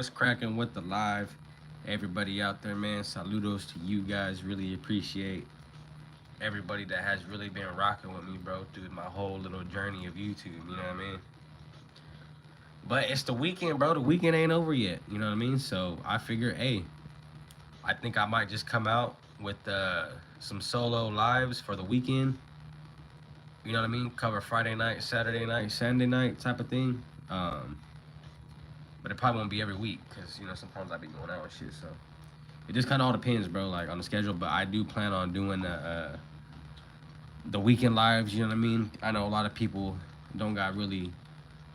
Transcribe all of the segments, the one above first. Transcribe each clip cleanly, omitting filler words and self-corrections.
What's cracking with the live? Everybody out there, man. Saludos to you guys. Really appreciate everybody that has really been rocking with me, bro, through my whole little journey of YouTube. You know what I mean? But it's the weekend, bro. The weekend ain't over yet. You know what I mean? So I figure, hey, I think I might just come out with some solo lives for the weekend. You know what I mean? Cover Friday night, Saturday night, Sunday night type of thing. But it probably won't be every week because sometimes I be going out and shit. So it just kind of all depends, bro. Like on the schedule. But I do plan on doing the weekend lives. You know what I mean? I know a lot of people don't got really.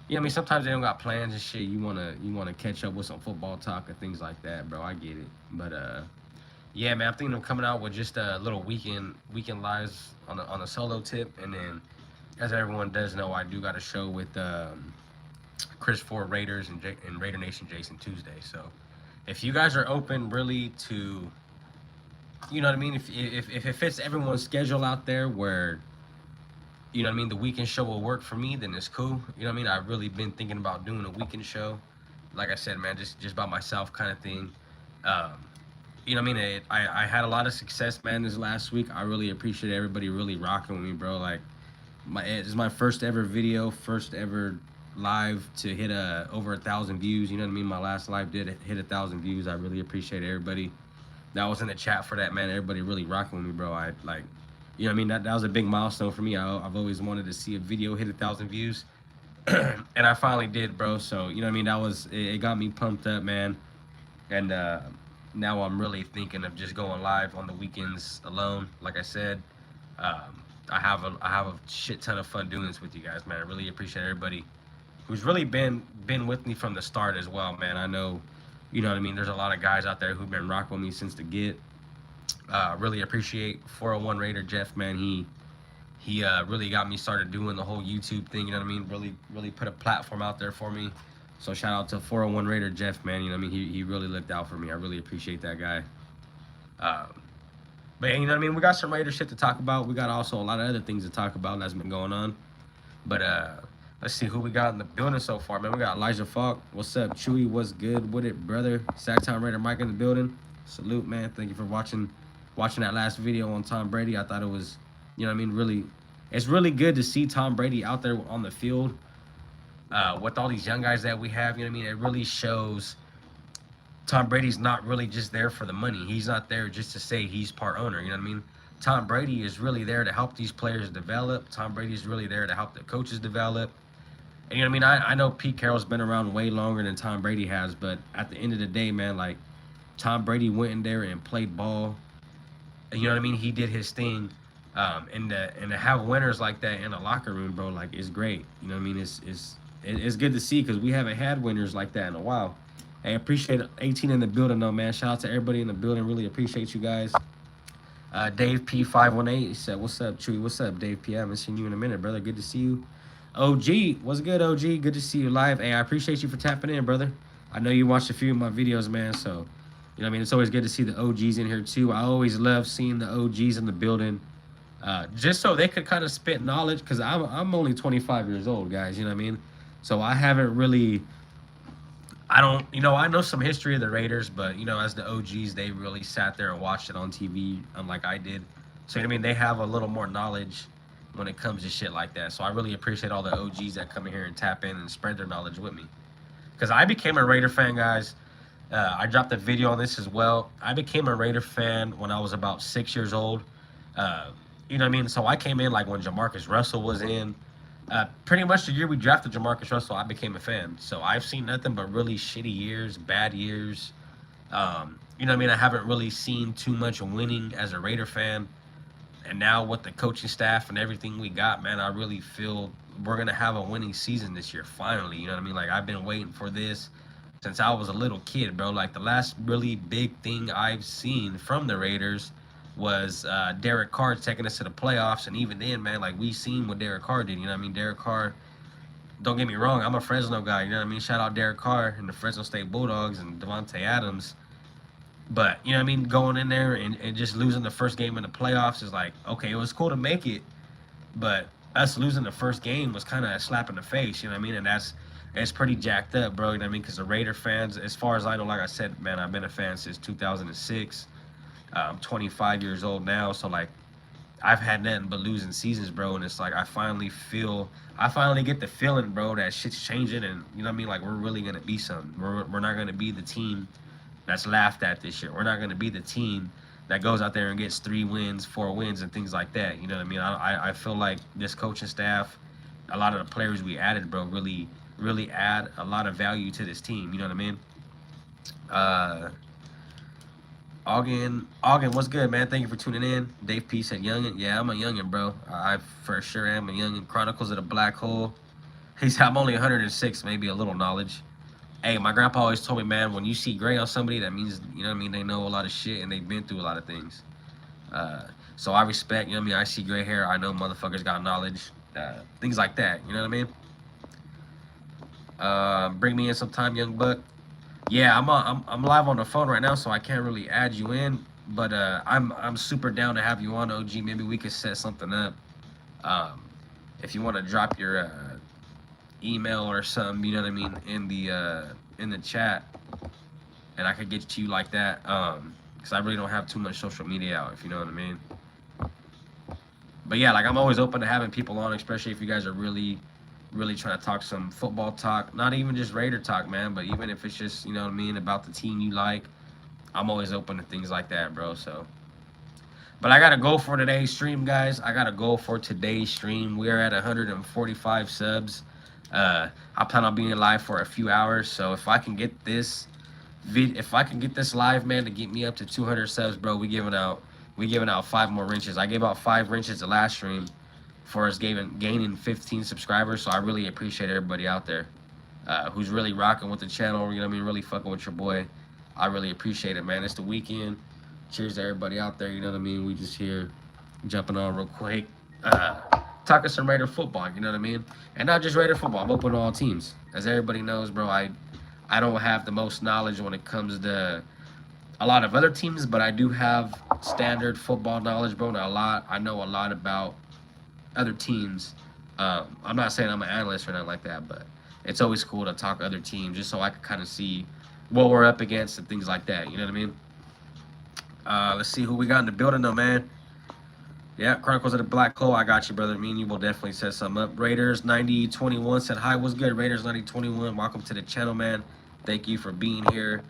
Yeah, I mean sometimes they don't got plans and shit. You wanna catch up with some football talk and things like that, bro. I get it. But yeah, man, I'm thinking of coming out with just a little weekend lives on a solo tip, and then as everyone does know, I do got a show with Chris for Raiders and Raider Nation Jason Tuesday. So if you guys are open really to, you know what I mean, if it fits everyone's schedule out there where, you know what I mean, the weekend show will work for me, then it's cool. You know what I mean? I've really been thinking about doing a weekend show. Like I said, man, just by myself kind of thing. Um, you know what I mean? I had a lot of success, man, this last week. I really appreciate everybody really rocking with me, bro. Like, this is my first ever video, first ever live to hit over 1,000 views. You know what I mean? My last live did hit 1,000 views. I really appreciate everybody that was in the chat for that, man. Everybody really rocking with me, bro. I like, you know what I mean? That was a big milestone for me. I've always wanted to see a video hit 1,000 views, and I finally did, bro. So you know what I mean? That was it got me pumped up, man. And now I'm really thinking of just going live on the weekends alone. Like I said, I have a shit ton of fun doing this with you guys, man. I really appreciate everybody who's really been with me from the start as well, man. I know, you know what I mean. There's a lot of guys out there who've been rocking with me since the get. Really appreciate 401 Raider Jeff, man. He really got me started doing the whole YouTube thing. You know what I mean? Really put a platform out there for me. So shout out to 401 Raider Jeff, man. You know what I mean? He really looked out for me. I really appreciate that guy. But you know what I mean? We got some Raider shit to talk about. We got also a lot of other things to talk about that's been going on. But let's see who we got in the building so far, man. We got Elijah Falk. What's up, Chewy? What's good with it, brother? Sacktown Raider Mike in the building. Salute, man. Thank you for watching that last video on Tom Brady. I thought it was, you know what I mean, really, it's really good to see Tom Brady out there on the field with all these young guys that we have. You know what I mean? It really shows Tom Brady's not really just there for the money. He's not there just to say he's part owner. You know what I mean? Tom Brady is really there to help these players develop. Tom Brady is really there to help the coaches develop. And you know what I mean? I know Pete Carroll's been around way longer than Tom Brady has, but at the end of the day, man, like, Tom Brady went in there and played ball. And you know what I mean? He did his thing. And to have winners like that in the locker room, bro, like, it's great. You know what I mean? It's good to see because we haven't had winners like that in a while. Hey, appreciate 18 in the building, though, man. Shout out to everybody in the building. Really appreciate you guys. Dave P518 said, "What's up, Chewy? What's up, Dave P? I haven't seen you in a minute, brother. Good to see you." OG, what's good, OG? Good to see you live. Hey, I appreciate you for tapping in, brother. I know you watched a few of my videos, man. So, you know what I mean? It's always good to see the OGs in here, too. I always love seeing the OGs in the building. Just so they could kind of spit knowledge, because I'm only 25 years old, guys. You know what I mean? So I haven't really... I know some history of the Raiders, but, as the OGs, they really sat there and watched it on TV, unlike I did. So, you know what I mean? They have a little more knowledge when it comes to shit like that. So, I really appreciate all the OGs that come in here and tap in and spread their knowledge with me. Because I became a Raider fan, guys. I dropped a video on this as well. I became a Raider fan when I was about 6 years old. You know what I mean? So, I came in, like, when Jamarcus Russell was in. Pretty much the year we drafted Jamarcus Russell, I became a fan. So I've seen nothing but really shitty years, bad years. You know what I mean? I haven't really seen too much winning as a Raider fan. And now with the coaching staff and everything we got, man, I really feel we're going to have a winning season this year, finally. You know what I mean? Like, I've been waiting for this since I was a little kid, bro. Like, the last really big thing I've seen from the Raiders was Derek Carr taking us to the playoffs. And even then, man, like, we seen what Derek Carr did. You know what I mean? Derek Carr, don't get me wrong, I'm a Fresno guy. You know what I mean? Shout out Derek Carr and the Fresno State Bulldogs and Devontae Adams. But, you know what I mean? Going in there and just losing the first game in the playoffs is like, okay, it was cool to make it. But us losing the first game was kind of a slap in the face. You know what I mean? And it's pretty jacked up, bro. You know what I mean? Because the Raider fans, as far as I know, like I said, man, I've been a fan since 2006. I'm 25 years old now, so like I've had nothing but losing seasons, bro. And it's like I finally get the feeling, bro, that shit's changing, and you know what I mean. Like we're really gonna be something. We're not gonna be the team that's laughed at this year. We're not gonna be the team that goes out there and gets 3 wins, 4 wins, and things like that. You know what I mean? I feel like this coaching staff, a lot of the players we added, bro, really add a lot of value to this team. You know what I mean? Augen, what's good, man? Thank you for tuning in. Dave P said youngin. Yeah, I'm a youngin, bro. I for sure am a youngin. Chronicles of the Black Hole. He said I'm only 106, maybe a little knowledge. Hey, my grandpa always told me, man, when you see gray on somebody, that means, you know what I mean, they know a lot of shit and they've been through a lot of things. So I respect, you know what I mean, I see gray hair, I know motherfuckers got knowledge, things like that, you know what I mean? Bring me in sometime, young buck. Yeah, I'm live on the phone right now, so I can't really add you in, but I'm super down to have you on, OG. Maybe we could set something up. If you want to drop your email or something, you know what I mean, in the chat, and I could get to you like that, because I really don't have too much social media out, if you know what I mean. But yeah, like I'm always open to having people on, especially if you guys are really trying to talk some football talk, not even just Raider talk, man, but even if it's just, you know what I mean, about the team you like, I'm always open to things like that, bro. So, but I gotta go for today's stream, guys. I gotta go for today's stream. We're at 145 subs. I plan on being live for a few hours, so if I can get this live, man, to get me up to 200 subs, bro, we giving out 5 more wrenches. I gave out 5 wrenches the last stream for us gaining 15 subscribers, so I really appreciate everybody out there who's really rocking with the channel, you know what I mean, really fucking with your boy. I really appreciate it, man. It's the weekend. Cheers to everybody out there, you know what I mean. We just here jumping on real quick, talking some Raider football, you know what I mean, and not just Raider football. I'm open to all teams. As everybody knows, bro, I don't have the most knowledge when it comes to a lot of other teams, but I do have standard football knowledge, bro. I know a lot about other teams. I'm not saying I'm an analyst or nothing like that, but it's always cool to talk other teams just so I can kind of see what we're up against and things like that. You know what I mean? Let's see who we got in the building, though, man. Yeah, Chronicles of the Black Hole. I got you, brother. Me and you will definitely set something up. Raiders 9021 said hi. What's good, Raiders 9021? Welcome to the channel, man. Thank you for being here.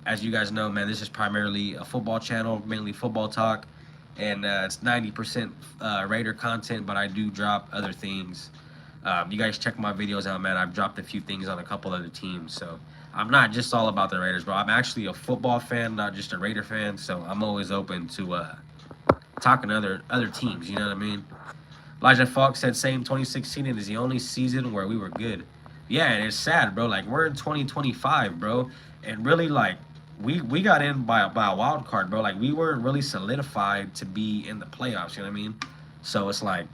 As you guys know, man, this is primarily a football channel, mainly football talk. And it's 90% Raider content, but I do drop other things. You guys check my videos out, man. I've dropped a few things on a couple other teams, so I'm not just all about the Raiders, bro. I'm actually a football fan, not just a Raider fan, so I'm always open to talking to other teams, you know what I mean? Elijah Fox said, same 2016 is the only season where we were good. Yeah, and it's sad, bro. Like, we're in 2025, bro, and really, like, we got in by a wild card, bro. Like, we weren't really solidified to be in the playoffs, you know what I mean? So it's like,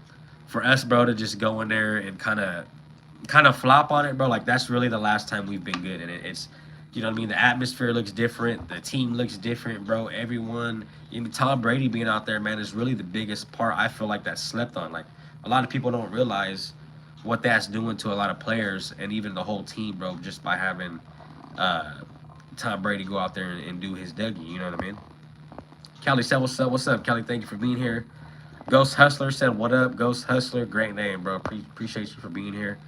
for us, bro, to just go in there and kind of flop on it, bro, like, that's really the last time we've been good. And it's, you know what I mean? The atmosphere looks different. The team looks different, bro. Everyone, even Tom Brady being out there, man, is really the biggest part I feel like that's slept on. Like, a lot of people don't realize what that's doing to a lot of players and even the whole team, bro, just by having Tom Brady go out there and do his Dougie, you know what I mean? Kelly said, what's up? What's up, Kelly? Thank you for being here. Ghost Hustler said, what up? Ghost Hustler, great name, bro. Appreciate you for being here.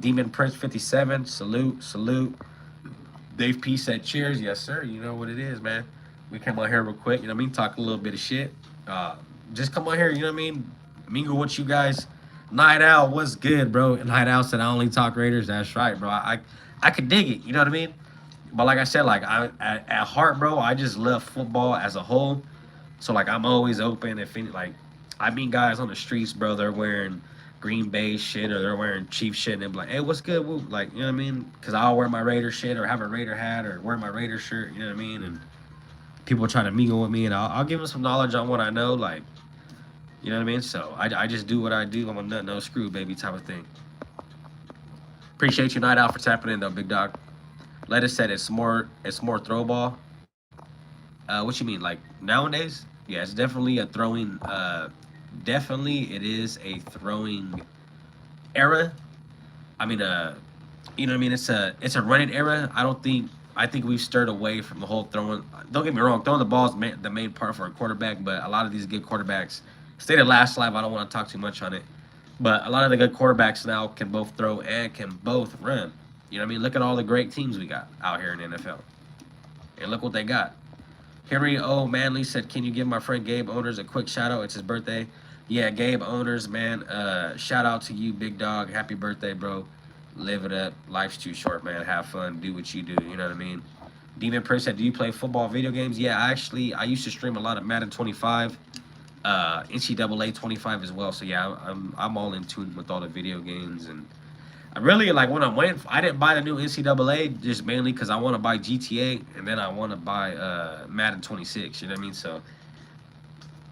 Demon Prince 57, salute. Dave P said, cheers. Yes, sir. You know what it is, man. We come on here real quick, you know what I mean? Talk a little bit of shit. Just come on here, you know what I mean? Mingle with you guys. Night Owl, what's good, bro? Night Owl said, I only talk Raiders. That's right, bro. I could dig it, you know what I mean? But like I said, like, at heart, bro, I just love football as a whole. So, like, I'm always open. If any, like, I meet guys on the streets, bro, they're wearing Green Bay shit or they're wearing Chief shit, and they're like, hey, what's good? Woo? Like, you know what I mean? Because I'll wear my Raider shit or have a Raider hat or wear my Raider shirt, you know what I mean? And people try to mingle with me, and I'll give them some knowledge on what I know, like, you know what I mean? So I just do what I do. I'm a nut, no screw, baby, type of thing. Appreciate you, Night Out, for tapping in, though, big dog. Lettuce said it's more throw ball. What you mean, like nowadays? Yeah, it's definitely a throwing. Definitely, it is a throwing era. I mean, You know what I mean? It's a running era. I think we've stirred away from the whole throwing. Don't get me wrong, throwing the ball is the main part for a quarterback, but a lot of these good quarterbacks, stated last live, I don't want to talk too much on it, but a lot of the good quarterbacks now can both throw and can both run. You know what I mean? Look at all the great teams we got out here in the NFL, and look what they got. Henry O. Manley said, "Can you give my friend Gabe Owners a quick shout out? It's his birthday." Yeah, Gabe Owners, man. Shout out to you, big dog. Happy birthday, bro. Live it up. Life's too short, man. Have fun. Do what you do. You know what I mean? Demon Prince said, "Do you play football video games?" Yeah, I used to stream a lot of Madden 25, NCAA 25 as well. So yeah, I'm all in tune with all the video games, and I really like when I'm waiting. I didn't buy the new NCAA just mainly because I want to buy GTA and then I want to buy Madden 26. You know what I mean? So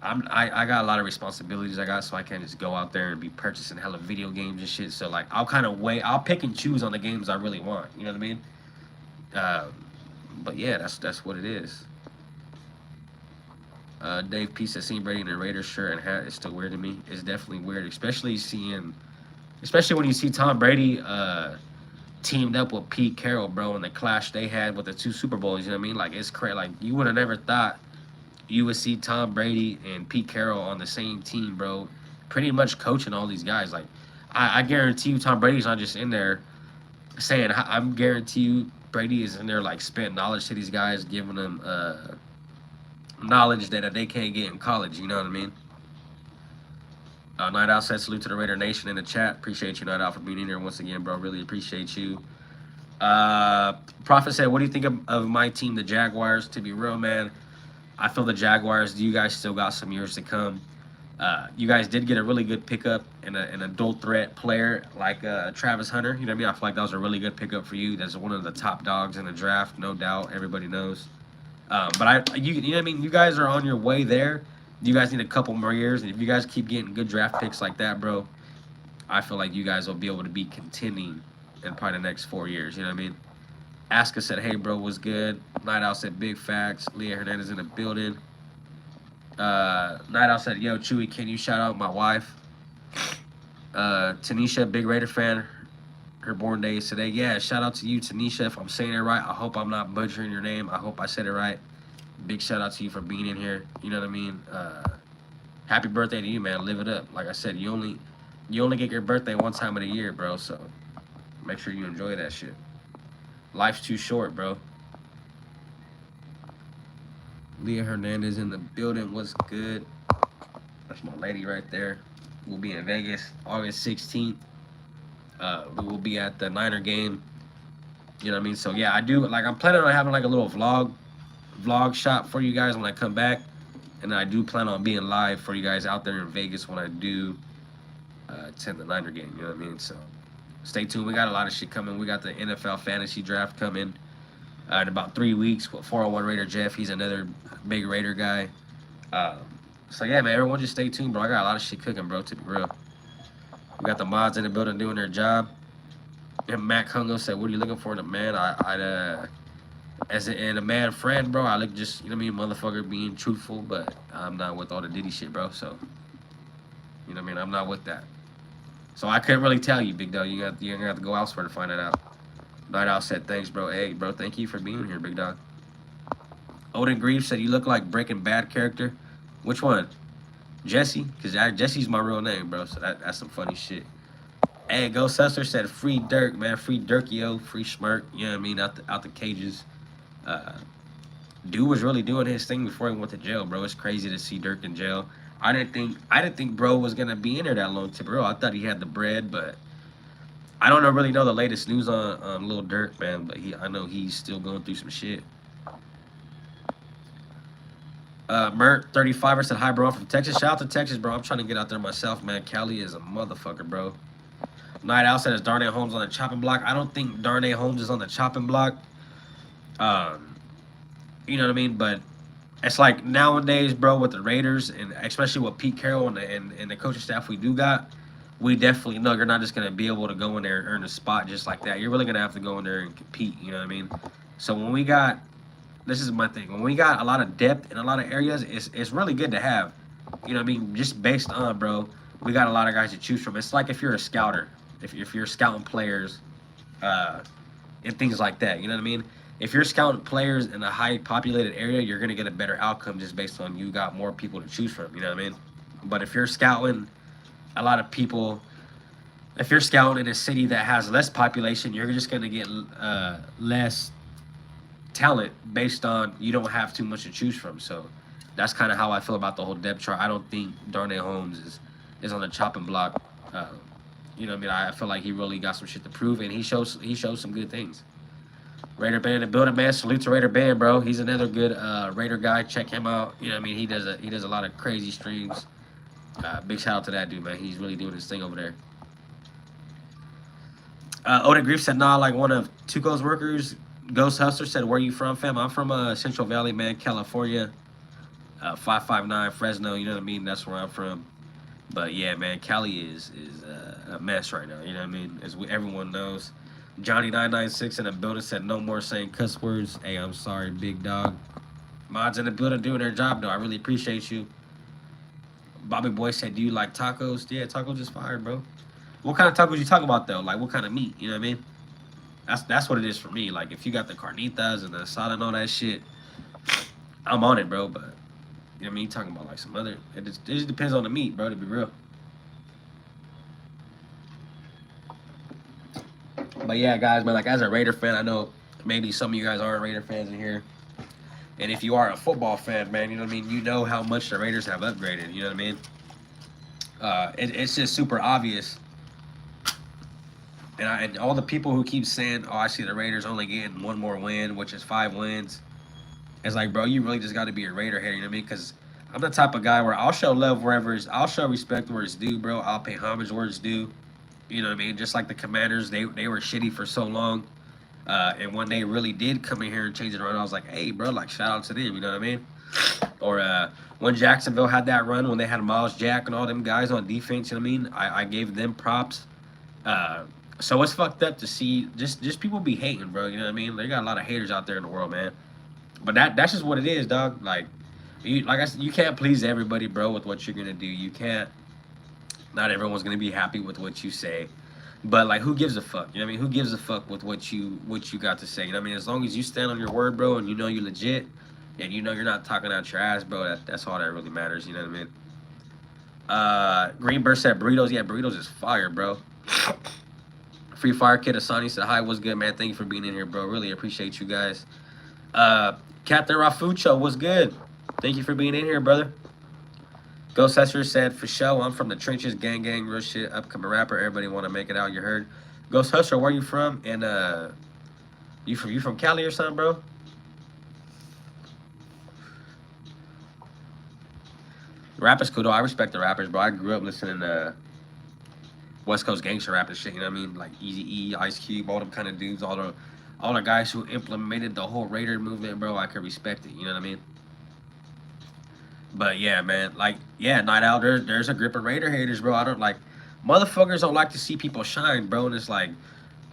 I got a lot of responsibilities I got, so I can't just go out there and be purchasing hella video games and shit. So like I'll kind of wait. I'll pick and choose on the games I really want. You know what I mean? Uh, but yeah, that's what it is. Dave P said seeing Brady in a Raiders shirt and hat is still weird to me. It's definitely weird, especially when you see Tom Brady teamed up with Pete Carroll, bro, and the clash they had with the two Super Bowls. You know what I mean? Like it's crazy. Like you would have never thought you would see Tom Brady and Pete Carroll on the same team, bro. Pretty much coaching all these guys. Like I guarantee you, Tom Brady's not just in there saying. I'm guarantee you, Brady is in there like spitting knowledge to these guys, giving them knowledge that they can't get in college. You know what I mean? Night Owl said salute to the Raider Nation in the chat. Appreciate you, Night Owl, for being in here once again, bro. Really appreciate you. Prophet said, what do you think of my team, the Jaguars? To be real, man, I feel the Jaguars, you guys still got some years to come. You guys did get a really good pickup in a dual threat player like Travis Hunter. You know what I mean? I feel like that was a really good pickup for you. That's one of the top dogs in the draft, no doubt. Everybody knows. But you know what I mean? You guys are on your way there. You guys need a couple more years, and if you guys keep getting good draft picks like that, bro, I feel like you guys will be able to be contending in probably the next 4 years. You know what I mean? Aska said, "Hey, bro, what's good?" Night Owl said, "Big facts." Leah Hernandez in the building. Night Owl said, "Yo, Chewy, can you shout out my wife?" Tanisha, big Raider fan. Her born day is today. Yeah, shout out to you, Tanisha. If I'm saying it right, I hope I'm not butchering your name. I hope I said it right. Big shout out to you for being in here. You know what I mean? Happy birthday to you, man. Live it up. Like I said, you only get your birthday one time of the year, bro. So make sure you enjoy that shit. Life's too short, bro. Leah Hernandez in the building. What's good? That's my lady right there. We'll be in Vegas August 16th. We will be at the Niner game. You know what I mean? So yeah, I'm planning on having like a little vlog shot for you guys when I come back, and I do plan on being live for you guys out there in Vegas when I do attend the Niner game. You know what I mean? So stay tuned. We got a lot of shit coming. We got the NFL fantasy draft coming in about 3 weeks with 401 Raider Jeff. He's another big Raider guy. So yeah, man, everyone just stay tuned, bro. I got a lot of shit cooking, bro, to be real. We got the mods in the building doing their job. And Matt Kungo said, "What are you looking for in a man?" As a man friend, bro, I look just, you know what I mean, motherfucker being truthful, but I'm not with all the Diddy shit, bro. So, you know what I mean? I'm not with that. So I couldn't really tell you, big dog. You're gonna have to go elsewhere to find that out. Night Owl said, "Thanks, bro." Hey, bro, thank you for being here, big dog. Odin Grieve said, "You look like Breaking Bad character." Which one? Jesse? Because Jesse's my real name, bro. So that's some funny shit. Hey, Ghost Hustler said, "Free Dirk, man. Free Dirkio. Free Schmirk." You know what I mean? Out the cages. Dude was really doing his thing before he went to jail, bro. It's crazy to see Dirk in jail. I didn't think bro was gonna be in there that long, to bro. I thought he had the bread, but I don't really know the latest news on Lil Dirk, man. But I know he's still going through some shit. Mert 35er said, "Hi, bro. I'm from Texas. Shout out to Texas, bro. I'm trying to get out there myself, man. Cali is a motherfucker, bro." Night Owl said, "Is Darnay Holmes on the chopping block?" I don't think Darnay Holmes is on the chopping block. You know what I mean? But it's like nowadays, bro, with the Raiders, and especially with Pete Carroll and the coaching staff we do got, we definitely know you're not just going to be able to go in there and earn a spot just like that. You're really going to have to go in there and compete, you know what I mean? So when we got, this is my thing, when we got a lot of depth in a lot of areas, it's really good to have, you know what I mean? Just based on, bro, we got a lot of guys to choose from. It's like if you're a scouter, if you're scouting players, and things like that. You know what I mean? If you're scouting players in a high populated area, you're gonna get a better outcome just based on you got more people to choose from. You know what I mean? But if you're scouting a lot of people, if you're scouting in a city that has less population, you're just gonna get less talent based on you don't have too much to choose from. So that's kind of how I feel about the whole depth chart. I don't think Darnay Holmes is on the chopping block. You know what I mean? I feel like he really got some shit to prove, and he shows some good things. Raider Band in the building, man. Salute to Raider Band, bro. He's another good Raider guy. Check him out. You know what I mean? He does a lot of crazy streams. Big shout out to that dude, man. He's really doing his thing over there. Oda Grief said, nah, like one of Tuco's workers. Ghost Hustler said, where you from, fam? I'm from Central Valley, man, California. 559 Fresno, you know what I mean? That's where I'm from. But yeah, man, Cali is a mess right now. You know what I mean? As everyone knows. Johnny996 in the building said, no more saying cuss words. Hey, I'm sorry, big dog. Mods in the building doing their job, though. I really appreciate you. Bobby Boy said, do you like tacos? Yeah, tacos is fire, bro. What kind of tacos you talking about, though? Like, what kind of meat? You know what I mean? That's what it is for me. Like, if you got the carnitas and the asada and all that shit, I'm on it, bro. But, you know what I mean? You talking about, like, some other... It just depends on the meat, bro, to be real. But, yeah, guys, man, like, as a Raider fan, I know maybe some of you guys aren't Raider fans in here. And if you are a football fan, man, you know what I mean? You know how much the Raiders have upgraded, you know what I mean? It's just super obvious. And all the people who keep saying, oh, I see the Raiders only getting one more win, which is 5 wins. It's like, bro, you really just got to be a Raider hater, you know what I mean? Because I'm the type of guy where I'll show love I'll show respect where it's due, bro. I'll pay homage where it's due. You know what I mean? Just like the Commanders, they were shitty for so long. And when they really did come in here and change it around, I was like, hey, bro, like, shout out to them, you know what I mean? Or when Jacksonville had that run, when they had Miles Jack and all them guys on defense, you know what I mean? I gave them props. So it's fucked up to see just people be hating, bro. You know what I mean? They got a lot of haters out there in the world, man. But that's just what it is, dog. Like I said, you can't please everybody, bro, with what you're gonna do. You can't. Not everyone's gonna be happy with what you say. But like, who gives a fuck? You know what I mean? Who gives a fuck with what you got to say? You know what I mean? As long as you stand on your word, bro, and you know you're legit, and you know you're not talking out your ass, bro. That's all that really matters. You know what I mean? Greenberg said burritos. Yeah, burritos is fire, bro. Free Fire Kid Asani said, hi, what's good, man? Thank you for being in here, bro. Really appreciate you guys. Captain Rafucho, what's good? Thank you for being in here, brother. Ghost Hustler said, for show, I'm from the trenches, gang, real shit, upcoming rapper. Everybody want to make it out, you heard. Ghost Hustler, where you from? And you from Cali or something, bro? The rappers cool, though. I respect the rappers, bro. I grew up listening to West Coast gangster rap and shit, you know what I mean? Like Eazy-E, Ice Cube, all them kind of dudes, all the guys who implemented the whole Raider movement, bro. I could respect it, you know what I mean? But yeah, man, like, yeah, Night Owl, there's a grip of Raider haters, bro. I don't like, motherfuckers don't like to see people shine, bro. And it's like,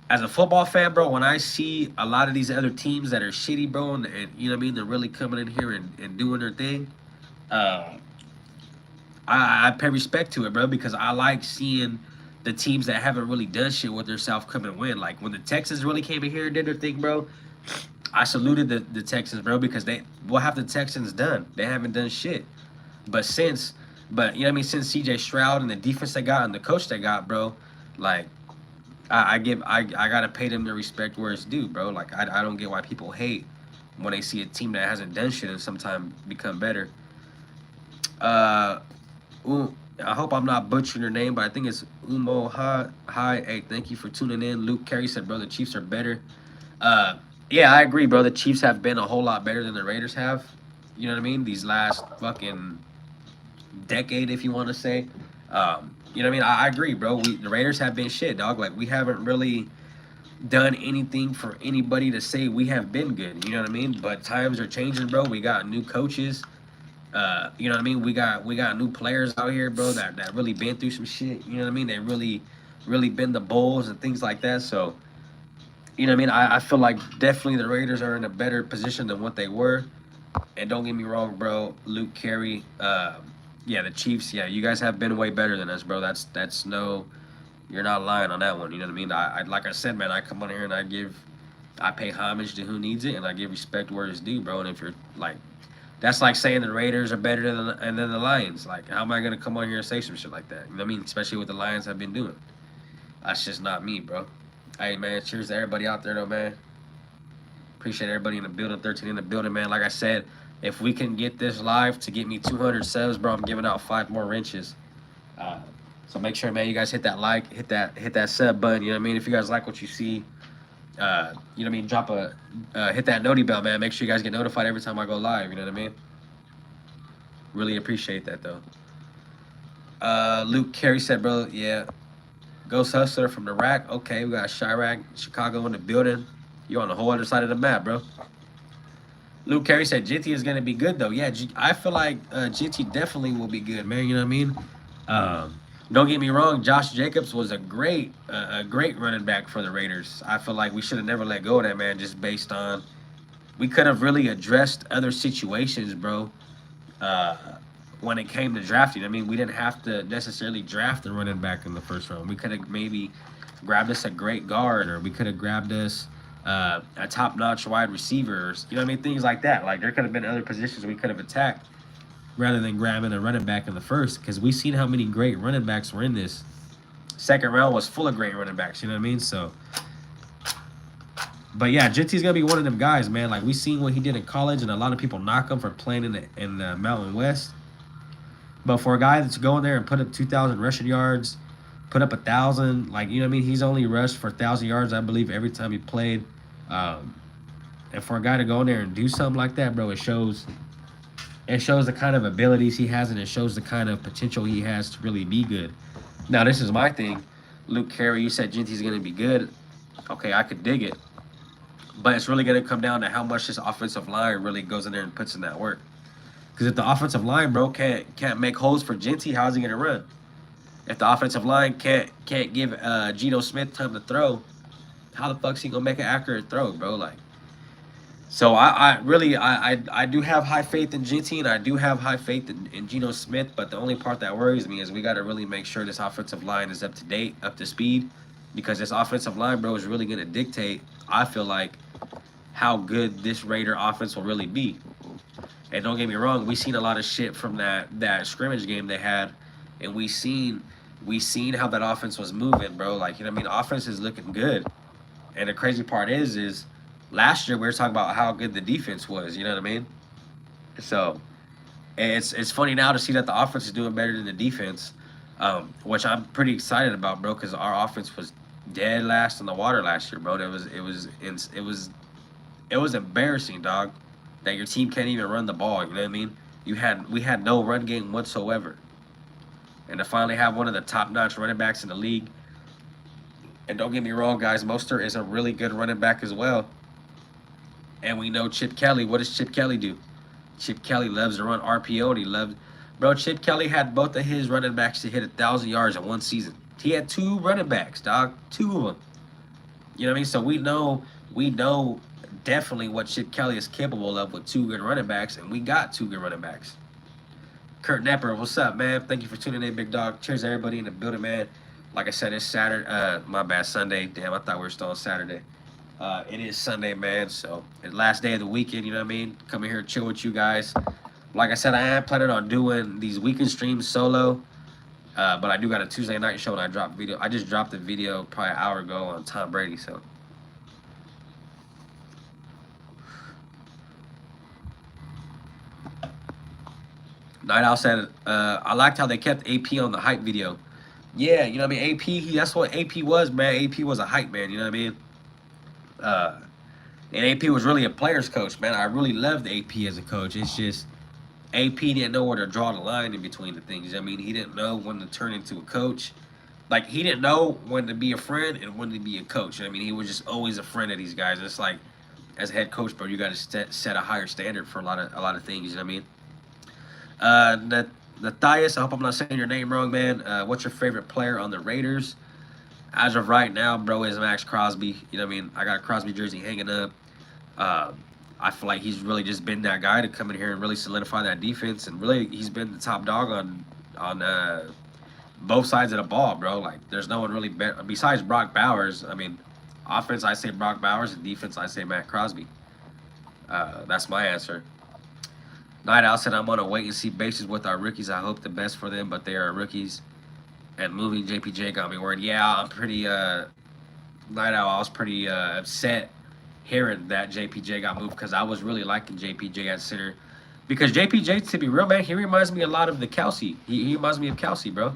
as a football fan, bro, when I see a lot of these other teams that are shitty, bro, and you know what I mean, they're really coming in here and doing their thing, I pay respect to it, bro, because I like seeing the teams that haven't really done shit with themselves come and win. Like, when the Texans really came in here and did their thing, bro, I saluted the Texans, bro, because what have the Texans done? They haven't done shit. But you know what I mean, since CJ Stroud and the defense they got and the coach they got, bro, like, I gotta pay them the respect where it's due, bro. Like, I don't get why people hate when they see a team that hasn't done shit and sometimes become better. I hope I'm not butchering your name, but I think it's Umo Hi. Hey, thank you for tuning in. Luke Carey said, bro, the Chiefs are better. Yeah, I agree, bro. The Chiefs have been a whole lot better than the Raiders have. You know what I mean? These last fucking decade, if you want to say. You know what I mean? I agree, bro. The Raiders have been shit, dog. Like, we haven't really done anything for anybody to say we have been good. You know what I mean? But times are changing, bro. We got new coaches. You know what I mean? We got new players out here, bro, that really been through some shit. You know what I mean? They really been the Bulls and things like that. So, you know what I mean? I feel like definitely the Raiders are in a better position than what they were. And don't get me wrong, bro. Luke Carey, yeah, the Chiefs, yeah, you guys have been way better than us, bro. That's no You're not lying on that one. You know what I mean? I like I said, man, I come on here and I pay homage to who needs it, and I give respect where it's due, bro. And if you're like, that's like saying the Raiders are better than the Lions. Like, how am I gonna come on here and say some shit like that? You know what I mean? Especially what the Lions have been doing. That's just not me, bro. Hey, man, cheers to everybody out there, though, man. Appreciate everybody in the building, 13 in the building, man. Like I said, if we can get this live to get me 200 subs, bro, I'm giving out 5 more wrenches. So make sure, man, you guys hit that like, hit that sub button. You know what I mean? If you guys like what you see, you know what I mean? Drop a hit that noti bell, man. Make sure you guys get notified every time I go live. You know what I mean? Really appreciate that, though. Luke Carey said, bro, yeah. Ghost Hustler from the rack. Okay, we got Chirac, Chicago in the building. You're on the whole other side of the map, bro. Luke Carey said GT is gonna be good though. Yeah, I feel like GT definitely will be good, man. You know what I mean? Don't get me wrong. Josh Jacobs was a great running back for the Raiders. I feel like we should have never let go of that man, just based on we could have really addressed other situations, bro. When it came to drafting, I mean, we didn't have to necessarily draft a running back in the first round. We could have maybe grabbed us a great guard, or we could have grabbed us a top-notch wide receivers. You know what I mean? Things like that. Like, there could have been other positions we could have attacked rather than grabbing a running back in the first, because we've seen how many great running backs were in this. Second round was full of great running backs. You know what I mean? So, but yeah, JT's gonna be one of them guys, man. Like, we seen what he did in college, and a lot of people knock him for playing in the Mountain West. But for a guy that's going there and put up 2,000 rushing yards, put up 1,000, like, you know what I mean? He's only rushed for 1,000 yards, I believe, every time he played. And for a guy to go in there and do something like that, bro, it shows the kind of abilities he has, and it shows the kind of potential he has to really be good. Now, this is my thing. Luke Carey, you said Genty's going to be good. Okay, I could dig it. But it's really going to come down to how much this offensive line really goes in there and puts in that work. Because if the offensive line, bro, can't make holes for Genty, how's he going to run? If the offensive line can't give Geno Smith time to throw, how the fuck's he going to make an accurate throw, bro? Like, so I really do have high faith in Genty, and I do have high faith in Geno Smith, but the only part that worries me is we got to really make sure this offensive line is up to date, up to speed, because this offensive line, bro, is really going to dictate, I feel like, how good this Raider offense will really be. And don't get me wrong, we seen a lot of shit from that scrimmage game they had, and we seen how that offense was moving, bro. Like, you know what I mean? Offense is looking good. And the crazy part is last year we were talking about how good the defense was, you know what I mean? So it's funny now to see that the offense is doing better than the defense, which I'm pretty excited about, bro, because our offense was dead last in the water last year, bro. It was embarrassing, dog, that your team can't even run the ball, you know what I mean? We had no run game whatsoever. And to finally have one of the top-notch running backs in the league. And don't get me wrong, guys, Mostert is a really good running back as well. And we know Chip Kelly. What does Chip Kelly do? Chip Kelly loves to run RPO, and he loves... Bro, Chip Kelly had both of his running backs to hit 1,000 yards in one season. He had 2 running backs, dog. 2 of them. You know what I mean? So we know definitely what Chip Kelly is capable of with 2 good running backs, and we got 2 good running backs. Kurt Nepper, what's up, man? Thank you for tuning in, big dog. Cheers, everybody in the building, man. Like I said, it's Saturday. My bad, Sunday. Damn, I thought we were still on Saturday. It is Sunday, man. So it's last day of the weekend. You know what I mean? Coming here, chill with you guys. Like I said, I am planning on doing these weekend streams solo. But I do got a Tuesday night show, and I dropped video. I just dropped the video probably an hour ago on Tom Brady. So. Night Owl said, I liked how they kept AP on the hype video. Yeah, you know what I mean? AP, that's what AP was, man. AP was a hype man, you know what I mean? And AP was really a player's coach, man. I really loved AP as a coach. It's just AP didn't know where to draw the line in between the things. I mean, he didn't know when to turn into a coach. Like, he didn't know when to be a friend and when to be a coach. I mean, he was just always a friend of these guys. It's like, as a head coach, bro, you got to set a higher standard for a lot of things, you know what I mean? Nathias, I hope I'm not saying your name wrong, man. What's your favorite player on the Raiders? As of right now, bro, is Max Crosby. You know what I mean? I got a Crosby jersey hanging up. I feel like he's really just been that guy to come in here and really solidify that defense, and really he's been the top dog on both sides of the ball, bro. Like, there's no one really besides Brock Bowers. I mean, offense, I say Brock Bowers, and defense, I say Matt Crosby. That's my answer. Night Owl said, I'm on a wait and see basis with our rookies. I hope the best for them, but they are rookies. And moving JPJ got me worried. Yeah, I'm pretty, Night Owl, I was pretty upset hearing that JPJ got moved because I was really liking JPJ at center. Because JPJ, to be real, man, he reminds me a lot of the Kelsey. He reminds me of Kelsey, bro.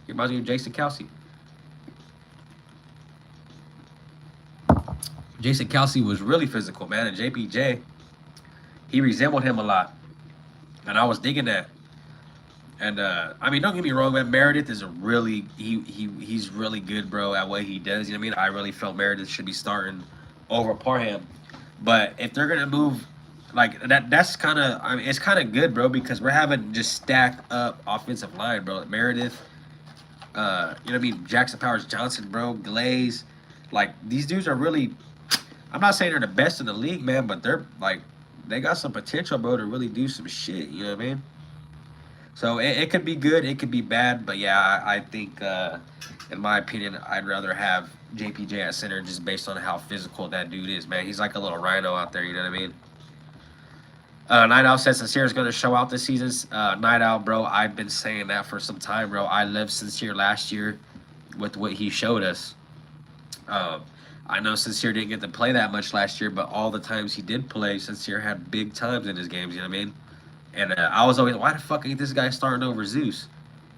He reminds me of Jason Kelsey. Jason Kelsey was really physical, man, and JPJ, he resembled him a lot. And I was digging that. And I mean, don't get me wrong, man. Meredith is a really he's really good, bro, at what he does. You know what I mean? I really felt Meredith should be starting over Parham. But if they're gonna move like that's kind of, I mean, it's kind of good, bro, because we're having just stacked up offensive line, bro. Meredith, you know what I mean? Jackson Powers Johnson, bro, Glaze, like these dudes are really. I'm not saying they're the best in the league, man, but they're like they got some potential, bro, to really do some shit. You know what I mean? So it could be good, it could be bad, but yeah, I think, in my opinion, I'd rather have JPJ at center just based on how physical that dude is, man. He's like a little rhino out there, you know what I mean? Night Owl says Sincere is going to show out this season. Night Owl, bro, I've been saying that for some time, bro. I loved Sincere last year with what he showed us. I know Sincere didn't get to play that much last year, but all the times he did play, Sincere had big times in his games, you know what I mean? And I was always, why the fuck ain't this guy starting over Zeus?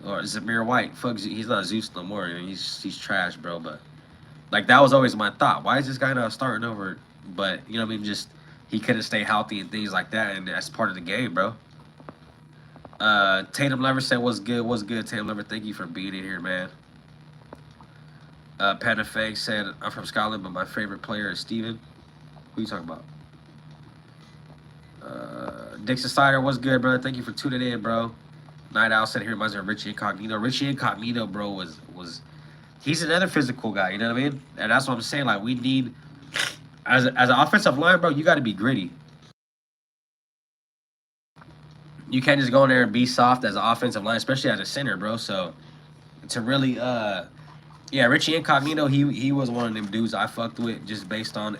Or Zamir White? Fuck, he's not Zeus no more. He's trash, bro. But, like, that was always my thought. Why is this guy not starting over? But, you know what I mean? Just, he couldn't stay healthy and things like that, and that's part of the game, bro. Tatum Lever said, what's good, Tatum Lever? Thank you for being in here, man. Panda Fang said, I'm from Scotland, but my favorite player is Steven. Who you talking about? Dixon Snyder, what's good, brother? Thank you for tuning in, bro. Night Owl said, here reminds me of Richie Incognito. Richie Incognito, bro, was he's another physical guy, you know what I mean? And that's what I'm saying. Like, we need, as an offensive line, bro, you got to be gritty. You can't just go in there and be soft as an offensive line, especially as a center, bro. So, to really, yeah, Richie Incognito, he was one of them dudes I fucked with just based on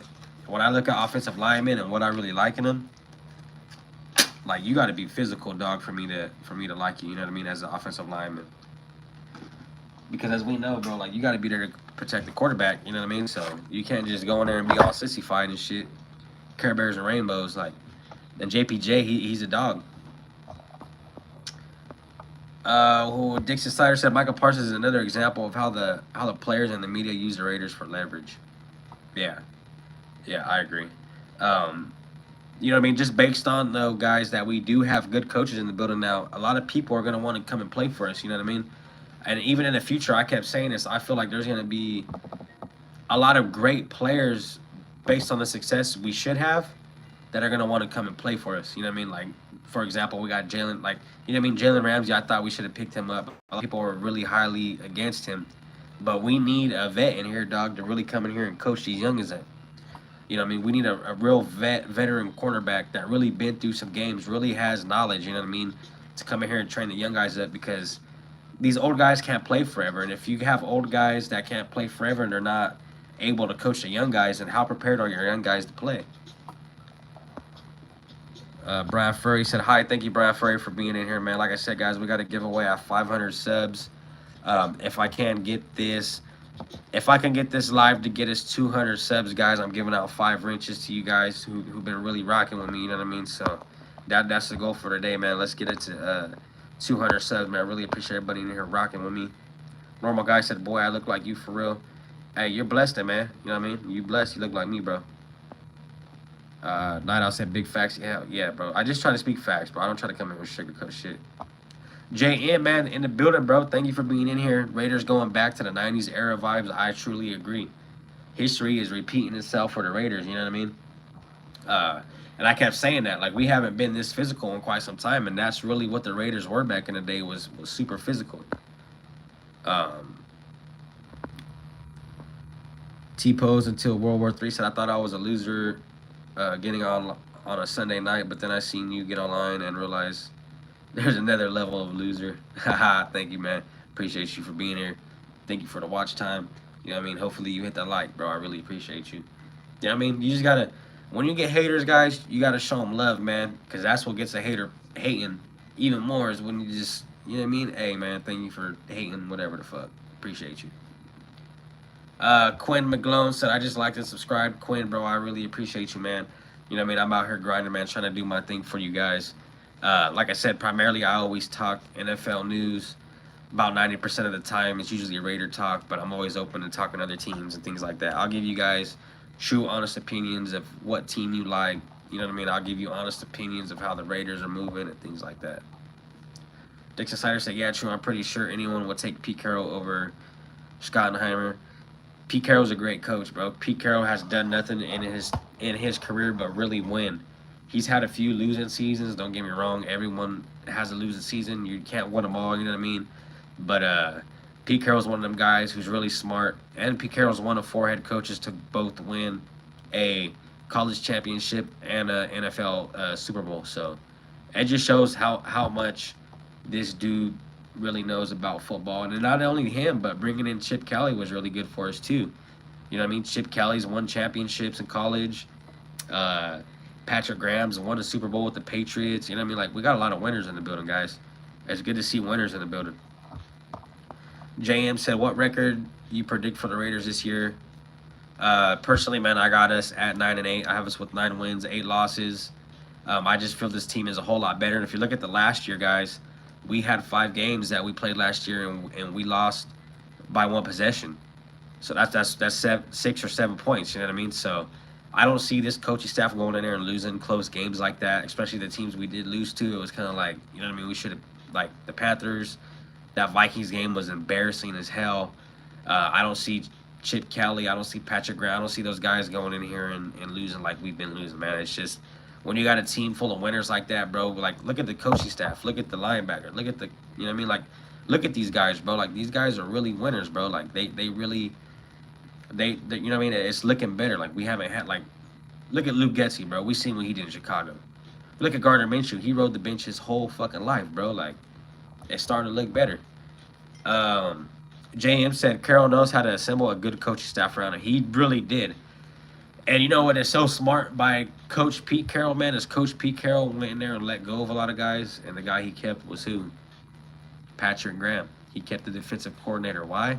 when I look at offensive linemen and what I really like in them. Like, you got to be physical, dog, for me to like you. You know what I mean? As an offensive lineman, because as we know, bro, like you got to be there to protect the quarterback. You know what I mean? So you can't just go in there and be all sissy-fied and shit, Care Bears and rainbows. Like, and JPJ, he's a dog. Who Dixon Snyder said Michael Parsons is another example of how the players and the media use the Raiders for leverage. Yeah, I agree. You know what I mean? Just based on, though, guys, that we do have good coaches in the building now, a lot of people are going to want to come and play for us, you know what I mean? And even in the future, I kept saying this, I feel like there's going to be a lot of great players based on the success we should have that are going to want to come and play for us, you know what I mean? Like, for example, we got Jalen, like, you know what I mean? Jalen Ramsey, I thought we should have picked him up. A lot of people were really highly against him. But we need a vet in here, dog, to really come in here and coach these youngins up. You know what I mean? We need a real veteran cornerback that really been through some games, really has knowledge, you know what I mean, to come in here and train the young guys up, because these old guys can't play forever. And if you have old guys that can't play forever and they're not able to coach the young guys, then how prepared are your young guys to play? Brian Furry said, hi, thank you, Brian Furry, for being in here, man. Like I said, guys, we got to give away our 500 subs. If I can get this live to get us 200 subs, guys, I'm giving out 5 wrenches to you guys who've been really rocking with me, you know what I mean? So that's the goal for today, man. Let's get it to 200 subs, man. I really appreciate everybody in here rocking with me. Normal guy said, boy, I look like you for real. Hey, you're blessed, man. You know what I mean? You blessed. You look like me, bro. Night Owl said big facts. Yeah, bro. I just try to speak facts, bro. I don't try to come in with sugarcoat shit. JM, man, in the building, bro. Thank you for being in here. Raiders going back to the 90s era vibes. I truly agree. History is repeating itself for the Raiders, you know what I mean? And I kept saying that. Like, we haven't been this physical in quite some time, and that's really what the Raiders were back in the day, was super physical. T-Pose until World War III said, I thought I was a loser getting on a Sunday night, but then I seen you get online and realized there's another level of loser. Haha, thank you, man. Appreciate you for being here. Thank you for the watch time. You know what I mean? Hopefully you hit that like, bro. I really appreciate you. You know what I mean? You just gotta, when you get haters, guys, you gotta show them love, man. Because that's what gets a hater hating even more is when you just, you know what I mean? Hey, man, thank you for hating whatever the fuck. Appreciate you. Quinn McGlone said, I just liked and subscribed. Quinn, bro, I really appreciate you, man. You know what I mean? I'm out here grinding, man, trying to do my thing for you guys. Like I said, primarily I always talk NFL news. About 90% of the time, it's usually Raider talk, but I'm always open to talking other teams and things like that. I'll give you guys true, honest opinions of what team you like. You know what I mean? I'll give you honest opinions of how the Raiders are moving and things like that. Dixon Sider said, yeah, true. I'm pretty sure anyone would take Pete Carroll over Schottenheimer. Pete Carroll's a great coach, bro. Pete Carroll has done nothing in his career but really win. He's had a few losing seasons. Don't get me wrong. Everyone has a losing season. You can't win them all. You know what I mean? But Pete Carroll's one of them guys who's really smart. And Pete Carroll's one of 4 head coaches to both win a college championship and a NFL Super Bowl. So it just shows how much this dude really knows about football. And not only him, but bringing in Chip Kelly was really good for us too. You know what I mean? Chip Kelly's won championships in college. Patrick Graham's won a Super Bowl with the Patriots. You know what I mean? Like, we got a lot of winners in the building, guys. It's good to see winners in the building. JM said, what record you predict for the Raiders this year? Personally, man, I got us at 9-8. I have us with 9 wins, 8 losses. I just feel this team is a whole lot better. And if you look at the last year, guys, we had 5 games that we played last year, and we lost by 1 possession. So that's 6 or 7 points. You know what I mean? So I don't see this coaching staff going in there and losing close games like that, especially the teams we did lose to. It was kind of like, you know what I mean? We should have, like the Panthers. That Vikings game was embarrassing as hell. I don't see Chip Kelly. I don't see Patrick Graham. I don't see those guys going in here and losing like we've been losing, man. It's just when you got a team full of winners like that, bro, like look at the coaching staff. Look at the linebacker. Look at the, you know what I mean? Like, look at these guys, bro. Like, these guys are really winners, bro. Like, they really, they you know what I mean? It's looking better. Like, we haven't had, like, look at Luke Getsy, bro. We seen what he did in Chicago. Look at Gardner Minshew. He rode the bench his whole fucking life, bro. Like, it's starting to look better. JM said Carroll knows how to assemble a good coaching staff around him. He really did. And you know what is so smart by Coach Pete Carroll, man, is Coach Pete Carroll went in there and let go of a lot of guys, and the guy he kept was who? Patrick Graham. He kept the defensive coordinator. Why?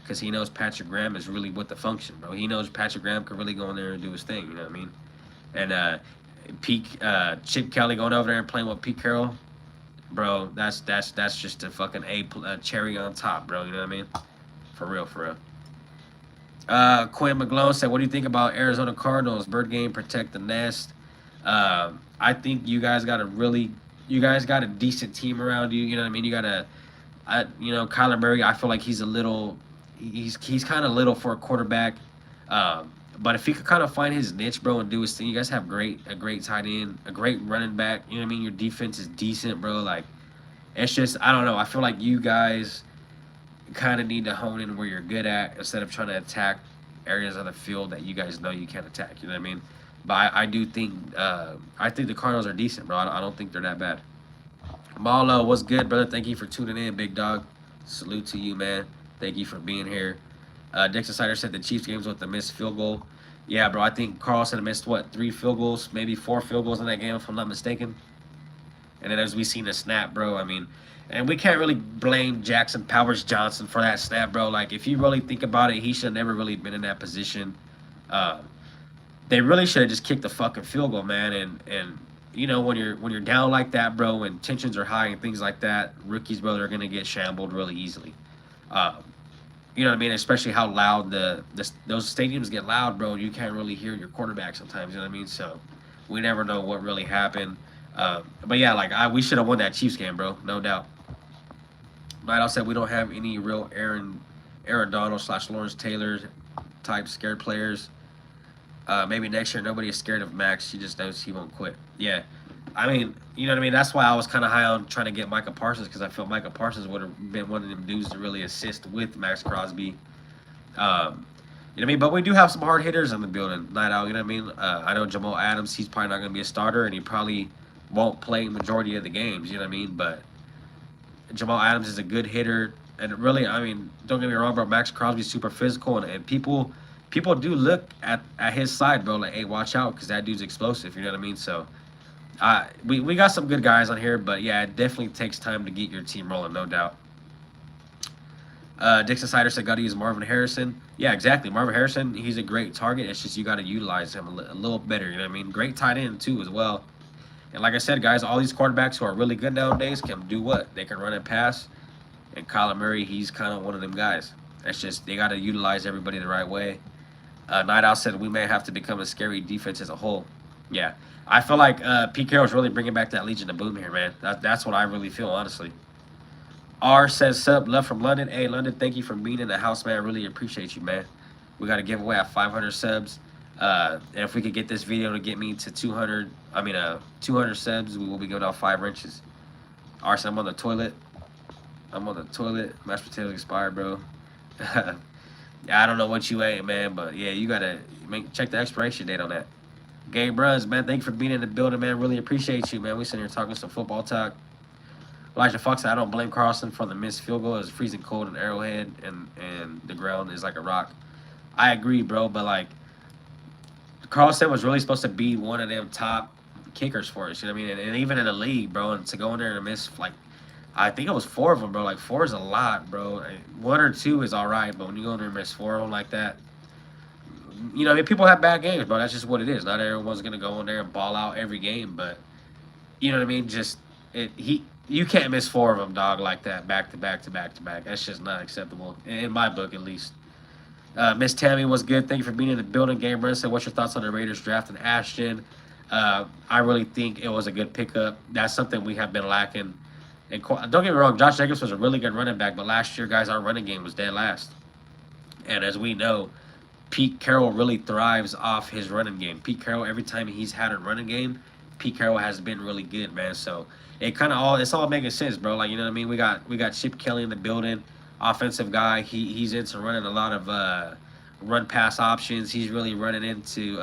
Because he knows Patrick Graham is really with the function, bro. He knows Patrick Graham could really go in there and do his thing, you know what I mean? And Chip Kelly going over there and playing with Pete Carroll, bro, that's just a fucking a cherry on top, bro. You know what I mean? For real, for real. Quinn McGlone said, what do you think about Arizona Cardinals? Bird game, protect the nest. I think you guys got a decent team around you. You know what I mean? You got you know, Kyler Murray, I feel like he's kind of little for a quarterback. But if he could kind of find his niche, bro, and do his thing, you guys have a great tight end, a great running back. You know what I mean? Your defense is decent, bro. Like, it's just, I don't know. I feel like you guys kind of need to hone in where you're good at instead of trying to attack areas of the field that you guys know you can't attack. You know what I mean? But I do think, I think the Cardinals are decent, bro. I don't think they're that bad. Malo, what's good, brother? Thank you for tuning in, big dog. Salute to you, man. Thank you for being here. Dixon Sider said the Chiefs games with the missed field goal. Yeah, bro, I think Carlson missed, what, 3 field goals, maybe 4 field goals in that game, if I'm not mistaken. And then as we seen the snap, bro, I mean, and we can't really blame Jackson Powers Johnson for that snap, bro. Like, if you really think about it, he should have never really been in that position. They really should have just kicked the fucking field goal, man. And you know, when you're down like that, bro, and tensions are high and things like that, rookies, bro, are gonna get shambled really easily. You know what I mean? Especially how loud those stadiums get loud, bro. You can't really hear your quarterback sometimes. You know what I mean? So we never know what really happened. But yeah, like we should have won that Chiefs game, bro, no doubt. Night said we don't have any real Aaron Donald / Lawrence Taylor type scared players. Maybe next year nobody is scared of Max. She just knows he won't quit. Yeah. I mean, you know what I mean? That's why I was kind of high on trying to get Micah Parsons, because I felt Micah Parsons would have been one of them dudes to really assist with Max Crosby. You know what I mean? But we do have some hard hitters in the building, Night Owl, you know what I mean? I know Jamal Adams, he's probably not going to be a starter, and he probably won't play majority of the games, you know what I mean? But Jamal Adams is a good hitter. And really, I mean, don't get me wrong, bro. Max Crosby's super physical, and people do look at his side, bro. Like, hey, watch out, because that dude's explosive. You know what I mean? So, we got some good guys on here, but yeah, it definitely takes time to get your team rolling, no doubt. Dixon Sider said, got to use Marvin Harrison. Yeah, exactly. Marvin Harrison, he's a great target. It's just you got to utilize him a little better. You know what I mean? Great tight end, too, as well. And like I said, guys, all these quarterbacks who are really good nowadays can do what? They can run and pass. And Kyler Murray, he's kind of one of them guys. That's just, they got to utilize everybody the right way. Night Owl said, we may have to become a scary defense as a whole. Yeah. I feel like Pete Carroll's really bringing back that Legion of Boom here, man. That's what I really feel, honestly. R says, sub, love from London. Hey, London, thank you for being in the house, man. I really appreciate you, man. We got a giveaway at 500 subs. And if we could get this video to get me to 200 subs, we will be giving out 5 wrenches. R said, I'm on the toilet. Mashed potatoes expired, bro. Yeah, I don't know what you ate, man, but yeah, you gotta check the expiration date on that. Gabe Bruns, man, thank you for being in the building, man. Really appreciate you, man. We sitting here talking some football talk. Elijah Fox said, I don't blame Carlson for the missed field goal. It's freezing cold in Arrowhead, and the ground is like a rock. I agree, bro, but like Carlson was really supposed to be one of them top kickers for us. You know what I mean? And even in the league, bro, and to go in there and miss like. I think it was 4 of them, bro. Like, 4 is a lot, bro. 1 or 2 is all right, but when you go in there and miss 4 of them like that, you know, I mean, people have bad games, bro. That's just what it is. Not everyone's going to go in there and ball out every game, but, you know what I mean? Just, you can't miss 4 of them, dog, like that, back to back to back to back. That's just not acceptable, in my book, at least. Miss Tammy was good. Thank you for being in the building. Game Run said, what's your thoughts on the Raiders drafting Ashton? I really think it was a good pickup. That's something we have been lacking. And don't get me wrong, Josh Jacobs was a really good running back, but last year, guys, our running game was dead last. And as we know, Pete Carroll really thrives off his running game. Pete Carroll, every time he's had a running game, Pete Carroll has been really good, man. So it's all making sense, bro. Like, you know what I mean? We got Chip Kelly in the building, offensive guy. He's into running a lot of run pass options. He's really running into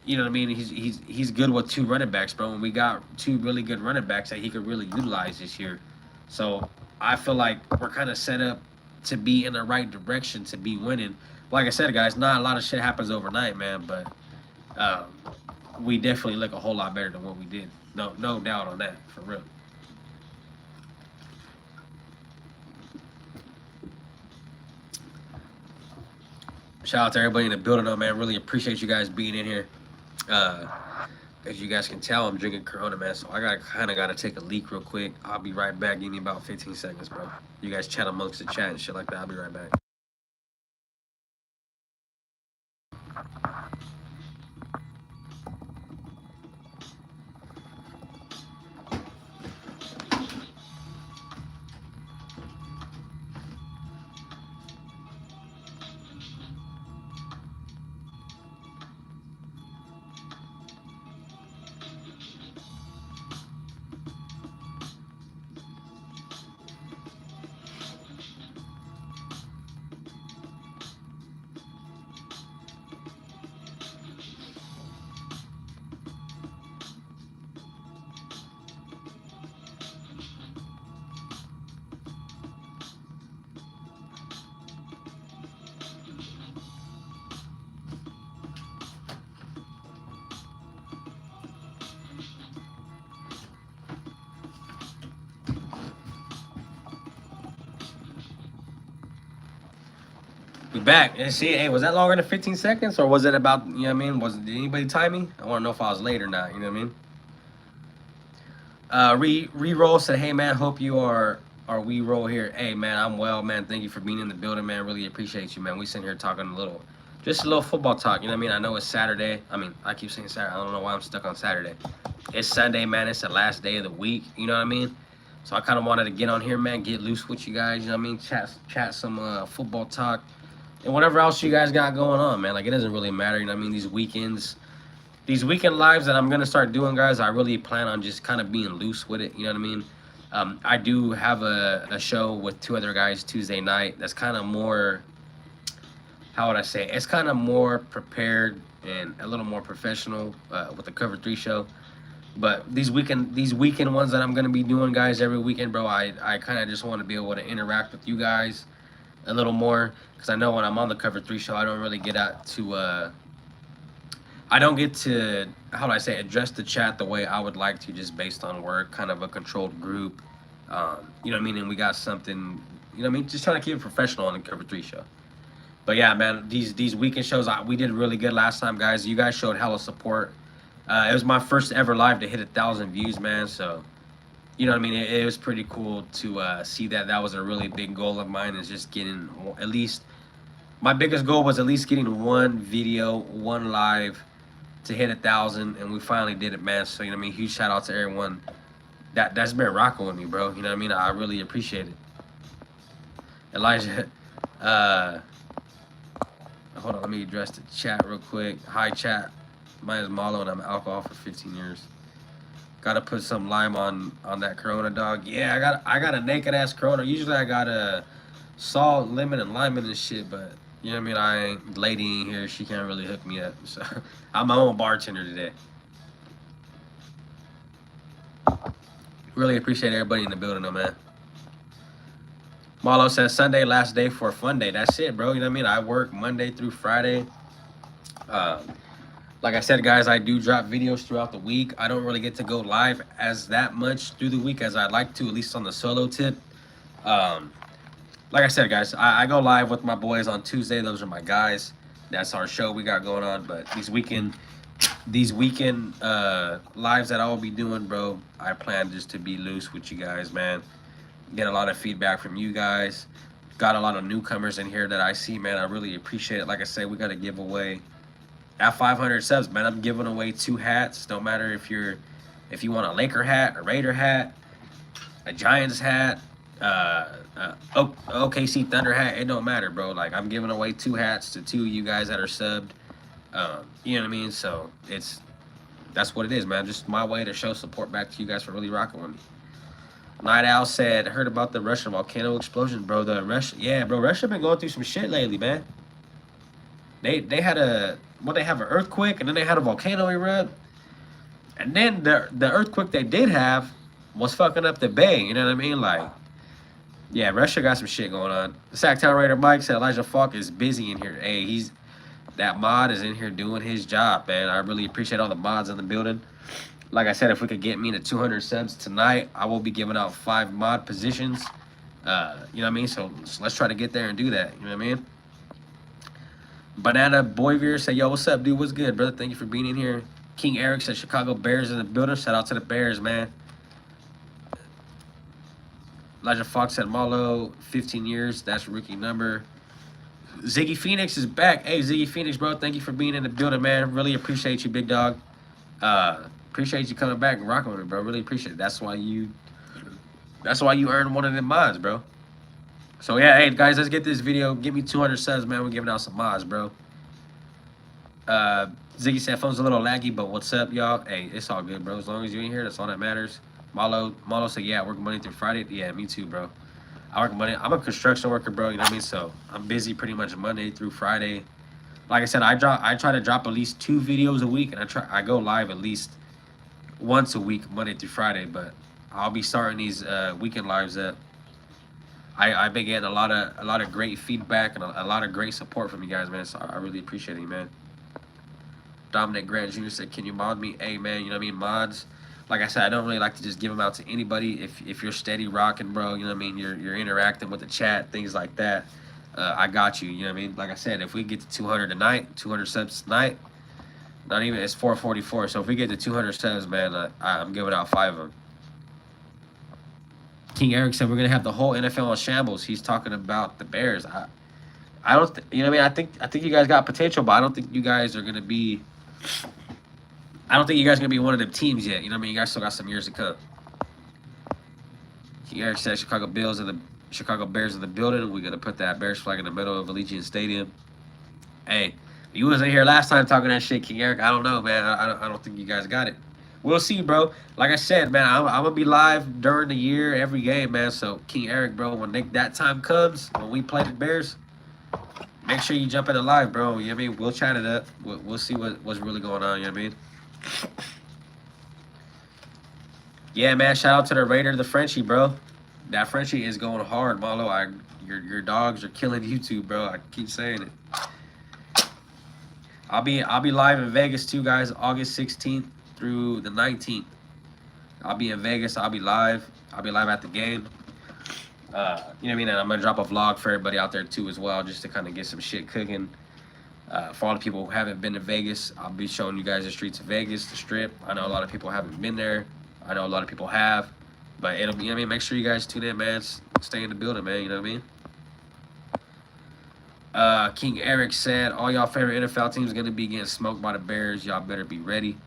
you know what I mean? He's good with 2 running backs, bro. And we got 2 really good running backs that he could really utilize this year. So I feel like we're kind of set up to be in the right direction to be winning. Like I said, guys, not a lot of shit happens overnight, man. But we definitely look a whole lot better than what we did. No doubt on that, for real. Shout out to everybody in the building, though, man. Really appreciate you guys being in here. As you guys can tell, I'm drinking Corona, man. So I kind of gotta take a leak real quick. I'll be right back. Give me about 15 seconds, bro. You guys chat amongst the chat and shit like that. I'll be right back. We back. And see, hey, was that longer than 15 seconds? Or was it about, you know what I mean? Did anybody time me? I want to know if I was late or not, you know what I mean? Re-roll said, hey, man, hope you are we roll here. Hey, man, I'm well, man. Thank you for being in the building, man. Really appreciate you, man. We sitting here talking just a little football talk, you know what I mean? I know it's Saturday. I mean, I keep saying Saturday. I don't know why I'm stuck on Saturday. It's Sunday, man. It's the last day of the week, you know what I mean? So I kind of wanted to get on here, man, get loose with you guys, you know what I mean? Chat some football talk. And whatever else you guys got going on, man. Like, it doesn't really matter, you know what I mean? These weekend lives that I'm going to start doing, guys, I really plan on just kind of being loose with it, you know what I mean? I do have a show with 2 other guys Tuesday night that's kind of more, how would I say, it's kind of more prepared and a little more professional with the Cover 3 show. But these weekend ones that I'm gonna be doing, guys, every weekend, bro. I kind of just want to be able to interact with you guys a little more, because I know when I'm on the Cover 3 show, I don't really get out to I don't get to, how do I say, address the chat the way I would like to, just based on work, kind of a controlled group. You know what I mean? And we got something, you know what I mean? Just trying to keep it professional on the Cover 3 show. But yeah, man, these weekend shows, we did really good last time, guys. You guys showed hella support. It was my first ever live to hit 1,000 views, man. So, you know what I mean? It was pretty cool to see that. That was a really big goal of mine, is just getting at least, my biggest goal was at least getting one video, one live to hit 1,000, and we finally did it, man. So, you know what I mean? Huge shout out to everyone that's been rocking with me, bro. You know what I mean? I really appreciate it. Elijah, hold on, let me address the chat real quick. Hi, chat. Mine is Malo, and I'm alcohol for 15 years. Gotta put some lime on that Corona, dog. Yeah, I got a naked ass Corona. Usually I got a salt, lemon, and lime and shit, but you know what I mean? I ain't lady in here. She can't really hook me up. So I'm my own bartender today. Really appreciate everybody in the building, though, man. Marlo says Sunday, last day for a fun day. That's it, bro. You know what I mean? I work Monday through Friday. Like I said, guys, I do drop videos throughout the week. I don't really get to go live as that much through the week as I'd like to, at least on the solo tip. Like I said, guys, I go live with my boys on Tuesday. Those are my guys. That's our show we got going on. But these weekend lives that I will be doing, bro, I plan just to be loose with you guys, man. Get a lot of feedback from you guys. Got a lot of newcomers in here that I see, man. I really appreciate it. Like I said, we got to give away at 500 subs, man. I'm giving away 2 hats. Don't matter if you want a Laker hat, a Raider hat, a Giants hat, OKC Thunder hat. It don't matter, bro. Like, I'm giving away 2 hats to 2 of you guys that are subbed. You know what I mean? So that's what it is, man. Just my way to show support back to you guys for really rocking with me. Night Owl said, heard about the Russian volcano explosion, bro. Yeah, bro. Russia been going through some shit lately, man. They had they have an earthquake, and then they had a volcano erupt, and then the earthquake they did have was fucking up the bay. You know what I mean? Like, yeah, Russia got some shit going on. Sacktown Raider Mike said Elijah Falk is busy in here. Hey, that mod is in here doing his job, man. I really appreciate all the mods in the building. Like I said, if we could get me to 200 subs tonight, I will be giving out 5 mod positions. You know what I mean? So let's try to get there and do that. You know what I mean? Banana Boyvier said, yo, what's up, dude? What's good, brother? Thank you for being in here. King Eric said, Chicago Bears in the building. Shout out to the Bears, man. Elijah Fox said, Marlo, 15 years. That's a rookie number. Ziggy Phoenix is back. Hey, Ziggy Phoenix, bro. Thank you for being in the building, man. Really appreciate you, big dog. Appreciate you coming back and rocking with me, bro. Really appreciate it. That's why you earned one of them mods, bro. So yeah, hey guys, let's get this video. Give me 200 subs, man. We're giving out some mods, bro. Ziggy said phone's a little laggy, but what's up, y'all? Hey, it's all good, bro. As long as you in here, that's all that matters. Malo said, yeah, I work Monday through Friday. Yeah, me too, bro. I work Monday. I'm a construction worker, bro. You know what I mean? So I'm busy pretty much Monday through Friday. Like I said, I try to drop at least 2 videos a week, and I go live at least once a week, Monday through Friday. But I'll be starting these weekend lives up. I've been getting a lot of great feedback and a lot of great support from you guys, man. So I really appreciate it, man. Dominic Grant Jr. said, can you mod me? Hey, man, you know what I mean? Mods, like I said, I don't really like to just give them out to anybody. If you're steady rocking, bro, you know what I mean? You're interacting with the chat, things like that. I got you, you know what I mean? Like I said, if we get to 200 tonight, 200 subs tonight, not even, it's 444. So if we get to 200 subs, man, I'm giving out 5 of them. King Eric said we're gonna have the whole NFL on shambles. He's talking about the Bears. I don't, you know what I mean? I think you guys got potential, but I don't think you guys are gonna be. I don't think you guys are gonna be one of them teams yet. You know what I mean? You guys still got some years to come. King Eric said Chicago Bears in the building. We're gonna put that Bears flag in the middle of Allegiant Stadium. Hey, you wasn't here last time talking that shit, King Eric. I don't know, man. I don't think you guys got it. We'll see, bro. Like I said, man, I'm going to be live during the year, every game, man. So, King Eric, bro, when that time comes, when we play the Bears, make sure you jump in the live, bro. You know what I mean? We'll chat it up. We'll see what's really going on, you know what I mean? Yeah, man. Shout out to the Raider, the Frenchie, bro. That Frenchie is going hard, Marlo. Your dogs are killing YouTube, bro. I keep saying it. I'll be live in Vegas too, guys. August 16th through the 19th. I'll be in Vegas. I'll be live. I'll be live at the game. You know what I mean? And I'm gonna drop a vlog for everybody out there too as well, just to kind of get some shit cooking. For all the people who haven't been to Vegas, I'll be showing you guys the streets of Vegas, the Strip. I know a lot of people haven't been there. I know a lot of people have, but it'll be, you know what I mean? Make sure you guys tune in, man. Stay in the building, man. You know what I mean? King Eric said, all y'all favorite NFL teams gonna be getting smoked by the Bears. Y'all better be ready.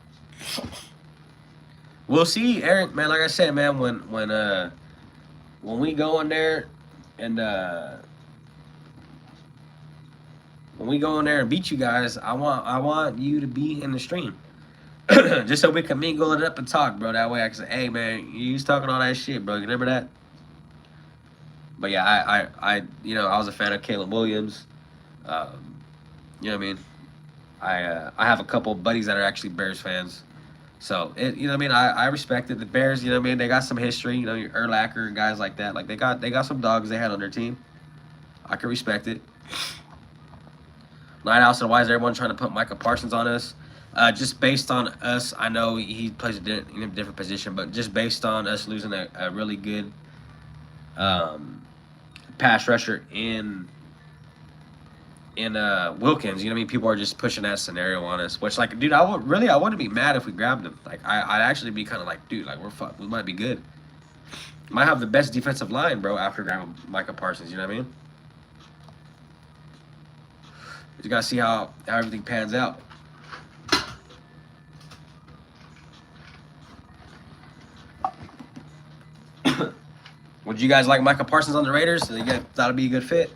We'll see, Eric, man. Like I said, man, when we go in there and when we go in there and beat you guys, I want you to be in the stream. Just so we can mingle it up and talk, bro. That way I can say, hey, man, you was talking all that shit, bro. You remember that? But yeah, I you know, I was a fan of Caleb Williams. You know what I mean? I have a couple buddies that are actually Bears fans. So, you know what I mean? I respect it. The Bears, you know what I mean? They got some history. You know, your Urlacher and guys like that. Like, they got some dogs they had on their team. I can respect it. Night Owl said, why is everyone trying to put Micah Parsons on us? Just based on us, I know he plays in a different position, but just based on us losing a really good pass rusher in Wilkins, you know what I mean? People are just pushing that scenario on us, which, like, dude, I wouldn't be mad if we grabbed him. Like, I'd actually be kind of like, dude, like, we're fucked. We might be good. Might have the best defensive line, bro, after grabbing Micah Parsons, you know what I mean? You gotta see how everything pans out. Would you guys like Micah Parsons on the Raiders? So you guys thought it'd be a good fit?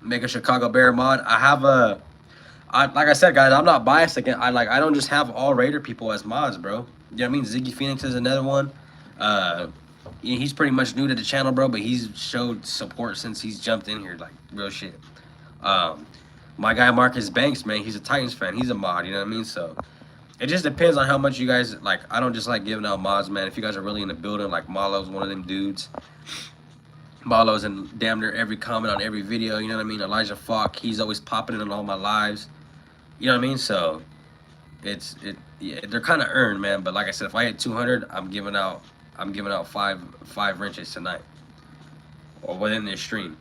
Make a Chicago Bear mod. I have like I said, guys, I'm not biased again. I don't just have all Raider people as mods, bro. You know what I mean? Ziggy Phoenix is another one. He's pretty much new to the channel, bro, but he's showed support since he's jumped in here, like, real shit. My guy Marcus Banks, man, he's a Titans fan. He's a mod, you know what I mean? So it just depends on how much you guys like. I don't just like giving out mods, man. If you guys are really in the building, like Marlo's one of them dudes. Marlo's in damn near every comment on every video, you know what I mean? Elijah Falk, he's always popping in all my lives. You know what I mean? So yeah, they're kind of earned, man. But like I said, if I hit 200, I'm giving out five wrenches tonight, or within this stream.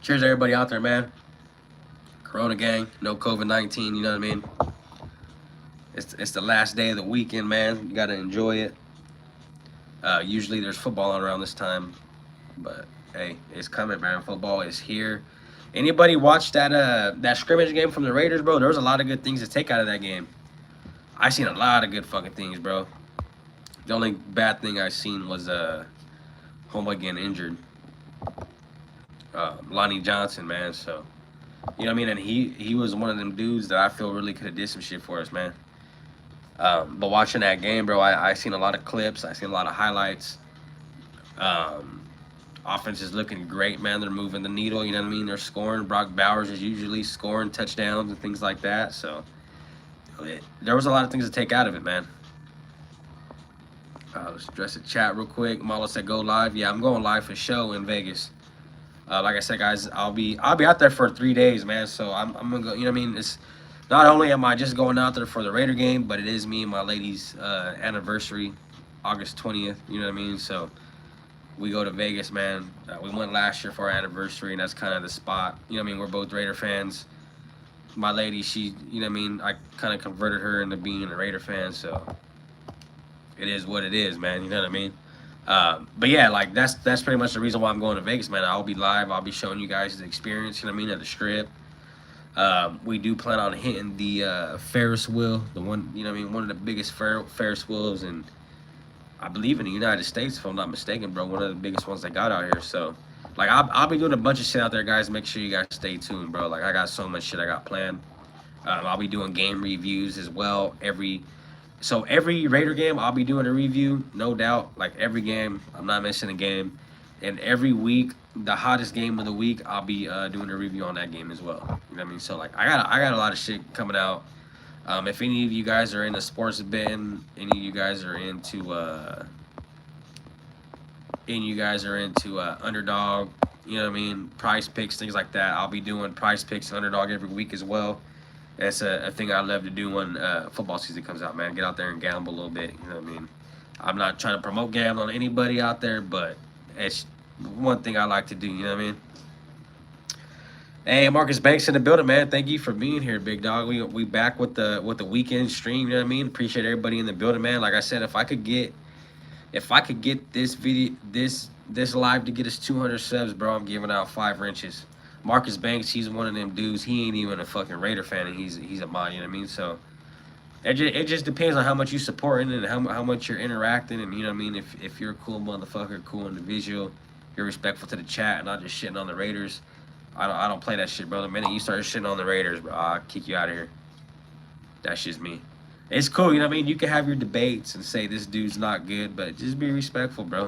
Cheers, everybody out there, man. Corona gang, no COVID-19. You know what I mean? It's the last day of the weekend, man. You gotta enjoy it. Usually there's football on around this time, but hey, it's coming, man. Football is here. Anybody watch that scrimmage game from the Raiders, bro? There was a lot of good things to take out of that game. I seen a lot of good fucking things, bro. The only bad thing I seen was homeboy getting injured. Lonnie Johnson, man. So, you know what I mean? And he was one of them dudes that I feel really could have did some shit for us, man. But watching that game, bro, I seen a lot of clips. I seen a lot of highlights. Offense is looking great, man. They're moving the needle, you know what I mean? They're scoring. Brock Bowers is usually scoring touchdowns and things like that. So there was a lot of things to take out of it, man. Let's address the chat real quick. Marlo said go live. Yeah, I'm going live for show in Vegas. Like I said, guys, I'll be out there for 3 days, man. So I'm gonna go. You know what I mean? It's not only am I just going out there for the Raider game, but it is me and my lady's anniversary, August 20th. You know what I mean? So we go to Vegas, man. We went last year for our anniversary, and that's kind of the spot. You know what I mean? We're both Raider fans. My lady, she, you know what I mean? I kind of converted her into being a Raider fan, so it is what it is, man. You know what I mean? But yeah, like that's pretty much the reason why I'm going to Vegas, man. I'll be live. I'll be showing you guys the experience, you know what I mean, at the Strip. We do plan on hitting the Ferris wheel, the one, you know what I mean, one of the biggest Ferris wheels, and I believe in the United States, if I'm not mistaken, bro. One of the biggest ones they got out here. So, like, I'll be doing a bunch of shit out there, guys. Make sure you guys stay tuned, bro. Like, I got so much shit I got planned. I'll be doing game reviews as well. Every Raider game, I'll be doing a review, no doubt. Like, every game, I'm not missing a game. And every week, the hottest game of the week, I'll be doing a review on that game as well. You know what I mean? So like, I got a lot of shit coming out. If any of you guys are into sports betting, any of you guys are into underdog, you know what I mean, price picks, things like that, I'll be doing price picks underdog every week as well. That's a thing I love to do when football season comes out, man. Get out there and gamble a little bit, you know what I mean? I'm not trying to promote gambling on anybody out there, but it's one thing I like to do, you know what I mean? Hey, Marcus Banks in the building, man. Thank you for being here, big dog. We back with the weekend stream, you know what I mean? Appreciate everybody in the building, man. Like I said, if I could get this video, this live to get us 200 subs, bro, I'm giving out 5 wrenches. Marcus Banks, he's one of them dudes. He ain't even a fucking Raider fan, and he's a mod, you know what I mean? So it just depends on how much you supporting and how much you're interacting, and you know what I mean. If you're a cool motherfucker, cool individual, you're respectful to the chat, and not just shitting on the Raiders. I don't play that shit, bro. The minute you start shitting on the Raiders, bro, I'll kick you out of here. That's just me. It's cool, you know what I mean? You can have your debates and say this dude's not good, but just be respectful, bro.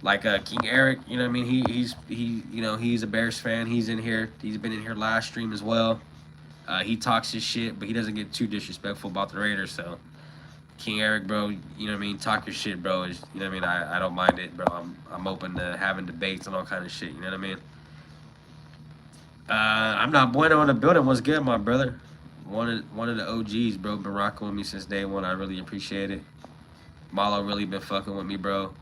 Like King Eric, you know what I mean? He's a Bears fan. He's in here. He's been in here last stream as well. He talks his shit, but he doesn't get too disrespectful about the Raiders. So King Eric, bro, you know what I mean? Talk your shit, bro. You know what I mean? I don't mind it, bro. I'm open to having debates and all kind of shit. You know what I mean? I'm not bueno in the building. What's good, my brother? One of the OGs, bro. Been rocking with me since day one. I really appreciate it. Malo really been fucking with me, bro.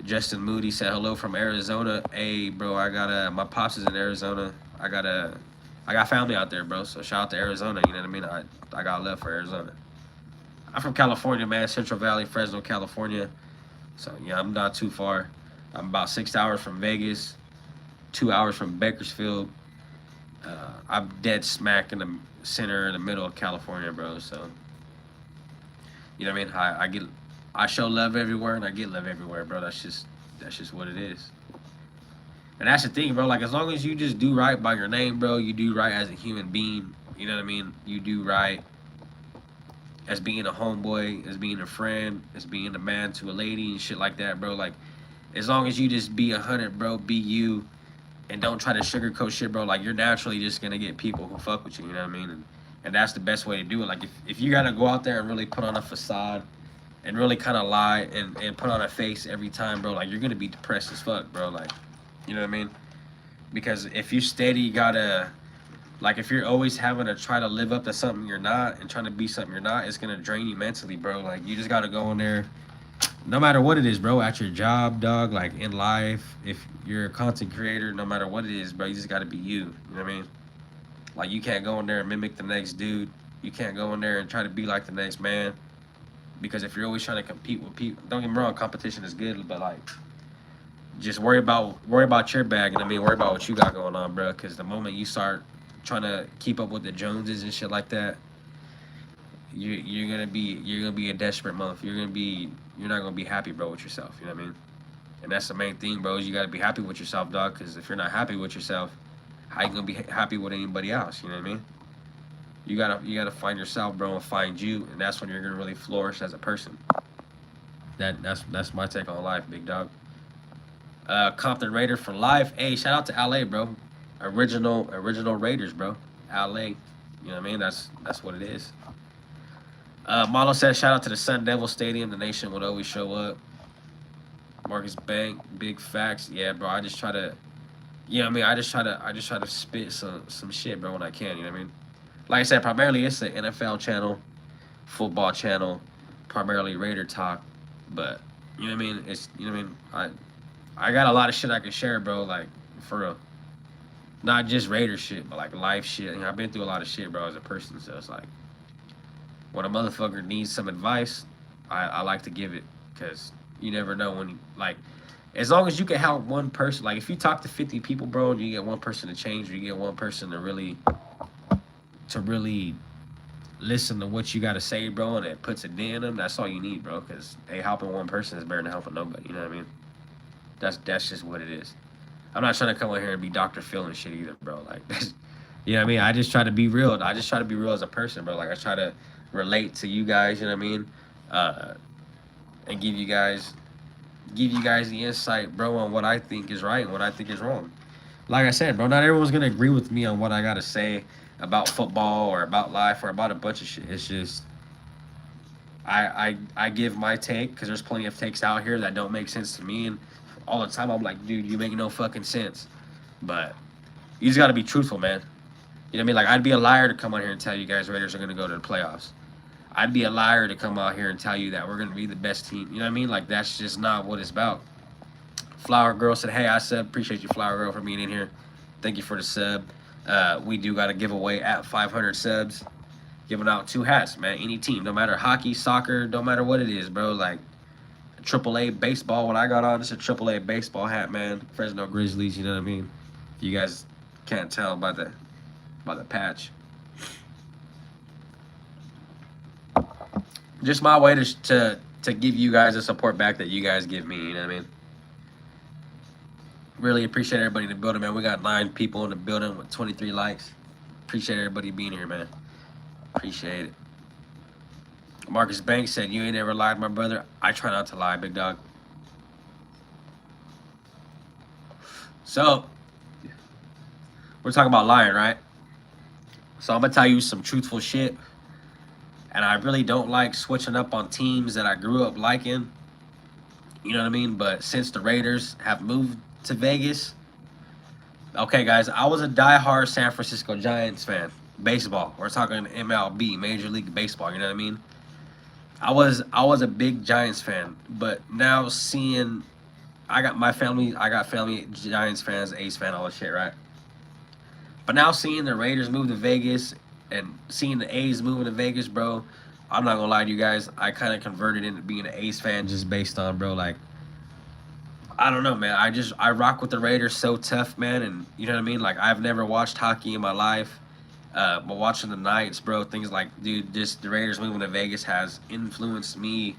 Justin Moody said hello from Arizona. Hey, bro, I got my pops is in Arizona. I got family out there, bro. So shout out to Arizona. You know what I mean? I got love for Arizona. I'm from California, man. Central Valley, Fresno, California. So yeah, I'm not too far. I'm about 6 hours from Vegas, 2 hours from Bakersfield. I'm dead smack in the center, in the middle of California, bro. So, you know what I mean? I show love everywhere, and I get love everywhere, bro. That's just what it is. And that's the thing, bro. Like, as long as you just do right by your name, bro, you do right as a human being. You know what I mean? You do right as being a homeboy, as being a friend, as being a man to a lady and shit like that, bro. Like, as long as you just be 100, bro, be you. And don't try to sugarcoat shit, bro. Like, you're naturally just going to get people who fuck with you, you know what I mean? And that's the best way to do it. Like, if you got to go out there and really put on a facade and really kind of lie and put on a face every time, bro, like, you're going to be depressed as fuck, bro. Like, you know what I mean? Because if you steady, you got to, like, if you're always having to try to live up to something you're not and trying to be something you're not, it's going to drain you mentally, bro. Like, you just got to go in there. No matter what it is, bro, at your job, dog, like in life, if you're a content creator, no matter what it is, bro, you just got to be you. You know what I mean? Like, you can't go in there and mimic the next dude. You can't go in there and try to be like the next man. Because if you're always trying to compete with people, don't get me wrong, competition is good, but like, just worry about your bag, and I mean, worry about what you got going on, bro. Because the moment you start trying to keep up with the Joneses and shit like that, you're gonna be a desperate motherfucker. You're not gonna be happy, bro, with yourself. You know what I mean? And that's the main thing, bro. Is you gotta be happy with yourself, dog. Because if you're not happy with yourself, how you gonna be happy with anybody else? You know what I mean? You gotta find yourself, bro, and find you, and that's when you're gonna really flourish as a person. That's my take on life, big dog. Compton Raider for life. Hey, shout out to LA, bro. Original Raiders, bro. LA. You know what I mean? That's what it is. Malo says, shout out to the Sun Devil Stadium. The nation would always show up. Marcus Bank, big facts. Yeah, bro. I just try to, you know what I mean? I just try to spit some shit, bro, when I can. You know what I mean? Like I said, primarily it's the NFL channel, football channel, primarily Raider talk. But you know what I mean? It's, you know what I mean? I got a lot of shit I can share, bro. Like, for real. Not just Raider shit, but like life shit. You know, I've been through a lot of shit, bro, as a person. So it's like, when a motherfucker needs some advice, I like to give it, because you never know when, like, as long as you can help one person, like, if you talk to 50 people, bro, and you get one person to change, or you get one person to really listen to what you got to say, bro, and it puts a dent in them, that's all you need, bro, because helping one person is better than helping nobody, you know what I mean? That's just what it is. I'm not trying to come on here and be Dr. Phil and shit either, bro, like, that's, you know what I mean? I just try to be real. I just try to be real as a person, bro. Like, I try to relate to you guys, you know what I mean? And give you guys give you guys the insight, bro, on what I think is right and what I think is wrong. Like I said, bro, not everyone's gonna agree with me on what I gotta say about football or about life or about a bunch of shit. It's just I give my take because there's plenty of takes out here that don't make sense to me, and all the time I'm like, dude, you make no fucking sense. But you just gotta be truthful, man. You know what I mean? Like, I'd be a liar to come out here and tell you guys Raiders are gonna go to the playoffs. I'd be a liar to come out here and tell you that we're gonna be the best team. You know what I mean? Like, that's just not what it's about. Flower Girl said, hey, I sub. Appreciate you, Flower Girl, for being in here. Thank you for the sub. We do got a giveaway at 500 subs. Giving out 2 hats, man. Any team, no matter hockey, soccer, no matter what it is, bro. Like, AAA baseball, what I got on, it's a AAA baseball hat, man. Fresno Grizzlies, you know what I mean? You guys can't tell by the patch. Just my way to give you guys the support back that you guys give me, you know what I mean? Really appreciate everybody in the building, man. We got 9 people in the building with 23 likes. Appreciate everybody being here, man. Appreciate it. Marcus Banks said, you ain't ever lied, my brother. I try not to lie, big dog. So, we're talking about lying, right? So I'm going to tell you some truthful shit. And I really don't like switching up on teams that I grew up liking. You know what I mean? But since the Raiders have moved to Vegas. Okay, guys, I was a diehard San Francisco Giants fan. Baseball. We're talking MLB, Major League Baseball. You know what I mean? I was a big Giants fan, but now seeing, I got family Giants fans, Ace fan, all that shit, right? But now seeing the Raiders move to Vegas and seeing the A's moving to Vegas, bro, I'm not gonna lie to you guys. I kind of converted into being an A's fan just based on, bro, like, I don't know, man. I rock with the Raiders so tough, man. And you know what I mean? Like, I've never watched hockey in my life. But watching the Knights, bro, things like, dude, just the Raiders moving to Vegas has influenced me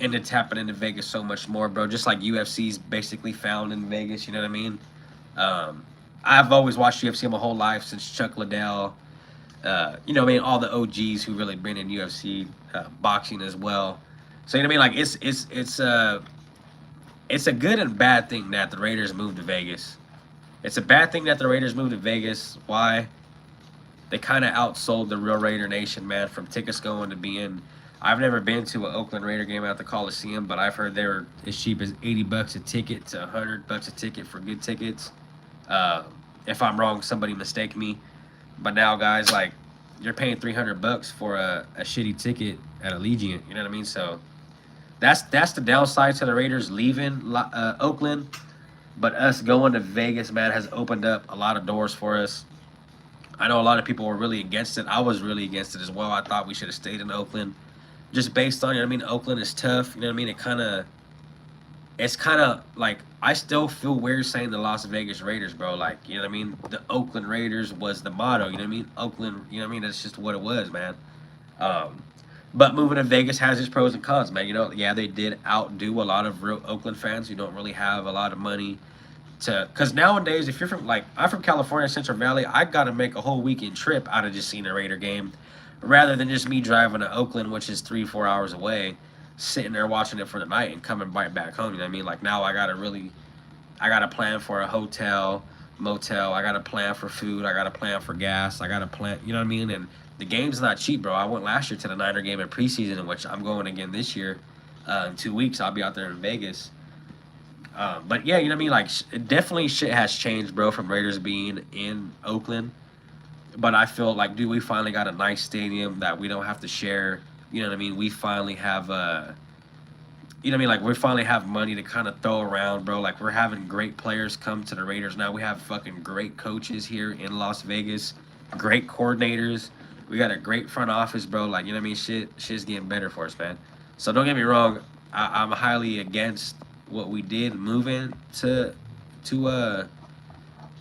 into tapping into Vegas so much more, bro. Just like UFC's basically found in Vegas, you know what I mean? I've always watched UFC my whole life since Chuck Liddell. You know what I mean? All the OGs who really been in UFC, boxing as well. So you know what I mean? Like, it's a good and bad thing that the Raiders moved to Vegas. It's a bad thing that the Raiders moved to Vegas. Why? They kind of outsold the real Raider Nation, man, from tickets going to being. I've never been to an Oakland Raider game at the Coliseum, but I've heard they're as cheap as $80 a ticket to $100 a ticket for good tickets. If I'm wrong, somebody mistake me. But now, guys, like, you're paying $300 for a shitty ticket at Allegiant. You know what I mean? So that's the downside to the Raiders leaving Oakland. But us going to Vegas, man, has opened up a lot of doors for us. I know a lot of people were really against it. I was really against it as well. I thought we should have stayed in Oakland. Just based on, you know what I mean? Oakland is tough. You know what I mean? It's kind of like, I still feel weird saying the Las Vegas Raiders, bro. Like, you know what I mean? The Oakland Raiders was the motto. You know what I mean? Oakland, you know what I mean? That's just what it was, man. But moving to Vegas has its pros and cons, man. You know, yeah, they did outdo a lot of real Oakland fans who don't really have a lot of money to. Because nowadays, if you're from, like, I'm from California, Central Valley, I got to make a whole weekend trip out of just seeing a Raider game rather than just me driving to Oakland, which is 3-4 hours away, sitting there watching it for the night and coming right back home. You know what I mean? Like, now I got to plan for a hotel, motel. I got to plan for food. I got to plan for gas. I got to plan, you know what I mean? And the game's not cheap, bro. I went last year to the Niner game in preseason, in which I'm going again this year. In 2 weeks, I'll be out there in Vegas. But yeah, you know what I mean? Like, definitely shit has changed, bro, from Raiders being in Oakland. But I feel like, dude, we finally got a nice stadium that we don't have to share. You know what I mean? We finally have, you know what I mean? Like, we finally have money to kind of throw around, bro. Like, we're having great players come to the Raiders now. We have fucking great coaches here in Las Vegas, great coordinators. We got a great front office, bro. Like, you know what I mean? Shit's getting better for us, man. So don't get me wrong. I'm highly against what we did moving to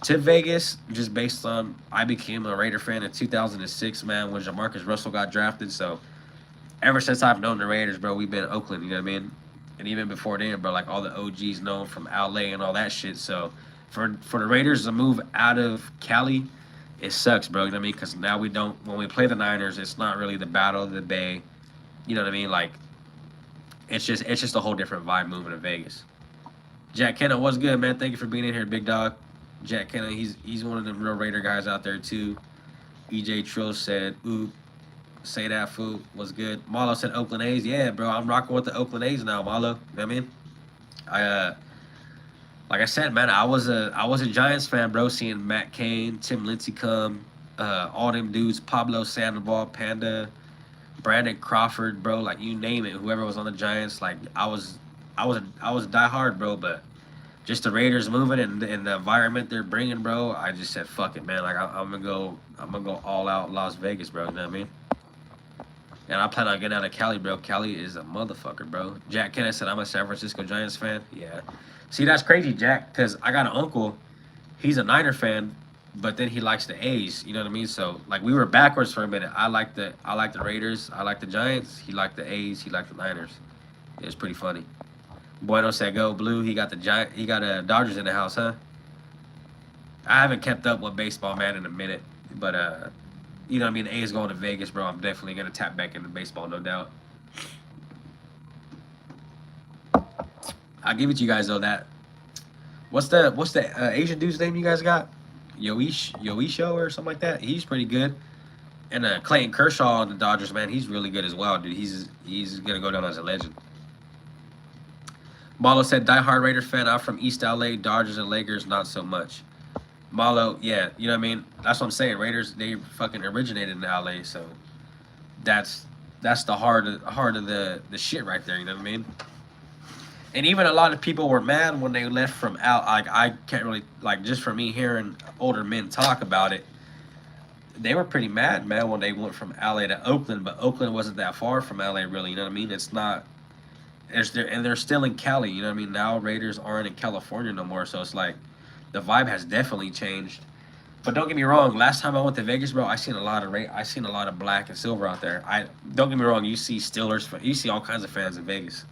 Vegas, just based on, I became a Raider fan in 2006, man, when Jamarcus Russell got drafted. So ever since I've known the Raiders, bro, we've been Oakland, you know what I mean? And even before then, bro, like, all the OGs known from LA and all that shit. So for the Raiders to move out of Cali, it sucks, bro, you know what I mean? Because now when we play the Niners, it's not really the Battle of the Bay, you know what I mean? Like, it's just a whole different vibe moving to Vegas. Jack Kenna, what's good, man? Thank you for being in here, big dog. Jack Kenna, he's one of the real Raider guys out there too. EJ Trill said, "Ooh, say that food was good." Marlo said Oakland A's. Yeah, bro, I'm rocking with the Oakland A's now, Marlo. You know what I mean? Like I said, man, I was a Giants fan, bro. Seeing Matt Cain, Tim Lindsey come, all them dudes, Pablo Sandoval, Panda, Brandon Crawford, bro. Like you name it, whoever was on the Giants, like I was diehard, bro. But just the Raiders moving and the environment they're bringing, bro. I just said, fuck it, man. Like I'm gonna go all out Las Vegas, bro. You know what I mean? And I plan on getting out of Cali, bro. Cali is a motherfucker, bro. Jack Kenneth said I'm a San Francisco Giants fan. Yeah. See, that's crazy, Jack, because I got an uncle. He's a Niner fan, but then he likes the A's. You know what I mean? So like we were backwards for a minute. I like the Raiders. I like the Giants. He liked the A's. He liked the Niners. It was pretty funny. Bueno said go blue. He got the Dodgers in the house, huh? I haven't kept up with baseball, man, in a minute, but you know what I mean? The A's going to Vegas, bro. I'm definitely gonna tap back into baseball, no doubt. I'll give it to you guys though. That what's the Asian dude's name you guys got? Yoisho or something like that. He's pretty good. And Clayton Kershaw on the Dodgers, man, he's really good as well, dude. He's gonna go down as a legend. Marlo said, diehard Raider fan. I'm from East LA. Dodgers and Lakers, not so much. Marlo, yeah, you know what I mean? That's what I'm saying. Raiders, they fucking originated in LA, so that's the heart of the shit right there, you know what I mean? And even a lot of people were mad when they left from out. Like I can't really, like, just for me hearing older men talk about it, they were pretty mad, man, when they went from LA to Oakland. But Oakland wasn't that far from LA, really. You know what I mean? It's not. And they're still in Cali. You know what I mean? Now Raiders aren't in California no more. So it's like the vibe has definitely changed. But don't get me wrong. Last time I went to Vegas, bro, I seen a lot of black and silver out there. Don't get me wrong. You see Steelers, you see all kinds of fans in Vegas.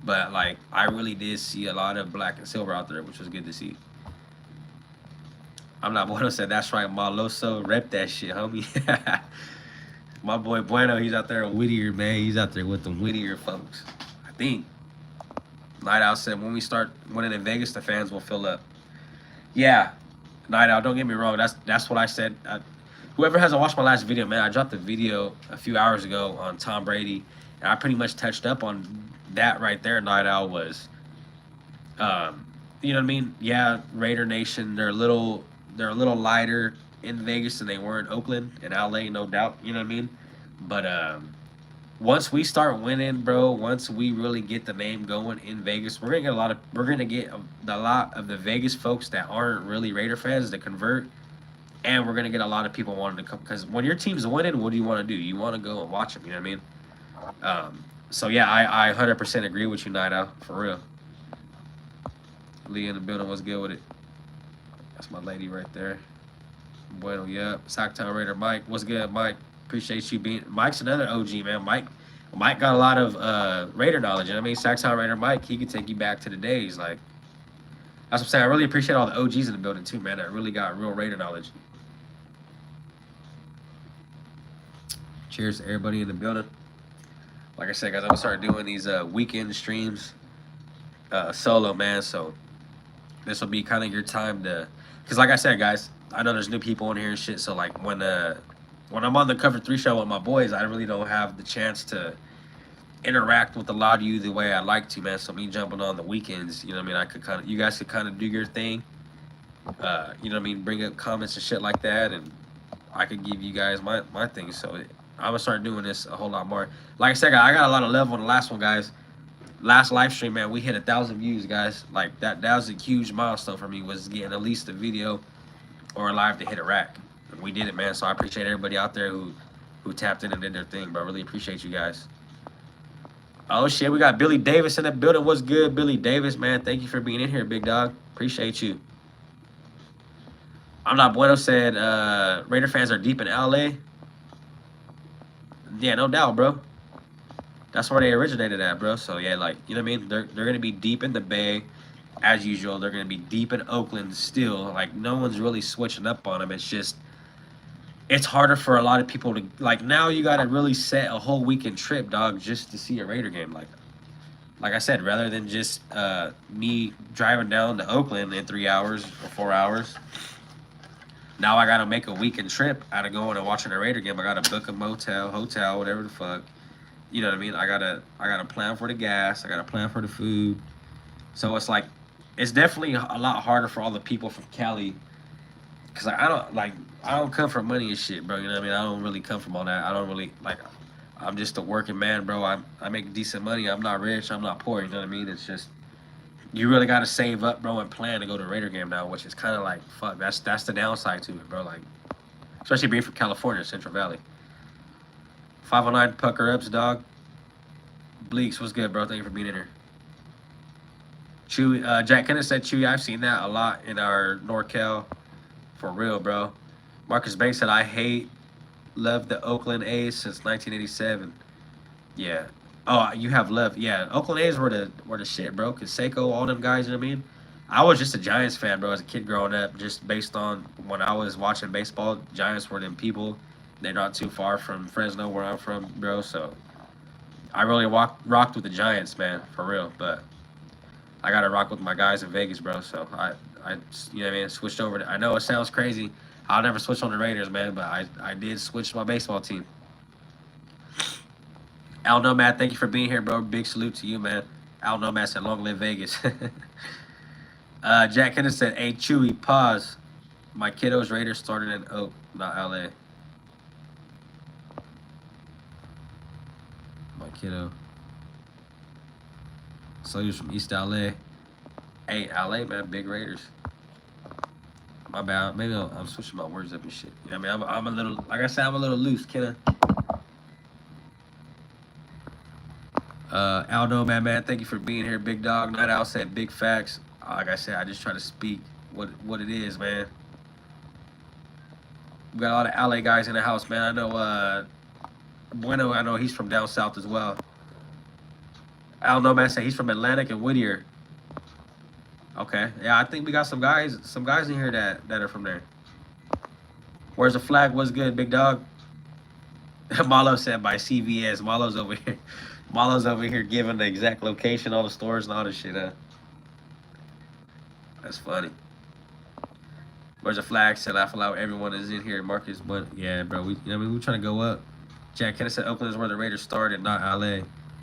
But, like, I really did see a lot of black and silver out there, which was good to see. I'm not Bueno said, that's right, Maloso. Rep that shit, homie. My boy Bueno, he's out there in Whittier, man. He's out there with them Whittier folks. I think. Night Owl said, when we start winning in Vegas, the fans will fill up. Yeah. Night Owl, don't get me wrong. That's what I said. Whoever hasn't watched my last video, man, I dropped a video a few hours ago on Tom Brady. And I pretty much touched up on that right there. Night Owl was, you know what I mean? Yeah, Raider Nation. They're a little lighter in Vegas than they were in Oakland and LA, no doubt. You know what I mean? But once we start winning, bro, once we really get the name going in Vegas, we're gonna get a lot of the Vegas folks that aren't really Raider fans to convert, and we're gonna get a lot of people wanting to come, because when your team's winning, what do you want to do? You want to go and watch them. You know what I mean? So yeah, I 100% agree with you, Night Owl, for real. Lee in the building was good with it. That's my lady right there. Bueno, yeah. Sacktown Raider Mike, what's good, Mike? Appreciate you being. Mike's another OG, man. Mike got a lot of Raider knowledge. You know what I mean? Sacktown Raider Mike, he could take you back to the days. Like, that's what I'm saying. I really appreciate all the OGs in the building too, man. That really got real Raider knowledge. Cheers to everybody in the building. Like I said, guys, I'm gonna start doing these weekend streams solo, man. So this will be kind of your time to, because like I said, guys, I know there's new people in here and shit. So like when I'm on the Cover 3 show with my boys, I really don't have the chance to interact with a lot of you the way I like to, man. So me jumping on the weekends, you know what I mean? You guys could kind of do your thing. You know what I mean? Bring up comments and shit like that, and I could give you guys my thing. So I'm gonna start doing this a whole lot more. Like I said, I got a lot of love on the last one, guys. Last live stream, man, we hit 1,000 views, guys. Like that was a huge milestone for me, was getting at least a video or a live to hit a rack. And we did it, man. So I appreciate everybody out there who tapped in and did their thing, bro. I really appreciate you guys. Oh shit, we got Billy Davis in the building. What's good, Billy Davis, man? Thank you for being in here, big dog. Appreciate you. I'm not Bueno said Raider fans are deep in LA. Yeah, no doubt, bro. That's where they originated at, bro. So yeah, like, you know what I mean? They're gonna be deep in the Bay, as usual. They're gonna be deep in Oakland still. Like, no one's really switching up on them. It's just, it's harder for a lot of people to, like, now you gotta really set a whole weekend trip, dog, just to see a Raider game. Like, like I said, rather than just me driving down to Oakland in 3 hours or 4 hours, now I gotta make a weekend trip out of going and watching a Raider game. I gotta book a motel, hotel, whatever the fuck. You know what I mean? I gotta plan for the gas. I gotta plan for the food. So it's like, it's definitely a lot harder for all the people from Cali, cause I don't come from money and shit, bro. You know what I mean? I don't really come from all that. I don't really like. I'm just a working man, bro. I make decent money. I'm not rich. I'm not poor. You know what I mean? It's just, you really gotta save up, bro, and plan to go to a Raider game now, which is kind of like fuck. That's the downside to it, bro. Like, especially being from California, Central Valley. 509 pucker ups, dog. Bleaks, what's good, bro? Thank you for being in here. Chewy, Jack Kenneth said, Chewy, I've seen that a lot in our NorCal. For real, bro. Marcus Banks said, love the Oakland A's since 1987. Yeah. Oh, you have love. Yeah, Oakland A's were the shit, bro. Canseco, all them guys, you know what I mean? I was just a Giants fan, bro, as a kid growing up, just based on when I was watching baseball. Giants were them people. They're not too far from Fresno, where I'm from, bro, so I really rocked with the Giants, man, for real. But I gotta rock with my guys in Vegas, bro. So I you know what I mean, switched over to, I know it sounds crazy. I'll never switch on the Raiders, man, but I did switch to my baseball team. Al Nomad, thank you for being here, bro. Big salute to you, man. Al Nomad said, long live Vegas. Jack Kenneth said, hey, Chewy, pause. My kiddos Raiders started in Oak, not LA. My kiddo. So you're from East LA. Hey, LA, man, big Raiders. My bad. Maybe I'm switching my words up and shit. You know what I mean? I'm a little, like I said, I'm a little loose, kiddo. Aldo, man, thank you for being here, big dog. Night Owl said big facts. Like I said, I just try to speak what it is, man. We got a lot of LA guys in the house, man. I know Bueno, I know he's from down south as well. Aldo, man, said he's from Atlantic and Whittier. Okay, yeah, I think we got some guys in here that are from there. Where's the flag? What's good, big dog? Malo said by CVS. Malo's over here. Malo's over here giving the exact location, all the stores and all this shit. That's funny. Where's the flag? Said laugh aloud. Everyone is in here. Marcus, but yeah, bro. We, you know, we're trying to go up. Jack Kenneth said Oakland is where the Raiders started, not LA.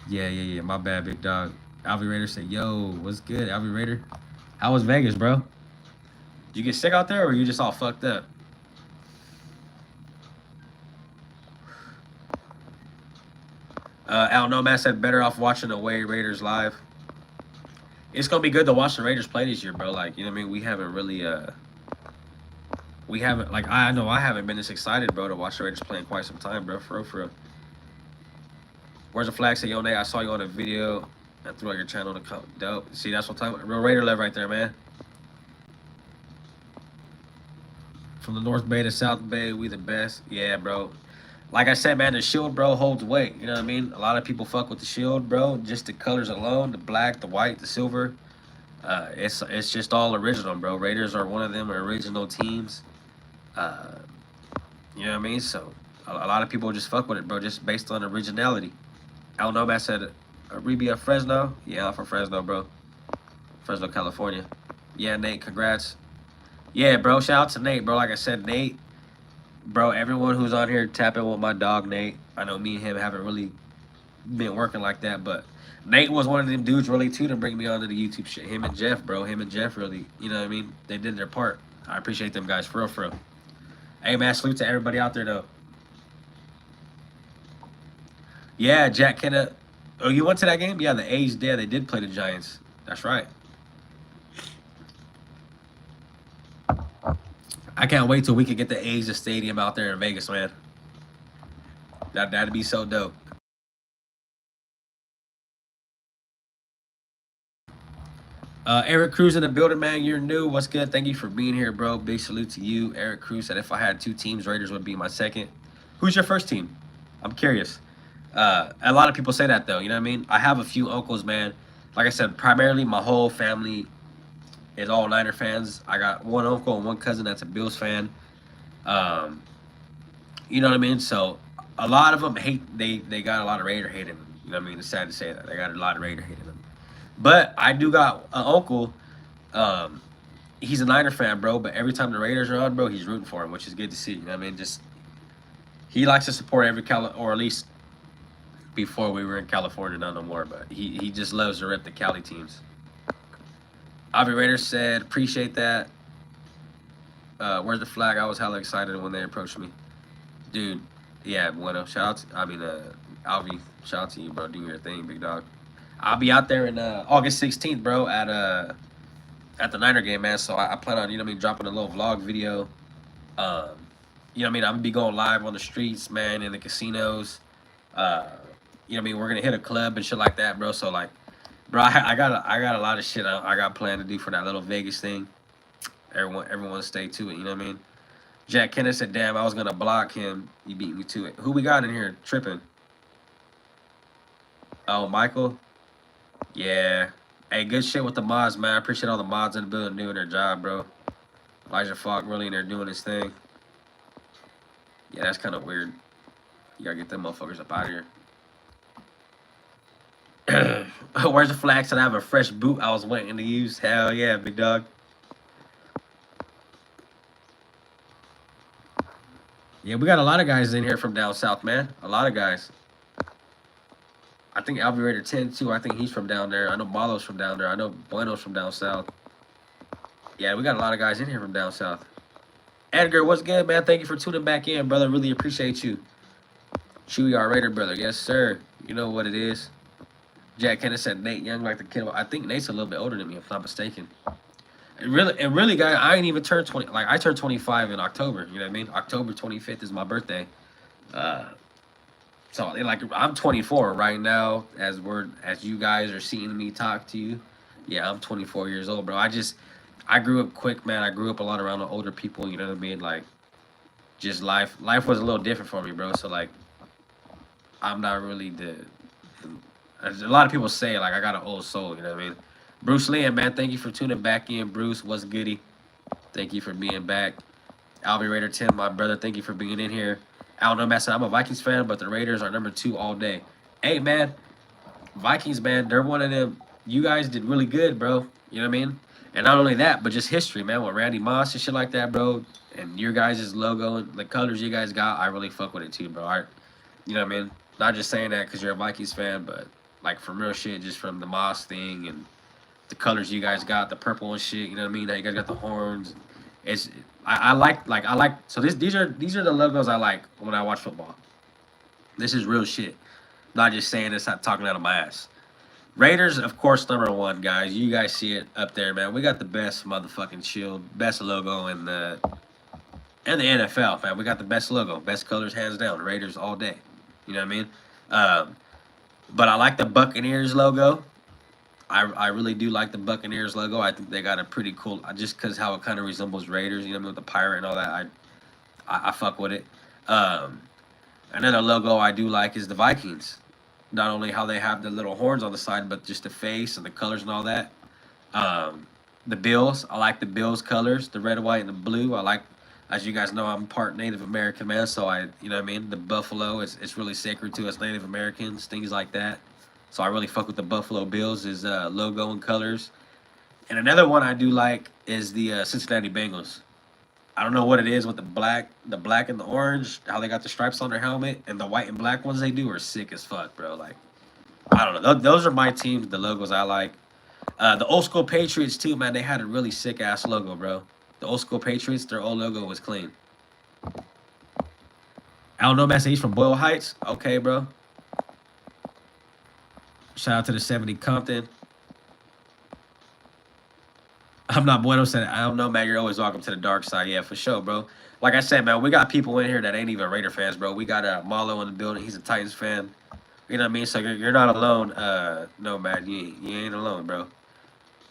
Yeah. My bad, big dog. Alvy Raider said, yo, what's good, Alvy Raider? How was Vegas, bro? Did you get sick out there, or you just all fucked up? Al Nomad said better off watching away Raiders live. It's gonna be good to watch the Raiders play this year, bro. Like, you know what I mean? We haven't really like, I know I haven't been this excited, bro, to watch the Raiders play in quite some time, bro. For real. Where's the flag? Say, yo, Nate, I saw you on a video and threw out your channel to come. Dope. See, that's what I'm talking about. Real Raider love right there, man. From the North Bay to South Bay, we the best. Yeah, bro. Like I said, man, the shield, bro, holds weight. You know what I mean? A lot of people fuck with the shield, bro. Just the colors alone, the black, the white, the silver. It's just all original, bro. Raiders are one of them original teams. You know what I mean? So a lot of people just fuck with it, bro, just based on originality. I don't know if I said Rebia Fresno. Yeah, I'm from Fresno, bro. Fresno, California. Yeah, Nate, congrats. Yeah, bro, shout out to Nate, bro. Like I said, Nate, bro, everyone who's on here tapping with my dog, Nate. I know me and him haven't really been working like that, but Nate was one of them dudes really, too, to bring me onto the YouTube shit. Him and Jeff, bro. Him and Jeff really, you know what I mean? They did their part. I appreciate them guys, for real. Hey, man, salute to everybody out there, though. Yeah, Jack Kenneth. Oh, you went to that game? Yeah, the A's there. They did play the Giants. That's right. I can't wait till we can get the A's stadium out there in Vegas, man. That'd be so dope. Eric Cruz in the building, man. You're new. What's good? Thank you for being here, bro. Big salute to you. Eric Cruz said if I had two teams, Raiders would be my second. Who's your first team? I'm curious. A lot of people say that, though. You know what I mean? I have a few uncles, man. Like I said, primarily my whole family is all Niner fans. I got one uncle and one cousin that's a Bills fan. You know what I mean? So a lot of them hate. They got a lot of Raider hate in them. You know what I mean? It's sad to say that they got a lot of Raider hate in them. But I do got an uncle. Um, he's a Niner fan, bro. But every time the Raiders are on, bro, he's rooting for him, which is good to see. You know what I mean? Just he likes to support every or at least before we were in California, not no more. But he just loves to rep the Cali teams. Avi Raiders said, appreciate that. Where's the flag? I was hella excited when they approached me, dude. Yeah, bueno. Shout out to, Alvi. Shout out to you, bro. Do your thing, big dog. I'll be out there in August 16th, bro, at the Niner game, man. So I plan on, you know what I mean, dropping a little vlog video. Um, you know what I mean? I'm gonna be going live on the streets, man, in the casinos. You know what I mean? We're gonna hit a club and shit like that, bro. So like, bro, I got a lot of shit I got planned to do for that little Vegas thing. Everyone stay to it. You know what I mean? Jack Kenneth said, "Damn, I was gonna block him. You beat me to it." Who we got in here tripping? Oh, Michael. Yeah. Hey, good shit with the mods, man. I appreciate all the mods in the building doing their job, bro. Elijah Falk really in there doing his thing. Yeah, that's kind of weird. You gotta get them motherfuckers up out of here. Where's the flag? Said I have a fresh boot I was waiting to use. Hell yeah, big dog. Yeah, we got a lot of guys in here from down south, man. A lot of guys. I think Alvin Raider 10 too. I think he's from down there. I know Malo's from down there. I know Bueno's from down south. Yeah, we got a lot of guys in here from down south. Edgar, what's good, man? Thank you for tuning back in, brother. Really appreciate you. Chewy, our Raider brother. Yes, sir. You know what it is. Jack Kenneth said Nate Young like the kid. I think Nate's a little bit older than me, if I'm not mistaken. And really, guys, I ain't even turned 20. Like, I turned 25 in October. You know what I mean? October 25th is my birthday. So, like, I'm 24 right now as you guys are seeing me talk to you. Yeah, I'm 24 years old, bro. I grew up quick, man. I grew up a lot around the older people, you know what I mean? Like, just life was a little different for me, bro. So, like, I'm not really a lot of people say, like, I got an old soul, you know what I mean? Bruce Lee, man, thank you for tuning back in. Bruce, what's goody? Thank you for being back. Alvin Raider 10, my brother, thank you for being in here. I don't know, man. I'm a Vikings fan, but the Raiders are number 2 all day. Hey, man, Vikings, man, they're one of them. You guys did really good, bro. You know what I mean? And not only that, but just history, man, with Randy Moss and shit like that, bro. And your guys' logo, the colors you guys got, I really fuck with it too, bro. You know what I mean? Not just saying that because you're a Vikings fan, but like from real shit, just from the Moss thing and the colors you guys got, the purple and shit. You know what I mean? How you guys got the horns. I like so these are the logos I like when I watch football. This is real shit. Not just saying this, not talking out of my ass. Raiders, of course, number 1, guys. You guys see it up there, man. We got the best motherfucking shield, best logo in the NFL, man. We got the best logo, best colors, hands down. Raiders all day. You know what I mean? But I like the Buccaneers logo. I really do like the Buccaneers logo. I think they got a pretty cool, just because how it kind of resembles Raiders, you know what I mean, with the pirate and all that. I fuck with it. Another logo I do like is the Vikings. Not only how they have the little horns on the side, but just the face and the colors and all that. The Bills, I like the Bills colors, the red, white, and the blue. I like, as you guys know, I'm part Native American, man, so you know what I mean? The buffalo, it's really sacred to us Native Americans, things like that. So I really fuck with the Buffalo Bills' logo and colors. And another one I do like is the Cincinnati Bengals. I don't know what it is with the black and the orange, how they got the stripes on their helmet, and the white and black ones they do are sick as fuck, bro. Like, I don't know. Those are my teams, the logos I like. The old school Patriots too, man. They had a really sick ass logo, bro. The old school Patriots, their old logo was clean. I don't know, man. He's from Boyle Heights. Okay, bro. Shout out to the 70 Compton. I'm not Bueno said, I don't know, man. You're always welcome to the dark side. Yeah, for sure, bro. Like I said, man, we got people in here that ain't even Raider fans, bro. We got Marlo in the building. He's a Titans fan. You know what I mean? So you're not alone. No, man. You ain't alone, bro.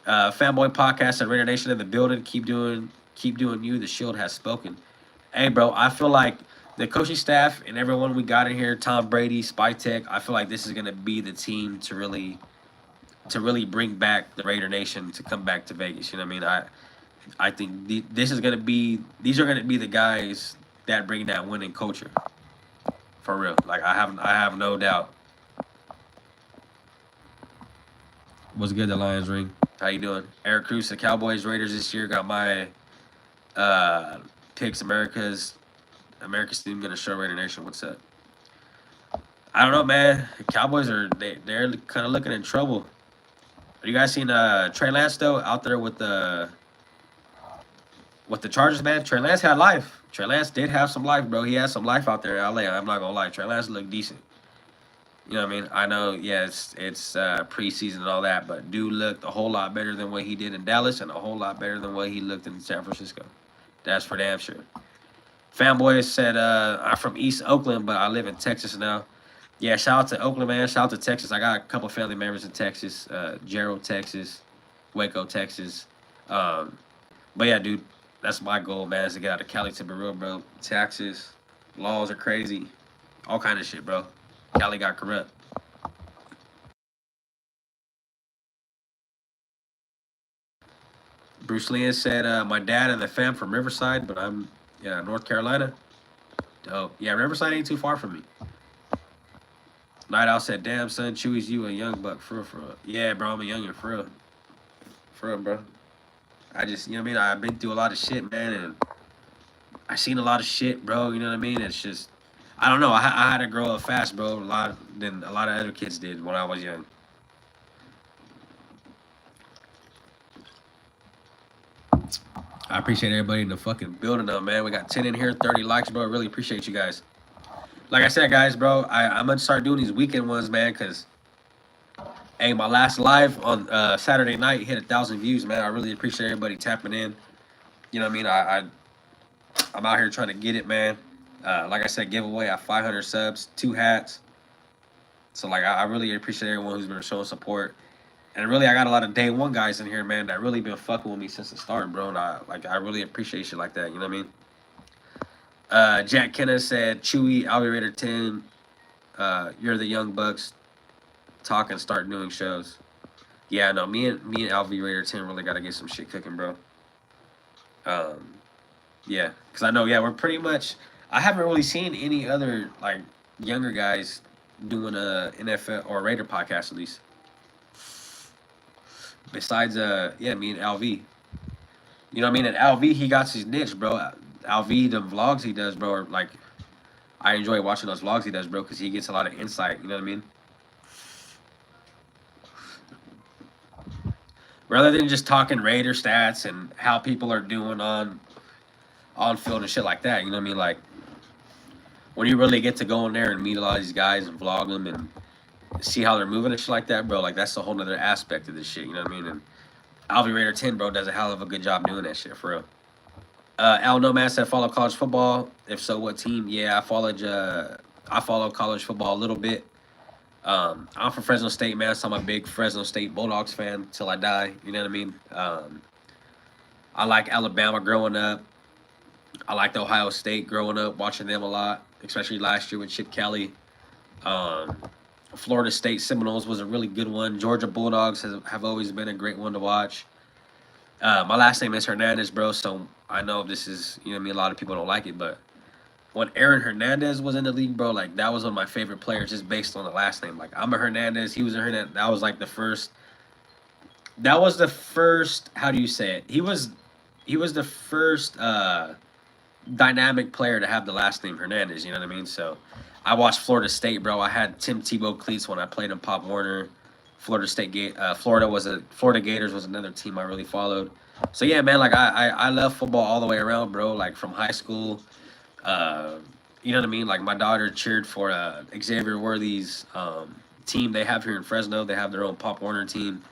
Fanboy Podcast and Raider Nation in the building. Keep doing you. The Shield has spoken. Hey, bro, I feel like the coaching staff and everyone we got in here, Tom Brady, Spy Tech, I feel like this is going to be the team to really bring back the Raider Nation to come back to Vegas. You know what I mean? I think these are going to be the guys that bring that winning culture. For real. Like, I have no doubt. What's good, the Lions ring? How you doing? Eric Cruz, the Cowboys, Raiders this year. Got my uh picks. America's team gonna show Raider Nation. What's up? I don't know, man. The Cowboys they're kind of looking in trouble. Have you guys seen Trey Lance though out there with the Chargers, man? Trey Lance had life. Trey Lance did have some life, bro. He had some life out there in LA. I'm not gonna lie. Trey Lance looked decent. You know what I mean? I know, yeah, it's preseason and all that, but dude looked a whole lot better than what he did in Dallas and a whole lot better than what he looked in San Francisco. That's for damn sure. Fanboy said, I'm from East Oakland, but I live in Texas now. Yeah, shout out to Oakland, man. Shout out to Texas. I got a couple family members in Texas, Gerald, Texas, Waco, Texas. But yeah, dude, that's my goal, man, is to get out of Cali, to be real, bro. Taxes, laws are crazy. All kind of shit, bro. Cali got corrupt. Bruce Lee said, my dad and the fam from Riverside, but I'm, yeah, North Carolina. Dope. Yeah, Riverside ain't too far from me. Night Owl said, damn, son, Chewy's you a young buck, for real, for real. Yeah, bro, I'm a youngin', for real. For real, bro. I just, you know what I mean? I've been through a lot of shit, man, and I seen a lot of shit, bro. You know what I mean? It's just, I don't know. I had to grow up fast, bro. A lot than a lot of other kids did when I was young. I appreciate everybody in the fucking building, though, man. We got 10 in here, 30 likes, bro. I really appreciate you guys. Like I said, guys, bro, I'm gonna start doing these weekend ones, man, because hey, my last live on Saturday night hit 1,000 views, man. I really appreciate everybody tapping in. You know what I mean? I'm out here trying to get it, man. Like I said, giveaway at 500 subs, 2 hats. So like I really appreciate everyone who's been showing support. And really, I got a lot of day one guys in here, man, that really been fucking with me since the start, bro. And I really appreciate shit like that. You know what I mean? Jack Kenna said, Chewy, Alvy Raider 10, you're the young bucks. Talk and start doing shows. Yeah, no, me and Alvy Raider 10 really gotta get some shit cooking, bro. Yeah, because I know, yeah, we're pretty much, I haven't really seen any other like younger guys doing a NFL or a Raider podcast at least. Besides yeah, me and LV. You know what I mean? And LV, he got his niche, bro. LV, the vlogs he does, bro, are like, I enjoy watching those vlogs he does, bro, because he gets a lot of insight, you know what I mean? Rather than just talking Raider stats and how people are doing on field and shit like that, you know what I mean? Like, when you really get to go in there and meet a lot of these guys and vlog them and see how they're moving and shit like that, bro, like, that's a whole nother aspect of this shit, you know what I mean? And Alvy Raider 10, bro, does a hell of a good job doing that shit, for real. Al Nomad said, follow college football. If so, what team? Yeah, I follow college football a little bit. I'm from Fresno State, man, so I'm a big Fresno State Bulldogs fan till I die, you know what I mean? I like Alabama growing up. I liked Ohio State growing up, watching them a lot, especially last year with Chip Kelly. Florida State Seminoles was a really good one. Georgia Bulldogs have always been a great one to watch. My last name is Hernandez, bro, so I know this is, you know what I mean, a lot of people don't like it, but when Aaron Hernandez was in the league, bro, like, that was one of my favorite players just based on the last name. Like, I'm a Hernandez, he was a Hernandez. That was, like, the first, how do you say it? He was the first dynamic player to have the last name Hernandez, you know what I mean? So I watched Florida State, bro. I had Tim Tebow cleats when I played in Pop Warner. Florida Gators was another team I really followed. So yeah, man, like I love football all the way around, bro. Like from high school, you know what I mean? Like my daughter cheered for Xavier Worthy's team they have here in Fresno. They have their own Pop Warner team.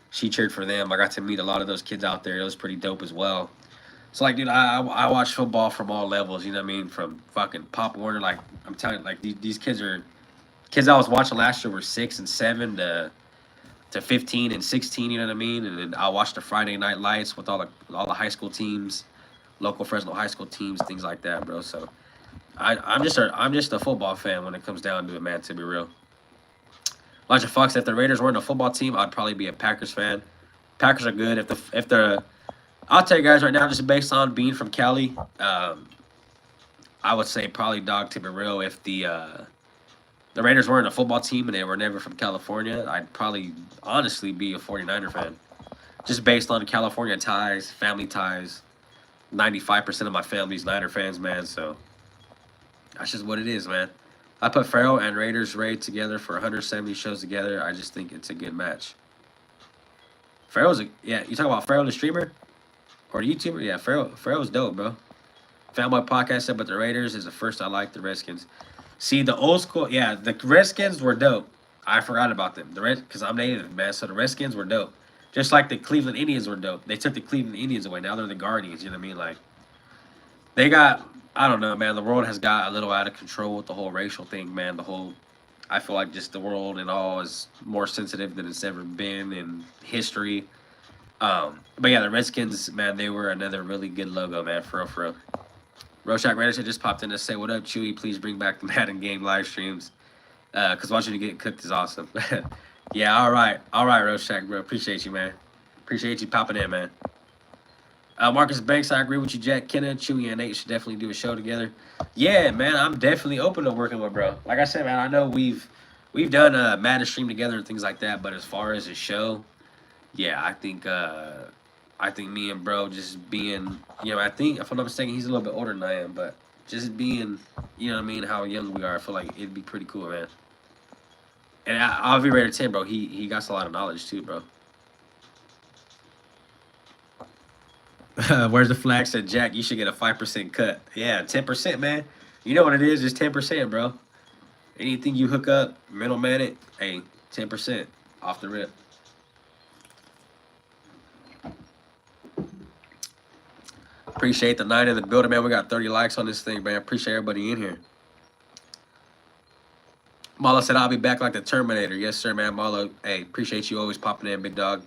She cheered for them. I got to meet a lot of those kids out there. It was pretty dope as well. So like, dude, I watch football from all levels. You know what I mean? From fucking Pop Warner, like I'm telling you, like these kids I was watching last year were 6 and 7 to 15 and 16. You know what I mean? And then I watched the Friday Night Lights with all the high school teams, local Fresno high school teams, things like that, bro. So I'm just a football fan when it comes down to it, man. To be real. Elijah Fox, if the Raiders weren't a football team, I'd probably be a Packers fan. Packers are good. If they're I'll tell you guys right now, just based on being from Cali, I would say probably, dog, to be real, if the the Raiders weren't a football team and they were never from California, I'd probably honestly be a 49er fan. Just based on California ties, family ties. 95% of my family's Niner fans, man. So that's just what it is, man. I put Pharaoh and Raiders raid together for 170 shows together. I just think it's a good match. Pharaoh's yeah. You talking about Pharaoh the streamer or the YouTuber? Yeah, Pharaoh's dope, bro. Fanboy podcast said, but the Raiders is the first I like. The Redskins. See the old school. Yeah, the Redskins were dope. I forgot about them. Because I'm native, man. So the Redskins were dope. Just like the Cleveland Indians were dope. They took the Cleveland Indians away. Now they're the Guardians. You know what I mean? Like, they got, I don't know, man. The world has got a little out of control with the whole racial thing, man. I feel like just the world and all is more sensitive than it's ever been in history. But yeah, the Redskins, man, they were another really good logo, man. For real, for real. Rorschach Raiders had just popped in to say, what up, Chewy? Please bring back the Madden game live streams. Because watching you get cooked is awesome. Yeah, all right, Rorschach, bro. Appreciate you, man. Appreciate you popping in, man. Marcus Banks, I agree with you, Jack. Kenna, Chewy, and Nate should definitely do a show together. Yeah, man, I'm definitely open to working with bro. Like I said, man, I know we've done a Madden stream together and things like that, but as far as a show, yeah, I think me and bro just being, I think if I'm not mistaken, he's a little bit older than I am, but just being, you know what I mean, how young we are, I feel like it'd be pretty cool, man. And I'll be rated 10, bro. He got a lot of knowledge too, bro. Where's the flag? Said Jack, you should get a 5% cut. Yeah, 10%, man. You know what it is? Just 10%, bro. Anything you hook up, middleman it, hey, 10% off the rip. Appreciate the 9 in the building, man. We got 30 likes on this thing, man. Appreciate everybody in here. Marlo said, I'll be back like the Terminator. Yes, sir, man. Marlo, hey, appreciate you always popping in, big dog.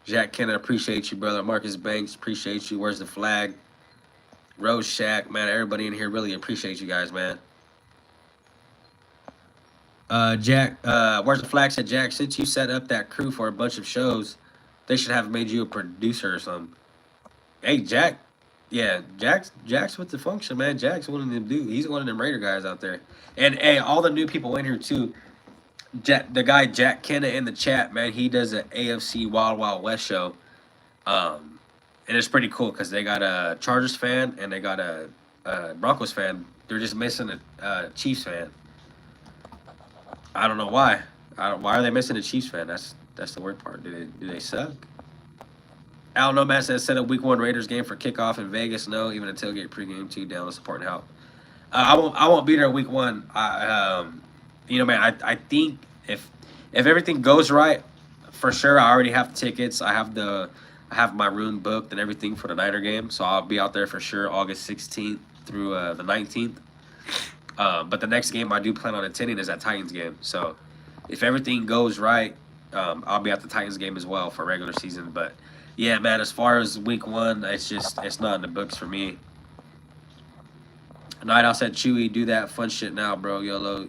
Jack Kennan, appreciate you, brother. Marcus Banks, appreciate you. Where's the flag? Rose Shack, man. Everybody in here really appreciate you guys, man. Jack, where's the flag? Said Jack, since you set up that crew for a bunch of shows, they should have made you a producer or something. Hey, Jack. Yeah, Jack's with the function, man. Jack's one of them dudes. He's one of them Raider guys out there. And hey, all the new people in here too. The guy Jack Kenna in the chat, man, he does an AFC Wild Wild West show. And it's pretty cool because they got a Chargers fan and they got a Broncos fan. They're just missing a Chiefs fan. I don't know why. Why are they missing a Chiefs fan? That's the weird part. Do they suck? Al Nomad says, set up week 1 Raiders game for kickoff in Vegas. No, even a tailgate pregame too. Down to support and help. I won't be there week 1. Man, I think if everything goes right, for sure, I already have tickets. I have my room booked and everything for the Niner game, so I'll be out there for sure August 16th through the 19th. But the next game I do plan on attending is that Titans game. So if everything goes right, I'll be at the Titans game as well for regular season. But yeah, man, as far as week 1, it's not in the books for me. Night Owl said, Chewy, do that fun shit now, bro. YOLO.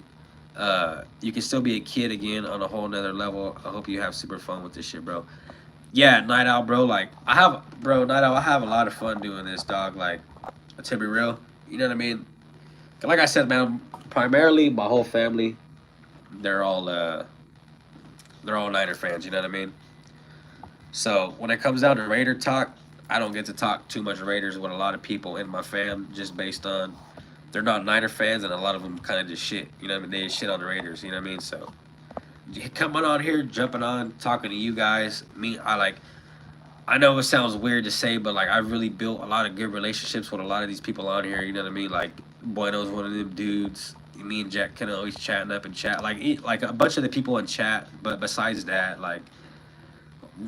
You can still be a kid again on a whole nother level. I hope you have super fun with this shit, bro. Yeah, Night Owl, bro. Like, Night Owl, I have a lot of fun doing this, dog. Like, to be real, you know what I mean? Like I said, man, primarily my whole family, they're all Niner fans, you know what I mean? So when it comes down to Raider talk, I don't get to talk too much Raiders with a lot of people in my fam, just based on they're not Niner fans, and a lot of them kind of just shit. You know what I mean? They shit on the Raiders. You know what I mean? So coming on here, jumping on, talking to you guys. I know it sounds weird to say, but like I've really built a lot of good relationships with a lot of these people on here. You know what I mean? Like Bueno's one of them dudes. Me and Jack kind of always chatting up and chat. Like a bunch of the people in chat. But besides that, like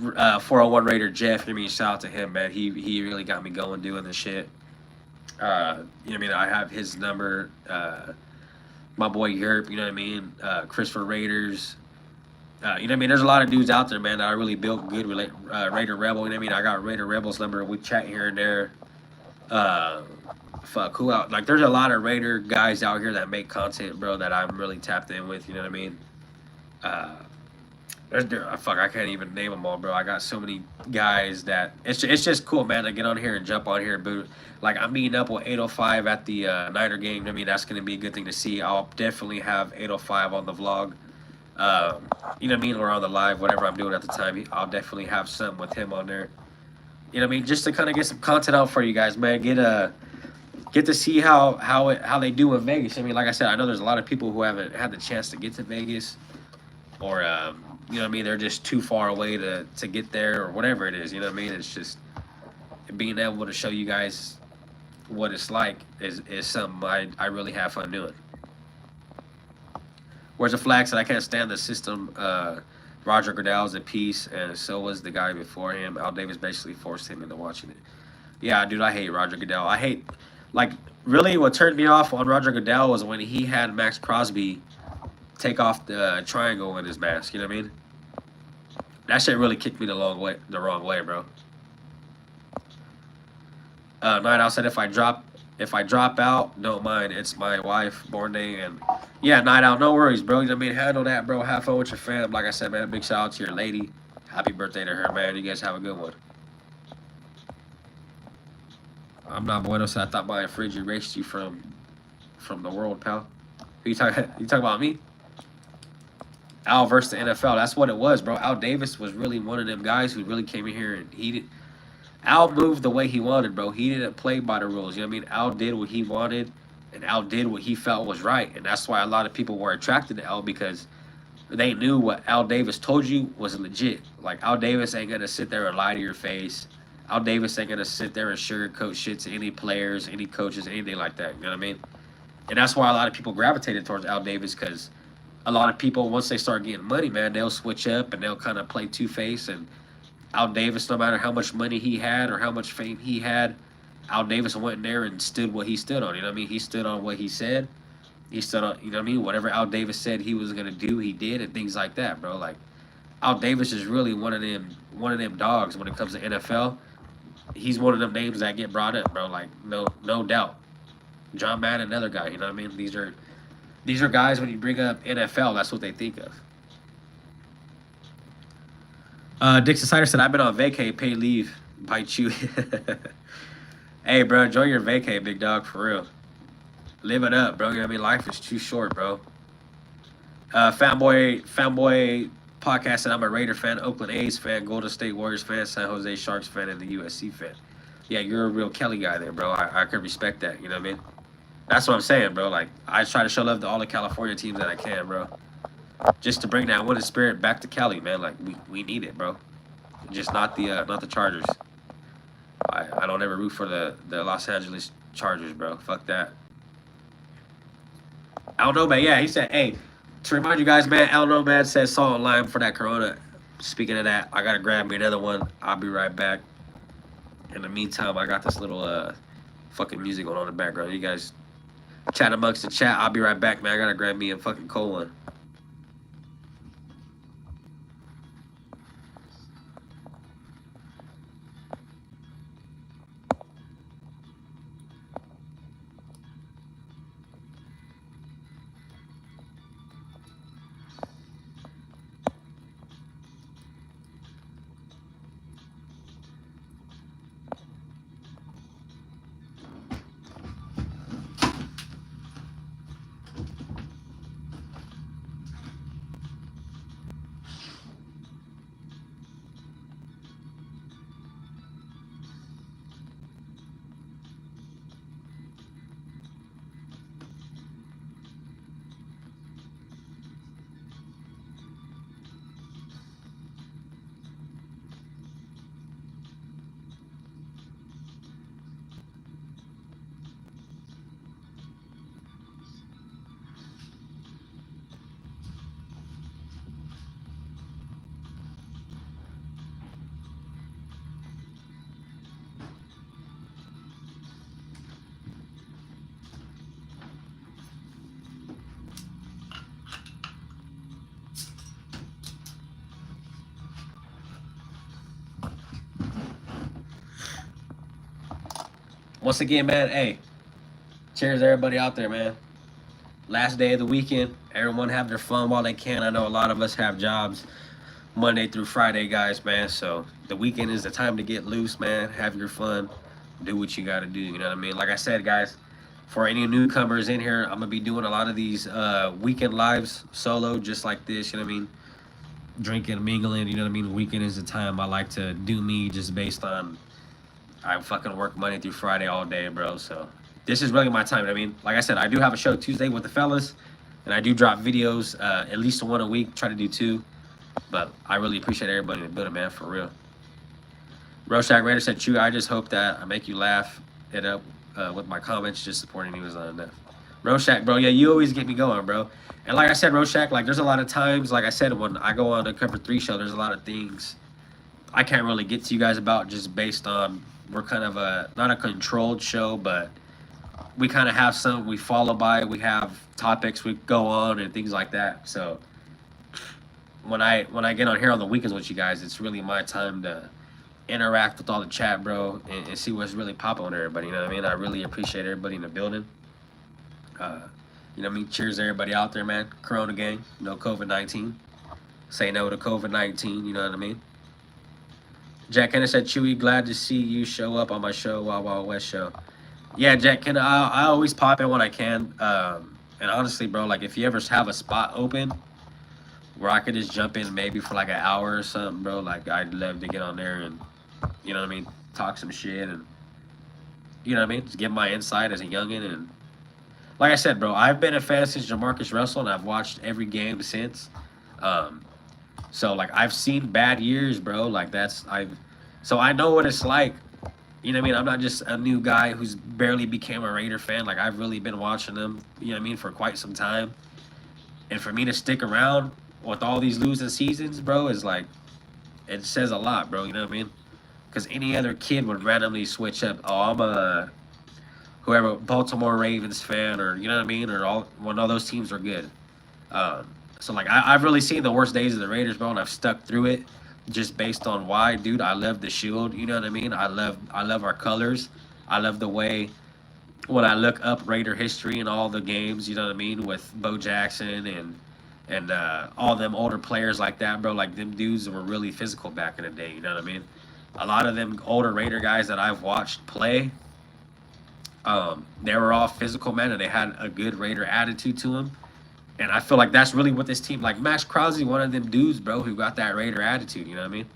401 Raider Jeff, I mean, shout out to him, man. He really got me going doing this shit. You know what I mean? I have his number. My boy Yerp, you know what I mean? Christopher Raiders. You know what I mean? There's a lot of dudes out there, man, that I really built good Raider Rebel. You know what I mean? I got Raider Rebel's number. We chat here and there. Who out? Like, there's a lot of Raider guys out here that make content, bro, that I'm really tapped in with. You know what I mean? Fuck, I can't even name them all, bro. I got so many guys that it's just cool, man, to get on here and jump on here. But like, I'm meeting up with 805 at the Niner game. I mean, that's gonna be a good thing to see. I'll definitely have 805 on the vlog. You know what I mean, or on the live, whatever I'm doing at the time. I'll definitely have some with him on there. You know what I mean, just to kind of get some content out for you guys, man. Get to see how they do in Vegas. I mean, like I said, I know there's a lot of people who haven't had the chance to get to Vegas, or you know what I mean, they're just too far away to get there, or whatever it is. You know what I mean? It's just being able to show you guys what it's like is something I really have fun doing. Where's the flag said I can't stand the system. Roger Goodell's a piece, and so was the guy before him. Al Davis basically forced him into watching it. Yeah, dude, I hate Roger Goodell. I hate, like, really what turned me off on Roger Goodell was when he had Max Crosby take off the triangle in his mask. You know what I mean? That shit really kicked me the wrong way, bro. Night Owl said if I drop out, don't mind. It's my wife, born day, and yeah, Night Owl, no worries, bro. You know what I mean? Handle that, bro. Have fun with your fam. Like I said, man, big shout out to your lady. Happy birthday to her, man. You guys have a good one. I'm not bueno, so I thought my fridge erased you from the world, pal. You talking about me? Al versus the NFL. That's what it was, bro. Al Davis was really one of them guys who really came in here and he did. Al moved the way he wanted, bro. He didn't play by the rules. You know what I mean? Al did what he wanted, and Al did what he felt was right. And that's why a lot of people were attracted to Al, because they knew what Al Davis told you was legit. Like, Al Davis ain't going to sit there and lie to your face. Al Davis ain't going to sit there and sugarcoat shit to any players, any coaches, anything like that. You know what I mean? And that's why a lot of people gravitated towards Al Davis, because a lot of people, once they start getting money, man, they'll switch up and they'll kind of play two-face. And Al Davis, no matter how much money he had or how much fame he had, Al Davis went in there and stood what he stood on. You know what I mean? He stood on what he said. He stood on, you know what I mean? Whatever Al Davis said he was gonna do, he did, and things like that, bro. Like, Al Davis is really one of them dogs when it comes to NFL. He's one of them names that get brought up, bro. Like, no doubt. John Madden, another guy. You know what I mean? These are guys, when you bring up NFL, that's what they think of. Dixon Sider said, I've been on vacay, paid leave. Bite you. Hey, bro, enjoy your vacay, big dog, for real. Live it up, bro. You know what I mean? Life is too short, bro. Fanboy podcast said, I'm a Raider fan, Oakland A's fan, Golden State Warriors fan, San Jose Sharks fan, and the USC fan. Yeah, you're a real Kelly guy there, bro. I could respect that. You know what I mean? That's what I'm saying, bro. Like, I try to show love to all the California teams that I can, bro. Just to bring that winning spirit back to Cali, man. Like, we need it, bro. Just not the Chargers. I don't ever root for the Los Angeles Chargers, bro. Fuck that. Al Nomad, yeah, he said, hey, to remind you guys, man, Al Nomad says salt and lime for that Corona. Speaking of that, I gotta grab me another one. I'll be right back. In the meantime, I got this little fucking music going on in the background. You guys chat amongst the chat. I'll be right back, man. I gotta grab me a fucking cold one. Once again, man, hey, cheers to everybody out there, man. Last day of the weekend. Everyone have their fun while they can. I know a lot of us have jobs. Monday through Friday, guys, man. So the weekend is the time to get loose, man. Have your fun. Do what you got to do. You know what I mean? Like I said, guys, for any newcomers in here, I'm gonna be doing a lot of these weekend lives solo, just like this. You know what I mean? Drinking, mingling. You know what I mean? Weekend is the time I like to do me, just based on I fucking work Monday through Friday all day, bro. So this is really my time. I mean, like I said, I do have a show Tuesday with the fellas, and I do drop videos at least one a week. Try to do two, but I really appreciate everybody in the building, man, for real. Rorschach Raider said, "Chew, I just hope that I make you laugh it up with my comments, just supporting you is not enough." Rorschach, bro, yeah, you always get me going, bro. And like I said, Rorschach, like there's a lot of times, like I said, when I go on the Cover 3 show, there's a lot of things I can't really get to you guys about, just based on we're kind of not a controlled show, but we kind of have some we follow by. We have topics we go on and things like that. So when I get on here on the weekends with you guys, it's really my time to interact with all the chat, bro, and see what's really popping on everybody. You know what I mean? I really appreciate everybody in the building. You know what I mean? Cheers to everybody out there, man. Corona gang, no COVID-19. Say no to COVID-19. You know what I mean? Jack Kenner said, "Chewy, glad to see you show up on my show, Wild Wild West show." Yeah, Jack Kenner, I always pop in when I can. And honestly, bro, like if you ever have a spot open where I could just jump in maybe for like an hour or something, bro, like I'd love to get on there and, you know what I mean, talk some shit and, you know what I mean, just give my insight as a youngin'. And like I said, bro, I've been a fan since Jamarcus Russell, and I've watched every game since. So like I've seen bad years, bro. Like so I know what it's like. You know what I mean? I'm not just a new guy who's barely became a Raider fan. Like I've really been watching them, you know what I mean, for quite some time. And for me to stick around with all these losing seasons, bro, is like, it says a lot, bro. You know what I mean? Because any other kid would randomly switch up. Oh, I'm a whoever Baltimore Ravens fan, or you know what I mean, or all one of those teams are good. So like I've really seen the worst days of the Raiders, bro, and I've stuck through it just based on why, dude. I love the shield, you know what I mean. I love our colors. I love the way when I look up Raider history and all the games, you know what I mean, with Bo Jackson and all them older players like that, bro. Like them dudes were really physical back in the day, you know what I mean. A lot of them older Raider guys that I've watched play, they were all physical, man, and they had a good Raider attitude to them. And I feel like that's really what this team, like Max Crosby, one of them dudes, bro, who got that Raider attitude, you know what I mean?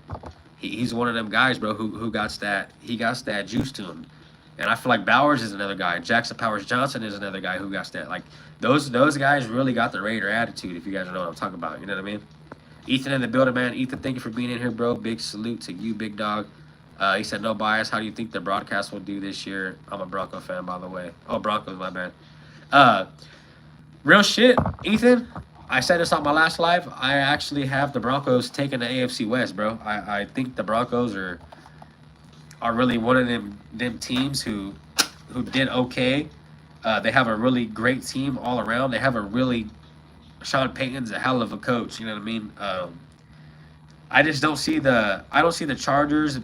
He's one of them guys, bro, who got that, he got that juice to him. And I feel like Bowers is another guy. Jackson Powers Johnson is another guy who got that. Like, those guys really got the Raider attitude, if you guys know what I'm talking about, you know what I mean? Ethan in the building, man. Ethan, thank you for being in here, bro. Big salute to you, big dog. He said, no bias. How do you think the broadcast will do this year? I'm a Bronco fan, by the way. Oh, Broncos, my bad. Real shit, Ethan. I said this on my last live. I actually have the Broncos taking the AFC West, bro. I think the Broncos are really one of them teams who did okay. They have a really great team all around. They have a really Sean Payton's a hell of a coach. You know what I mean? I just don't see the Chargers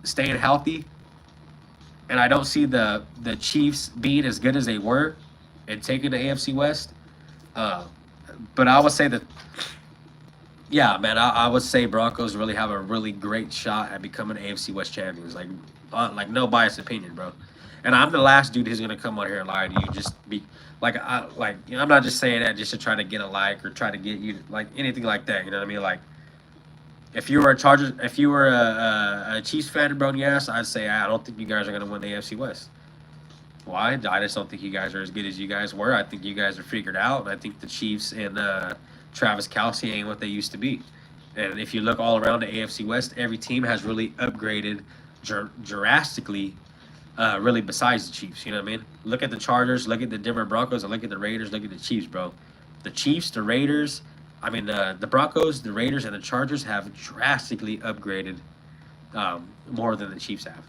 staying healthy, and I don't see the Chiefs being as good as they were and taking the AFC West. But I would say that, yeah, man, I would say Broncos really have a really great shot at becoming AFC West champions. Like no biased opinion, bro. And I'm the last dude who's gonna come on here and lie to you. Just be like, I'm not just saying that just to try to get a like or try to get you like anything like that. You know what I mean? Like, if you were a Chiefs fan, bro, yes, I'd say I don't think you guys are gonna win the AFC West. Why? I just don't think you guys are as good as you guys were. I think you guys are figured out. And I think the Chiefs and Travis Kelce ain't what they used to be. And if you look all around the AFC West, every team has really upgraded drastically, really besides the Chiefs. You know what I mean? Look at the Chargers, look at the Denver Broncos, and look at the Raiders, look at the Chiefs, bro. The Chiefs, the Raiders, the Broncos, the Raiders, and the Chargers have drastically upgraded more than the Chiefs have.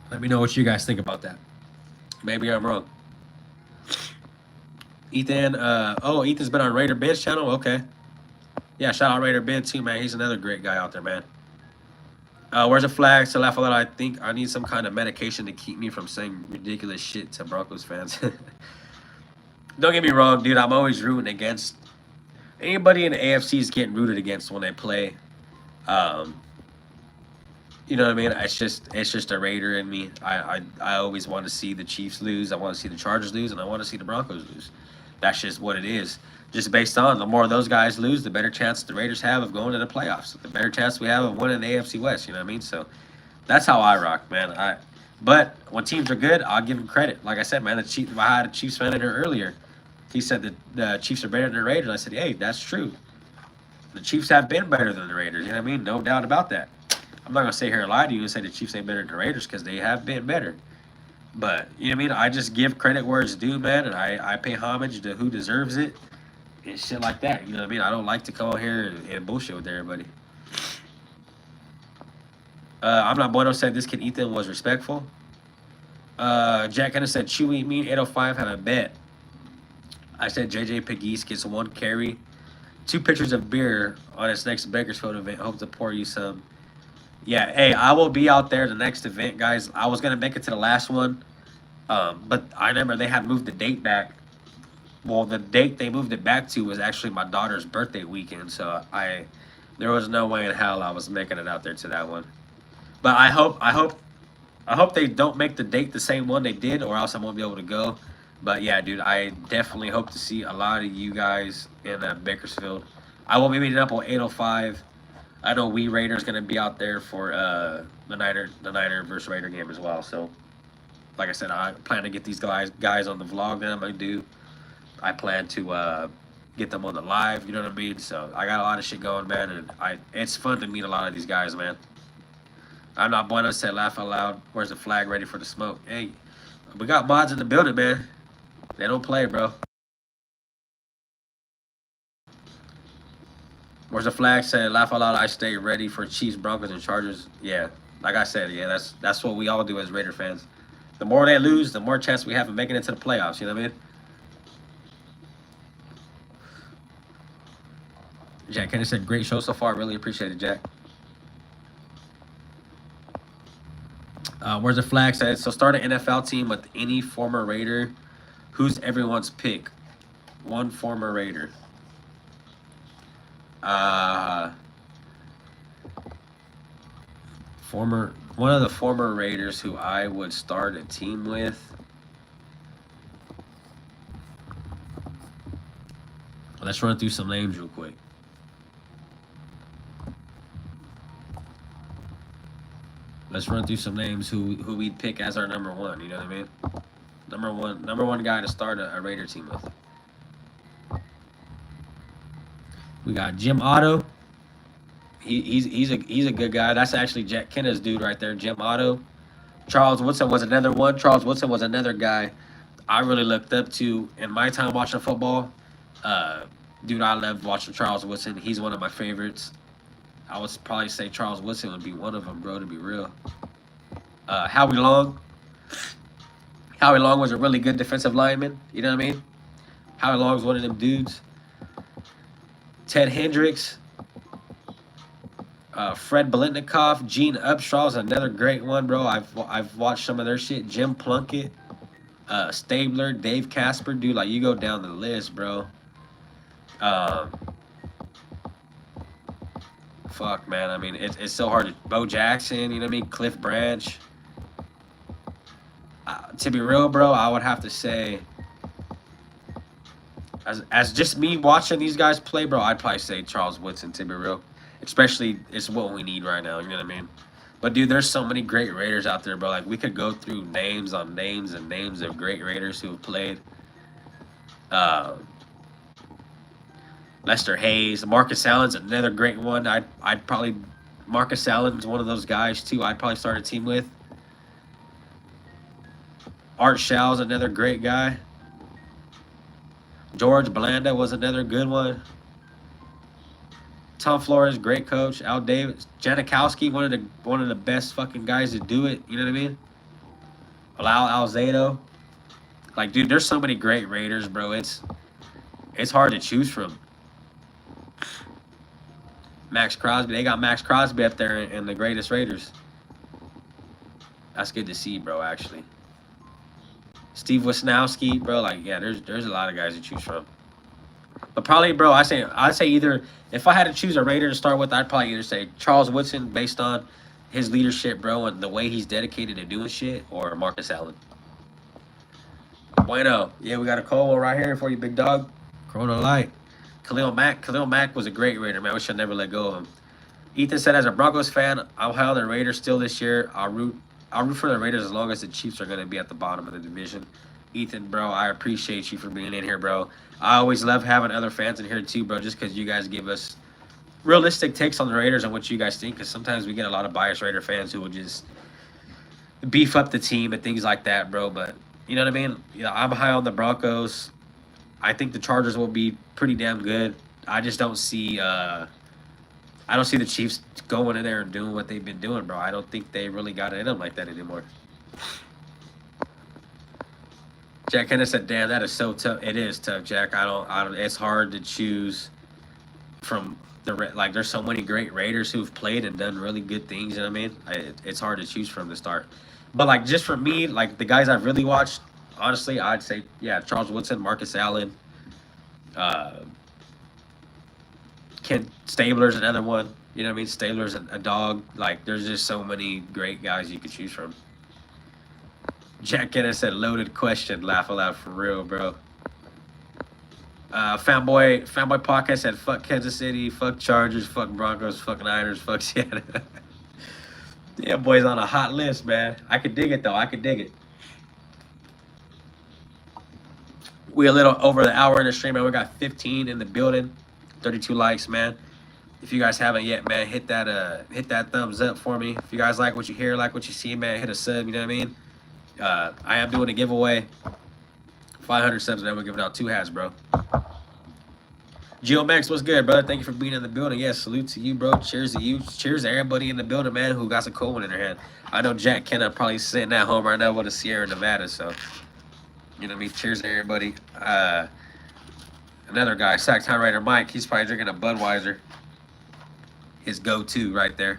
Let me know what you guys think about that. Maybe I'm wrong. Ethan, Ethan's been on Raider Ben's channel? Okay. Yeah, shout out Raider Ben too, man. He's another great guy out there, man. Where's the flag to laugh a lot? I think I need some kind of medication to keep me from saying ridiculous shit to Broncos fans. Don't get me wrong, dude. I'm always rooting against anybody in the AFC is getting rooted against when they play. Um, you know what I mean? It's just a Raider in me. I always want to see the Chiefs lose. I want to see the Chargers lose, and I want to see the Broncos lose. That's just what it is. Just based on the more of those guys lose, the better chance the Raiders have of going to the playoffs. The better chance we have of winning the AFC West. You know what I mean? So that's how I rock, man. But when teams are good, I'll give them credit. Like I said, man, I had a Chiefs fan in here earlier. He said that the Chiefs are better than the Raiders. I said, hey, that's true. The Chiefs have been better than the Raiders. You know what I mean? No doubt about that. I'm not gonna sit here and lie to you and say the Chiefs ain't better than the Raiders because they have been better. But you know what I mean? I just give credit where it's due, man, and I pay homage to who deserves it and shit like that. You know what I mean? I don't like to come on here and bullshit with everybody. I'm not bueno said this kid Ethan was respectful. Jack Henderson said Chewy, me and 805 have a bet. I said JJ Pegues gets 1 carry, 2 pitchers of beer on his next Bakersfield event. Hope to pour you some. Yeah, hey, I will be out there the next event, guys. I was gonna make it to the last one, but I remember they had moved the date back. Well, the date they moved it back to was actually my daughter's birthday weekend, so there was no way in hell I was making it out there to that one. But I hope they don't make the date the same one they did, or else I won't be able to go. But yeah, dude, I definitely hope to see a lot of you guys in Bakersfield. I will be meeting up on 805. I know We Raider's gonna be out there for the Niner versus Raider game as well. So, like I said, I plan to get these guys on the vlog that I'm gonna do. I plan to get them on the live. You know what I mean? So I got a lot of shit going, man, and it's fun to meet a lot of these guys, man. I'm not bueno said laugh out loud. Where's the flag ready for the smoke? Hey, we got mods in the building, man. They don't play, bro. Where's the flag said laugh out loud? I stay ready for Chiefs, Broncos, and Chargers. Yeah, like I said, yeah, that's what we all do as Raider fans. The more they lose, the more chance we have of making it to the playoffs. You know what I mean? Jack Kennedy said, great show so far. Really appreciate it, Jack. Where's the flag said? So start an NFL team with any former Raider. Who's everyone's pick? One former Raider. One of the former Raiders who I would start a team with. Let's run through some names real quick. Let's run through some names who we'd pick as our number one. You know what I mean? Number one guy to start a Raider team with. We got Jim Otto. He's a good guy. That's actually Jack Kenna's dude right there, Jim Otto. Charles Woodson was another one. Charles Woodson was another guy I really looked up to in my time watching football. Dude, I loved watching Charles Woodson. He's one of my favorites. I would probably say Charles Woodson would be one of them, bro, to be real. Howie Long. Howie Long was a really good defensive lineman. You know what I mean? Howie Long was one of them dudes. Ted Hendricks. Fred Biletnikoff. Gene Upshaw's another great one, bro. I've watched some of their shit. Jim Plunkett. Stabler. Dave Casper. Dude, like, you go down the list, bro. Fuck, man. I mean, it's so hard to... Bo Jackson, you know what I mean? Cliff Branch. To be real, bro, I would have to say... As just me watching these guys play, bro, I'd probably say Charles Woodson, to be real. Especially, it's what we need right now, you know what I mean? But, dude, there's so many great Raiders out there, bro. Like, we could go through names on names and names of great Raiders who have played. Lester Hayes, Marcus Allen's another great one. I'd probably Marcus Allen's one of those guys too. I'd probably start a team with. Art Shaw's another great guy. George Blanda was another good one. Tom Flores, great coach. Al Davis, Janikowski, one of the best fucking guys to do it. You know what I mean? Bilal Alzado. Like, dude, there's so many great Raiders, bro. It's hard to choose from. Max Crosby. They got Max Crosby up there in the greatest Raiders. That's good to see, bro, actually. Steve Wisnowski, bro. Like, yeah, there's a lot of guys to choose from. But probably, bro, I'd say either if I had to choose a Raider to start with, I'd probably either say Charles Woodson based on his leadership, bro, and the way he's dedicated to doing shit, or Marcus Allen. Bueno, yeah, we got a cold one right here for you, big dog. Corona Light. Khalil Mack was a great Raider, man. We should never let go of him. Ethan said, as a Broncos fan, I'm high on the Raiders still this year. I'll root for the Raiders as long as the Chiefs are going to be at the bottom of the division. Ethan, bro, I appreciate you for being in here, bro. I always love having other fans in here too, bro, just because you guys give us realistic takes on the Raiders and what you guys think, because sometimes we get a lot of biased Raider fans who will just beef up the team and things like that, bro. But you know what I mean? Yeah, I'm high on the Broncos. I think the Chargers will be pretty damn good. I just don't see I don't see the Chiefs going in there and doing what they've been doing, bro. I don't think they really got it in them like that anymore. Jack Hennis said, "Damn, that is so tough." It is tough, Jack. I don't. It's hard to choose from the like. There's so many great Raiders who've played and done really good things. You know what I mean? It's hard to choose from the start. But like, just for me, like the guys I've really watched, honestly, I'd say, yeah, Charles Woodson, Marcus Allen, Ken Stabler's another one. You know what I mean? Stabler's a dog. Like, there's just so many great guys you could choose from. Jack Kenneth said, loaded question. Laugh aloud for real, bro. Fanboy Podcast said, fuck Kansas City, fuck Chargers, fuck Broncos, fuck Niners, fuck Seattle. Yeah, boy's on a hot list, man. I could dig it, though. I could dig it. We a little over the hour in the stream, man. We got 15 in the building, 32 likes, man. If you guys haven't yet, man, hit that thumbs up for me. If you guys like what you hear, like what you see, man, hit a sub. You know what I mean? I am doing a giveaway. 500 subs, man. We're giving out 2 hats, bro. Geo Max, what's good, brother? Thank you for being in the building. Yeah, salute to you, bro. Cheers to you. Cheers to everybody in the building, man, who got some cold one in their hand. I know Jack Kenna probably sitting at home right now with a Sierra Nevada, so you know what I mean? Cheers to everybody. Another guy, Sack Time Rider Mike, he's probably drinking a Budweiser. His go-to right there.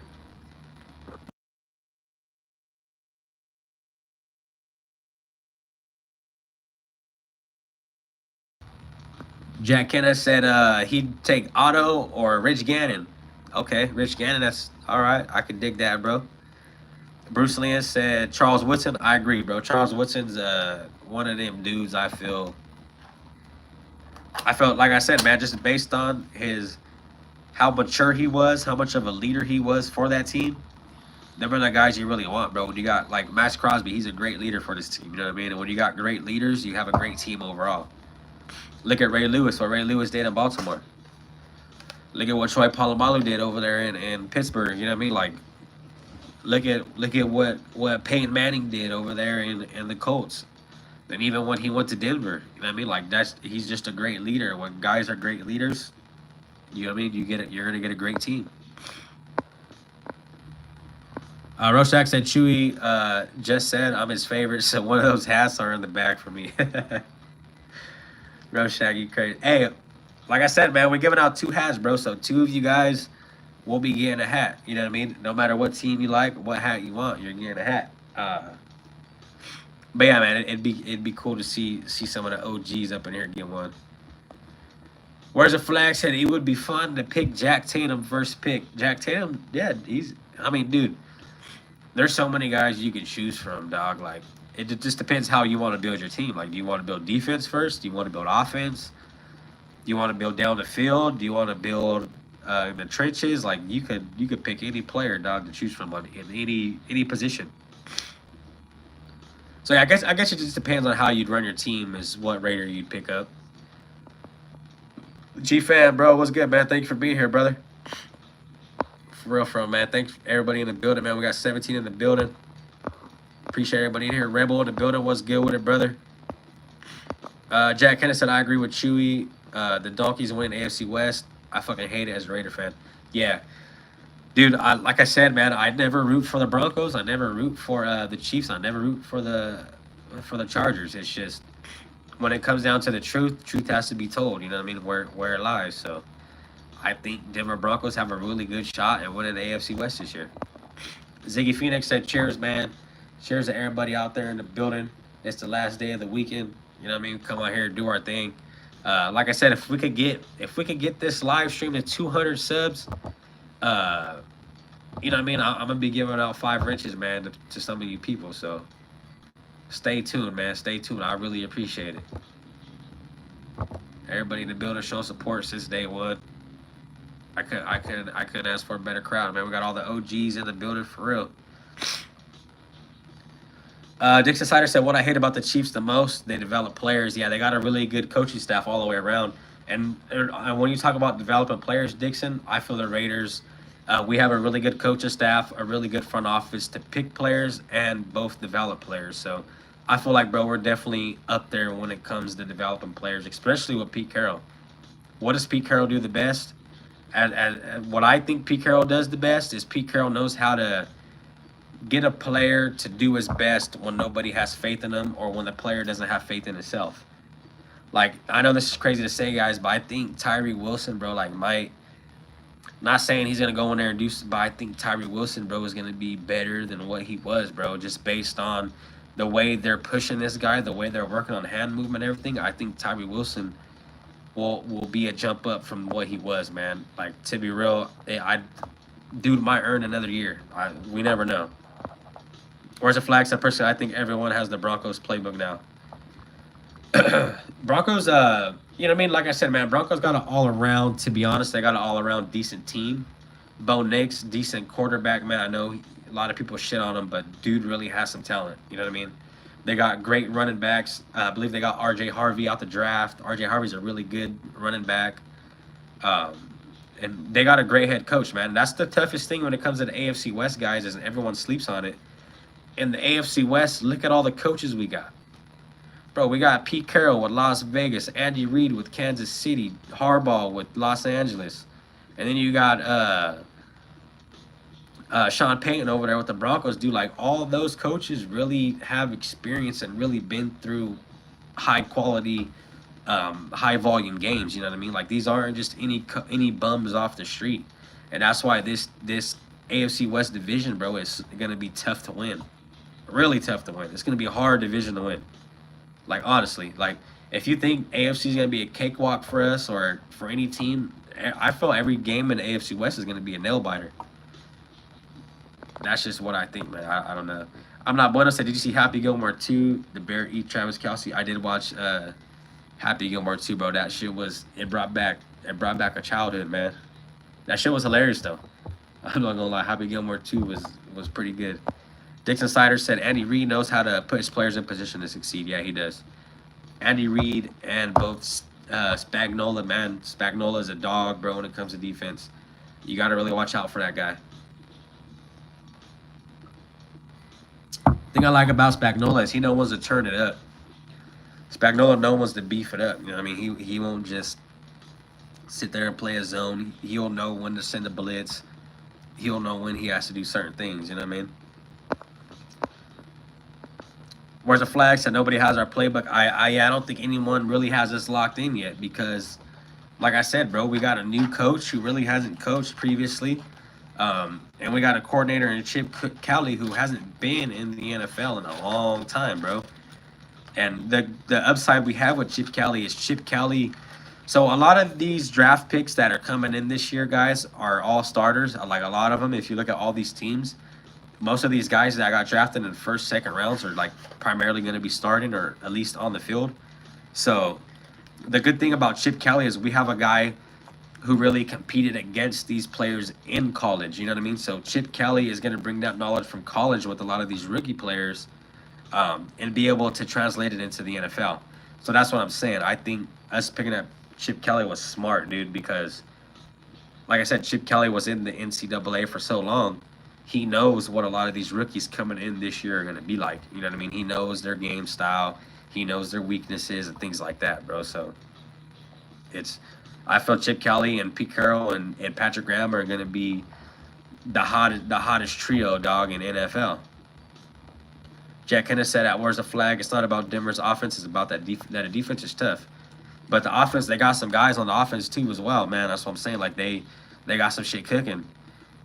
Jack Kenna said he'd take Otto or Rich Gannon. Okay, Rich Gannon, that's all right. I can dig that, bro. Bruce Lynn said Charles Woodson. I agree, bro. Charles Woodson's one of them dudes I felt, like I said, man, just based on how mature he was, how much of a leader he was for that team. Them are the guys you really want, bro. When you got like Max Crosby, he's a great leader for this team. You know what I mean? And when you got great leaders, you have a great team overall. Look at Ray Lewis, what Ray Lewis did in Baltimore. Look at what Troy Polamalu did over there in Pittsburgh. You know what I mean? Like, look at what Peyton Manning did over there in the Colts. And even when he went to Denver, you know what I mean? Like, he's just a great leader. When guys are great leaders, you know what I mean? You're gonna get a great team. Rorschach said Chewy just said I'm his favorite, so one of those hats are in the back for me. Rorschach, you crazy. Hey, like I said, man, we're giving out 2 hats, bro. So 2 of you guys will be getting a hat. You know what I mean? No matter what team you like, what hat you want, you're getting a hat. But yeah, man, it'd be cool to see some of the OGs up in here get one. Where's the flag said it would be fun to pick Jack Tatum first pick. Jack Tatum, yeah, dude, there's so many guys you can choose from, dog. Like, it just depends how you want to build your team. Like, do you want to build defense first? Do you want to build offense? Do you want to build down the field? Do you want to build in the trenches? Like, you could pick any player, dog, to choose from in any position. So yeah, I guess it just depends on how you'd run your team is what Raider you'd pick up. G-Fan, bro, what's good, man? Thank you for being here, brother. For real, man. Thanks everybody in the building, man. We got 17 in the building. Appreciate everybody in here. Rebel in the building. What's good with it, brother? Jack Kenna said, I agree with Chewy. The Donkeys win AFC West. I fucking hate it as a Raider fan. Yeah. Dude, like I said, man, I never root for the Broncos. I never root for the Chiefs. I never root for the Chargers. It's just when it comes down to the truth has to be told. You know what I mean? Where it lies. So I think Denver Broncos have a really good shot at winning the AFC West this year. Ziggy Phoenix said, cheers, man. Cheers to everybody out there in the building. It's the last day of the weekend. You know what I mean? Come out here, do our thing. Like I said, if we could get this live stream to 200 subs, uh, you know what I mean? I'm gonna be giving out 5 wrenches, man, to some of you people. So stay tuned, man. Stay tuned. I really appreciate it. Everybody in the building showing support since day one. I couldn't ask for a better crowd, man. We got all the OGs in the building for real. Dixon Sider said, "What I hate about the Chiefs the most, they develop players. Yeah, they got a really good coaching staff all the way around. And when you talk about developing players, Dixon, I feel the Raiders, we have a really good coaching staff, a really good front office to pick players and both develop players. So I feel like, bro, we're definitely up there when it comes to developing players, especially with Pete Carroll. What does Pete Carroll do the best? And what I think Pete Carroll does the best is Pete Carroll knows how to get a player to do his best when nobody has faith in him or when the player doesn't have faith in himself. Like, I know this is crazy to say, guys, but I think Tyree Wilson, bro, like, might, not saying he's going to go in there and do, but I think Tyree Wilson, bro, is going to be better than what he was, bro, just based on the way they're pushing this guy, the way they're working on hand movement and everything. I think Tyree Wilson will be a jump up from what he was, man. Like, to be real, dude might earn another year. We never know. Where's the flag? So personally, I think everyone has the Broncos playbook now. Broncos, you know what I mean? Like I said, man, Broncos got an all-around, to be honest, they got an all-around decent team. Bo Nix, decent quarterback, man. I know a lot of people shit on him, but dude really has some talent. You know what I mean? They got great running backs. I believe they got R.J. Harvey out the draft. R.J. Harvey's a really good running back. And they got a great head coach, man. That's the toughest thing when it comes to the AFC West, guys, is everyone sleeps on it. In the AFC West, look at all the coaches we got. Bro, we got Pete Carroll with Las Vegas, Andy Reid with Kansas City, Harbaugh with Los Angeles. And then you got Sean Payton over there with the Broncos. Dude, like, all those coaches really have experience and really been through high quality, high volume games. You know what I mean? Like, these aren't just any bums off the street. And that's why this AFC West division, bro, is going to be tough to win. Really tough to win. It's going to be a hard division to win. Like, honestly, like, if you think AFC is going to be a cakewalk for us or for any team, I feel every game in the AFC West is going to be a nail-biter. That's just what I think, man. I don't know. I'm not bueno said, did you see Happy Gilmore 2? The Bear eat Travis Kelce? I did watch Happy Gilmore 2, bro. That shit was, it brought back a childhood, man. That shit was hilarious, though. I'm not gonna lie, Happy Gilmore 2 was pretty good. Dixon Sider said Andy Reid knows how to put his players in position to succeed. Yeah, he does. Andy Reid and both Spagnuolo, man. Spagnuolo is a dog, bro, when it comes to defense. You got to really watch out for that guy. Thing I like about Spagnuolo is he knows when to turn it up. Spagnuolo knows when to beef it up. You know what I mean? He won't just sit there and play a zone. He'll know when to send a blitz. He'll know when he has to do certain things. You know what I mean? Where's the flag? Said nobody has our playbook. I don't think anyone really has us locked in yet because, like I said, bro, we got a new coach who really hasn't coached previously. And we got a coordinator in Chip Kelly who hasn't been in the NFL in a long time, bro. And the upside we have with Chip Kelly is Chip Kelly. So a lot of these draft picks that are coming in this year, guys, are all starters. Like, a lot of them, if you look at all these teams, most of these guys that got drafted in the first, second rounds are, like, primarily going to be starting or at least on the field. So the good thing about Chip Kelly is we have a guy who really competed against these players in college. You know what I mean? So Chip Kelly is going to bring that knowledge from college with a lot of these rookie players and be able to translate it into the NFL. So that's what I'm saying. I think us picking up Chip Kelly was smart, dude, because, like I said, Chip Kelly was in the NCAA for so long. He knows what a lot of these rookies coming in this year are going to be like. You know what I mean? He knows their game style. He knows their weaknesses and things like that, bro. So I feel Chip Kelly and Pete Carroll and Patrick Graham are going to be the hottest trio, dog, in NFL. Jack Kenneth said, where's the flag? It's not about Denver's offense. It's about that the defense is tough. But the offense, they got some guys on the offense, too, as well, man. That's what I'm saying. Like, they got some shit cooking.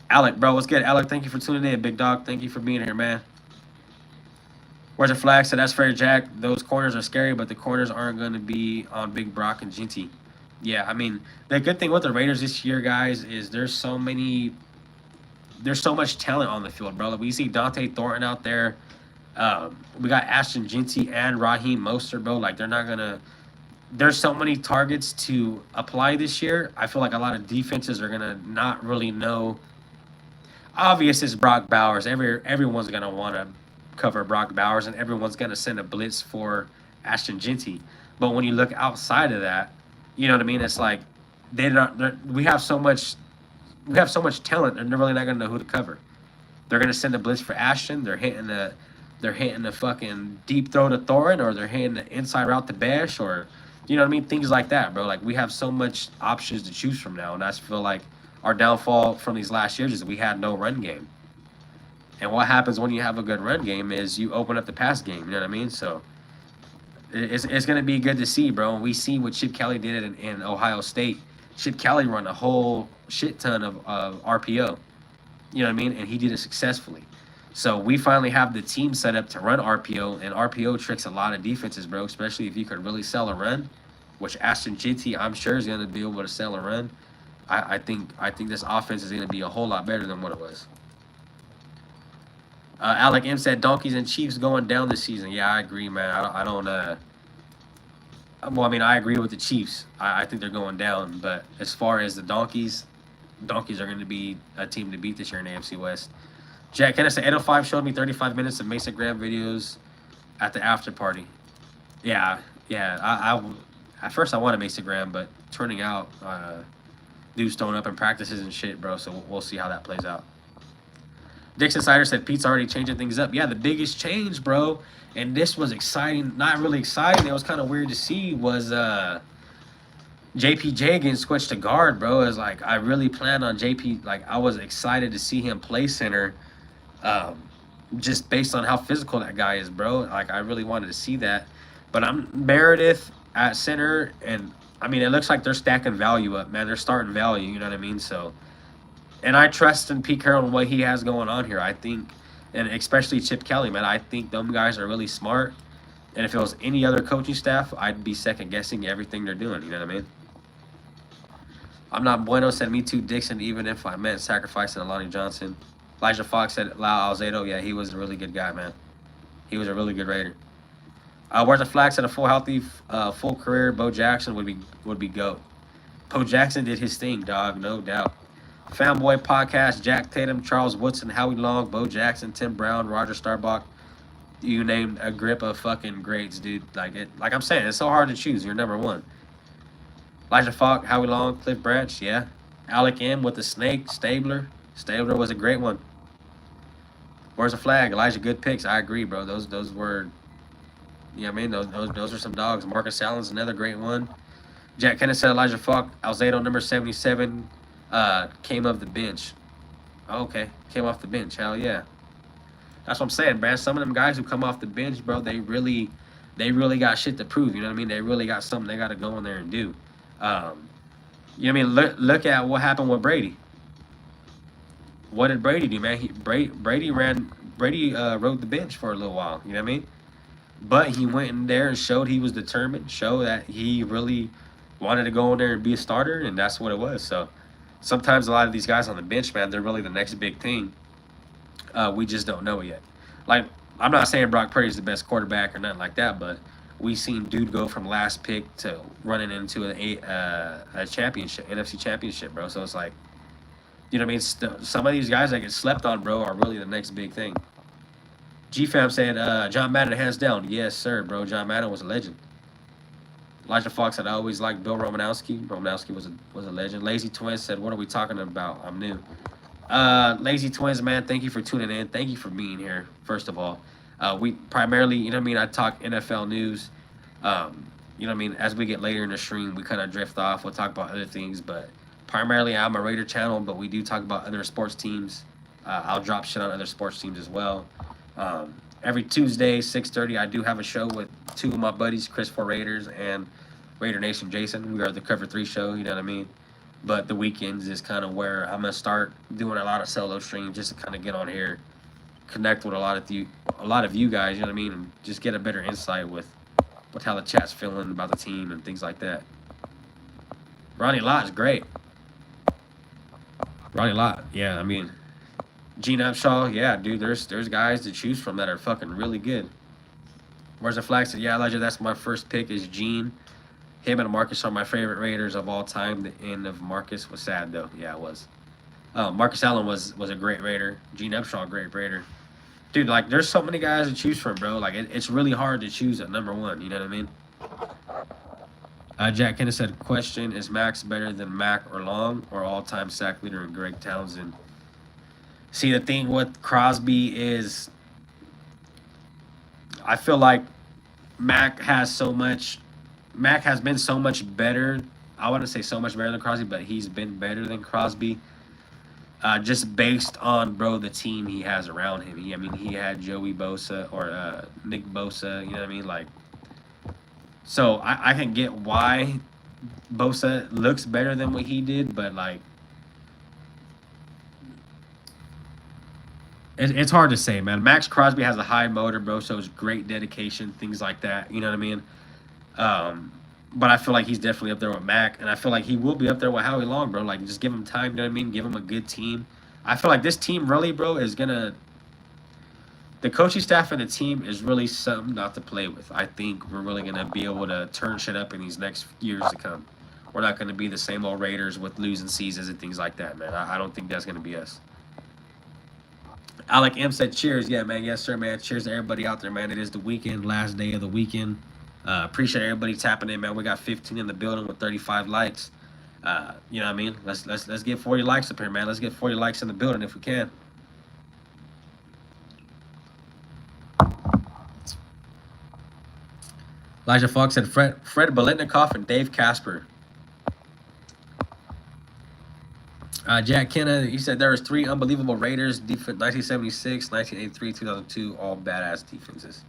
Alec, bro, what's good? Alec, thank you for tuning in, big dog. Thank you for being here, man. Where's the flag? So that's fair, Jack. Those corners are scary, but the corners aren't going to be on Big Brock and Ginty. Yeah, I mean, the good thing with the Raiders this year, guys, is there's so much talent on the field, bro. Like, we see Dante Thornton out there. We got Ashton Ginty and Raheem Mostert, bro. Like, they're not going to – there's so many targets to apply this year. I feel like a lot of defenses are going to not really know. Obvious is Brock Bowers. Everyone's going to want to cover Brock Bowers, and everyone's going to send a blitz for Ashton Ginty. But when you look outside of that, you know what I mean? It's like we have so much talent, and they're really not going to know who to cover. They're going to send a blitz for Ashton. They're hitting the fucking deep throw to Thorin, or they're hitting the inside route to Bash, or you know what I mean? Things like that, bro. Like, we have so much options to choose from now, and I feel like our downfall from these last years is we had no run game. And what happens when you have a good run game is you open up the pass game. You know what I mean? So it's going to be good to see, bro. And we see what Chip Kelly did in Ohio State. Chip Kelly run a whole shit ton of RPO. You know what I mean? And he did it successfully. So we finally have the team set up to run RPO, and RPO tricks a lot of defenses, bro, especially if you could really sell a run, which Ashton Ginty, I'm sure, is going to be able to sell a run. I think this offense is going to be a whole lot better than what it was. Alec M said Donkeys and Chiefs going down this season. Yeah, I agree, man. I don't. Well, I mean, I agree with the Chiefs. I think they're going down. But as far as the Donkeys are going to be a team to beat this year in AFC West. Jack Kenneth said 805 showed me 35 minutes of Mason Graham videos at the after party. Yeah. I at first I wanted Mason Graham, but turning out dude's throwing up in practices and shit, bro. So we'll see how that plays out. Dixon Sider said Pete's already changing things up. Yeah, the biggest change, bro, and this was exciting. Not really exciting. It was kind of weird to see was JPJ getting switched to guard, bro. It was like I really planned on JP. Like, I was excited to see him play center, just based on how physical that guy is, bro. Like, I really wanted to see that. But I'm Meredith at center, and I mean, it looks like they're stacking value up, man. They're starting value, you know what I mean? So. And I trust in Pete Carroll and what he has going on here. I think, and especially Chip Kelly, man, I think them guys are really smart. And if it was any other coaching staff, I'd be second-guessing everything they're doing. You know what I mean? I'm not bueno, said me too, Dixon, even if I meant sacrificing Alani Johnson. Elijah Fox said Lau Alzado. Yeah, he was a really good guy, man. He was a really good Raider. Where's the flag said a full, healthy, full career, Bo Jackson would be GOAT. Bo Jackson did his thing, dog, no doubt. Fanboy Podcast, Jack Tatum, Charles Woodson, Howie Long, Bo Jackson, Tim Brown, Roger Starbuck. You named a grip of fucking greats, dude. Like I'm saying, it's so hard to choose. You're number one. Elijah Falk, Howie Long, Cliff Branch, yeah. Alec M with the snake, Stabler. Stabler was a great one. Where's the flag? Elijah, good picks. I agree, bro. Those were, yeah, I mean, those are some dogs. Marcus Allen's another great one. Jack Kenneth said Elijah Falk, Alzado number 77. Came off the bench. Okay, came off the bench. Hell yeah. That's what I'm saying, man. Some of them guys who come off the bench, bro, they really got shit to prove. You know what I mean? They really got something they got to go in there and do. You know what I mean? Look at what happened with Brady. What did Brady do, man? Brady rode the bench for a little while. You know what I mean? But he went in there and showed he was determined, showed that he really wanted to go in there and be a starter, and that's what it was. So. Sometimes a lot of these guys on the bench, man, they're really the next big thing. We just don't know it yet. Like, I'm not saying Brock Purdy's the best quarterback or nothing like that, but we seen dude go from last pick to running into a championship, NFC championship, bro. So it's like, you know what I mean? Some of these guys that get slept on, bro, are really the next big thing. G-Fam said, John Madden, hands down. Yes, sir, bro. John Madden was a legend. Elijah Fox said, I always liked Bill Romanowski. Romanowski was a legend. Lazy Twins said, what are we talking about? I'm new. Lazy Twins, man, thank you for tuning in. Thank you for being here, first of all. We primarily, you know what I mean, I talk NFL news. You know what I mean, as we get later in the stream, we kind of drift off. We'll talk about other things, but primarily I'm a Raider channel, but we do talk about other sports teams. I'll drop shit on other sports teams as well. Every Tuesday, 6:30, I do have a show with two of my buddies, Chris for Raiders and Raider Nation Jason. We are the Cover 3 show, you know what I mean? But the weekends is kind of where I'm going to start doing a lot of solo streams just to kind of get on here connect with a lot of you guys. You know what I mean, and just get a better insight with how the chat's feeling about the team and things like that. Ronnie Lott's great. Ronnie Lott, yeah. I mean, Gene Upshaw, yeah, dude. There's guys to choose from that are fucking really good. Where's the flag? Said, yeah, Elijah, that's my first pick is Gene. Him and Marcus are my favorite Raiders of all time. The end of Marcus was sad though. Yeah, it was. Marcus Allen was a great Raider. Gene Upshaw, great Raider. Dude, like, there's so many guys to choose from, bro. Like, it's really hard to choose at number one. You know what I mean? Jack Kenneth said, question, is Max better than Mac or Long or all-time sack leader and Greg Townsend? See, the thing with Crosby is I feel like Mac has been so much better. I wouldn't say so much better than Crosby, but he's been better than Crosby. Just based on, bro, the team he has around him. He had Joey Bosa or Nick Bosa, you know what I mean? Like, so I can get why Bosa looks better than what he did, but, like, it's hard to say, man. Max Crosby has a high motor, bro, so it's great dedication, things like that, you know what I mean? But I feel like he's definitely up there with Mac, and I feel like he will be up there with Howie Long, bro. Like, just give him time, you know what I mean? Give him a good team. I feel like this team really, bro, is going to – the coaching staff and the team is really something not to play with. I think we're really going to be able to turn shit up in these next years to come. We're not going to be the same old Raiders with losing seasons and things like that, man. I don't think that's going to be us. Alec M said, cheers. Yeah, man. Yes, sir, man. Cheers to everybody out there, man. It is the weekend, last day of the weekend. Appreciate everybody tapping in, man. We got 15 in the building with 35 likes. You know what I mean? Let's get 40 likes up here, man. Let's get 40 likes in the building if we can. Elijah Fox said Fred Biletnikoff and Dave Casper. Jack Kenna, he said there was 3 unbelievable Raiders, 1976, 1983, 2002, all badass defenses.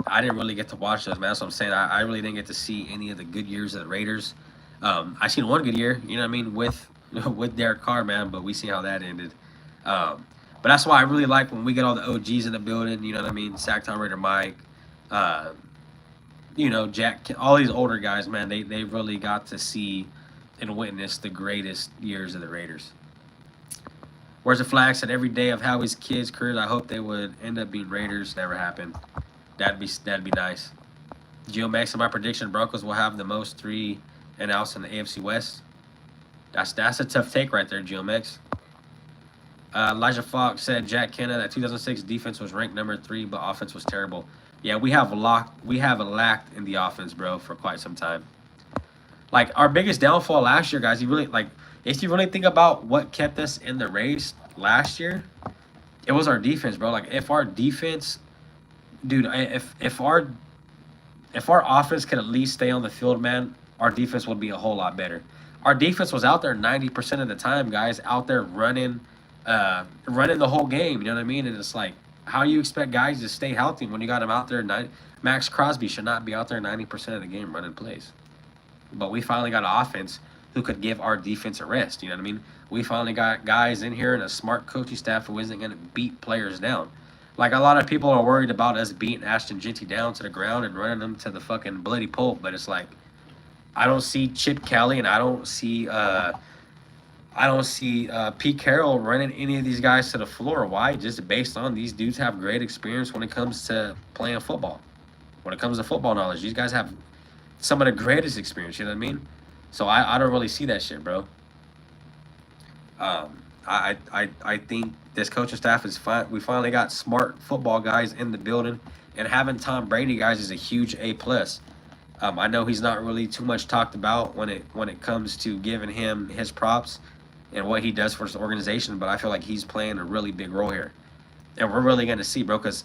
I didn't really get to watch those, man. That's what I'm saying. I really didn't get to see any of the good years of the Raiders. I seen one good year, you know what I mean, with Derek Carr, man, but we see how that ended. But that's why I really like when we get all the OGs in the building, you know what I mean, Sacktown Raider Mike, you know, Jack, all these older guys, man, they really got to see and witness the greatest years of the Raiders. Where's the flag? Said every day of Howie's kids' careers, I hope they would end up being Raiders. Never happened. That'd be nice. Geo Max, in my prediction, Broncos will have the most 3 and outs in the AFC West. That's a tough take right there, Geo Max. Elijah Fox said Jack Kenna that 2006 defense was ranked number 3, but offense was terrible. Yeah, we have lacked in the offense, bro, for quite some time. Like, our biggest downfall last year, guys, if you really think about what kept us in the race last year, it was our defense, bro. Like, if our defense, dude, if our offense could at least stay on the field, man, our defense would be a whole lot better. Our defense was out there 90% of the time, guys, out there running the whole game, you know what I mean? And it's like, how do you expect guys to stay healthy when you got them out there? Max Crosby should not be out there 90% of the game running plays. But we finally got an offense who could give our defense a rest. You know what I mean? We finally got guys in here and a smart coaching staff who isn't going to beat players down. Like, a lot of people are worried about us beating Ashton Genty down to the ground and running them to the fucking bloody pulp. But it's like, I don't see Chip Kelly and I don't see Pete Carroll running any of these guys to the floor. Why? Just based on these dudes have great experience when it comes to playing football. When it comes to football knowledge, these guys have some of the greatest experience, you know what I mean? So I don't really see that shit, bro. I think this coaching staff is fine. We finally got smart football guys in the building, and having Tom Brady, guys, is a huge A+. I know he's not really too much talked about when it comes to giving him his props and what he does for his organization, but I feel like he's playing a really big role here. And we're really going to see, bro, because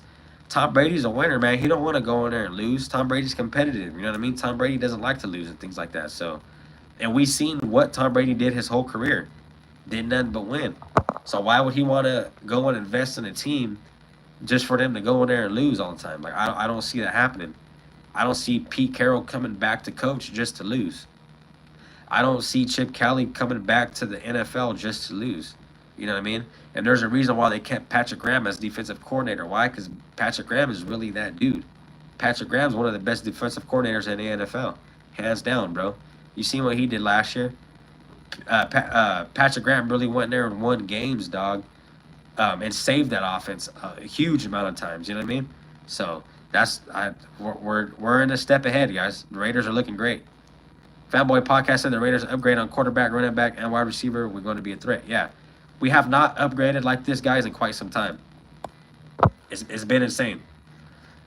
Tom Brady's a winner, man. He don't want to go in there and lose. Tom Brady's competitive, you know what I mean? Tom Brady doesn't like to lose and things like that. So, and we've seen what Tom Brady did his whole career. Did nothing but win. So why would he want to go and invest in a team just for them to go in there and lose all the time? Like, I don't see that happening. I don't see Pete Carroll coming back to coach just to lose. I don't see Chip Kelly coming back to the NFL just to lose. You know what I mean? And there's a reason why they kept Patrick Graham as defensive coordinator. Why? Because Patrick Graham is really that dude. Patrick Graham's one of the best defensive coordinators in the NFL, hands down, bro. You seen what he did last year? Patrick Graham really went there and won games, dog, and saved that offense a huge amount of times. You know what I mean? So we're in a step ahead, guys. The Raiders are looking great. Fanboy Podcast said the Raiders upgrade on quarterback, running back, and wide receiver. We're going to be a threat. Yeah, we have not upgraded like this, guys, in quite some time. It's been insane.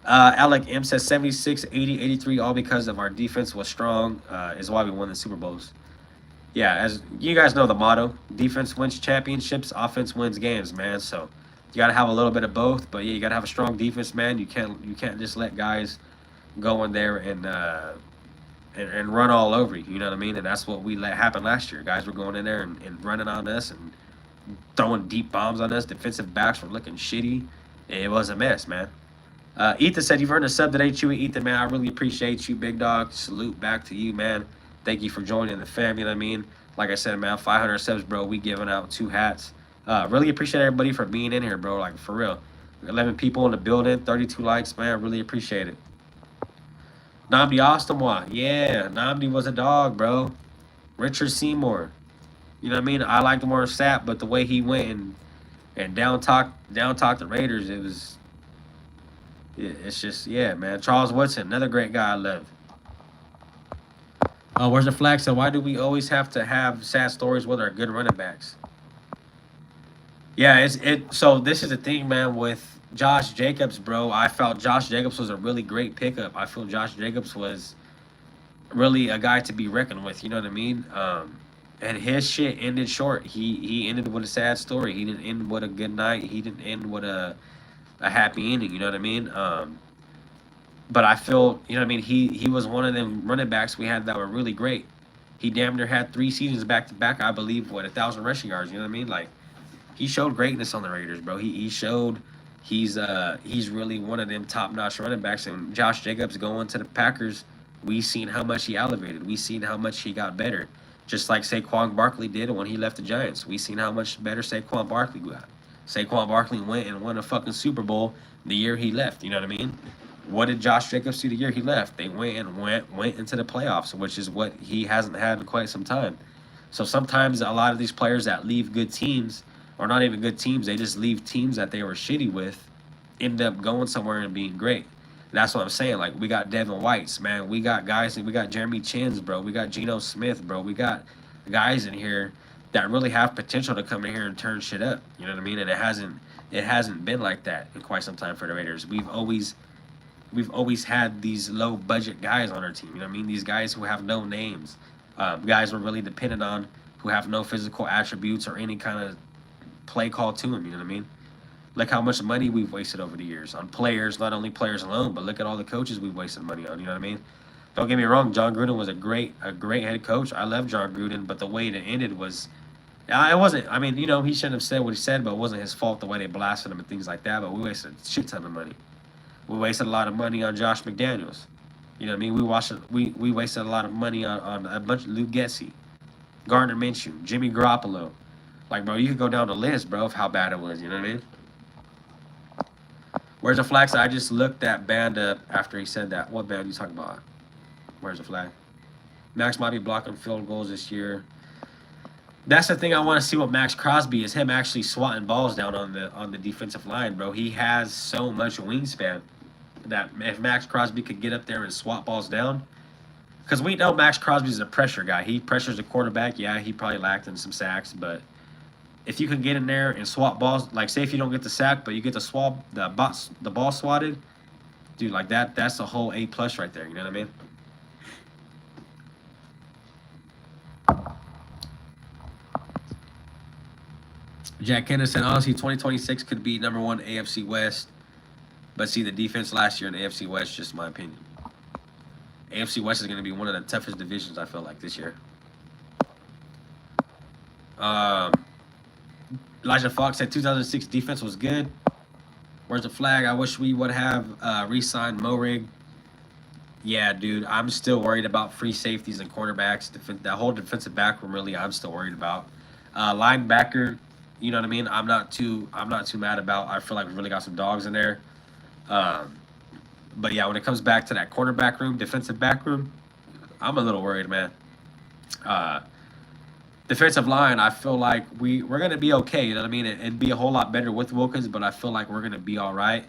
Alec M says 76, 80, 83, all because of our defense was strong, is why we won the Super Bowls. Yeah, as you guys know the motto, defense wins championships, offense wins games, man. So you got to have a little bit of both, but yeah, you got to have a strong defense, man. You can't just let guys go in there and run all over you, you know what I mean? And that's what we let happen last year. Guys were going in there and running on us and throwing deep bombs on us. Defensive backs were looking shitty. It was a mess, man. Ethan said, you've earned a sub today, Chewy. Ethan, man, I really appreciate you, big dog. Salute back to you, man. Thank you for joining the fam, you know what I mean? Like I said, man, 500 subs, bro. We giving out 2 hats. Really appreciate everybody for being in here, bro. Like, for real. 11 people in the building, 32 likes, man. Really appreciate it. Namdi Ostamois. Yeah, Namdi was a dog, bro. Richard Seymour. You know what I mean? I liked more Sap, but the way he went and down talk the Raiders, it's just, yeah, man. Charles Woodson, another great guy I love. Where's the flag? So why do we always have to have sad stories with our good running backs? Yeah, so this is the thing, man, with Josh Jacobs, bro. I felt Josh Jacobs was a really great pickup. I feel Josh Jacobs was really a guy to be reckoned with, you know what I mean? And his shit ended short. He ended with a sad story. He didn't end with a good night. He didn't end with a happy ending, you know what I mean? But I feel, you know what I mean, he was one of them running backs we had that were really great. He damn near had 3 seasons back-to-back, I believe, 1,000 rushing yards, you know what I mean? Like, he showed greatness on the Raiders, bro. He showed he's really one of them top-notch running backs. And Josh Jacobs going to the Packers, we seen how much he elevated. We seen how much he got better. Just like Saquon Barkley did when he left the Giants. We seen how much better Saquon Barkley got. Saquon Barkley went and won a fucking Super Bowl the year he left, you know what I mean? What did Josh Jacobs do the year he left? They went into the playoffs, which is what he hasn't had in quite some time. So sometimes a lot of these players that leave good teams, or not even good teams, they just leave teams that they were shitty with, end up going somewhere and being great. That's what I'm saying. Like, we got Devin Whites, man. We got guys, we got Jeremy Chins, bro. We got Geno Smith, bro. We got guys in here that really have potential to come in here and turn shit up. You know what I mean? And it hasn't been like that in quite some time for the Raiders. We've always had these low budget guys on our team. You know what I mean? These guys who have no names, guys we're really dependent on, who have no physical attributes or any kind of play call to them. You know what I mean? Look how much money we've wasted over the years on players, not only players alone, but look at all the coaches we've wasted money on. You know what I mean? Don't get me wrong, John Gruden was a great head coach. I love John Gruden, but the way it ended was, it wasn't. I mean, you know, he shouldn't have said what he said, but it wasn't his fault the way they blasted him and things like that. But we wasted a shit ton of money. We wasted a lot of money on Josh McDaniels. You know what I mean? We wasted a lot of money on a bunch of Luke Getsy, Gardner Minshew, Jimmy Garoppolo. Like, bro, you could go down the list, bro, of how bad it was. You know what I mean? Where's the flag? So I just looked that band up after he said that. What band are you talking about? Where's the flag? Max might be blocking field goals this year. That's the thing I want to see what Max Crosby is, him actually swatting balls down on the defensive line, bro. He has so much wingspan that if Max Crosby could get up there and swat balls down, because we know Max Crosby's a pressure guy. He pressures the quarterback. Yeah, he probably lacked in some sacks, but if you can get in there and swat balls, like say if you don't get the sack, but you get the ball swatted, dude, like that's a whole A+ right there. You know what I mean? Jack Kennedy said, honestly, 2026 could be #1 AFC West, but see the defense last year in the AFC West, just my opinion. AFC West is going to be one of the toughest divisions, I feel like, this year. Elijah Fox said 2006 defense was good. Where's the flag? I wish we would have re-signed Morig. Yeah, dude, I'm still worried about free safeties and cornerbacks. That whole defensive back room, really, I'm still worried about. Linebacker, you know what I mean. I'm not too mad about. I feel like we really got some dogs in there. Um, but yeah, when it comes back to that cornerback room, defensive back room, I'm a little worried, man. Uh, Defensive line, I feel like we're gonna be okay. You know what I mean? It'd be a whole lot better with Wilkins, but I feel like we're gonna be all right.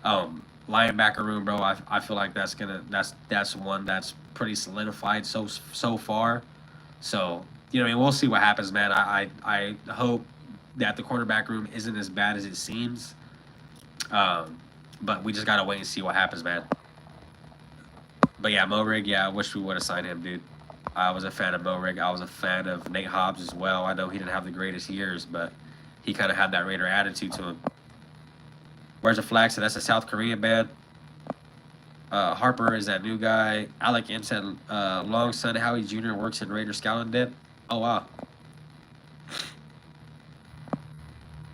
Linebacker room, bro. I feel like that's one that's pretty solidified so far. So you know, what I mean, we'll see what happens, man. I hope that the cornerback room isn't as bad as it seems. Um, but we just gotta wait and see what happens, man. But yeah, Morig, yeah, I wish we would have signed him, dude. I was a fan of Morig. I was a fan of Nate Hobbs as well. I know he didn't have the greatest years, but he kind of had that Raider attitude to him. Where's the flag? So that's a South Korean band. Harper is that new guy. Alec M said Long son Howie Jr. works in Raider scouting dip. Oh, wow.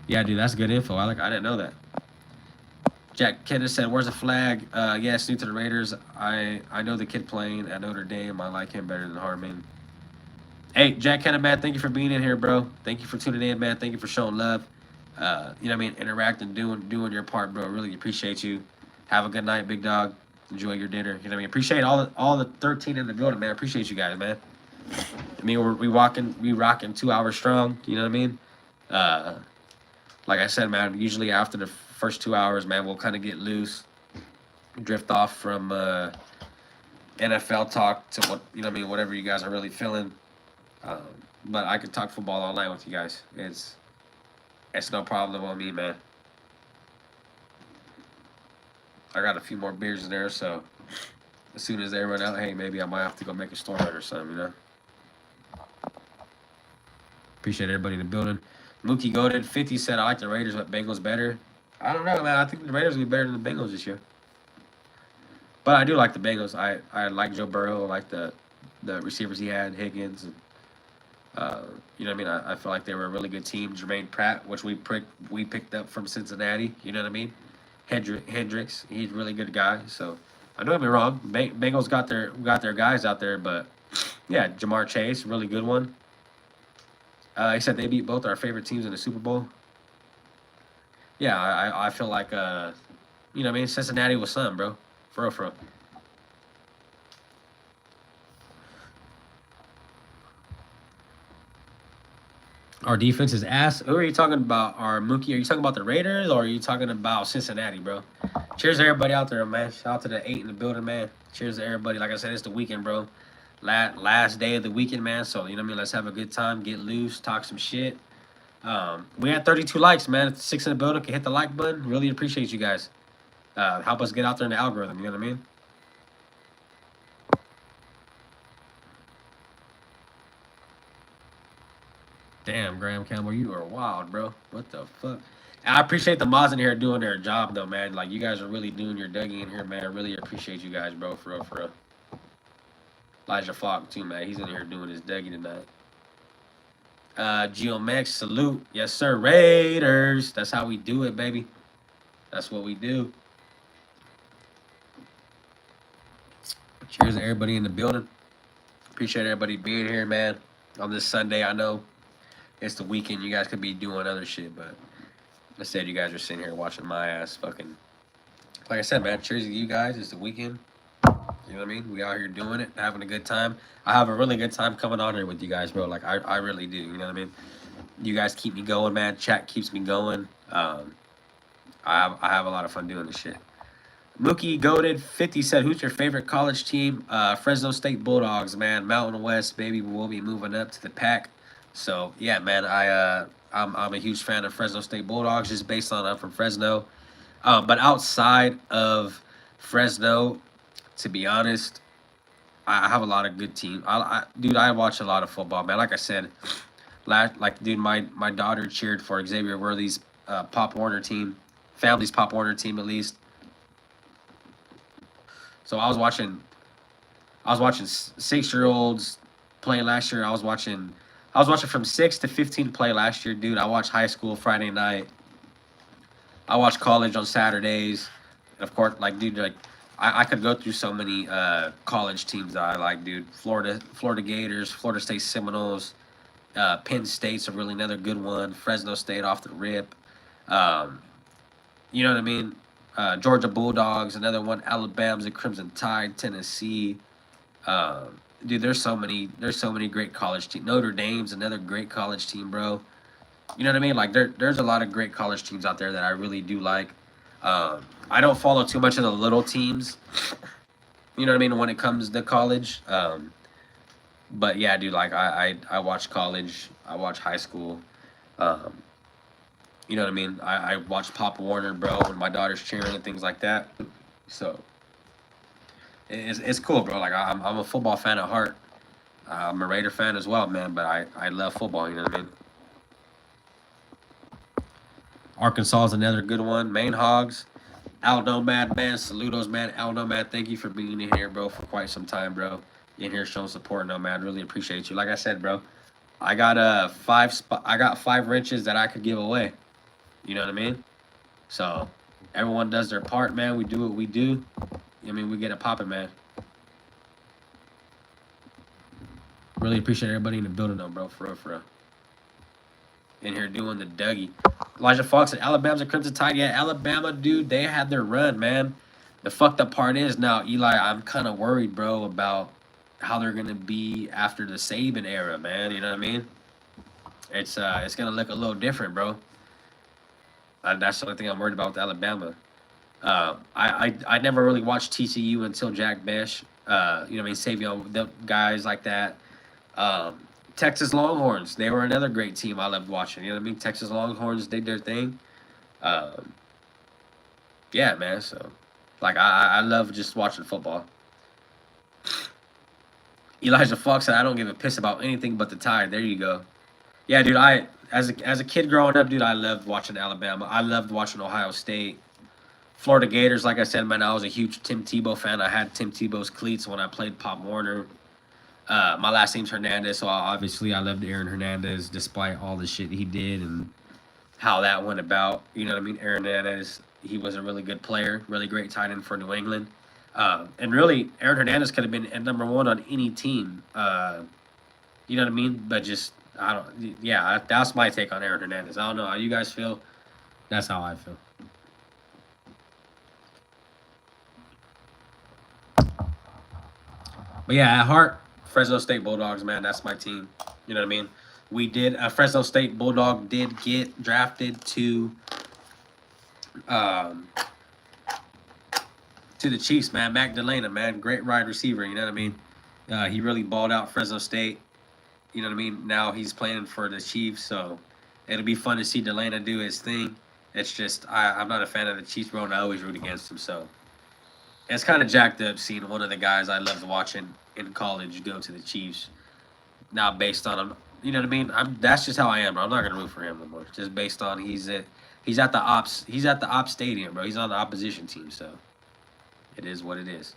Yeah, dude, that's good info, Alec. I didn't know that. Jack Kenneth said, where's the flag? Yes, new to the Raiders. I know the kid playing at Notre Dame. I like him better than Harmon. Hey, Jack Kenneth, man, thank you for being in here, bro. Thank you for tuning in, man. Thank you for showing love. You know what I mean? Interacting, doing your part, bro. Really appreciate you. Have a good night, big dog. Enjoy your dinner. You know what I mean? Appreciate all the 13 in the building, man. Appreciate you guys, man. I mean, we rocking 2 hours strong. You know what I mean? Like I said, man, usually after the first 2 hours, man, we'll kind of get loose, drift off from NFL talk to what, you know what I mean, whatever you guys are really feeling. But I could talk football all night with you guys. It's no problem on me, man. I got a few more beers in there, so as soon as they run out, hey, maybe I might have to go make a store run or something, you know? Appreciate everybody in the building. Mookie Goated, 50 said, I like the Raiders, but Bengals better. I don't know, man. I think the Raiders will be better than the Bengals this year. But I do like the Bengals. I like Joe Burrow. I like the receivers he had, Higgins. And, you know what I mean? I feel like they were a really good team. Jermaine Pratt, which we picked up from Cincinnati. You know what I mean? Hendricks, he's a really good guy. So I don't get me wrong. Bengals got their guys out there, but yeah, Jamar Chase, really good one. He said they beat both our favorite teams in the Super Bowl. Yeah, I feel like you know what I mean? Cincinnati was something, bro. For real. Our defense is ass. Who are you talking about? Our Mookie? Are you talking about the Raiders or are you talking about Cincinnati, bro? Cheers to everybody out there, man. Shout out to the 8 in the building, man. Cheers to everybody. Like I said, it's the weekend, bro. Last day of the weekend, man. So, you know what I mean? Let's have a good time, get loose, talk some shit. We had 32 likes, man. If 6 in the building can hit the like button. Really appreciate you guys. Help us get out there in the algorithm, you know what I mean? Damn, Graham Campbell, you are wild, bro. What the fuck? I appreciate the mods in here doing their job, though, man. Like, you guys are really doing your Dougie in here, man. I really appreciate you guys, bro, for real. Elijah Falk, too, man. He's in here doing his Dougie tonight. Geomex, salute. Yes, sir. Raiders. That's how we do it, baby. That's what we do. Cheers to everybody in the building. Appreciate everybody being here, man. On this Sunday, I know it's the weekend. You guys could be doing other shit, but instead, you guys are sitting here watching my ass fucking. Like I said, man, cheers to you guys. It's the weekend. You know what I mean? We out here doing it, having a good time. I have a really good time coming on here with you guys, bro. Like, I really do. You know what I mean? You guys keep me going, man. Chat keeps me going. I have a lot of fun doing this shit. Mookie Goated 50 said, who's your favorite college team? Fresno State Bulldogs, man. Mountain West, baby. We'll be moving up to the pack. So, yeah, man, I'm a huge fan of Fresno State Bulldogs just based on I'm from Fresno. But outside of Fresno, to be honest, I have a lot of good teams. Dude, I watch a lot of football, man. Like I said, dude, my daughter cheered for Xavier Worthy's Pop Warner team, family's Pop Warner team at least. So I was watching 6-year-olds play last year. I was watching from 6 to 15 play last year, dude. I watched high school Friday night. I watched college on Saturdays. And of course, like, dude, like I could go through so many college teams that I like, dude. Florida Gators, Florida State Seminoles, Penn State's a really another good one. Fresno State off the rip. Um, you know what I mean? Georgia Bulldogs, another one. Alabama's a Crimson Tide. Tennessee. Dude, there's so many. There's so many great college teams. Notre Dame's another great college team, bro. You know what I mean? Like there's a lot of great college teams out there that I really do like. I don't follow too much of the little teams. You know what I mean when it comes to college. But yeah, dude, like I watch college. I watch high school. Um, you know what I mean? I watch Pop Warner, bro, when my daughter's cheering and things like that. So it's cool, bro. Like I'm a football fan at heart. I'm a Raider fan as well, man. But I love football. You know what I mean? Arkansas is another good one. Maine Hogs. Al Nomad, man. Saludos, man. Al Nomad, thank you for being in here, bro, for quite some time, bro. In here showing support, Nomad. Really appreciate you. Like I said, bro, I got I got 5 wrenches that I could give away. You know what I mean? So everyone does their part, man. We do what we do. I mean, we get it popping, man. Really appreciate everybody in the building, though, bro. For real, for real. In here doing the Dougie. Elijah Fox said, Alabama's a Crimson Tide. Yeah, Alabama, dude, they had their run, man. The fucked up part is now, Eli, I'm kind of worried, bro, about how they're going to be after the Saban era, man. You know what I mean? It's going to look a little different, bro. That's the only thing I'm worried about with Alabama. I never really watched TCU until Jack Besh. You know what I mean? Savion, the guys like that. Texas Longhorns, they were another great team I loved watching. You know what I mean? Texas Longhorns did their thing. Yeah, man. So, like, I love just watching football. Elijah Fox said, I don't give a piss about anything but the Tide. There you go. Yeah, dude, as a kid growing up, dude, I loved watching Alabama. I loved watching Ohio State. Florida Gators, like I said, man, I was a huge Tim Tebow fan. I had Tim Tebow's cleats when I played Pop Warner. My last name's Hernandez, so obviously I loved Aaron Hernandez despite all the shit he did and how that went about. You know what I mean? Aaron Hernandez, he was a really good player, really great tight end for New England. And really, Aaron Hernandez could have been at #1 on any team. You know what I mean? But just, yeah, that's my take on Aaron Hernandez. I don't know how you guys feel. That's how I feel. But yeah, at heart, Fresno State Bulldogs, man, that's my team. You know what I mean? We did, Fresno State Bulldog did get drafted to the Chiefs, man. Mac Delana, man, great wide receiver. You know what I mean? He really balled out Fresno State. You know what I mean? Now he's playing for the Chiefs, so it'll be fun to see Delana do his thing. It's just I'm not a fan of the Chiefs, bro, and I always root against him. So it's kind of jacked up seeing one of the guys I loved watching in college go to the Chiefs. Now based on him, you know what I mean? That's just how I am, bro. I'm not gonna root for him no more. Just based on he's at the ops stadium, bro. He's on the opposition team, so it is what it is.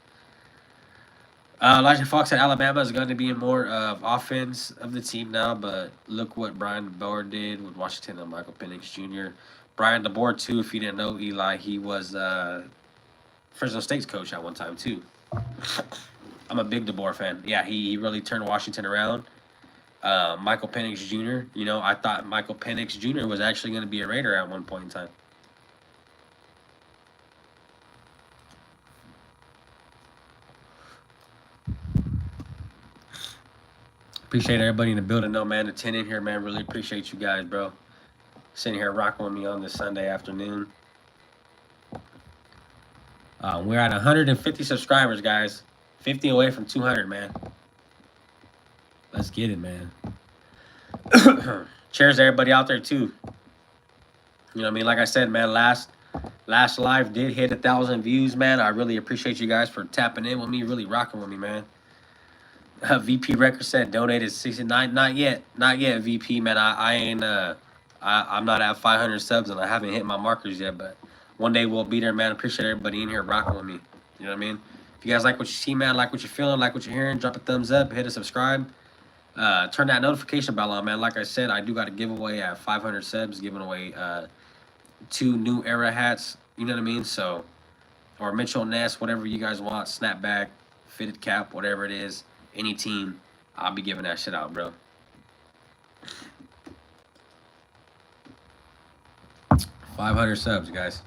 Elijah Fox said Alabama is going to be more of offense of the team now, but look what Brian DeBoer did with Washington and Michael Penix Jr. Brian DeBoer, too, if you didn't know, Eli, he was Fresno State's coach at one time, too. I'm a big DeBoer fan. Yeah, he really turned Washington around. Michael Penix Jr., you know, I thought Michael Penix Jr. was actually going to be a Raider at one point in time. Appreciate everybody in the building, though, man. To 10 in here, man. Really appreciate you guys, bro. Sitting here rocking with me on this Sunday afternoon. We're at 150 subscribers, guys. 50 away from 200, man. Let's get it, man. Cheers to everybody out there, too. You know what I mean? Like I said, man, last live did hit 1,000 views, man. I really appreciate you guys for tapping in with me, really rocking with me, man. VP Record said donated 69. Not yet, VP, man. I ain't I'm not at 500 subs and I haven't hit my markers yet, but one day we'll be there, man. Appreciate everybody in here rocking with me. You know what I mean? If you guys like what you see, man, like what you're feeling, like what you're hearing, drop a thumbs up, hit a subscribe. Turn that notification bell on, man. Like I said, I do got a giveaway at 500 subs, giving away 2 new era hats. You know what I mean? So, or Mitchell Ness, whatever you guys want, snapback, fitted cap, whatever it is. Any team, I'll be giving that shit out, bro. 500 subs, guys.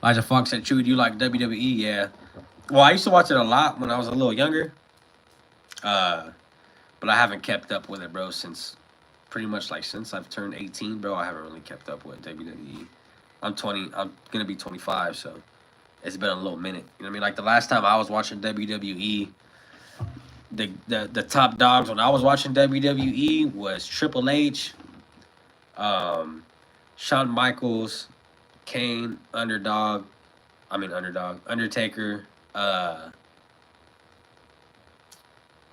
Elijah Fox said, Chewy, do you like WWE? Yeah. Well, I used to watch it a lot when I was a little younger. But I haven't kept up with it, bro, since pretty much like since I've turned 18, bro. I haven't really kept up with WWE. I'm 20. I'm gonna be 25, so it's been a little minute. You know what I mean? Like the last time I was watching WWE, the top dogs when I was watching WWE was Triple H, Shawn Michaels, Kane, Undertaker,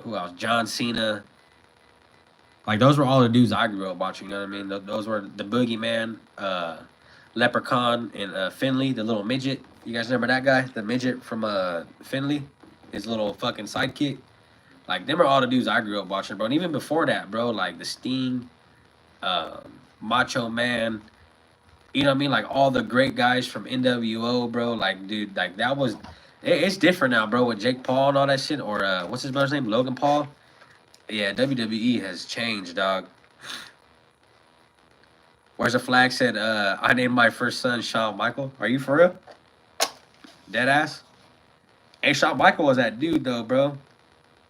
who else? John Cena. Like those were all the dudes I grew up watching. You know what I mean? Those were the Boogeyman, Leprechaun, and Finley, the little midget. You guys remember that guy? The midget from Finley, his little fucking sidekick. Like them are all the dudes I grew up watching, bro. And even before that, bro, like the Sting, Macho Man. You know what I mean? Like all the great guys from NWO, bro. Like, dude, like that was. It's different now, bro, with Jake Paul and all that shit. Or what's his brother's name? Logan Paul. Yeah, WWE has changed, dog. Where's the flag said, I named my first son Shawn Michael? Are you for real? Dead ass? Hey, Shawn Michael was that dude, though, bro.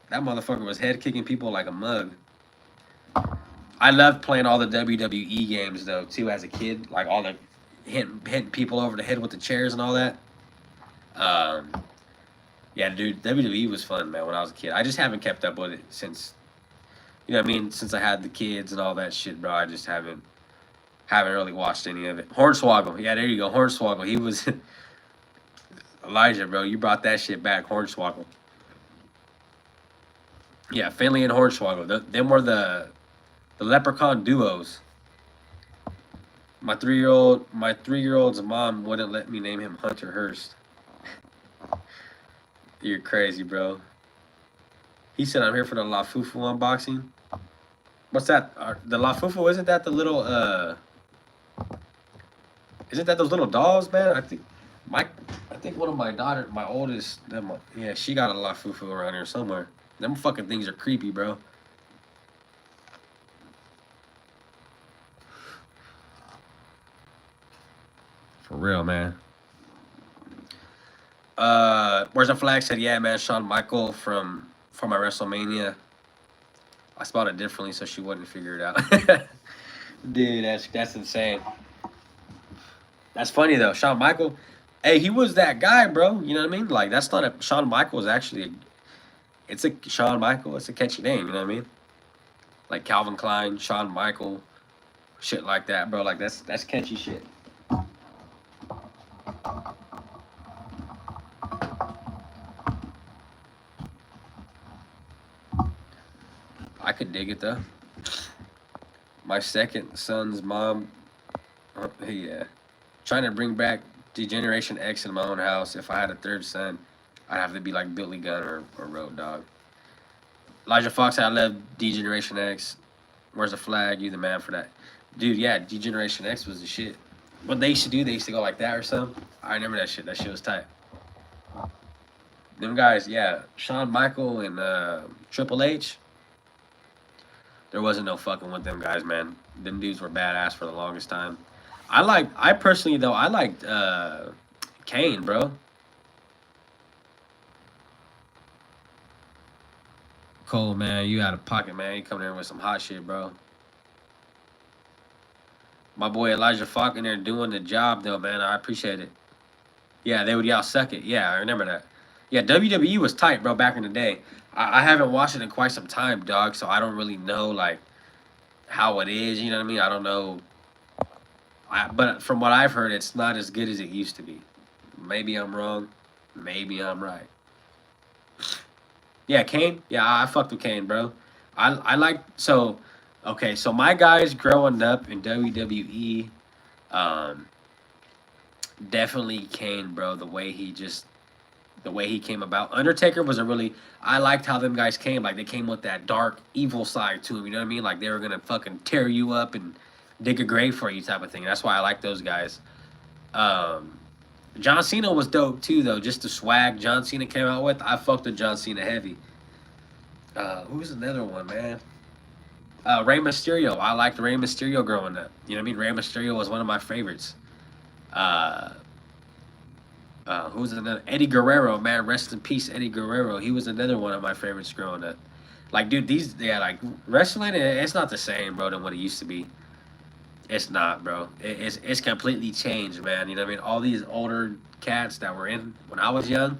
That motherfucker was head kicking people like a mug. I loved playing all the WWE games, though, too, as a kid. Like all the hitting people over the head with the chairs and all that. Yeah, dude, WWE was fun, man, when I was a kid. I just haven't kept up with it since, you know what I mean, since I had the kids and all that shit, bro. I just haven't really watched any of it. Hornswoggle. Yeah, there you go, Hornswoggle. He was Elijah, bro. You brought that shit back, Hornswoggle. Yeah, Finley and Hornswoggle. Them were the Leprechaun duos. My three-year-old's mom wouldn't let me name him Hunter Hearst. You're crazy, bro. He said, I'm here for the La Fufu unboxing. What's that? The La Fufu, isn't that the little, isn't that those little dolls, man? I think one of my daughters, my oldest, yeah, she got a La Fufu around here somewhere. Them fucking things are creepy, bro. For real, man. Where's the flag said, yeah, man, Shawn Michael from my WrestleMania. I spelled it differently so she wouldn't figure it out. Dude, that's insane. That's funny though. Shawn Michael, hey, he was that guy, bro. You know what I mean? Like that's not a Shawn Michael is actually it's a Shawn Michael, it's a catchy name, you know what I mean? Like Calvin Klein, Shawn Michael, shit like that, bro. Like that's catchy shit. I could dig it though. My second son's mom, yeah, trying to bring back Degeneration X in my own house. If I had a third son, I'd have to be like Billy Gunn or Road Dogg. Elijah Fox, I love Degeneration X. Where's the flag? You the man for that. Dude, yeah, Degeneration X was the shit. What they used to do, they used to go like that or something. I remember that shit. That shit was tight. Them guys, yeah, Shawn Michael and Triple H. There wasn't no fucking with them guys, man. Them dudes were badass for the longest time. I personally though, I liked Kane, bro. Cole, man, you out of pocket, man. You coming in with some hot shit, bro. My boy Elijah Falk in there doing the job though, man. I appreciate it. Yeah, they would y'all suck it. Yeah, I remember that. Yeah, WWE was tight, bro, back in the day. I haven't watched it in quite some time, dog, so I don't really know, like, how it is, you know what I mean? I don't know. But from what I've heard, it's not as good as it used to be. Maybe I'm wrong. Maybe I'm right. Yeah, Kane. Yeah, I fucked with Kane, bro. I like, so, okay, so my guys growing up in WWE, definitely Kane, bro, the way he came about. Undertaker was I liked how them guys came. Like, they came with that dark, evil side to them, you know what I mean? Like, they were going to fucking tear you up and dig a grave for you type of thing. That's why I like those guys. John Cena was dope, too, though. Just the swag John Cena came out with. I fucked with John Cena heavy. Who's another one, man? Rey Mysterio. I liked Rey Mysterio growing up. You know what I mean? Rey Mysterio was one of my favorites. Uh, who's another? Eddie Guerrero, man. Rest in peace, Eddie Guerrero. He was another one of my favorites growing up. Like, dude, like wrestling. It's not the same, bro, than what it used to be. It's not, bro. It's completely changed, man. You know what I mean? All these older cats that were in when I was young.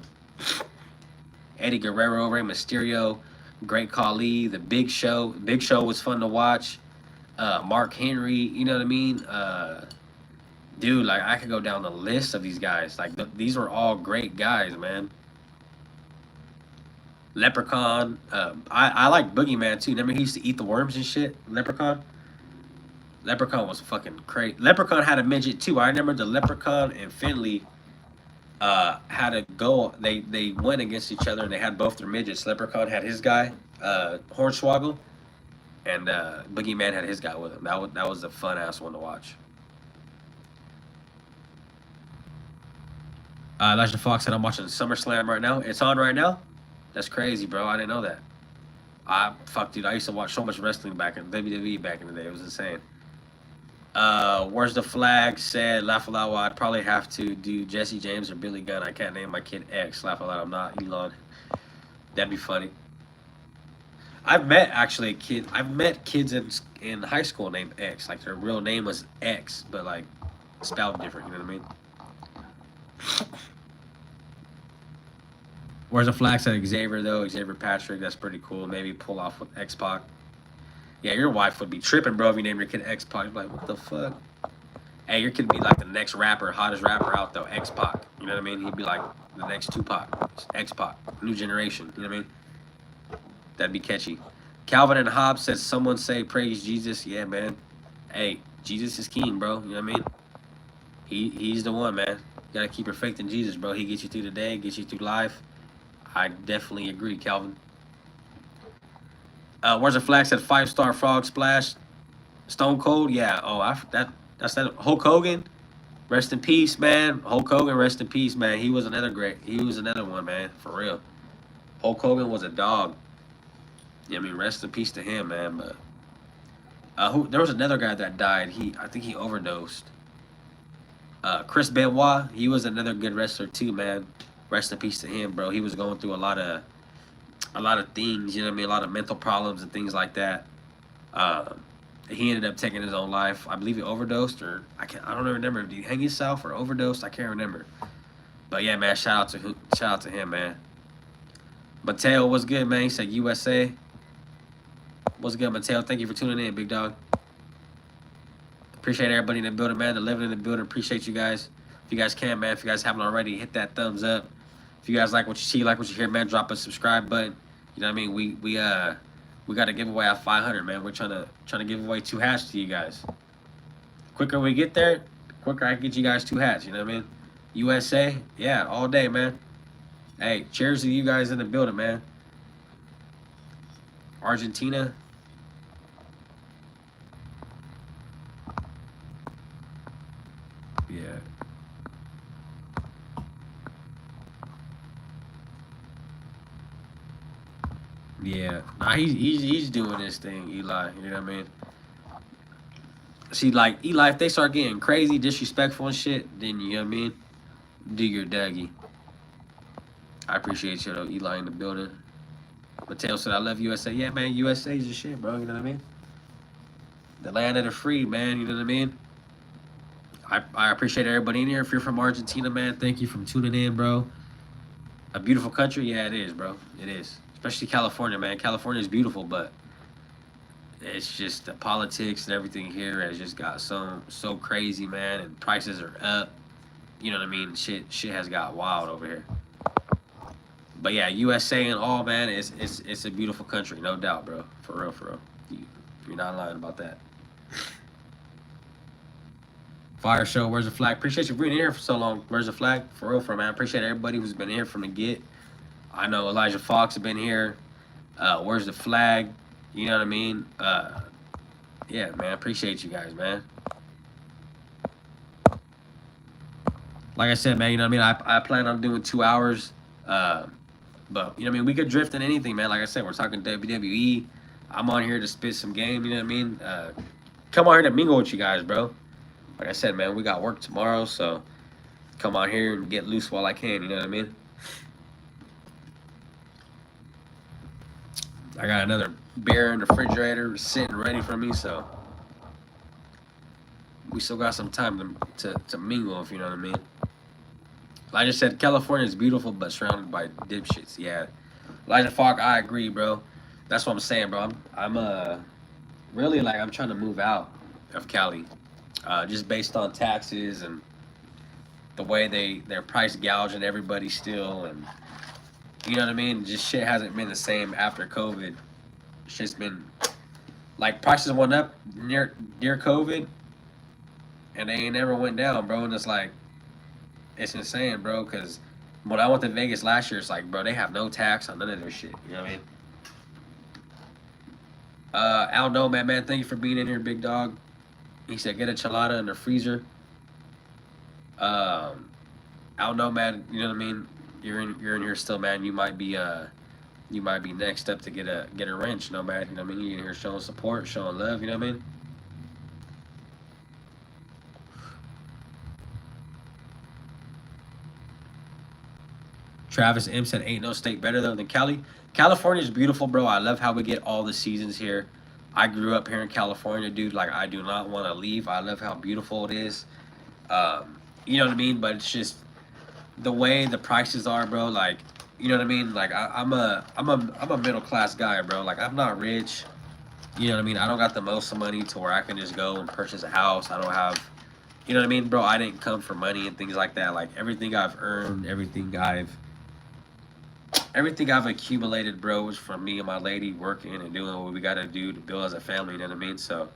Eddie Guerrero, Rey Mysterio, Great Khali, the Big Show. Big Show was fun to watch. Mark Henry, you know what I mean? Dude, like I could go down the list of these guys. Like these were all great guys, man. Leprechaun. I like Boogeyman too. Remember he used to eat the worms and shit. Leprechaun. Leprechaun was fucking crazy. Leprechaun had a midget too. I remember the Leprechaun and Finley had to go. They went against each other and they had both their midgets. Leprechaun had his guy, Hornswoggle, and Boogeyman had his guy with him. That was a fun ass one to watch. Elijah Fox said I'm watching SummerSlam right now. It's on right now. That's crazy, bro. I didn't know that. Fuck, dude. I used to watch so much wrestling back in WWE back in the day. It was insane. Where's the flag? Said laugh aloud. Well, I'd probably have to do Jesse James or Billy Gunn. I can't name my kid X. Laugh aloud. I'm not Elon. That'd be funny. I've met actually a kid. I've met kids in high school named X. Like their real name was X, but like spelled different. You know what I mean? Where's the flag? Said Xavier though. Xavier Patrick. That's pretty cool. Maybe pull off with X Pac. Yeah, your wife would be tripping, bro, if you name your kid X Pac. Like, what the fuck? Hey, your kid would be like the next rapper, hottest rapper out though, X Pac. You know what I mean? He'd be like the next Tupac, X Pac, new generation. You know what I mean? That'd be catchy. Calvin and Hobbs says, someone say praise Jesus. Yeah, man. Hey, Jesus is king, bro. You know what I mean? He's the one, man. You gotta keep your faith in Jesus, bro. He gets you through the day, gets you through life. I definitely agree, Calvin. Where's the flag? Said 5-star frog splash. Stone Cold, yeah. Oh, that's that. Hulk Hogan, rest in peace, man. Hulk Hogan, rest in peace, man. He was another one, man, for real. Hulk Hogan was a dog. Yeah, I mean, rest in peace to him, man. But there was another guy that died. I think he overdosed. Chris Benoit, he was another good wrestler too, man. Rest in peace to him, bro. He was going through a lot of things, you know what I mean? A lot of mental problems and things like that. He ended up taking his own life. I believe he overdosed, or I don't remember. Did he hang himself or overdosed? I can't remember. But yeah, man, shout out to him, man. Mateo, what's good, man? He said USA. What's good, Mateo? Thank you for tuning in, big dog. Appreciate everybody in the building, man. The living in the building. Appreciate you guys. If you guys can, man. If you guys haven't already, hit that thumbs up. If you guys like what you see, like what you hear, man, drop a subscribe button. You know what I mean? We got a giveaway at 500, man. We're trying to give away 2 hats to you guys. Quicker we get there, quicker I can get you guys 2 hats. You know what I mean? USA, yeah, all day, man. Hey, cheers to you guys in the building, man. Argentina. Yeah. Yeah. Nah, he's doing this thing, Eli. You know what I mean? See, like, Eli, if they start getting crazy, disrespectful and shit, then, you know what I mean? Do your daggy. I appreciate you, though, Eli, in the building. Mateo said, I love USA. Yeah, man, USA's the shit, bro. You know what I mean? The land of the free, man. You know what I mean? I appreciate everybody in here. If you're from Argentina, man, thank you for tuning in, bro. A beautiful country? Yeah, it is, bro. It is. Especially California, man. California is beautiful, but it's just the politics and everything here has just got so crazy, man. And prices are up. You know what I mean? Shit has got wild over here. But yeah, USA and all, man, it's a beautiful country, no doubt, bro. For real, for real. You're not lying about that. Fire show, where's the flag? Appreciate you being here for so long. Where's the flag? For real, man. I appreciate everybody who's been here from the get. I know Elijah Fox has been here. Where's the flag? You know what I mean? Yeah, man. Appreciate you guys, man. Like I said, man, you know what I mean? I plan on doing 2 hours. But, you know what I mean? We could drift in anything, man. Like I said, we're talking WWE. I'm on here to spit some game. You know what I mean? Come on here to mingle with you guys, bro. Like I said, man, we got work tomorrow, so come on here and get loose while I can. You know what I mean? I got another beer in the refrigerator sitting ready for me, so we still got some time to mingle, if you know what I mean. Like I just said, California is beautiful, but surrounded by dipshits. Yeah, Elijah Falk, I agree, bro. That's what I'm saying, bro. I'm really like I'm trying to move out of Cali, just based on taxes and the way they're price gouging everybody still, and you know what I mean. Just shit hasn't been the same after COVID. Shit's been like prices went up near COVID, and they ain't never went down, bro. And it's like it's insane, bro. Because when I went to Vegas last year, it's like, bro, they have no tax on none of their shit. You know what I mean? Al Nomad, man, thank you for being in here, big dog. He said, get a chelada in the freezer. Al Nomad, you know what I mean? You're in here still, man. You might be next up to get a wrench, Nomad. You know what I mean? You're in here showing support, showing love. You know what I mean? Travis M said, ain't no state better though than Cali. California is beautiful, bro. I love how we get all the seasons here. I grew up here in California, dude. Like, I do not want to leave. I love how beautiful it is. You know what I mean? But it's just the way the prices are, bro. Like, you know what I mean? Like, I'm a middle class guy, bro. Like, I'm not rich. You know what I mean? I don't got the most money to where I can just go and purchase a house. I don't have, you know what I mean, bro? I didn't come for money and things like that. Like, everything I've earned, everything I've accumulated, bro, is from me and my lady working and doing what we gotta do to build as a family. You know what I mean? So,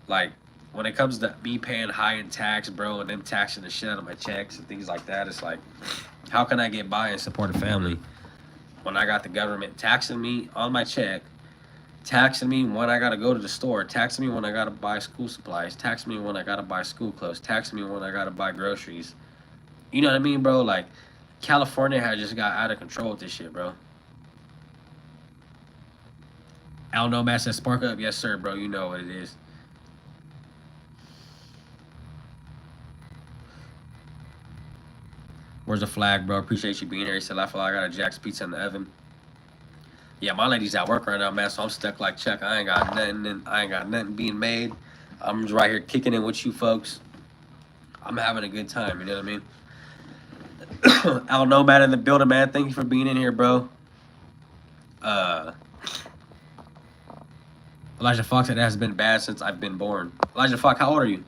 like, when it comes to me paying high in tax, bro, and them taxing the shit out of my checks and things like that, it's like, how can I get by and support a family when I got the government taxing me on my check, taxing me when I gotta go to the store, taxing me when I gotta buy school supplies, taxing me when I gotta buy school clothes, taxing me when I gotta buy groceries. You know what I mean, bro? Like, California has just got out of control with this shit, bro. Al Nomad says, spark up. Yes, sir, bro. You know what it is. Where's the flag, bro? Appreciate you being here. He said, I feel like I got a Jack's Pizza in the oven. Yeah, my lady's at work right now, man, so I'm stuck like Chuck. I ain't got nothing being made. I'm just right here kicking it with you folks. I'm having a good time, you know what I mean? Al Nomad in the building, man. Thank you for being in here, bro. Elijah Fox said, it has been bad since I've been born. Elijah Fox, how old are you?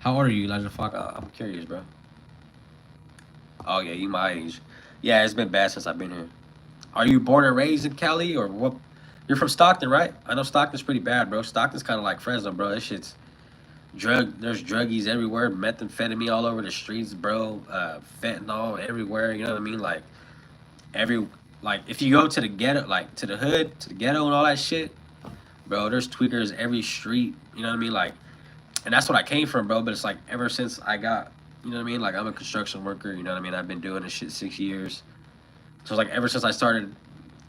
How old are you, Elijah Fox? I'm curious, bro. Oh, yeah, you my age. Yeah, it's been bad since I've been here. Are you born and raised in Cali or what? You're from Stockton, right? I know Stockton's pretty bad, bro. Stockton's kind of like Fresno, bro. This shit's there's druggies everywhere, methamphetamine all over the streets, bro. Fentanyl everywhere, you know what I mean? Like, if you go to the ghetto, like to the hood, to the ghetto and all that shit, bro, there's tweakers every street, you know what I mean? Like, and that's what I came from, bro. But it's like ever since I got, you know what I mean? Like, I'm a construction worker, you know what I mean? I've been doing this shit 6 years. So it's like ever since I started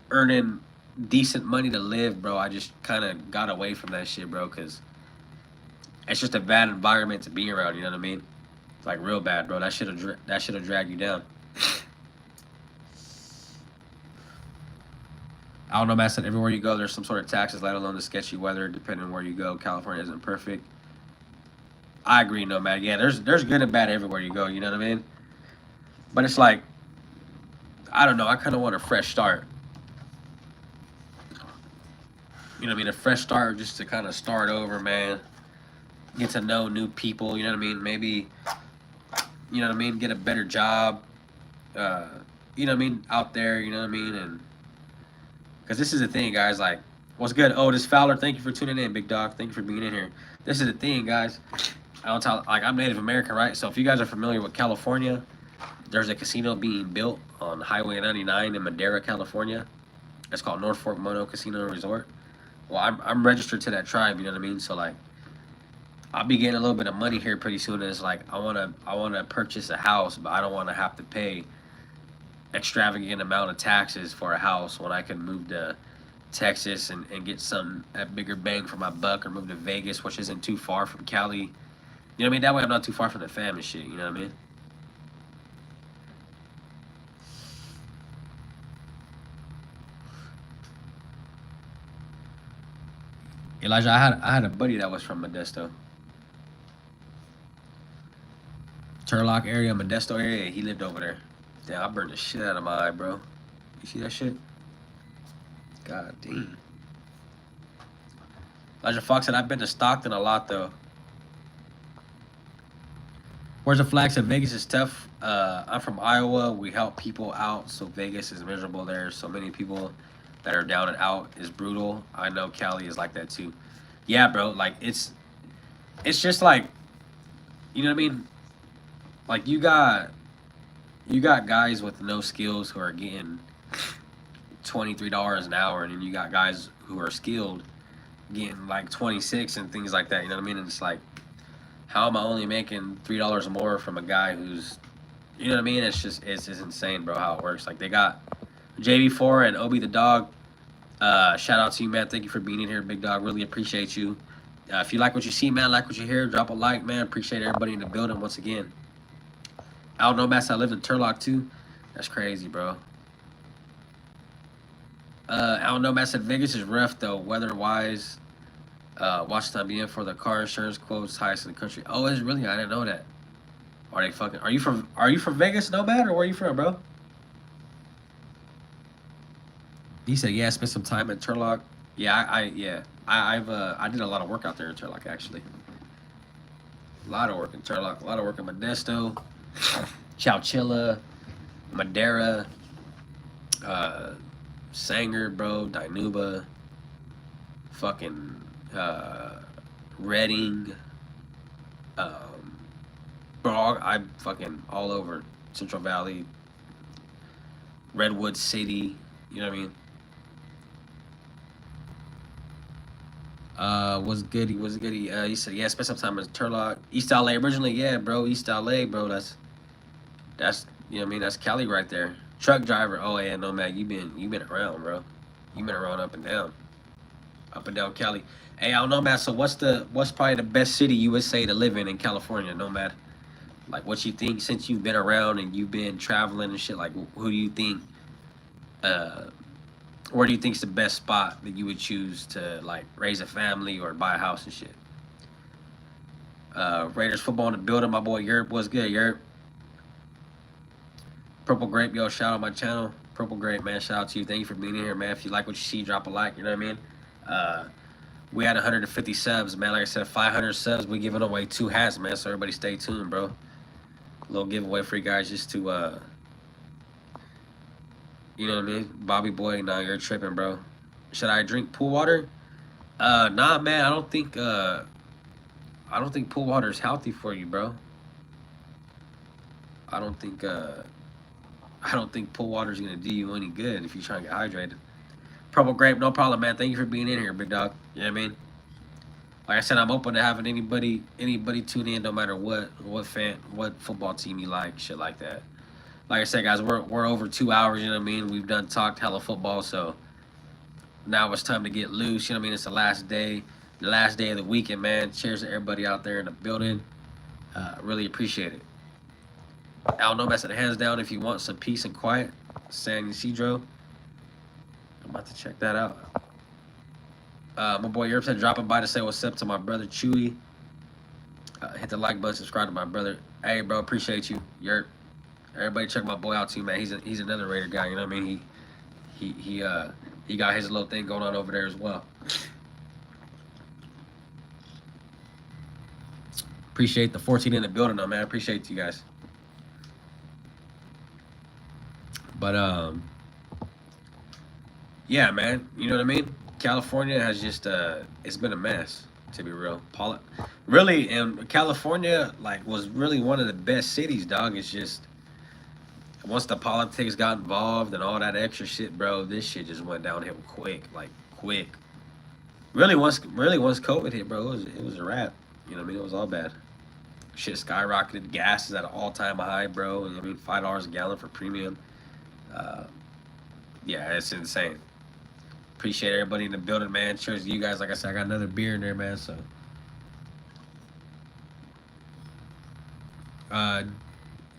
earning decent money to live, bro, I just kind of got away from that shit, bro, because it's just a bad environment to be around, you know what I mean? It's like real bad, bro. That shit'll drag you down. I don't know, man. I said everywhere you go, there's some sort of taxes, let alone the sketchy weather, depending on where you go. California isn't perfect. I agree, no, man. Yeah, there's good and bad everywhere you go, you know what I mean? But it's like, I don't know. I kind of want a fresh start. You know what I mean? A fresh start just to kind of start over, man. Get to know new people, you know what I mean? Maybe, you know what I mean? Get a better job, you know what I mean? Out there, you know what I mean? And because this is the thing, guys. Like, what's good? Otis Fowler, thank you for tuning in, big dog. Thank you for being in here. This is the thing, guys. I'm Native American, right? So if you guys are familiar with California, there's a casino being built on Highway 99 in Madera, California. It's called North Fork Mono Casino and Resort. Well, I'm registered to that tribe, you know what I mean? So, like, I'll be getting a little bit of money here pretty soon. And it's like, I wanna purchase a house, but I don't want to have to pay extravagant amount of taxes for a house when I can move to Texas and get some a bigger bang for my buck, or move to Vegas, which isn't too far from Cali. You know what I mean? That way I'm not too far from the fam and shit. You know what I mean? Elijah, I had a buddy that was from Modesto, Turlock area, Modesto area. He lived over there. Damn, I burned the shit out of my eye, bro. You see that shit? God damn. Elijah Fox said, I've been to Stockton a lot, though. Where's the flag? Said Vegas is tough. I'm from Iowa. We help people out, so Vegas is miserable there. So many people that are down and out is brutal. I know Cali is like that, too. Yeah, bro. Like, it's just like, you know what I mean? Like, you got guys with no skills who are getting $23 an hour, and then you got guys who are skilled getting like 26 and things like that. You know what I mean? And it's like, how am I only making $3 more from a guy who's, you know what I mean? It's just insane, bro, how it works. Like, they got JV4 and Obi the dog. Shout out to you, man. Thank you for being in here, big dog. Really appreciate you. If you like what you see, man, like what you hear, drop a like, man. Appreciate everybody in the building once again. I don't know, Mass. I lived in Turlock too. That's crazy, bro. I don't know, Matt said Vegas is rough though, weather-wise. Washington being for the car insurance quotes highest in the country. Oh, is it really? I didn't know that. Are they fucking? Are you from Vegas, Nomad, or where are you from, bro? He said, yeah, I spent some time in Turlock. Yeah, I did a lot of work out there in Turlock, actually. A lot of work in Turlock, a lot of work in Modesto, Chowchilla, Madera, Sanger, bro, Dinuba, fucking Reading, bro, I fucking all over Central Valley, Redwood City, you know what I mean? Was good. He said, yeah, spent some time in Turlock, East LA originally. Yeah, bro, East LA, bro. That's you know what I mean. That's Cali right there. Truck driver. Oh yeah, no man, you been around, bro. You been around up and down Cali. Hey, I don't know, man. So what's probably the best city you would say to live in California, Nomad? Like, what you think, since you've been around and you've been traveling and shit? Like, who do you think? Where do you think is the best spot that you would choose to like raise a family or buy a house and shit? Raiders football in the building. My boy Europe was good. Europe. Purple Grape, yo, shout out my channel. Purple Grape, man, shout out to you. Thank you for being in here, man. If you like what you see, drop a like. You know what I mean? We had 150 subs, man. Like I said, 500 subs. We giving away 2 hats, man. So everybody stay tuned, bro. A little giveaway for you guys just to you know what I mean? Bobby boy, nah, you're tripping, bro. Should I drink pool water? Nah, man. I don't think pool water is healthy for you, bro. I don't think pool water is gonna do you any good if you're trying to get hydrated. Purple Grape, no problem, man. Thank you for being in here, big dog. You know what I mean? Like I said, I'm open to having anybody tune in, no matter what football team you like, shit like that. Like I said, guys, we're over 2 hours, you know what I mean? We've done talked hella football, so now it's time to get loose, you know what I mean? It's the last day of the weekend, man. Cheers to everybody out there in the building. Really appreciate it. I don't know, mess it hands down if you want some peace and quiet. San Ysidro. I'm about to check that out. My boy Europe said dropping by to say what's up to my brother Chewy. Hit the like button, subscribe to my brother. Hey, bro, appreciate you, Europe. Everybody check my boy out too, man. He's another Raider guy, you know what I mean? He got his little thing going on over there as well. Appreciate the 14 in the building though, man. Appreciate you guys. But yeah, man, you know what I mean? California has just it's been a mess, to be real. Really, and California like was really one of the best cities, dog. It's just once the politics got involved and all that extra shit, bro, this shit just went downhill quick. Really, once COVID hit, bro, it was a wrap. You know what I mean? It was all bad. Shit skyrocketed. Gas is at an all-time high, bro. You know what I mean? $5 a gallon for premium. Uh, yeah, it's insane. Appreciate everybody in the building, man. Cheers to you guys. Like I said, I got another beer in there, man. So, uh,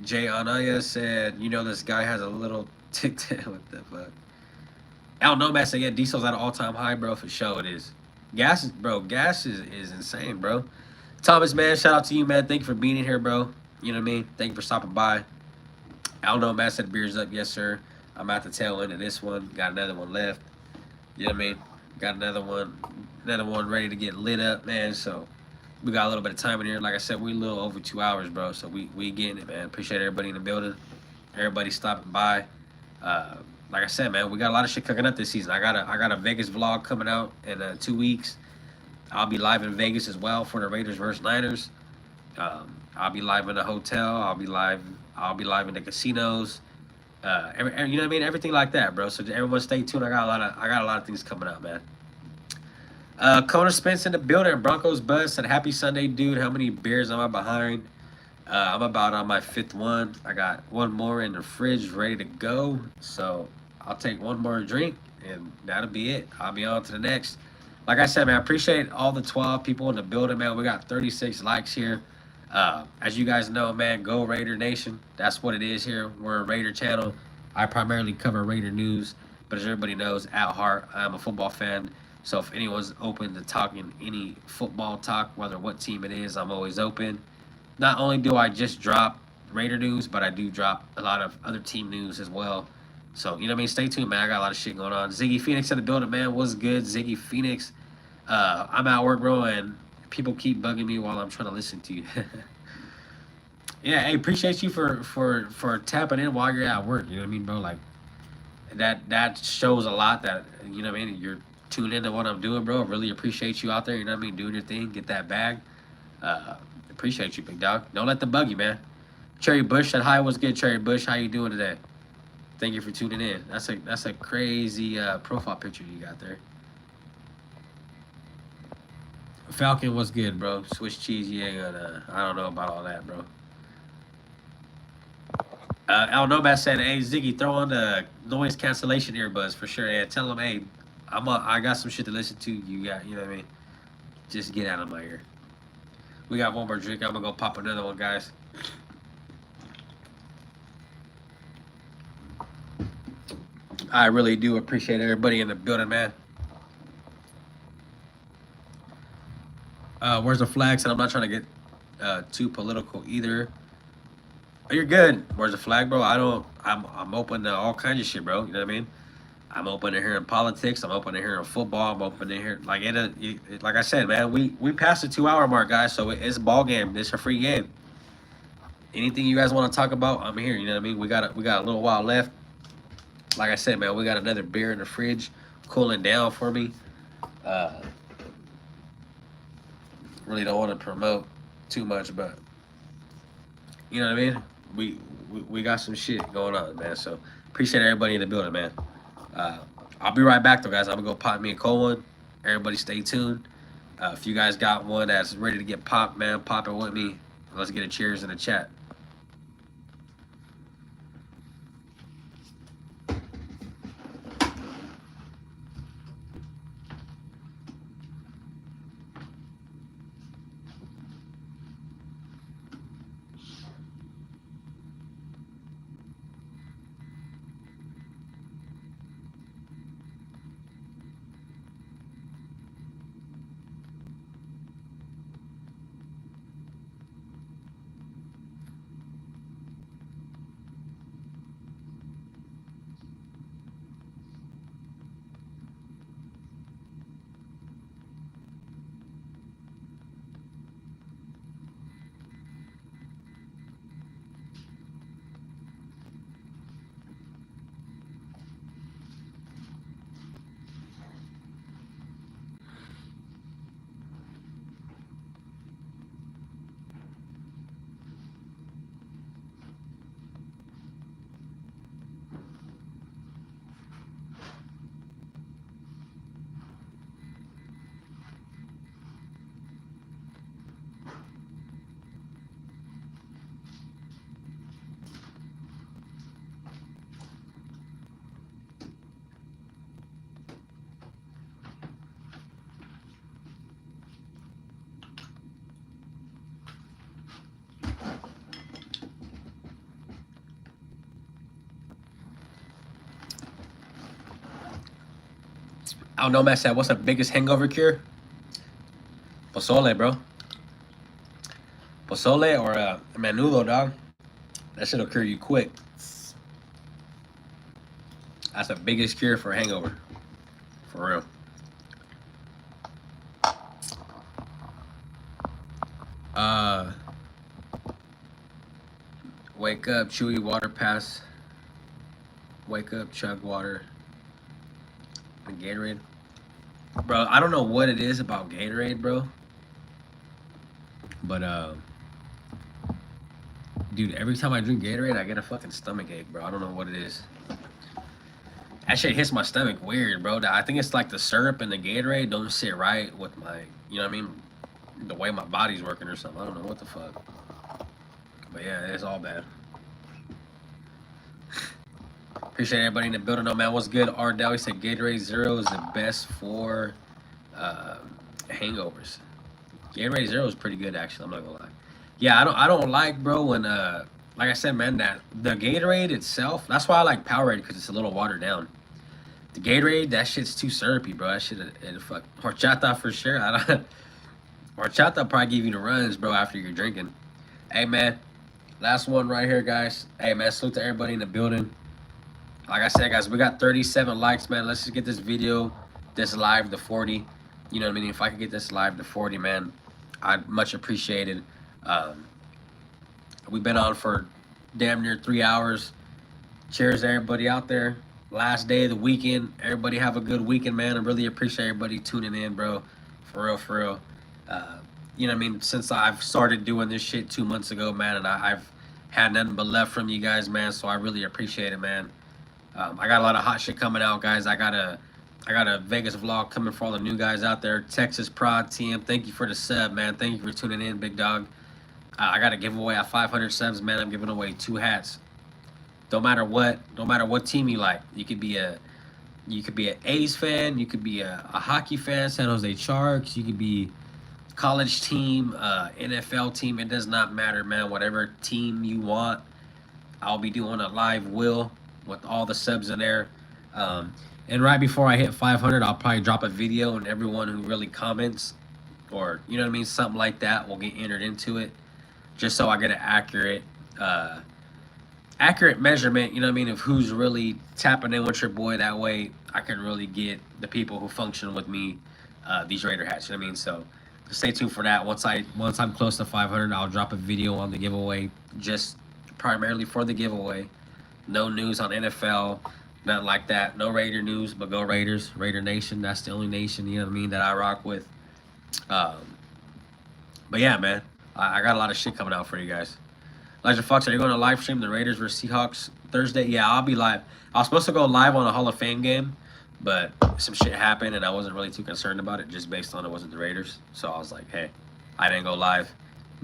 Jay Anaya said, you know, this guy has a little tic tac. What the fuck? I don't know, man. Said, yeah, diesel's at an all time high, bro. For sure, it is. Gas is, bro. Gas is insane, bro. Thomas, man. Shout out to you, man. Thank you for being in here, bro. You know what I mean? Thank you for stopping by. I don't know, man. Said beer's up, yes, sir. I'm at the tail end of this one. Got another one left. You know what I mean? Got another one ready to get lit up, man. So we got a little bit of time in here. Like I said, we a little over 2 hours, bro. So we getting it, man. Appreciate everybody in the building. Everybody stopping by. Like I said, man, we got a lot of shit cooking up this season. I got a Vegas vlog coming out in 2 weeks. I'll be live in Vegas as well for the Raiders versus Niners. I'll be live in the hotel. I'll be live in the casinos. You know what I mean? Everything like that, bro. So everyone stay tuned. I got a lot of things coming out, man. Connor Spence in the building. Broncos Buzz said, "Happy Sunday, dude. How many beers am I behind? I'm about on my 5th one. I got one more in the fridge ready to go. So I'll take one more drink, and that'll be it. I'll be on to the next." Like I said, man, I appreciate all the 12 people in the building, man. We got 36 likes here. As you guys know, man, go Raider Nation. That's what it is here. We're a Raider channel. I primarily cover Raider news, but as everybody knows, at heart, I'm a football fan. So if anyone's open to talking any football talk, whether what team it is, I'm always open. Not only do I just drop Raider news, but I do drop a lot of other team news as well. So, you know what I mean? Stay tuned, man. I got a lot of shit going on. Ziggy Phoenix in the building, man. What's good, Ziggy Phoenix? I'm at work, bro, and people keep bugging me while I'm trying to listen to you. Yeah, hey, appreciate you for tapping in while you're at work. You know what I mean, bro? Like that shows a lot that you know what I mean. You're tuned into what I'm doing, bro. Really appreciate you out there. You know what I mean, doing your thing, get that bag. Appreciate you, big dog. Don't let them bug you, man. Cherry Bush said, "Hi, what's good, Cherry Bush? How you doing today? Thank you for tuning in. That's a crazy profile picture you got there." Falcon, what's good, bro? Swiss cheese, you ain't gonna. I don't know about all that, bro. El Nomad said, "Hey Ziggy, throw on the noise cancellation earbuds for sure. Yeah, tell them, hey, I got some shit to listen to. You got, you know what I mean? Just get out of my ear." We got one more drink. I'm gonna go pop another one, guys. I really do appreciate everybody in the building, man. Where's the flags? And I'm not trying to get too political either. Oh, you're good. Where's the flag, bro? I'm open to all kinds of shit, bro. You know what I mean? I'm open to hearing politics. I'm open to hearing football. I'm open to hear like I said, man. We passed the 2 hour mark, guys. So it's a ball game. It's a free game. Anything you guys want to talk about, I'm here. You know what I mean? We got a little while left. Like I said, man, we got another beer in the fridge, cooling down for me. Really don't want to promote too much, but you know what I mean? We got some shit going on, man. So appreciate everybody in the building, man. I'll be right back though, guys. I'm gonna go pop me a cold one. Everybody stay tuned. If you guys got one that's ready to get popped, man, pop it with me. Let's get a cheers in the chat. I don't know, man. Said, what's the biggest hangover cure? Pozole, bro. Pozole or menudo, dog. That shit'll cure you quick. That's the biggest cure for a hangover. For real. Wake up, chewy water pass. Wake up, chug water. And Gatorade. Bro, I don't know what it is about Gatorade, bro. But dude, every time I drink Gatorade, I get a fucking stomach ache, bro. I don't know what it is. That shit hits my stomach weird, bro. I think it's like the syrup and the Gatorade don't sit right with my, you know what I mean? The way my body's working or something. I don't know what the fuck. But yeah, it's all bad. Appreciate everybody in the building. No, man, what's good? Ardell, he said Gatorade Zero is the best for hangovers. Gatorade Zero is pretty good, actually. I'm not gonna lie. Yeah, I don't like, bro, when like I said, man, that the Gatorade itself. That's why I like Powerade, because it's a little watered down. The Gatorade, that shit's too syrupy, bro. That shit, it fuck horchata for sure. Horchata probably give you the runs, bro, after you're drinking. Hey, man, last one right here, guys. Hey, man, salute to everybody in the building. Like I said, guys, we got 37 likes, man. Let's just get this video, this live to 40. You know what I mean? If I could get this live to 40, man, I'd much appreciate it. We've been on for damn near 3 hours. Cheers to everybody out there. Last day of the weekend. Everybody have a good weekend, man. I really appreciate everybody tuning in, bro. For real, for real. You know what I mean? Since I've started doing this shit 2 months ago, man, and I've had nothing but love from you guys, man. So I really appreciate it, man. I got a lot of hot shit coming out, guys. I got a Vegas vlog coming for all the new guys out there. Texas Prod TM, thank you for the sub, man. Thank you for tuning in, big dog. I got a giveaway at 500 subs, man. I'm giving away 2 hats. Don't matter what team you like. You could be an A's fan. You could be a hockey fan, San Jose Sharks. You could be college team, NFL team. It does not matter, man. Whatever team you want, I'll be doing a live will with all the subs in there. And right before I hit 500, I'll probably drop a video, and everyone who really comments, or you know what I mean, something like that, will get entered into it, just so I get an accurate measurement, you know what I mean, of who's really tapping in with your boy. That way I can really get the people who function with me these Raider hats, you know what I mean? So stay tuned for that. Once I'm close to 500, I'll drop a video on the giveaway, just primarily for the giveaway. No news on NFL, nothing like that. No Raider news, but go Raiders. Raider Nation, that's the only nation, you know what I mean, that I rock with. But yeah, man, I got a lot of shit coming out for you guys. Elijah Fox, are you going to live stream the Raiders versus Seahawks Thursday? Yeah, I'll be live. I was supposed to go live on a Hall of Fame game, but some shit happened, and I wasn't really too concerned about it, just based on it wasn't the Raiders. So I was like, hey, I didn't go live.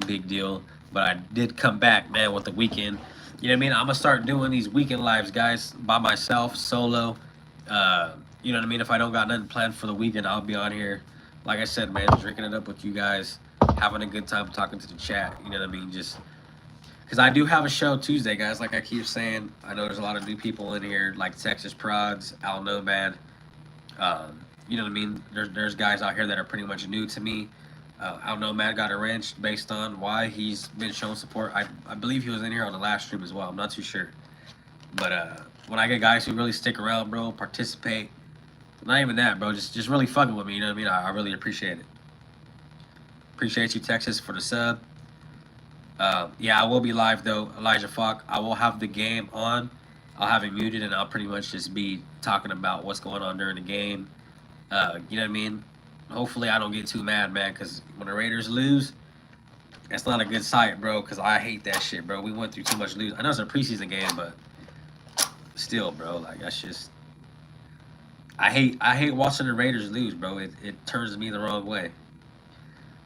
Big deal. But I did come back, man, with the weekend. You know what I mean? I'm going to start doing these weekend lives, guys, by myself, solo. You know what I mean? If I don't got nothing planned for the weekend, I'll be on here. Like I said, man, drinking it up with you guys, having a good time talking to the chat. You know what I mean? Just because I do have a show Tuesday, guys, like I keep saying. I know there's a lot of new people in here, like Texas Prods, Al Nomad. You know what I mean? There's guys out here that are pretty much new to me. Al Nomad got a wrench based on why he's been showing support. I believe he was in here on the last stream as well. I'm not too sure. But when I get guys who really stick around, bro, participate, not even that, bro, just really fucking with me, you know what I mean? I really appreciate it. Appreciate you, Texas, for the sub. Yeah, I will be live, though, Elijah Falk. I will have the game on. I'll have it muted, and I'll pretty much just be talking about what's going on during the game. You know what I mean? Hopefully I don't get too mad, man, because when the Raiders lose, it's not a good sight, bro, because I hate that shit, bro. We went through too much lose. I know it's a preseason game, but still, bro, like, that's just... I hate watching the Raiders lose, bro. It turns me the wrong way.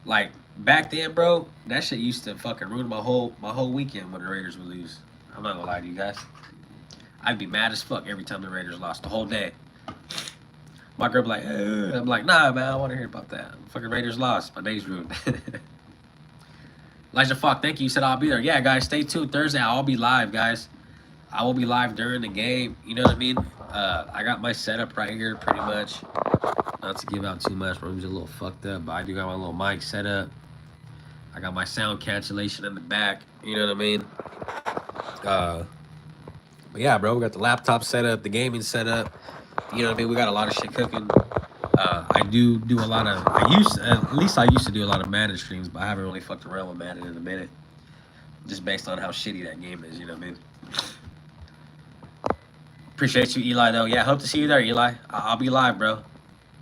Like, back then, bro, that shit used to fucking ruin my whole weekend when the Raiders would lose. I'm not gonna lie to you guys. I'd be mad as fuck every time the Raiders lost the whole day. My girl be like, I'm like, nah, man, I don't want to hear about that. Fucking Raiders lost. My day's ruined. Elijah Falk, thank you. You said I'll be there. Yeah, guys, stay tuned. Thursday, I'll be live, guys. I will be live during the game. You know what I mean? I got my setup right here, pretty much. Not to give out too much, room's a little fucked up, but I do got my little mic set up. I got my sound cancellation in the back. You know what I mean? But yeah, bro, we got the laptop set up, the gaming set up. You know what I mean? We got a lot of shit cooking. I do a lot of. At least I used to do a lot of Madden streams, but I haven't really fucked around with Madden in a minute. Just based on how shitty that game is, you know what I mean? Appreciate you, Eli, though. Yeah, hope to see you there, Eli. I'll be live, bro.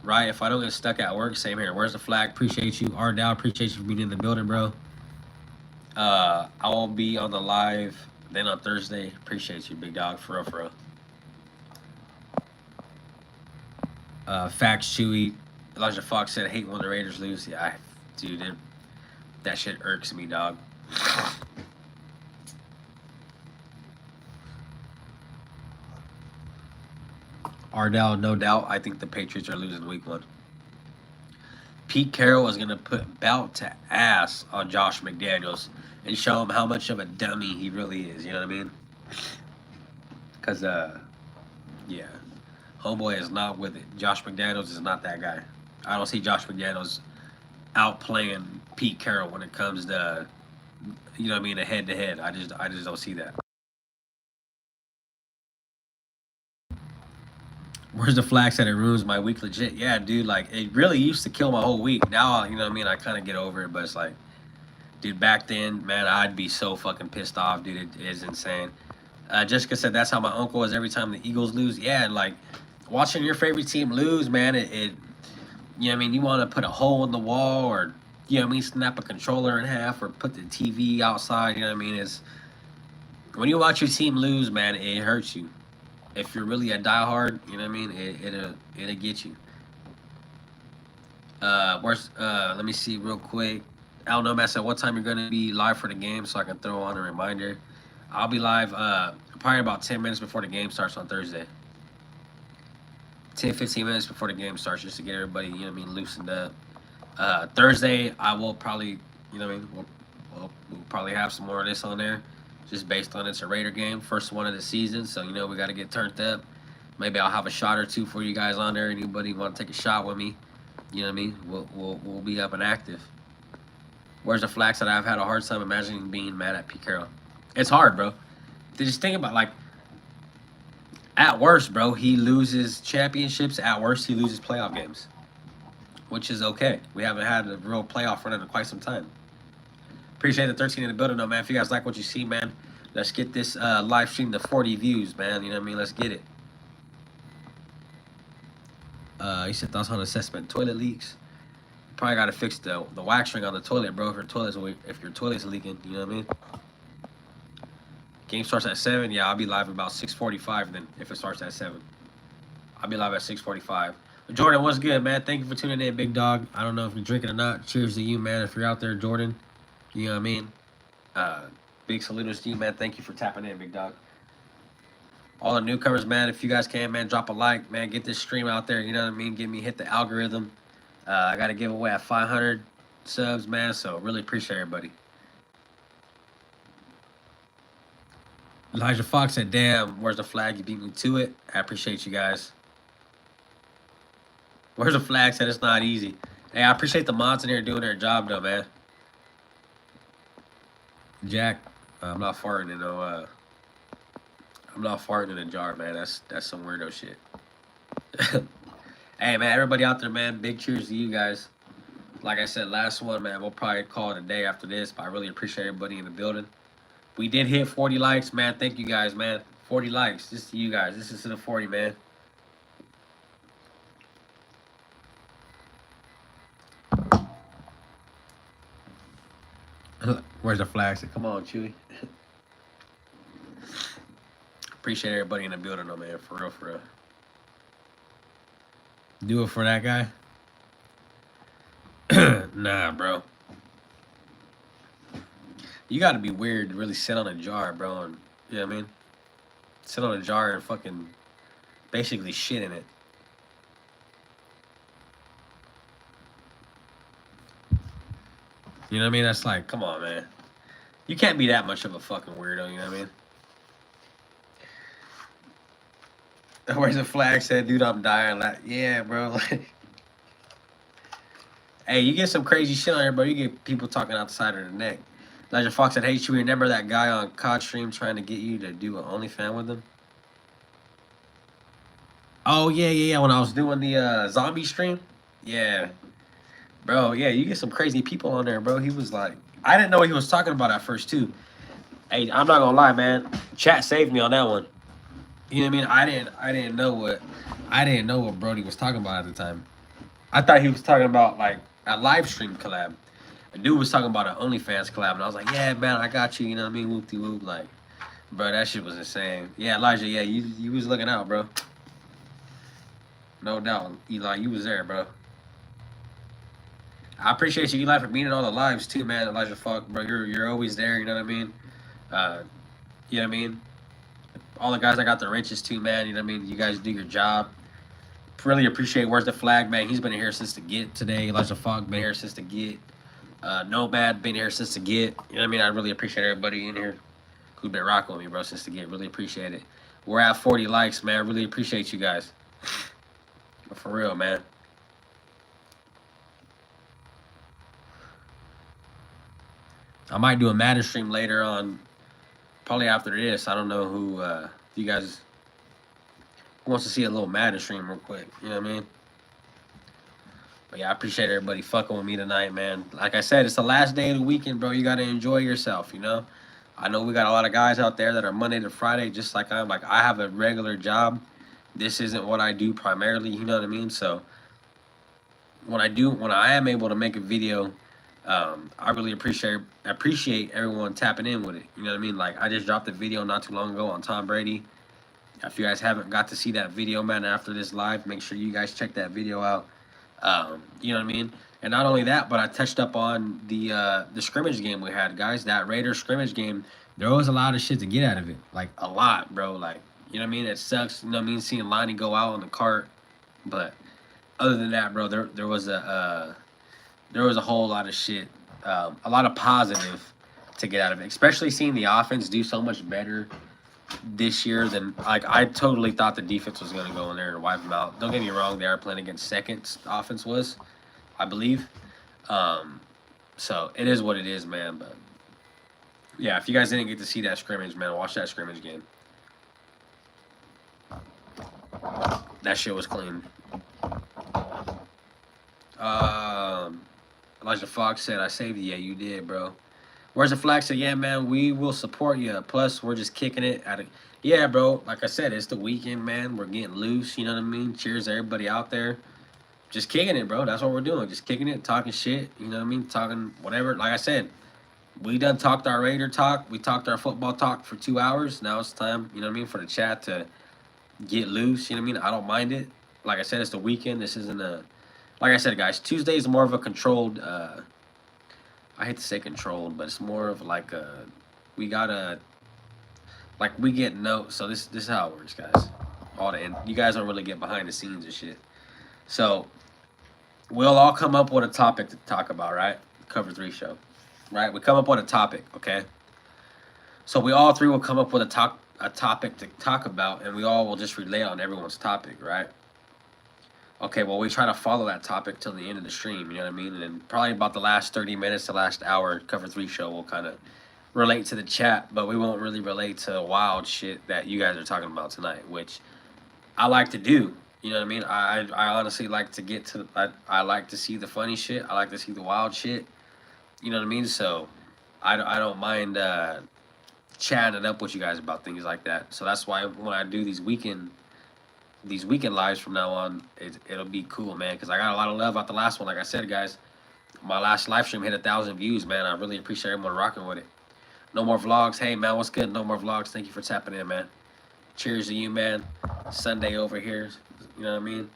Right? If I don't get stuck at work, same here. Where's the flag? Appreciate you. R Dow, appreciate you for being in the building, bro. I will be on the live then on Thursday. Appreciate you, big dog. For real, for real. Facts, Chewy. Elijah Fox said, hate when the Raiders lose. Yeah, dude, that shit irks me, dog. Ardell, no doubt. I think the Patriots are losing week 1. Pete Carroll is going to put belt to ass on Josh McDaniels and show him how much of a dummy he really is. You know what I mean? Because, yeah, homeboy is not with it. Josh McDaniels is not that guy. I don't see Josh McDaniels outplaying Pete Carroll when it comes to, you know what I mean, a head-to-head. I just don't see that. Where's the flags that it ruins my week legit? Yeah, dude, like, it really used to kill my whole week. Now, you know what I mean, I kind of get over it, but it's like, dude, back then, man, I'd be so fucking pissed off, dude. It is insane. Jessica said that's how my uncle is every time the Eagles lose. Yeah, and like, watching your favorite team lose, man, it you know what I mean, you want to put a hole in the wall or, you know what I mean, snap a controller in half or put the TV outside, you know what I mean? It's, when you watch your team lose, man, it hurts you. If you're really a diehard, you know what I mean, it'll get you. Let me see real quick. I don't know, man, said what time you're going to be live for the game so I can throw on a reminder. I'll be live probably about 10 minutes before the game starts on Thursday. 10, 15 minutes before the game starts just to get everybody, you know what I mean, loosened up. Thursday, I will probably, you know what I mean, we'll probably have some more of this on there just based on it's a Raider game, first one of the season, so, you know, we got to get turned up. Maybe I'll have a shot or two for you guys on there. Anybody want to take a shot with me, you know what I mean, we'll be up and active. Where's the flags that I've had a hard time imagining being mad at Pete Carroll? It's hard, bro. Just think about, like, at worst, bro, he loses championships. At worst, he loses playoff games, which is okay. We haven't had a real playoff run in quite some time. Appreciate the 13 in the building, though, man. If you guys like what you see, man, let's get this live stream to 40 views, man. You know what I mean? Let's get it. He said thoughts on assessment. Toilet leaks. Probably got to fix the wax ring on the toilet, bro. If your toilet's leaking, you know what I mean? Game starts at 7. Yeah, I'll be live about 6:45 then if it starts at 7. I'll be live at 6:45. Jordan, what's good, man? Thank you for tuning in, big dog. I don't know if you're drinking or not. Cheers to you, man. If you're out there, Jordan, you know what I mean? Big saludos to you, man. Thank you for tapping in, big dog. All the newcomers, man, if you guys can, man, drop a like, man. Get this stream out there, you know what I mean? Hit the algorithm. I got to give away at 500 subs, man, so really appreciate everybody. Elijah Fox said, damn, where's the flag? You beat me to it. I appreciate you guys. Where's the flag? Said it's not easy. Hey, I appreciate the mods in here doing their job, though, man. Jack, I'm not farting in no, I'm not farting in a jar, man. That's some weirdo shit. Hey, man, everybody out there, man, big cheers to you guys. Like I said, last one, man, we'll probably call it a day after this, but I really appreciate everybody in the building. We did hit 40 likes, man. Thank you guys, man. 40 likes. This to you guys. This is to the 40, man. Where's the flag? Come on, Chewy. Appreciate everybody in the building, though, man. For real, for real. Do it for that guy? Nah, bro. You gotta be weird to really sit on a jar, bro, and, you know what I mean? Sit on a jar and fucking basically shit in it. You know what I mean? That's like, come on, man. You can't be that much of a fucking weirdo, you know what I mean? Where's the flag said, dude, I'm dying. Like, yeah, bro. Hey, you get some crazy shit on here, bro. You get people talking out the side of their neck. Elijah Fox said, hey, should we remember that guy on COD stream trying to get you to do an OnlyFans with him? Oh, yeah. When I was doing the zombie stream? Yeah. Bro, yeah, you get some crazy people on there, bro. He was like, I didn't know what he was talking about at first, too. Hey, I'm not gonna lie, man. Chat saved me on that one. You know what I mean? I didn't know what Brody was talking about at the time. I thought he was talking about like a live stream collab. A dude was talking about an OnlyFans collab, and I was like, yeah, man, I got you. You know what I mean? Whoop de whoop, like, bro, that shit was insane. Yeah, Elijah, yeah, you was looking out, bro. No doubt, Eli, you was there, bro. I appreciate you, Eli, for being in all the lives too, man. Elijah, fuck, bro, you're always there. You know what I mean? You know what I mean? All the guys that got the wrenches too, man. You know what I mean? You guys do your job. Really appreciate Where's the Flag, man. He's been here since the get today. Elijah Fogg been here since the get. Nomad been here since the get. You know what I mean? I really appreciate everybody in here who's been rocking with me, bro, since the get. Really appreciate it. We're at 40 likes, man. Really appreciate you guys. But for real, man. I might do a Madden stream later on, probably after this. I don't know who, you guys wants to see a little Madden stream real quick. You know what I mean? But yeah, I appreciate everybody fucking with me tonight, man. Like I said, it's the last day of the weekend, bro. You got to enjoy yourself, you know? I know we got a lot of guys out there that are Monday to Friday, just like I'm. Like, I have a regular job. This isn't what I do primarily, you know what I mean? So when I am able to make a video, I really appreciate everyone tapping in with it. You know what I mean? Like, I just dropped a video not too long ago on Tom Brady. If you guys haven't got to see that video, man, after this live, make sure you guys check that video out. You know what I mean? And not only that, but I touched up on the scrimmage game we had, guys. That Raiders scrimmage game, there was a lot of shit to get out of it. Like, a lot, bro. Like, you know what I mean? It sucks, you know what I mean, seeing Lonnie go out on the cart. But other than that, bro, there was a whole lot of shit, a lot of positive to get out of it, especially seeing the offense do so much better this year than, like, I totally thought the defense was going to go in there and wipe them out. Don't get me wrong, they are playing against seconds. Offense was, I believe. So it is what it is, man. But yeah, if you guys didn't get to see that scrimmage, man, watch that scrimmage game. That shit was clean. Elijah Fox said, I saved you. Yeah, you did, bro. Where's the Flag said, yeah, man, we will support you. Plus, we're just kicking it out of. Yeah, bro. Like I said, it's the weekend, man. We're getting loose. You know what I mean? Cheers to everybody out there. Just kicking it, bro. That's what we're doing. Just kicking it, talking shit. You know what I mean? Talking whatever. Like I said, we done talked our Raider talk. We talked our football talk for 2 hours. Now it's time, you know what I mean, for the chat to get loose. You know what I mean? I don't mind it. Like I said, it's the weekend. This isn't a. Like I said, guys, Tuesday is more of a controlled. I hate to say controlled, but it's more of like a. We gotta. Like, we get notes. So this is how it works, guys. You guys don't really get behind the scenes and shit. So we'll all come up with a topic to talk about, right? Cover 3 show, right? We come up with a topic, okay? So we all three will come up with a topic to talk about, and we all will just relay on everyone's topic, right? Okay, well, we try to follow that topic till the end of the stream, you know what I mean? And then probably about the last 30 minutes, the last hour, Cover 3 show will kind of relate to the chat, but we won't really relate to wild shit that you guys are talking about tonight, which I like to do. You know what I mean? I honestly like to get to. I like to see the funny shit. I like to see the wild shit. You know what I mean? So I don't mind chatting it up with you guys about things like that. So that's why when I do these weekend lives from now on, it'll be cool, man. Because I got a lot of love out the last one. Like I said, guys, my last live stream hit 1,000 views, man. I really appreciate everyone rocking with it. No more vlogs. Hey, man, what's good? No more vlogs. Thank you for tapping in, man. Cheers to you, man. Sunday over here. You know what I mean?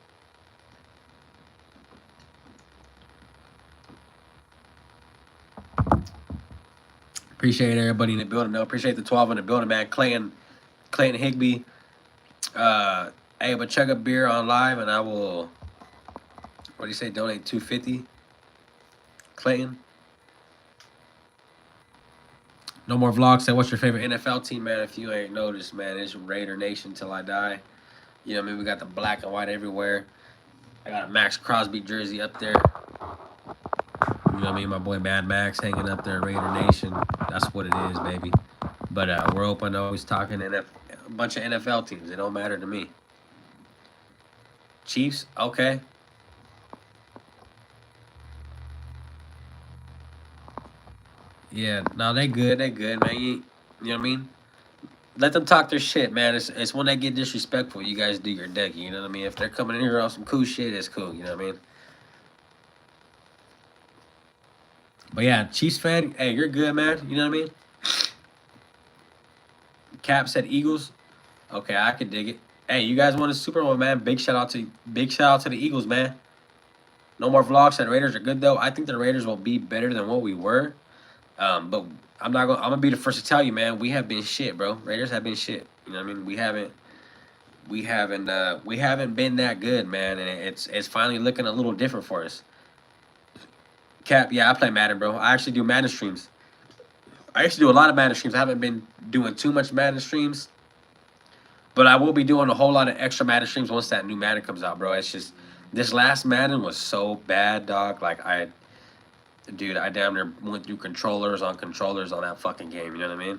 Appreciate everybody in the building. No, appreciate the 12 in the building, man. Clayton Higby. Hey, but chug a beer on live, and I will. What do you say? Donate $250. Clayton. No more vlogs. Say, what's your favorite NFL team, man? If you ain't noticed, man, it's Raider Nation till I die. You know what I mean? We got the black and white everywhere. I got a Max Crosby jersey up there. You know what I mean? My boy Mad Max hanging up there, Raider Nation. That's what it is, baby. But we're open to always talking a bunch of NFL teams. It don't matter to me. Chiefs, okay. Yeah, no, they good, man. You know what I mean? Let them talk their shit, man. It's when they get disrespectful, you guys do your deck. You know what I mean? If they're coming in here on some cool shit, it's cool. You know what I mean? But yeah, Chiefs fan, hey, you're good, man. You know what I mean? Cap said Eagles. Okay, I could dig it. Hey, you guys won a Super Bowl, man. Big shout out to the Eagles, man. No more vlogs. Said Raiders are good though. I think the Raiders will be better than what we were. But I'm gonna be the first to tell you, man. We have been shit, bro. Raiders have been shit. You know what I mean? We haven't been that good, man. And it's finally looking a little different for us. Cap, yeah, I play Madden, bro. I actually do Madden streams. I used to do a lot of Madden streams. I haven't been doing too much Madden streams, but I will be doing a whole lot of extra Madden streams once that new Madden comes out, bro. It's just this last Madden was so bad, dog. Like dude, I damn near went through controllers on that fucking game. You know what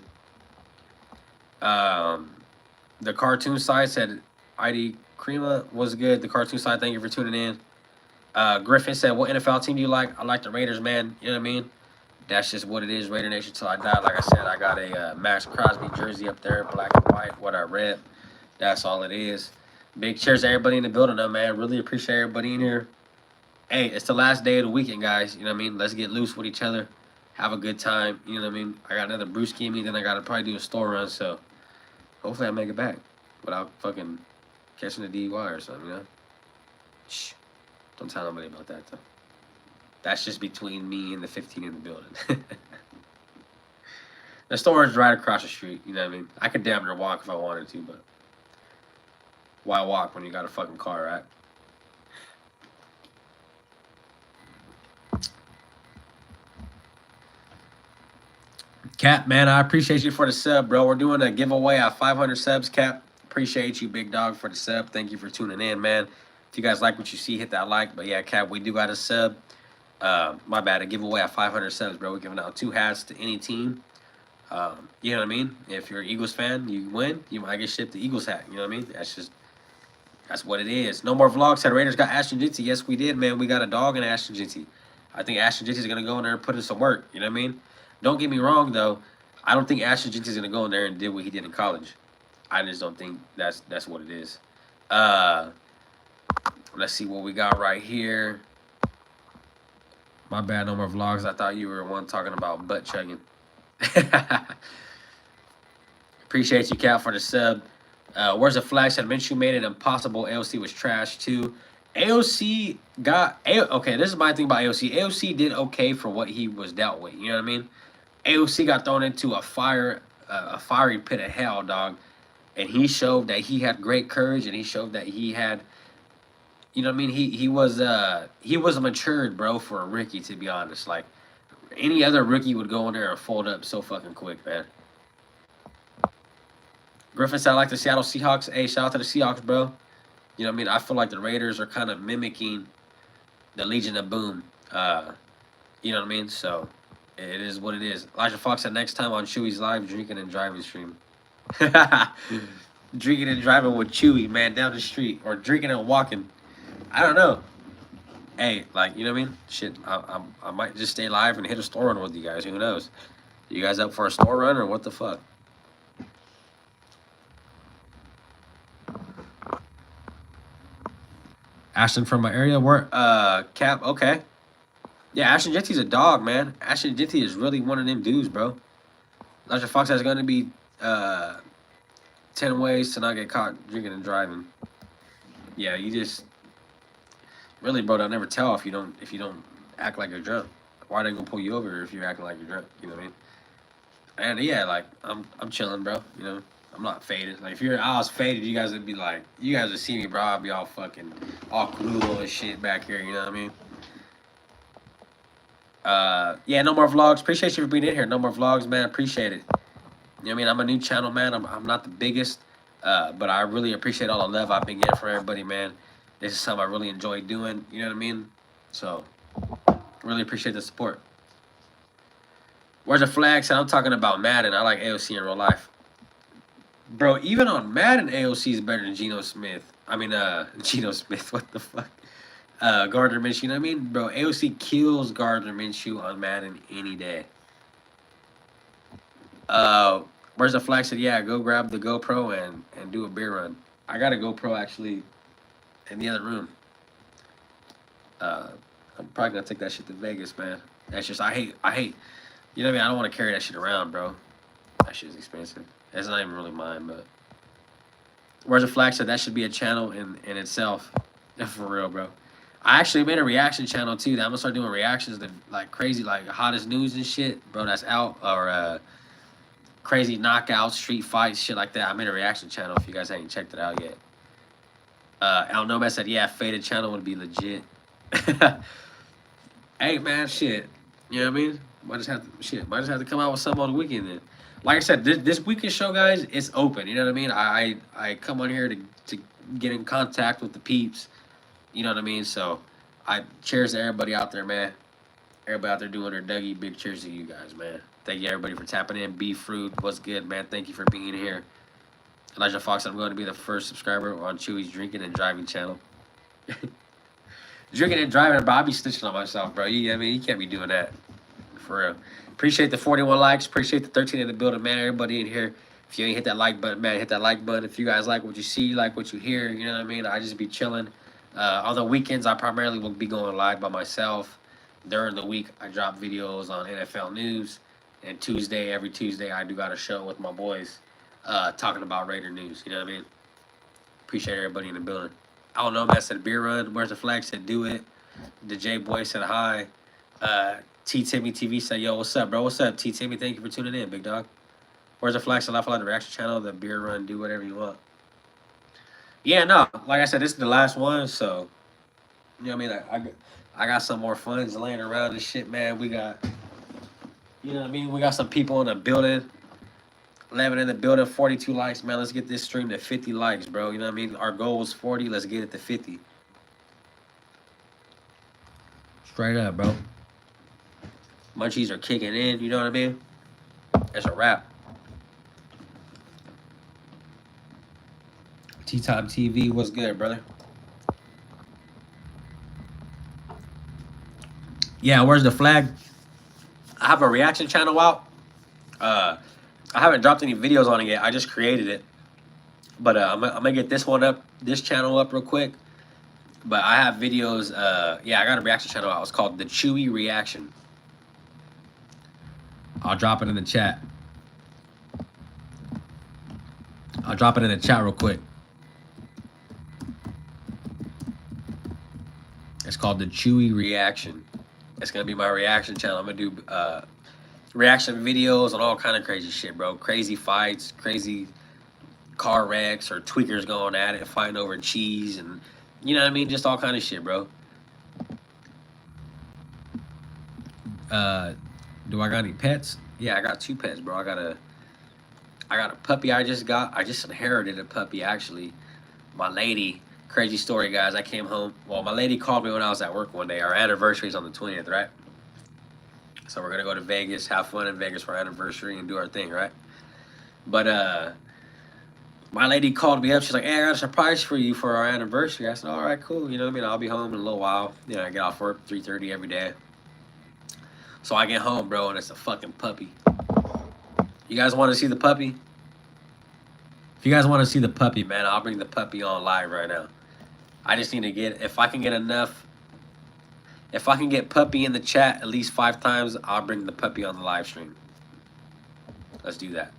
I mean? The cartoon side said ID Crema was good. The cartoon side, thank you for tuning in. Griffin said, what NFL team do you like? I like the Raiders, man. You know what I mean? That's just what it is, Raider Nation till I die. Like I said, I got a Max Crosby jersey up there, black and white, what I rep. That's all it is. Big cheers to everybody in the building, though, man. Really appreciate everybody in here. Hey, it's the last day of the weekend, guys. You know what I mean? Let's get loose with each other. Have a good time. You know what I mean? I got another brewski in me, then I got to probably do a store run, so hopefully I make it back without fucking catching a DUI or something, you know? Shh. Don't tell nobody about that, though. That's just between me and the 15 in the building. The store is right across the street, you know what I mean? I could damn near walk if I wanted to, but why walk when you got a fucking car, right? Cap, man, I appreciate you for the sub, bro. We're doing a giveaway at 500 subs, Cap. Appreciate you, big dog, for the sub. Thank you for tuning in, man. If you guys like what you see, hit that like. But yeah, Cap, we do got a sub. My bad, a giveaway at 500 subs, bro. We're giving out 2 hats to any team. You know what I mean? If you're an Eagles fan, you win, you might get shipped the Eagles hat. You know what I mean? That's what it is. No more vlogs. Said Raiders got Ashton Jinty. Yes, we did, man. We got a dog in Ashton Jinty. I think Ashton Jinty is going to go in there and put in some work. You know what I mean? Don't get me wrong, though. I don't think Ashton Jinty is going to go in there and do what he did in college. I just don't think that's what it is. Let's see what we got right here. My bad, no more vlogs. I thought you were one talking about butt chugging. Appreciate you, Cal, for the sub. Where's the flag? Said Minshew made it impossible. AOC was trash, too. AOC got... Okay, this is my thing about AOC. AOC did okay for what he was dealt with. You know what I mean? AOC got thrown into a fiery pit of hell, dog. And he showed that he had great courage, and he showed that he had... You know what I mean? He was matured, bro, for a rookie, to be honest. Like, any other rookie would go in there and fold up so fucking quick, man. Griffin said, I like the Seattle Seahawks. Hey, shout out to the Seahawks, bro. You know what I mean? I feel like the Raiders are kind of mimicking the Legion of Boom. You know what I mean? So, it is what it is. Elijah Fox said, next time on Chewy's live drinking and driving stream. Drinking and driving with Chewy, man, down the street. Or drinking and walking. I don't know. Hey, like, you know what I mean? Shit, I might just stay live and hit a store run with you guys. Who knows? You guys up for a store run or what the fuck? Ashton from my area. Where? Cap. Okay. Yeah, Ashton Jetty's a dog, man. Ashton Jetty is really one of them dudes, bro. Elijah Fox has going to be 10 ways to not get caught drinking and driving. Yeah, you just... Really, bro, they'll never tell if you don't act like you're drunk. Why are they gonna pull you over if you're acting like you're drunk? You know what I mean? And yeah, like I'm chilling, bro. You know, I'm not faded. Like if I was faded, you guys would be like, you guys would see me, bro. I'd be all fucking all cool and shit back here. You know what I mean? Yeah, no more vlogs. Appreciate you for being in here. No more vlogs, man. Appreciate it. You know what I mean? I'm a new channel, man. I'm not the biggest. But I really appreciate all the love I've been getting from everybody, man. This is something I really enjoy doing. You know what I mean? So, really appreciate the support. Where's the flag? Said I'm talking about Madden. I like AOC in real life. Bro, even on Madden, AOC is better than Geno Smith. I mean, Geno Smith. What the fuck? Gardner Minshew. You know what I mean? Bro, AOC kills Gardner Minshew on Madden any day. Where's the flag? Said, yeah, go grab the GoPro and do a beer run. I got a GoPro actually in the other room. I'm probably gonna take that shit to Vegas, man. That's just I hate. You know what I mean? I don't want to carry that shit around, bro. That shit's expensive. It's not even really mine, but where's the flag? Said that should be a channel in itself. For real, bro. I actually made a reaction channel too. That I'm gonna start doing reactions to like crazy, like hottest news and shit, bro. That's out or crazy knockouts, street fights, shit like that. I made a reaction channel. If you guys haven't checked it out yet. Al Nomad said, yeah, faded channel would be legit. Hey man, shit. You know what I mean? Might just have to come out with something on the weekend then. Like I said, this weekend show, guys, it's open. You know what I mean? I come on here to get in contact with the peeps. You know what I mean? So I cheers to everybody out there, man. Everybody out there doing their Dougie. Big cheers to you guys, man. Thank you everybody for tapping in. Beef Fruit, what's good, man? Thank you for being here. Elijah Fox, I'm going to be the first subscriber on Chewy's drinking and driving channel. Drinking and driving, bro. I'll be snitching on myself, bro. I mean, you can't be doing that. For real. Appreciate the 41 likes. Appreciate the 13 in the building, man. Everybody in here. If you ain't hit that like button, man, hit that like button. If you guys like what you see, like what you hear, you know what I mean? I just be chilling. On the weekends, I primarily will be going live by myself. During the week, I drop videos on NFL news. And every Tuesday, I do got a show with my boys talking about Raider news. You know what I mean? Appreciate everybody in the building. I don't know, man. Said beer run. Where's the flag? Said do it. The J Boy said hi. T Timmy TV said, yo, what's up, bro? What's up, T Timmy? Thank you for tuning in, big dog. Where's the flag? Said I follow the reaction channel, the beer run, do whatever you want. Yeah, no. Like I said, this is the last one, so you know what I mean? I got some more funds laying around and shit, man. We got, you know what I mean? We got some people in the building. 11 in the building, 42 likes, man. Let's get this stream to 50 likes, bro. You know what I mean? Our goal was 40. Let's get it to 50. Straight up, bro. Munchies are kicking in. You know what I mean? That's a wrap. T-Top TV, what's good, brother? Yeah, where's the flag? I have a reaction channel out. I haven't dropped any videos on it yet. I just created it. But I'm going to get this one up, this channel up real quick. But I have videos. Yeah, I got a reaction channel out. It's called The Chewy Reaction. I'll drop it in the chat. I'll drop it in the chat real quick. It's called The Chewy Reaction. It's going to be my reaction channel. I'm going to do reaction videos on all kind of crazy shit, bro. Crazy fights, crazy car wrecks or tweakers going at it, fighting over cheese and, you know what I mean? Just all kind of shit, bro. Do I got any pets? Yeah, I got 2 pets, bro. I got a puppy I just got. I just inherited a puppy, actually. My lady, crazy story, guys. I came home. Well, my lady called me when I was at work one day. Our anniversary is on the 20th, right? So we're going to go to Vegas, have fun in Vegas for our anniversary and do our thing, right? But my lady called me up. She's like, hey, I got a surprise for you for our anniversary. I said, all right, cool. You know what I mean? I'll be home in a little while. You know, I get off work 3:30 every day. So I get home, bro, and it's a fucking puppy. You guys want to see the puppy? If you guys want to see the puppy, man, I'll bring the puppy on live right now. I just need to get, if I can get enough, if I can get puppy in the chat at least 5 times, I'll bring the puppy on the live stream. Let's do that.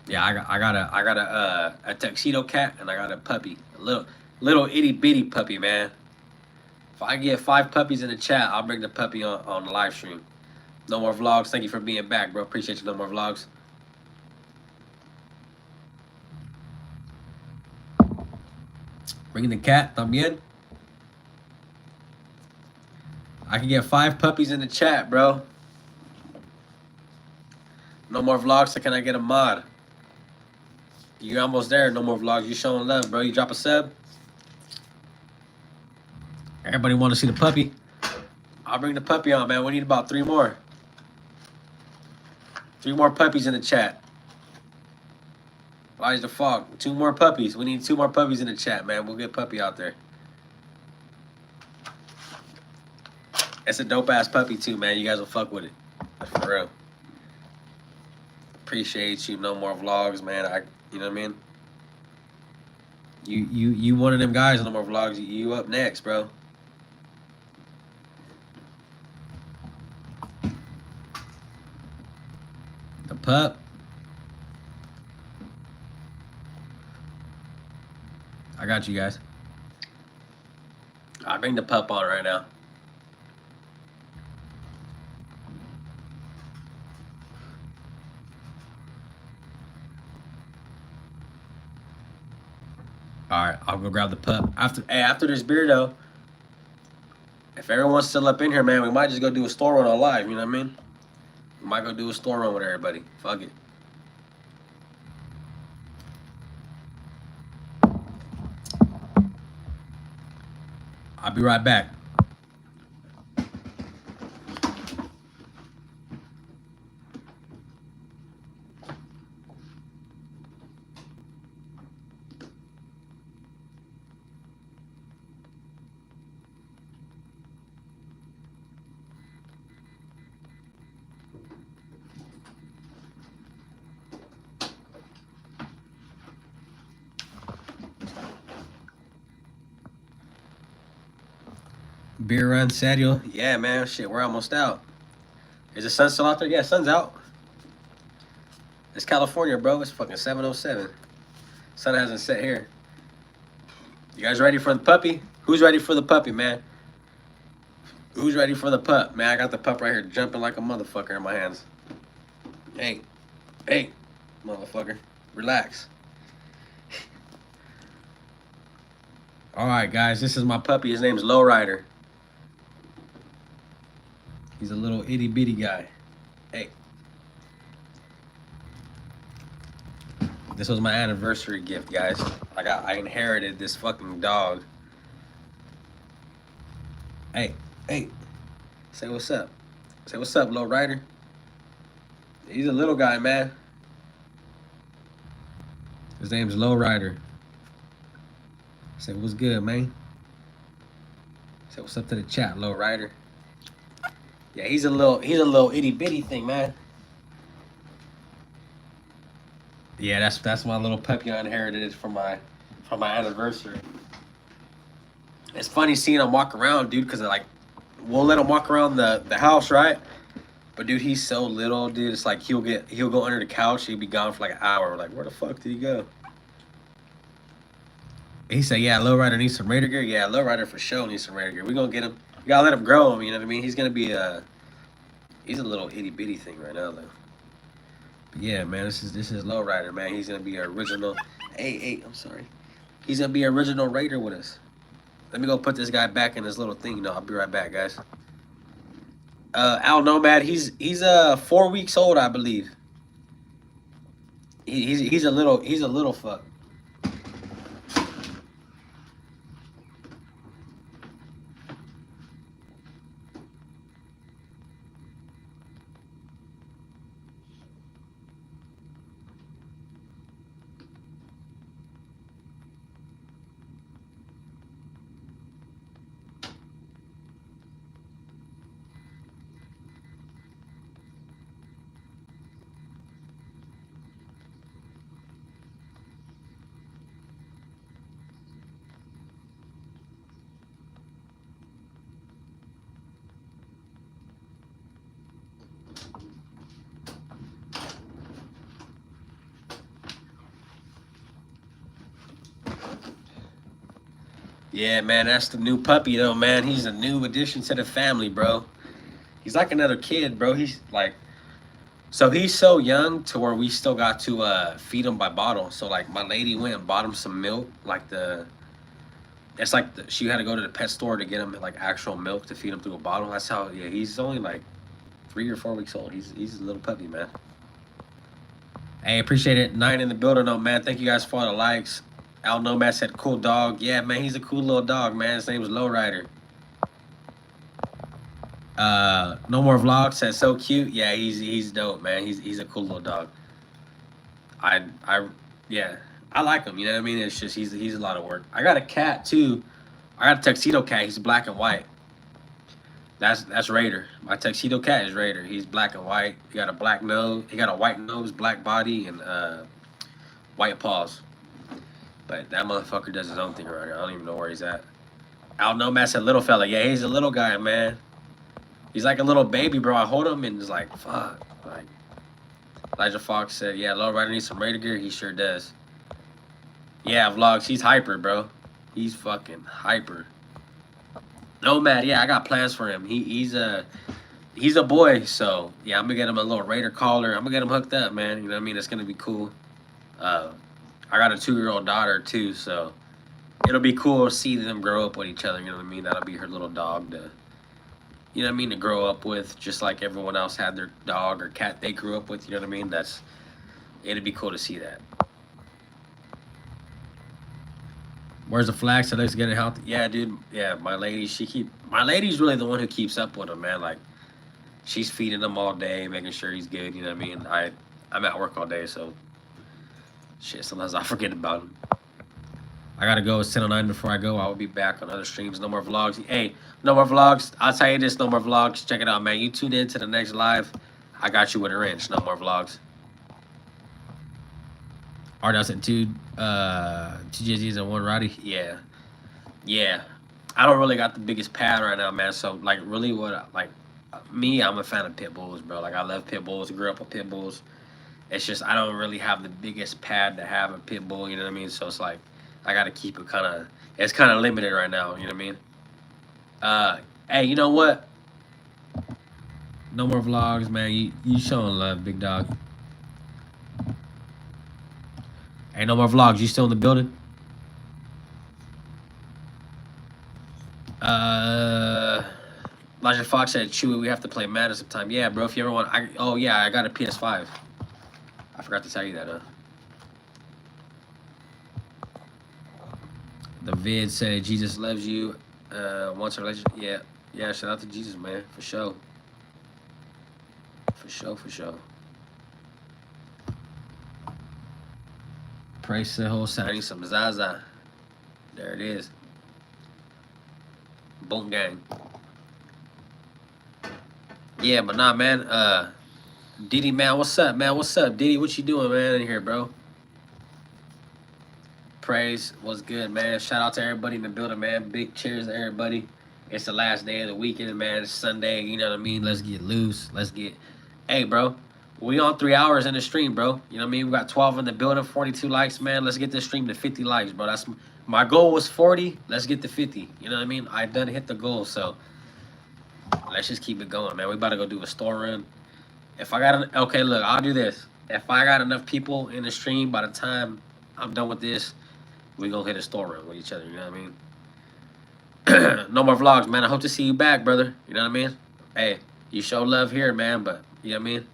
Yeah, I got a tuxedo cat and I got a puppy, a little itty bitty puppy, man. If I get 5 puppies in the chat, I'll bring the puppy on the live stream. No more vlogs. Thank you for being back, bro. Appreciate you. No more vlogs. Bringing the cat. También. I can get 5 puppies in the chat, bro. No more vlogs, so can I get a mod? You're almost there. No more vlogs. You showing love, bro. You drop a sub. Everybody want to see the puppy. I'll bring the puppy on, man. We need about 3 more. 3 more puppies in the chat. Why is the fog? 2 more puppies. We need 2 more puppies in the chat, man. We'll get puppy out there. It's a dope ass puppy too, man. You guys will fuck with it. For real. Appreciate you. No more vlogs, man. You know what I mean? You one of them guys. No more vlogs. You up next, bro. The pup. I got you guys. I'll bring the pup on right now. All right, I'll go grab the pup. After this beer, though, if everyone's still up in here, man, we might just go do a store run on live, you know what I mean? We might go do a store run with everybody. Fuck it. I'll be right back. Beer run, Sadio. Yeah, man. Shit, we're almost out. Is the sun still out there? Yeah, sun's out. It's California, bro. It's fucking 7:07. Sun hasn't set here. You guys ready for the puppy? Who's ready for the puppy, man? Who's ready for the pup? Man, I got the pup right here jumping like a motherfucker in my hands. Hey, motherfucker. Relax. All right, guys. This is my puppy. His name's Lowrider. He's a little itty bitty guy. Hey. This was my anniversary gift, guys. I inherited this fucking dog. Hey. Say what's up. Say what's up, Lowrider. He's a little guy, man. His name's Lowrider. Say what's good, man. Say what's up to the chat, Lowrider. Yeah, he's a little itty bitty thing, man. Yeah, that's my little puppy I inherited from my anniversary. It's funny seeing him walk around, dude, because like we'll let him walk around the house, right? But dude, he's so little, dude. It's like he'll go under the couch, he'll be gone for like an hour. We're like, where the fuck did he go? He said, yeah, Lowrider needs some Raider gear. Yeah, Lowrider for sure needs some Raider gear. We're gonna get him. You gotta let him grow him, you know what I mean? He's gonna be he's a little itty bitty thing right now, though. But yeah, man, this is Lowrider, man. He's gonna be an original. Hey, I'm sorry. He's gonna be an original Raider with us. Let me go put this guy back in his little thing. You know, I'll be right back, guys. Al Nomad, he's 4 weeks old, I believe. He's a little fuck. Yeah, man, that's the new puppy, though, man. He's a new addition to the family, bro. He's like another kid, bro. He's like, so he's so young to where we still got to feed him by bottle. So, like, my lady went and bought him some milk, like it's like she had to go to the pet store to get him, like, actual milk to feed him through a bottle. That's how, yeah, he's only, like, 3 or 4 weeks old. He's a little puppy, man. Hey, appreciate it. 9 in the building, though, man. Thank you guys for all the likes. Al Nomad said, cool dog. Yeah, man, he's a cool little dog, man. His name's Lowrider. No More Vlogs said, so cute. Yeah, he's dope, man. He's a cool little dog. Yeah, I like him. You know what I mean? It's just he's a lot of work. I got a cat too. I got a tuxedo cat. He's black and white. That's Raider. My tuxedo cat is Raider. He's black and white. He got a black nose. He got a white nose, black body, and white paws. But that motherfucker does his own thing around here. I don't even know where he's at. Al Nomad said, little fella. Yeah, he's a little guy, man. He's like a little baby, bro. I hold him and it's like, fuck. Like, Elijah Fox said, yeah, Lowrider needs some Raider gear. He sure does. Yeah, Vlogs. He's hyper, bro. He's fucking hyper. Nomad, yeah, I got plans for him. He's a boy, so yeah, I'm gonna get him a little Raider collar. I'm gonna get him hooked up, man. You know what I mean? It's gonna be cool. I got a 2-year-old daughter too, so it'll be cool to see them grow up with each other. You know what I mean? That'll be her little dog to, you know what I mean, to grow up with, just like everyone else had their dog or cat they grew up with. You know what I mean? It'd be cool to see that. Where's the flag? So let's get it healthy. Yeah, dude. Yeah, my lady's really the one who keeps up with him, man. Like, she's feeding him all day, making sure he's good. You know what I mean? I'm at work all day, so shit. Sometimes I forget about him. I gotta go. It's 10:09 before I go. I will be back on other streams. No more vlogs. Hey, no more vlogs. I'll tell you this. No more vlogs. Check it out, man. You tune in to the next live. I got you with a wrench. No more vlogs. Art out at two GZs and one Roddy. Yeah. I don't really got the biggest pad right now, man. So like, really, I'm a fan of pit bulls, bro. Like, I love pit bulls. Grew up with pit bulls. It's just I don't really have the biggest pad to have a pit bull. You know what I mean? So it's like I gotta keep it it's kind of limited right now. You know what I mean? Hey, you know what? No more vlogs, man. You showing love, big dog. Ain't no more vlogs. You still in the building? Elijah Fox said, Chewy, we have to play Madden sometime. Yeah, bro, if you ever want... I got a PS5. I forgot to tell you that, huh? The vid said, Jesus loves you. Wants a relationship. Yeah, shout out to Jesus, man. For sure. For sure. Price the whole signing some Zaza. There it is. Boom gang. Yeah, but nah, man. Diddy, man, what's up, man? What's up, Diddy? What you doing, man, in here, bro? Praise, what's good, man? Shout out to everybody in the building, man. Big cheers to everybody. It's the last day of the weekend, man. It's Sunday, you know what I mean? Let's get loose. Hey, bro. We on 3 hours in the stream, bro. You know what I mean? We got 12 in the building, 42 likes, man. Let's get this stream to 50 likes, bro. That's my goal was 40. Let's get to 50. You know what I mean? I done hit the goal, so let's just keep it going, man. We about to go do a store run. Okay, look, I'll do this. If I got enough people in the stream by the time I'm done with this, we gonna hit a store run with each other. You know what I mean? No more vlogs, man. I hope to see you back, brother. You know what I mean? Hey, you show love here, man, but you know what I mean?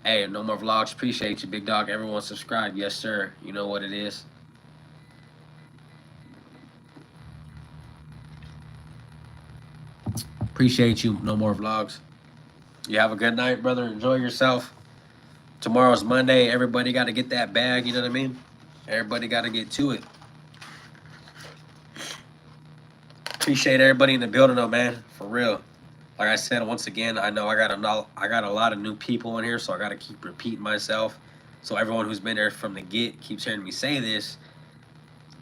Hey, no more vlogs. Appreciate you, big dog. Everyone subscribe. Yes, sir. You know what it is. Appreciate you. No more vlogs. You have a good night, brother. Enjoy yourself. Tomorrow's Monday. Everybody got to get that bag. You know what I mean? Everybody got to get to it. Appreciate everybody in the building, though, man. For real. Like I said, once again, I know I got a lot of new people in here, so I got to keep repeating myself. So everyone who's been there from the get keeps hearing me say this.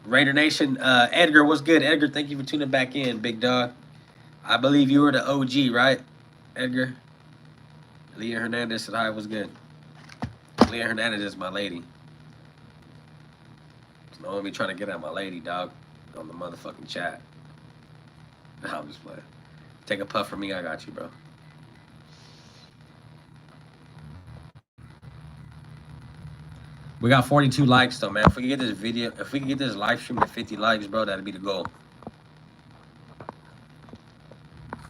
Raider Nation, Edgar, what's good? Edgar, thank you for tuning back in, big dog. I believe you were the OG, right, Edgar? Leah Hernandez said hi, what's good? Leah Hernandez is my lady. Don't want me trying to get at my lady, dog, on the motherfucking chat. Nah, I'm just playing. Take a puff from me, I got you, bro. We got 42 likes, though, man. If we can get this live stream to 50 likes, bro, that'd be the goal.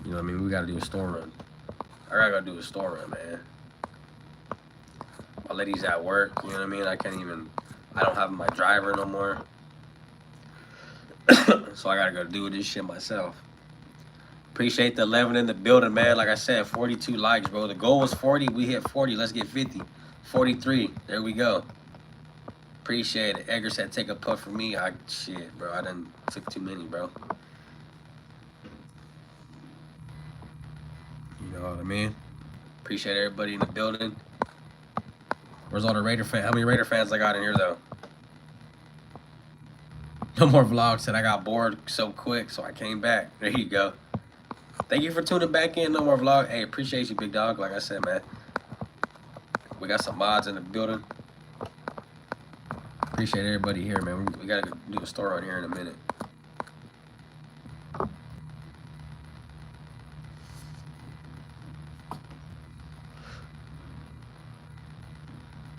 You know what I mean? We gotta do a store run. I gotta go do a store run, man. My lady's at work, you know what I mean? I don't have my driver no more. So I gotta go do this shit myself. Appreciate the 11 in the building, man. Like I said, 42 likes, bro. The goal was 40. We hit 40. Let's get 50. 43. There we go. Appreciate it. Edgar said, take a puff for me. Shit, bro. I done took too many, bro. You know what I mean? Appreciate everybody in the building. Where's all the Raider fans? How many Raider fans I got in here, though? No more vlogs. Said I got bored so quick, so I came back. There you go. Thank you for tuning back in. No more vlog. Hey, appreciate you, big dog. Like I said, man. We got some mods in the building. Appreciate everybody here, man. We got to do a story on here in a minute.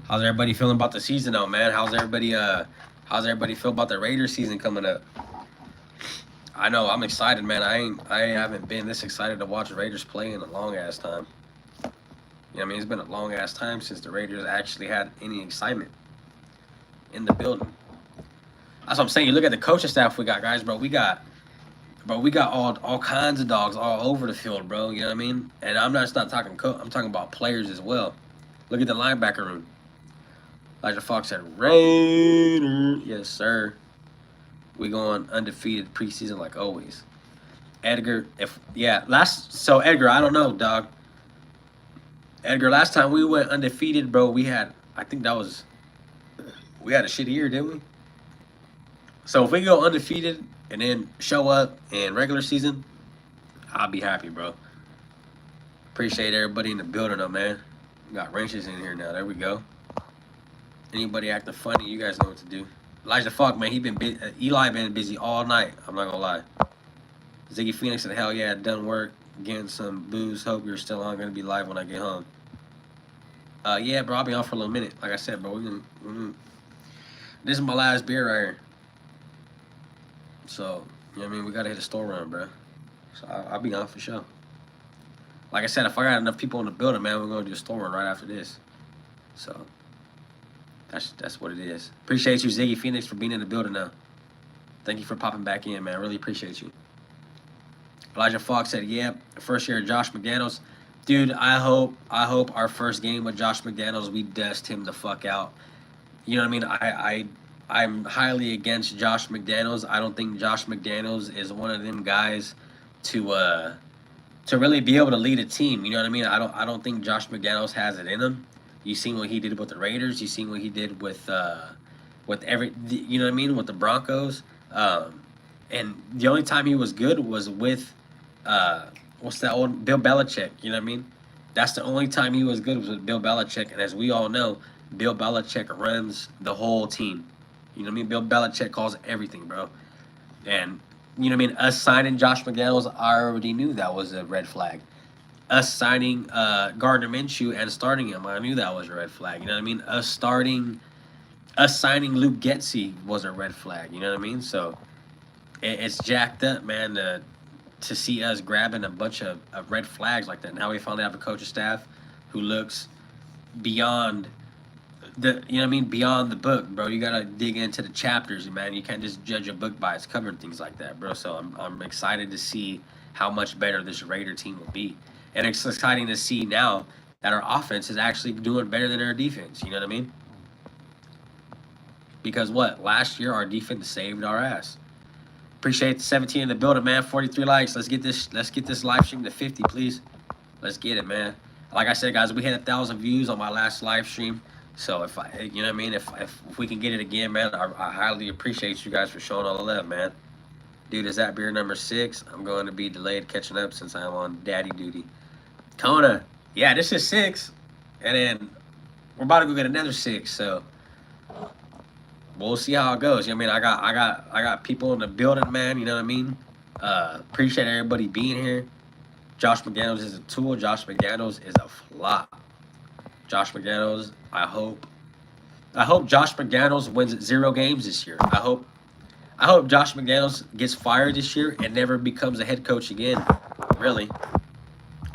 How's everybody feeling about the season, though, man? How's everybody feel about the Raiders season coming up? I know I'm excited, man. I haven't been this excited to watch Raiders play in a long ass time. You know what I mean? It's been a long ass time since the Raiders actually had any excitement in the building. That's what I'm saying. You look at the coaching staff we got, guys, bro. We got all kinds of dogs all over the field, bro. You know what I mean? And I'm not talking I'm talking about players as well. Look at the linebacker room. Elijah Fox said, Raiders. Yes, sir. We going undefeated preseason like always. Edgar, so Edgar, I don't know, dog. Edgar, last time we went undefeated, bro, we had a shitty year, didn't we? So if we go undefeated and then show up in regular season, I'll be happy, bro. Appreciate everybody in the building, though, man. We got wrenches in here now. There we go. Anybody acting funny, you guys know what to do. Elijah Falk, man, Eli been busy all night. I'm not gonna lie. Ziggy Phoenix said, hell yeah, done work. Getting some booze. Hope you're still on. Gonna be live when I get home. Yeah, bro, I'll be on for a little minute. Like I said, bro, this is my last beer right here. So, you know what I mean? We gotta hit a store run, bro. So I'll be on for sure. Like I said, if I got enough people in the building, man, we're gonna do a store run right after this. So that's what it is. Appreciate you, Ziggy Phoenix, for being in the building now. Thank you for popping back in, man. I really appreciate you. Elijah Fox said, yeah, first year of Josh McDaniels. Dude, I hope our first game with Josh McDaniels, we dust him the fuck out. You know what I mean? I'm highly against Josh McDaniels. I don't think Josh McDaniels is one of them guys to really be able to lead a team. You know what I mean? I don't think Josh McDaniels has it in him. You seen what he did with the Raiders. You seen what he did with you know what I mean, with the Broncos. And the only time he was good was with what's that old Bill Belichick. You know what I mean? That's the only time he was good was with Bill Belichick. And as we all know, Bill Belichick runs the whole team. You know what I mean? Bill Belichick calls everything, bro. And you know what I mean? Us signing Josh McDaniels, I already knew that was a red flag. Us signing Gardner Minshew and starting him, I knew that was a red flag. You know what I mean? Us signing Luke Getsy was a red flag. You know what I mean? So it's jacked up, man, to see us grabbing a bunch of red flags like that. Now we finally have a coaching staff who looks beyond you know what I mean, beyond the book, bro. You gotta dig into the chapters, man. You can't just judge a book by its cover and things like that, bro. So I'm excited to see how much better this Raider team will be. And it's exciting to see now that our offense is actually doing better than our defense. You know what I mean? Because last year our defense saved our ass. Appreciate the 17 in the building, man. 43 likes. Let's get this live stream to 50, please. Let's get it, man. Like I said, guys, we had 1,000 views on my last live stream. So you know what I mean? If we can get it again, man, I highly appreciate you guys for showing all the love, man. Dude, is that beer number 6? I'm going to be delayed catching up since I'm on daddy duty. Kona, yeah, this is 6, and then we're about to go get another 6. So we'll see how it goes. You know what I mean? I got people in the building, man. You know what I mean? Appreciate everybody being here. Josh McDaniels is a tool. Josh McDaniels is a flop. Josh McDaniels, I hope Josh McDaniels wins 0 games this year. I hope Josh McDaniels gets fired this year and never becomes a head coach again. Really.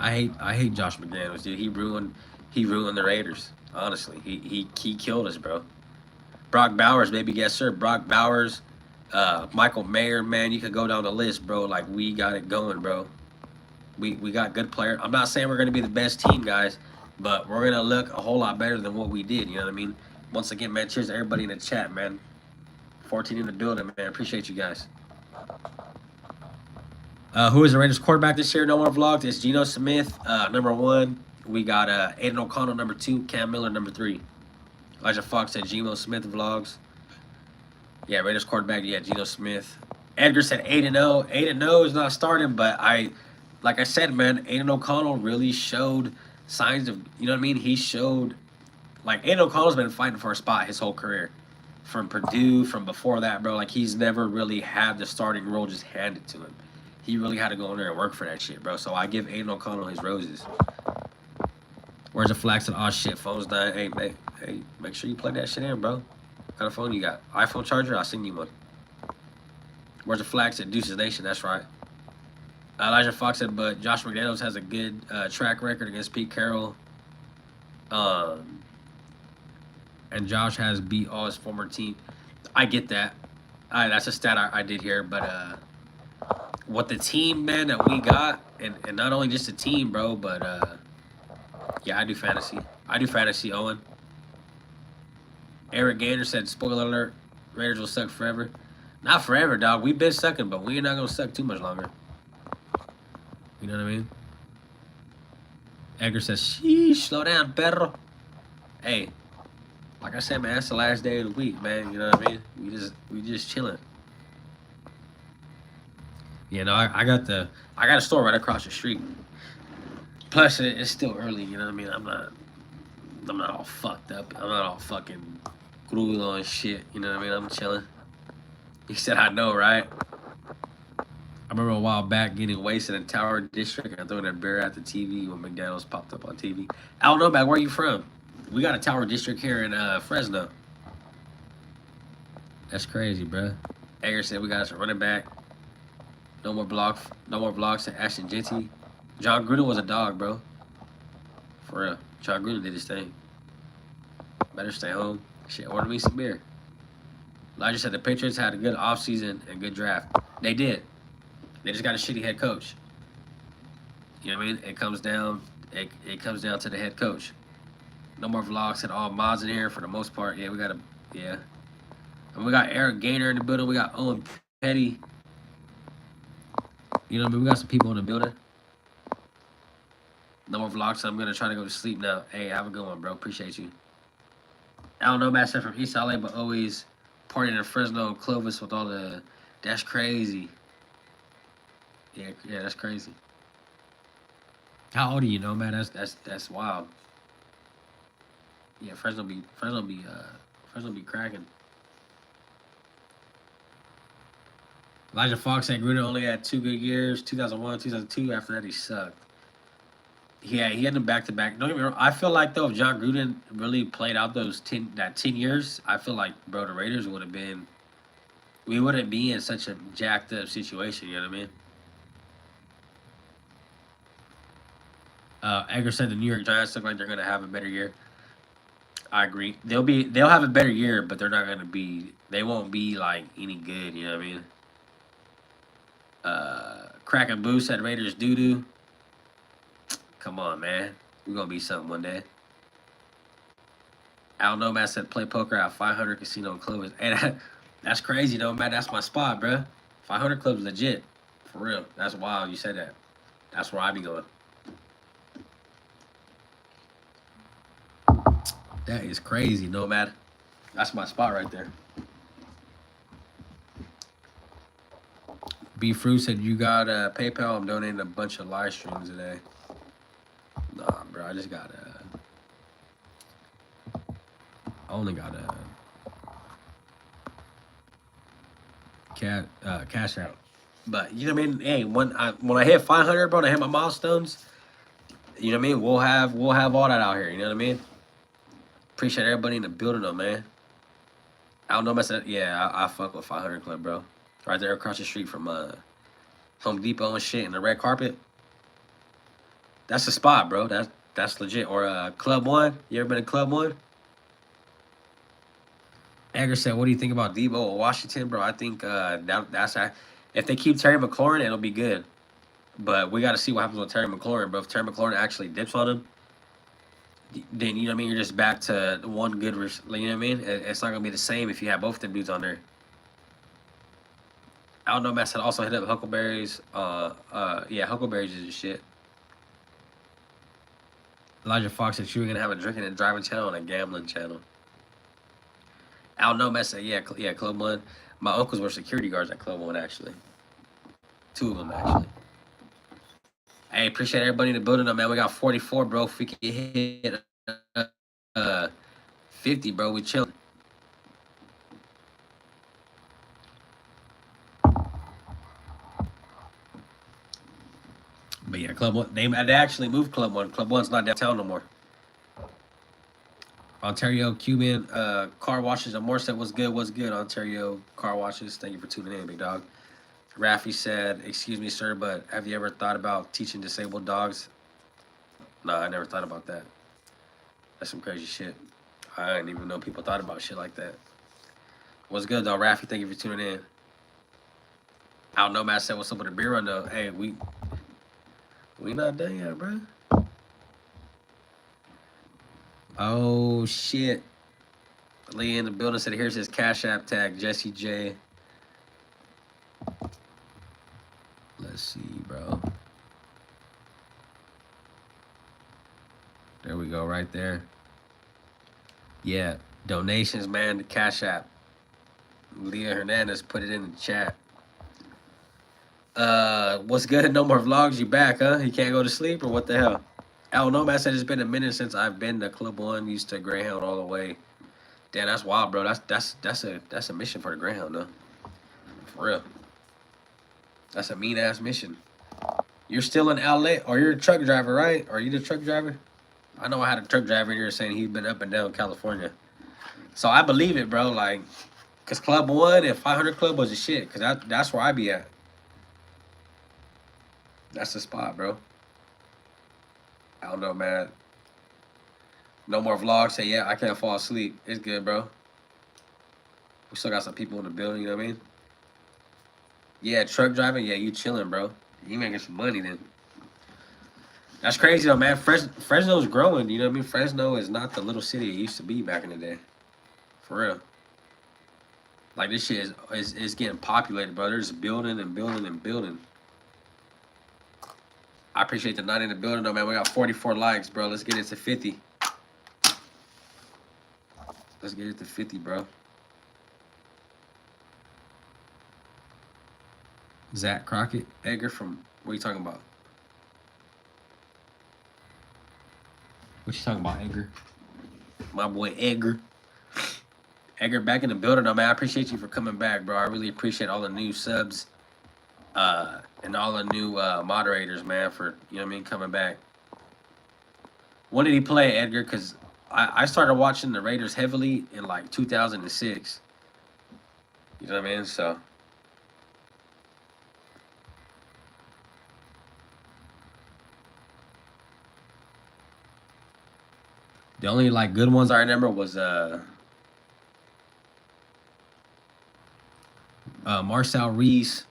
I hate Josh McDaniels, dude. He ruined the Raiders. Honestly, he killed us, bro. Brock Bowers, baby, yes sir. Brock Bowers, Michael Mayer, man, you could go down the list, bro. Like we got it going, bro. We got good players. I'm not saying we're gonna be the best team, guys, but we're gonna look a whole lot better than what we did. You know what I mean? Once again, man, cheers to everybody in the chat, man. 14 in the building, man. Appreciate you guys. Who is the Raiders quarterback this year? No more vlogs. It's Geno Smith, number 1. We got Aiden O'Connell, number 2. Cam Miller, number 3. Elijah Fox said Geno Smith vlogs. Yeah, Raiders quarterback. Yeah, Geno Smith. Edgar said 8-0. 8-0 is not starting, but like I said, man, Aiden O'Connell really showed signs of, you know what I mean? He showed, like, Aiden O'Connell's been fighting for a spot his whole career. From Purdue, from before that, bro. Like, he's never really had the starting role just handed to him. He really had to go in there and work for that shit, bro. So I give Aiden O'Connell his roses. Where's the flax and oh shit, phone's dying. Hey, make sure you plug that shit in, bro. What kind of phone you got? iPhone charger? I'll send you one. Where's the flax at Deuces Nation? That's right. Elijah Fox said, but Josh McDaniels has a good track record against Pete Carroll. And Josh has beat all his former team. I get that. That's a stat I did hear, but what the team, man, that we got, and not only just the team, bro, but yeah, I do fantasy. Owen. Eric Gainer said, spoiler alert, Raiders will suck forever. Not forever, dog. We've been sucking, but we're not going to suck too much longer. You know what I mean? Edgar says, sheesh, slow down, perro. Hey, like I said, man, that's the last day of the week, man. You know what I mean? We just chilling. You know, I got a store right across the street. Plus, it's still early. You know what I mean? I'm not all fucked up. I'm not all fucking crudo and shit. You know what I mean? I'm chilling. He said, I know, right? I remember a while back getting wasted in Tower District and throwing a beer at the TV when McDonald's popped up on TV. I don't know, man. Where are you from? We got a Tower District here in Fresno. That's crazy, bro. Edgar said we got us a running back. No more vlogs to Ashton Genty. John Gruden was a dog, bro. For real. John Gruden did his thing. Better stay home. Shit, order me some beer. Elijah said the Patriots had a good offseason and good draft. They did. They just got a shitty head coach. You know what I mean? It comes down to the head coach. No more vlogs at all mods in here for the most part. Yeah, we got And we got Eric Gainer in the building. We got Owen Petty. You know what I mean? We got some people in the building. No more vlogs, so I'm going to try to go to sleep now. Hey, have a good one, bro. Appreciate you. I don't know, Matt said from East LA, but always partying in Fresno and Clovis with all the... That's crazy. Yeah, that's crazy. How old are you, man? That's wild. Yeah, Fresno be cracking. Elijah Fox said Gruden only had 2 good years, 2001, 2002. After that, he sucked. Yeah, he had them back-to-back. Don't get me wrong. I feel like, though, if John Gruden really played out those 10 years, I feel like, bro, the Raiders would have been... We wouldn't be in such a jacked-up situation, you know what I mean? Edgar said the New York Giants look like they're going to have a better year. I agree. They'll have a better year, but they're not going to be... They won't be, like, any good, you know what I mean? Crack and Boo said Raiders doo-doo. Come on, man. We're going to be something one day. I don't know, man. Said play poker at 500 Casino in Clovis. And that's crazy, though, man. That's my spot, bro. 500 Club's legit. For real. That's wild you said that. That's where I be going. That is crazy, Nomad. That's my spot right there. B Fruit said you got PayPal. I'm donating a bunch of live streams today. Nah, bro. I just got I only got cash out. But you know what I mean? Hey, when I hit 500, bro, and I hit my milestones, you know what I mean? We'll have all that out here. You know what I mean? Appreciate everybody in the building, though, man. I don't know myself. Yeah, I fuck with 500 Club, bro. Right there across the street from Home Depot and shit, and the red carpet. That's the spot, bro. That's legit. Or Club One. You ever been to Club One? Edgar said, "What do you think about Debo or Washington, bro? I think that's if they keep Terry McLaurin, it'll be good. But we got to see what happens with Terry McLaurin. But if Terry McLaurin actually dips on him, then you know what I mean. You're just back to one good. You know what I mean? It's not gonna be the same if you have both them dudes on there. I don't know. Matt said also hit up Huckleberries. Yeah, Huckleberries is the shit. Elijah Fox said you were gonna have a drinking and driving channel and a gambling channel. I don't know. Matt said yeah, Club One. My uncles were security guards at Club One actually. 2 of them actually. Hey, appreciate everybody in the building, though, man. We got 44, bro. If we can hit 50, bro, we chilling. But yeah, Club One. They actually moved Club One. Club One's not downtown no more. Ontario, Cuban, car washes. Amor said, "What's good? What's good?" Ontario car washes. Thank you for tuning in, big dog. Rafi said, "Excuse me, sir, but have you ever thought about teaching disabled dogs?" No, I never thought about that. That's some crazy shit. I didn't even know people thought about shit like that. What's good, though, Rafi? Thank you for tuning in. I don't know, Matt said, "What's up with the beer run, though?" Hey, we not done yet, bro. Oh, shit. Lee in the building said, "Here's his Cash App tag, Jesse J." Let's see, bro. There we go, right there. Yeah, donations, man, the Cash App. Leah Hernandez put it in the chat. What's good? No more vlogs. You back, huh? You can't go to sleep, or what the hell? I don't know, man. I said it's been a minute since I've been to Club One. Used to Greyhound all the way. Damn, that's wild, bro. That's a mission for the Greyhound, though. For real. That's a mean ass mission. You're still in LA, or you're a truck driver, right? Are you the truck driver? I know I had a truck driver here saying he'd been up and down California. So I believe it, bro. Like, cause Club One and 500 Club was a shit. Cause that's where I be at. That's the spot, bro. I don't know, man. No more vlogs. Say, yeah, I can't fall asleep. It's good, bro. We still got some people in the building, you know what I mean? Yeah, truck driving. Yeah, you chilling, bro. You making some money then. That's crazy, though, man. Fresno's growing, you know what I mean? Fresno is not the little city it used to be back in the day. For real. Like, this shit is getting populated, bro. They're just building and building and building. I appreciate the 9 in the building, though, man. We got 44 likes, bro. Let's get it to 50. Let's get it to 50, bro. Zach Crockett, Edgar from, what are you talking about? What you talking about, Edgar? My boy Edgar. Edgar back in the building, though, man. I appreciate you for coming back, bro. I really appreciate all the new subs and all the new moderators, man, for, you know what I mean, coming back. When did he play, Edgar? Because I started watching the Raiders heavily in, like, 2006. You know what I mean? So... The only, like, good ones I remember was Marcel Reese,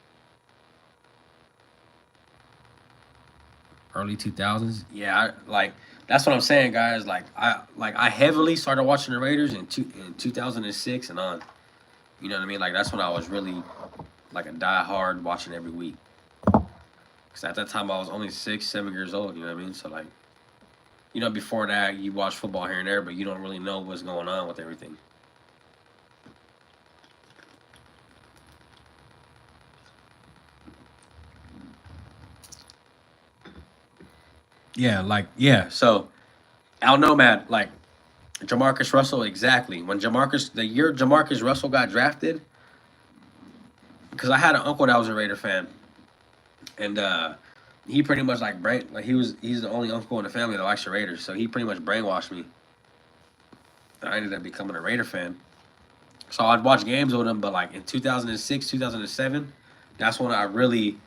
early 2000s. Yeah, that's what I'm saying, guys. I heavily started watching the Raiders in 2006 and on. You know what I mean? Like, that's when I was really, like, a diehard watching every week. Because at that time, I was only 6, 7 years old, you know what I mean? So, like, you know, before that, you watch football here and there, but you don't really know what's going on with everything. Yeah, so, Al Nomad, like, Jamarcus Russell, exactly. The year Jamarcus Russell got drafted, because I had an uncle that was a Raider fan, and he pretty much he's the only uncle in the family that likes the Raiders, so he pretty much brainwashed me. I ended up becoming a Raider fan. So I'd watch games with him, but like in 2006, 2007, that's when I really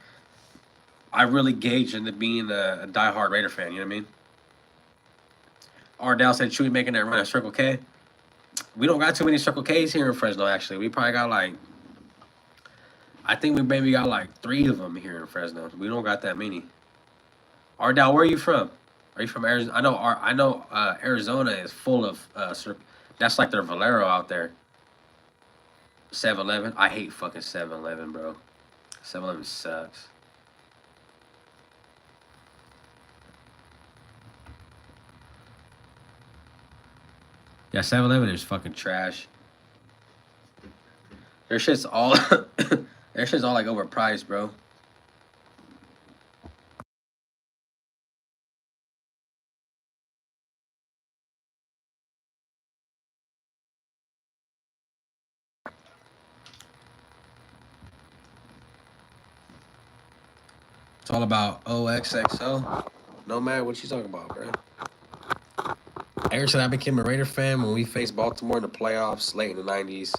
gauged into being a diehard Raider fan, you know what I mean? Ardell said Chewy making that run at Circle K. We don't got too many Circle K's here in Fresno, actually. We probably got like, I think we maybe got like 3 of them here in Fresno. We don't got that many. Ardell, where are you from? Are you from Arizona? I know Arizona is full of that's like their Valero out there. 7-Eleven. I hate fucking 7-Eleven, bro. 7-Eleven sucks. Yeah, 7-Eleven is fucking trash. Their shit's all their shit's all like overpriced, bro. It's all about OXXO. No matter what you talking about, bro. Ever since I became a Raider fan when we faced Baltimore in the playoffs late in the 90s.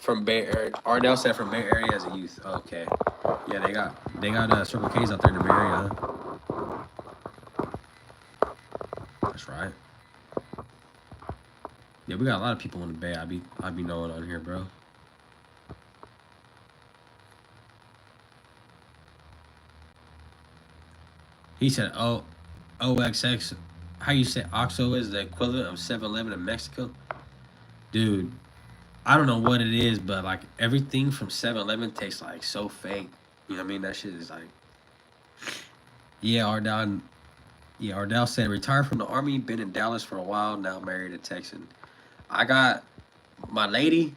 From Bay Area. Ardell said from Bay Area as a youth. Okay. Yeah, they got Circle K's out there in the Bay Area, huh? That's right. Yeah, we got a lot of people in the Bay. I be knowing on here, bro. He said, "Oh, OXX. How you say OXXO is the equivalent of 7-Eleven in Mexico, dude." I don't know what it is, but like everything from 7-Eleven tastes like so fake. You know what I mean? That shit is like, yeah. Ardell, yeah. Ardell said retired from the army, been in Dallas for a while, now married a Texan. I got my lady.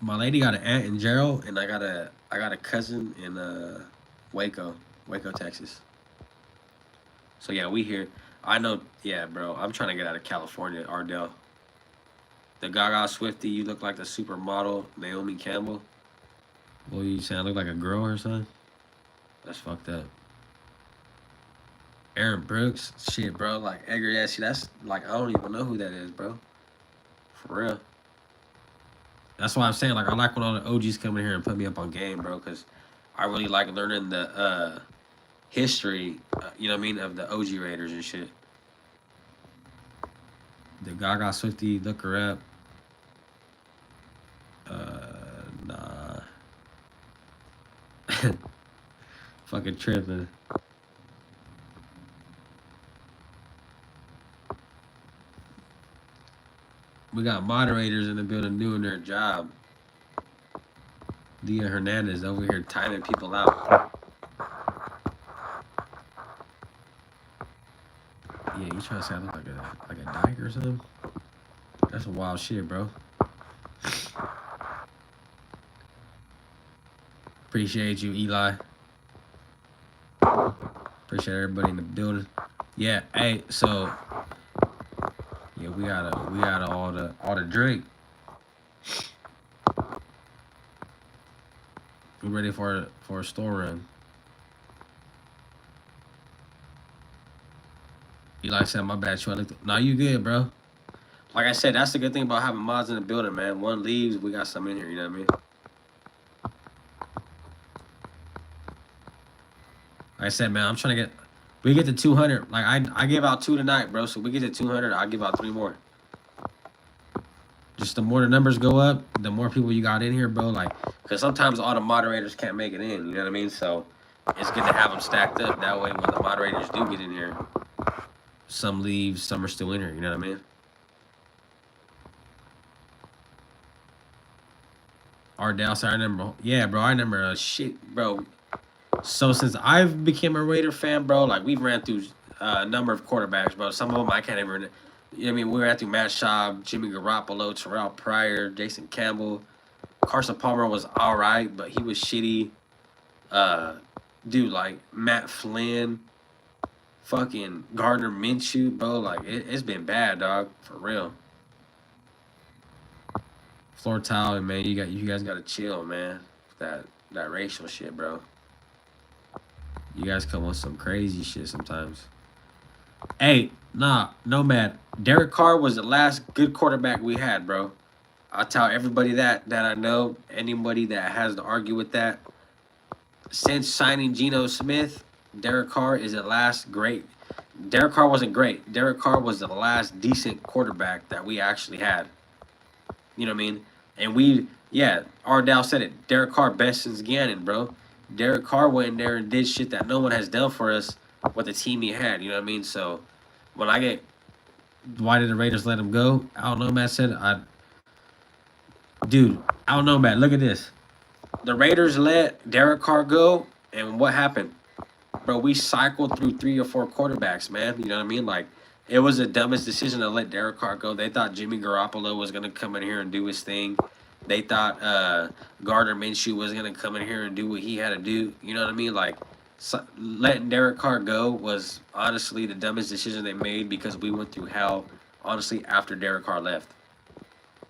My lady got an aunt in Gerald, and I got a cousin in Waco, Texas. So yeah, we here. I know. Yeah, bro. I'm trying to get out of California, Ardell. The Gaga Swifty, you look like the supermodel Naomi Campbell. What you saying? I look like a girl or something? That's fucked up. Aaron Brooks, shit, bro. Like Edgar, yeah, see, that's like I don't even know who that is, bro. For real. That's why I'm saying like I like when all the OGs come in here and put me up on game, bro, because I really like learning the history, you know what I mean, of the OG Raiders and shit. The Gaga Swifty, look her up. Nah. Fucking tripping. We got moderators in the building doing their job. Leah Hernandez over here timing people out. Yeah, you trying to say I look like a dyke or something? That's some wild shit, bro. Appreciate you, Eli. Appreciate everybody in the building. Yeah, hey, so yeah, we got all the drink. We ready for a store run. Eli said, "My bad, you." No, you good, bro. Like I said, that's the good thing about having mods in the building, man. One leaves, we got some in here. You know what I mean? Like I said, man, I'm trying to get. We get to 200. Like I give out 2 tonight, bro. So we get to 200. I'll give out 3 more. Just the more the numbers go up, the more people you got in here, bro. Like, because sometimes all the moderators can't make it in. You know what I mean? So it's good to have them stacked up. That way, when the moderators do get in here, some leave, some are still in here. You know what I mean? Ardell, I remember. Yeah, bro, I remember shit, bro. So since I've became a Raider fan, bro, like we've ran through a number of quarterbacks, bro. Some of them I can't even. You know what I mean? We ran through Matt Schaub, Jimmy Garoppolo, Terrell Pryor, Jason Campbell. Carson Palmer was all right, but he was shitty. Dude, like Matt Flynn, fucking Gardner Minshew, bro. Like it's been bad, dog, for real. Floor tile, man. You guys gotta chill, man. That racial shit, bro. You guys come with some crazy shit sometimes. Hey, nah, Nomad. Derek Carr was the last good quarterback we had, bro. I'll tell everybody that I know. Anybody that has to argue with that. Since signing Geno Smith, Derek Carr is the last great Derek Carr wasn't great. Derek Carr was the last decent quarterback that we actually had. You know what I mean? And Ardell said it. Derek Carr best since Gannon, bro. Derek Carr went in there and did shit that no one has done for us with the team he had. You know what I mean? So when I get, why did the Raiders let him go? I don't know, Matt said. Dude, I don't know, Matt. Look at this. The Raiders let Derek Carr go, and what happened? Bro, we cycled through 3 or 4 quarterbacks, man. You know what I mean? Like, it was the dumbest decision to let Derek Carr go. They thought Jimmy Garoppolo was going to come in here and do his thing. They thought Gardner Minshew was going to come in here and do what he had to do. You know what I mean? Like, letting Derek Carr go was honestly the dumbest decision they made because we went through hell, honestly, after Derek Carr left.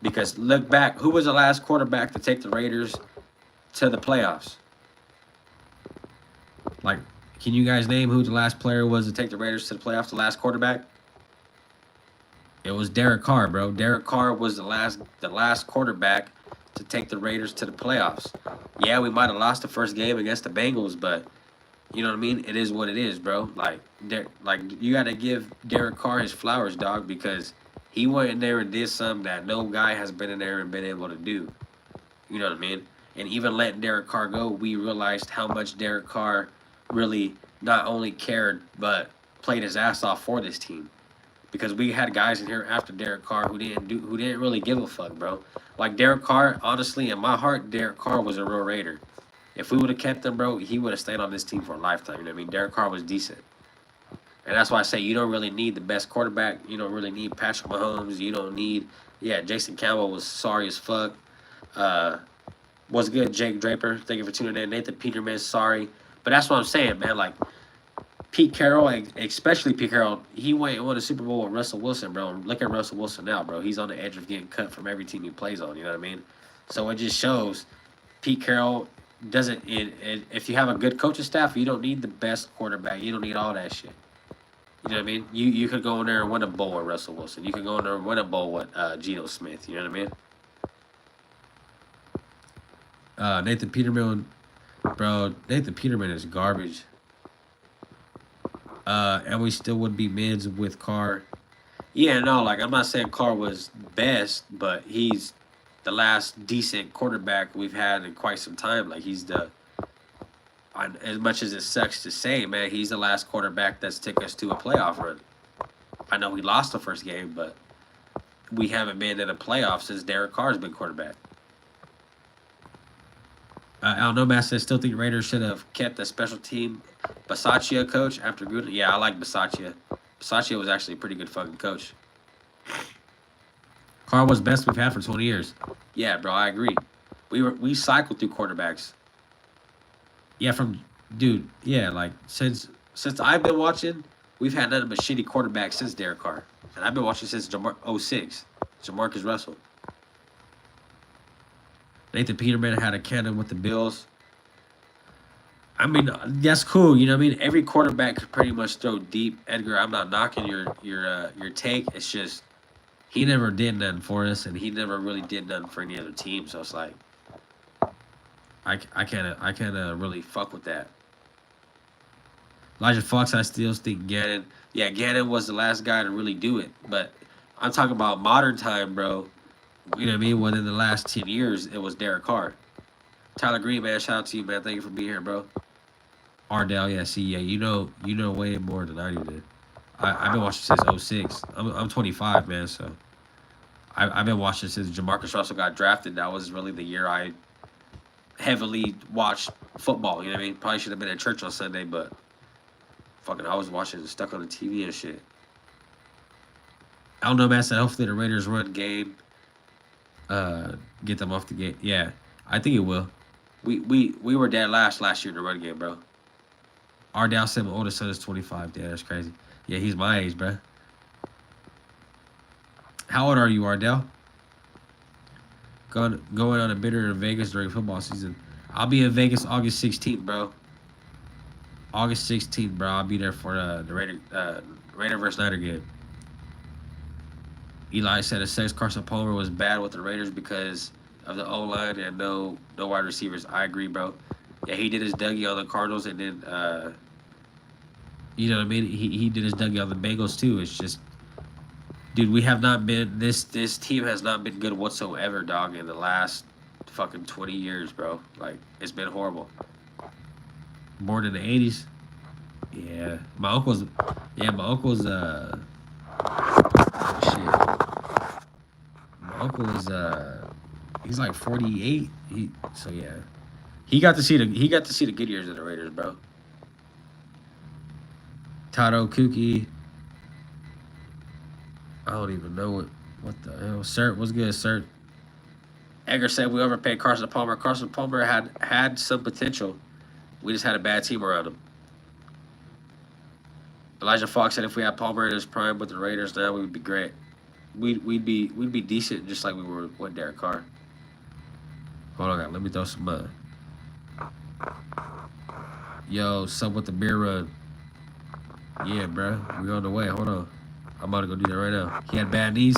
Because look back, who was the last quarterback to take the Raiders to the playoffs? Like, can you guys name who the last player was to take the Raiders to the playoffs, the last quarterback? It was Derek Carr, bro. Derek Carr was the last quarterback to take the Raiders to the playoffs. Yeah, we might have lost the first game against the Bengals, but you know what I mean? It is what it is, bro. Like you got to give Derek Carr his flowers, dog, because he went in there and did something that no guy has been in there and been able to do. You know what I mean? And even letting Derek Carr go, we realized how much Derek Carr really not only cared but played his ass off for this team, because we had guys in here after Derek Carr who didn't really give a fuck, bro. Like Derek Carr, honestly, in my heart, Derek Carr was a real Raider. If we would have kept him, bro, he would have stayed on this team for a lifetime. You know what I mean? Derek Carr was decent, and that's why I say you don't really need the best quarterback. You don't really need Patrick Mahomes. You don't need Jason Campbell was sorry as fuck. Was good, Jake Draper. Thank you for tuning in. Nathan Peterman, sorry. But that's what I'm saying, man. Like, Pete Carroll, especially Pete Carroll, he went and won a Super Bowl with Russell Wilson, bro. Look at Russell Wilson now, bro. He's on the edge of getting cut from every team he plays on, you know what I mean? So it just shows Pete Carroll doesn't – if you have a good coaching staff, you don't need the best quarterback. You don't need all that shit. You know what I mean? You could go in there and win a bowl with Russell Wilson. You could go in there and win a bowl with Geno Smith, you know what I mean? Nathan Peterman – bro, Nathan Peterman is garbage. And we still would be mids with Carr. Yeah, no, like, I'm not saying Carr was best, but he's the last decent quarterback we've had in quite some time. Like, he's as much as it sucks to say, man, he's the last quarterback that's taken us to a playoff run. I know we lost the first game, but we haven't been in a playoff since Derek Carr's been quarterback. I don't know, man. I still think the Raiders should have kept a special team Bisaccia coach after Gruden. Yeah, I like Bisaccia. Bisaccia was actually a pretty good fucking coach. Carr was best we've had for 20 years. Yeah, bro, I agree. We cycled through quarterbacks. Yeah, like since I've been watching, we've had nothing but shitty quarterbacks since Derek Carr. And I've been watching since 06. Jamarcus Russell. Nathan Peterman had a cannon with the Bills. I mean, that's cool. You know what I mean? Every quarterback could pretty much throw deep. Edgar, I'm not knocking your take. It's just he never did nothing for us, and he never really did nothing for any other team. So it's like I can't really fuck with that. Elijah Fox, I still think Gannon. Yeah, Gannon was the last guy to really do it. But I'm talking about modern time, bro. You know what I mean? Within the last 10 years, it was Derek Carr. Tyler Green, man, shout out to you, man. Thank you for being here, bro. Ardell, you know way more than I do. I've been watching since 06. I'm 25, man, so I've been watching since Jamarcus Russell got drafted. That was really the year I heavily watched football, you know what I mean? Probably should have been at church on Sunday, but fucking I was watching stuck on the TV and shit. I don't know, man. So hopefully the Raiders run game. Get them off the game. Yeah, I think it will. We were dead last year in the run game, bro. Ardell said my oldest son is 25. Yeah, that's crazy. Yeah, he's my age, bro. How old are you, Ardell? Going on a bitter in Vegas during football season. I'll be in Vegas August 16th, bro. August 16th, bro. I'll be there for the Raider versus Niner game. Eli said it says Carson Palmer was bad with the Raiders because of the O-line and no wide receivers. I agree, bro. Yeah, he did his Dougie on the Cardinals, and then You know what I mean? He did his Dougie on the Bengals too. It's just, dude, we have not been this team has not been good whatsoever, dog, in the last fucking 20 years, bro. Like it's been horrible. Born in the 80s. Yeah, my uncle's shit. My uncle is he's like 48. So yeah. He got to see the good years of the Raiders, bro. Tato Kuki. I don't even know what the hell. Sir, what's good, Sir? Edgar said we overpaid Carson Palmer. Carson Palmer had some potential. We just had a bad team around him. Elijah Fox said if we had Palmer in his prime with the Raiders now, we would be great. We'd be decent just like we were with Derek Carr. Hold on, let me throw some Yo, sub with the beer run. Yeah, bro. We on the way. Hold on. I'm about to go do that right now. He had bad knees.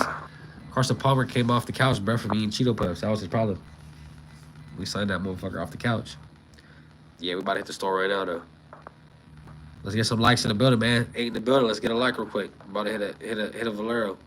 Carson Palmer came off the couch, bro, from eating Cheeto Puffs. That was his problem. We signed that motherfucker off the couch. Yeah, we about to hit the store right now, though. Let's get some likes in the building, man. Ain't in the building. Let's get a like real quick. I'm about to hit a Valero.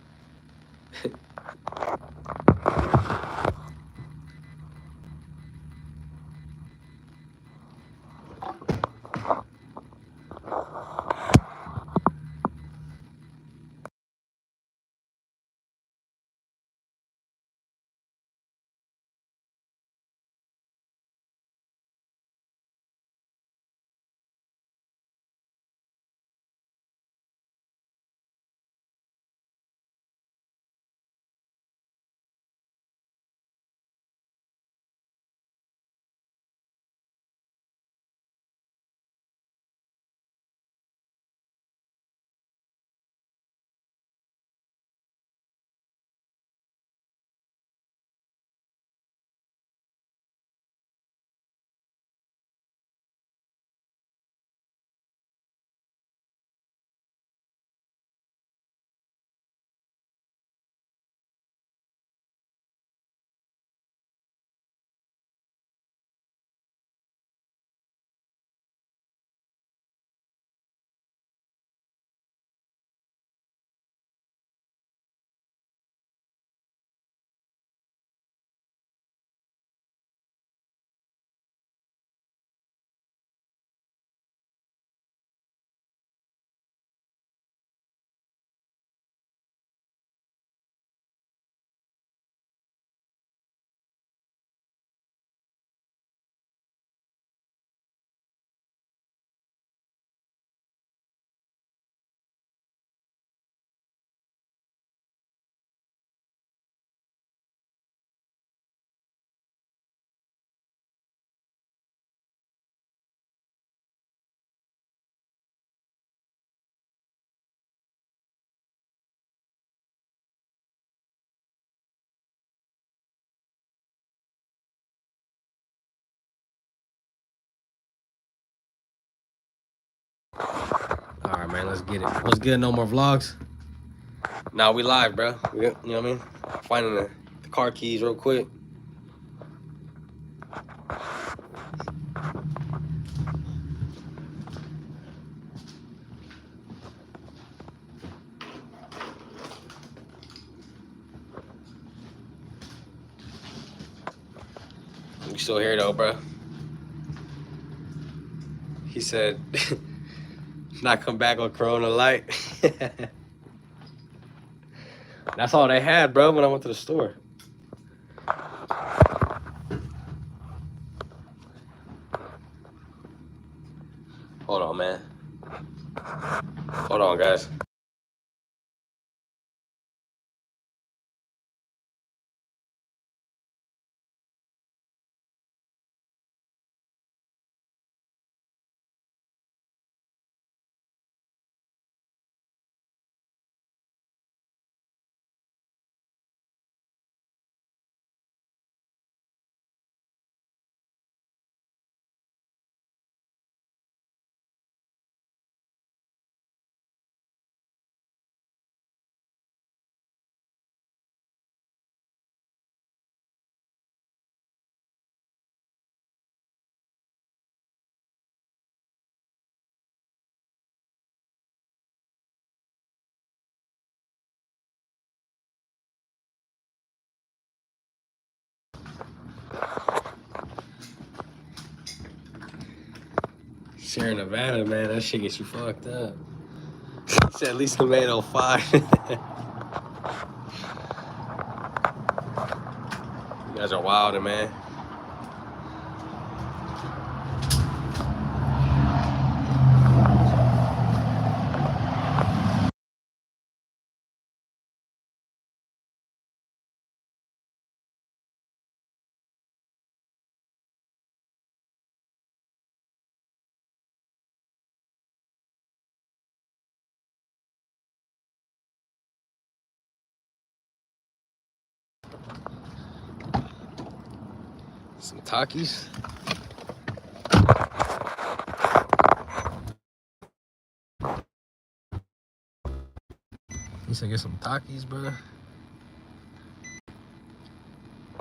All right, man. Let's get it. What's good? No more vlogs? Nah, we live, bro. You know what I mean? Finding the car keys real quick. We still here, though, bro. He said, not come back on Corona Light. That's all they had, bro, when I went to the store. Hold on, man. Hold on, guys. Sierra Nevada, man, that shit gets you fucked up. He said at least tomato 5. You guys are wild, man. Some Takis. He said get some Takis, bro.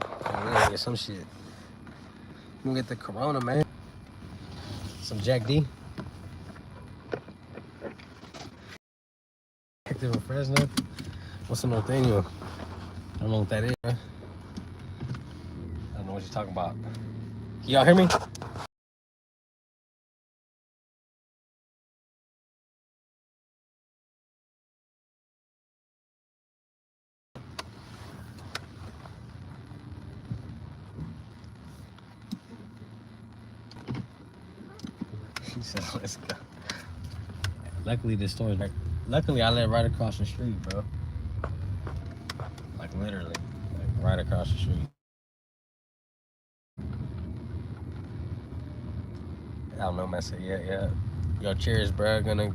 Oh, we gotta get some shit. We gonna get the Corona, man. Some Jack D. Active in Fresno. What's the Norteño? I don't know what that is, bro. I don't know what you're talking about. Can y'all hear me? He said, let's go. Luckily, this store is like, luckily I live right across the street, bro. Like literally, like right across the street. I don't know, man. I said, yeah. Yo, cheers, bro. Gonna.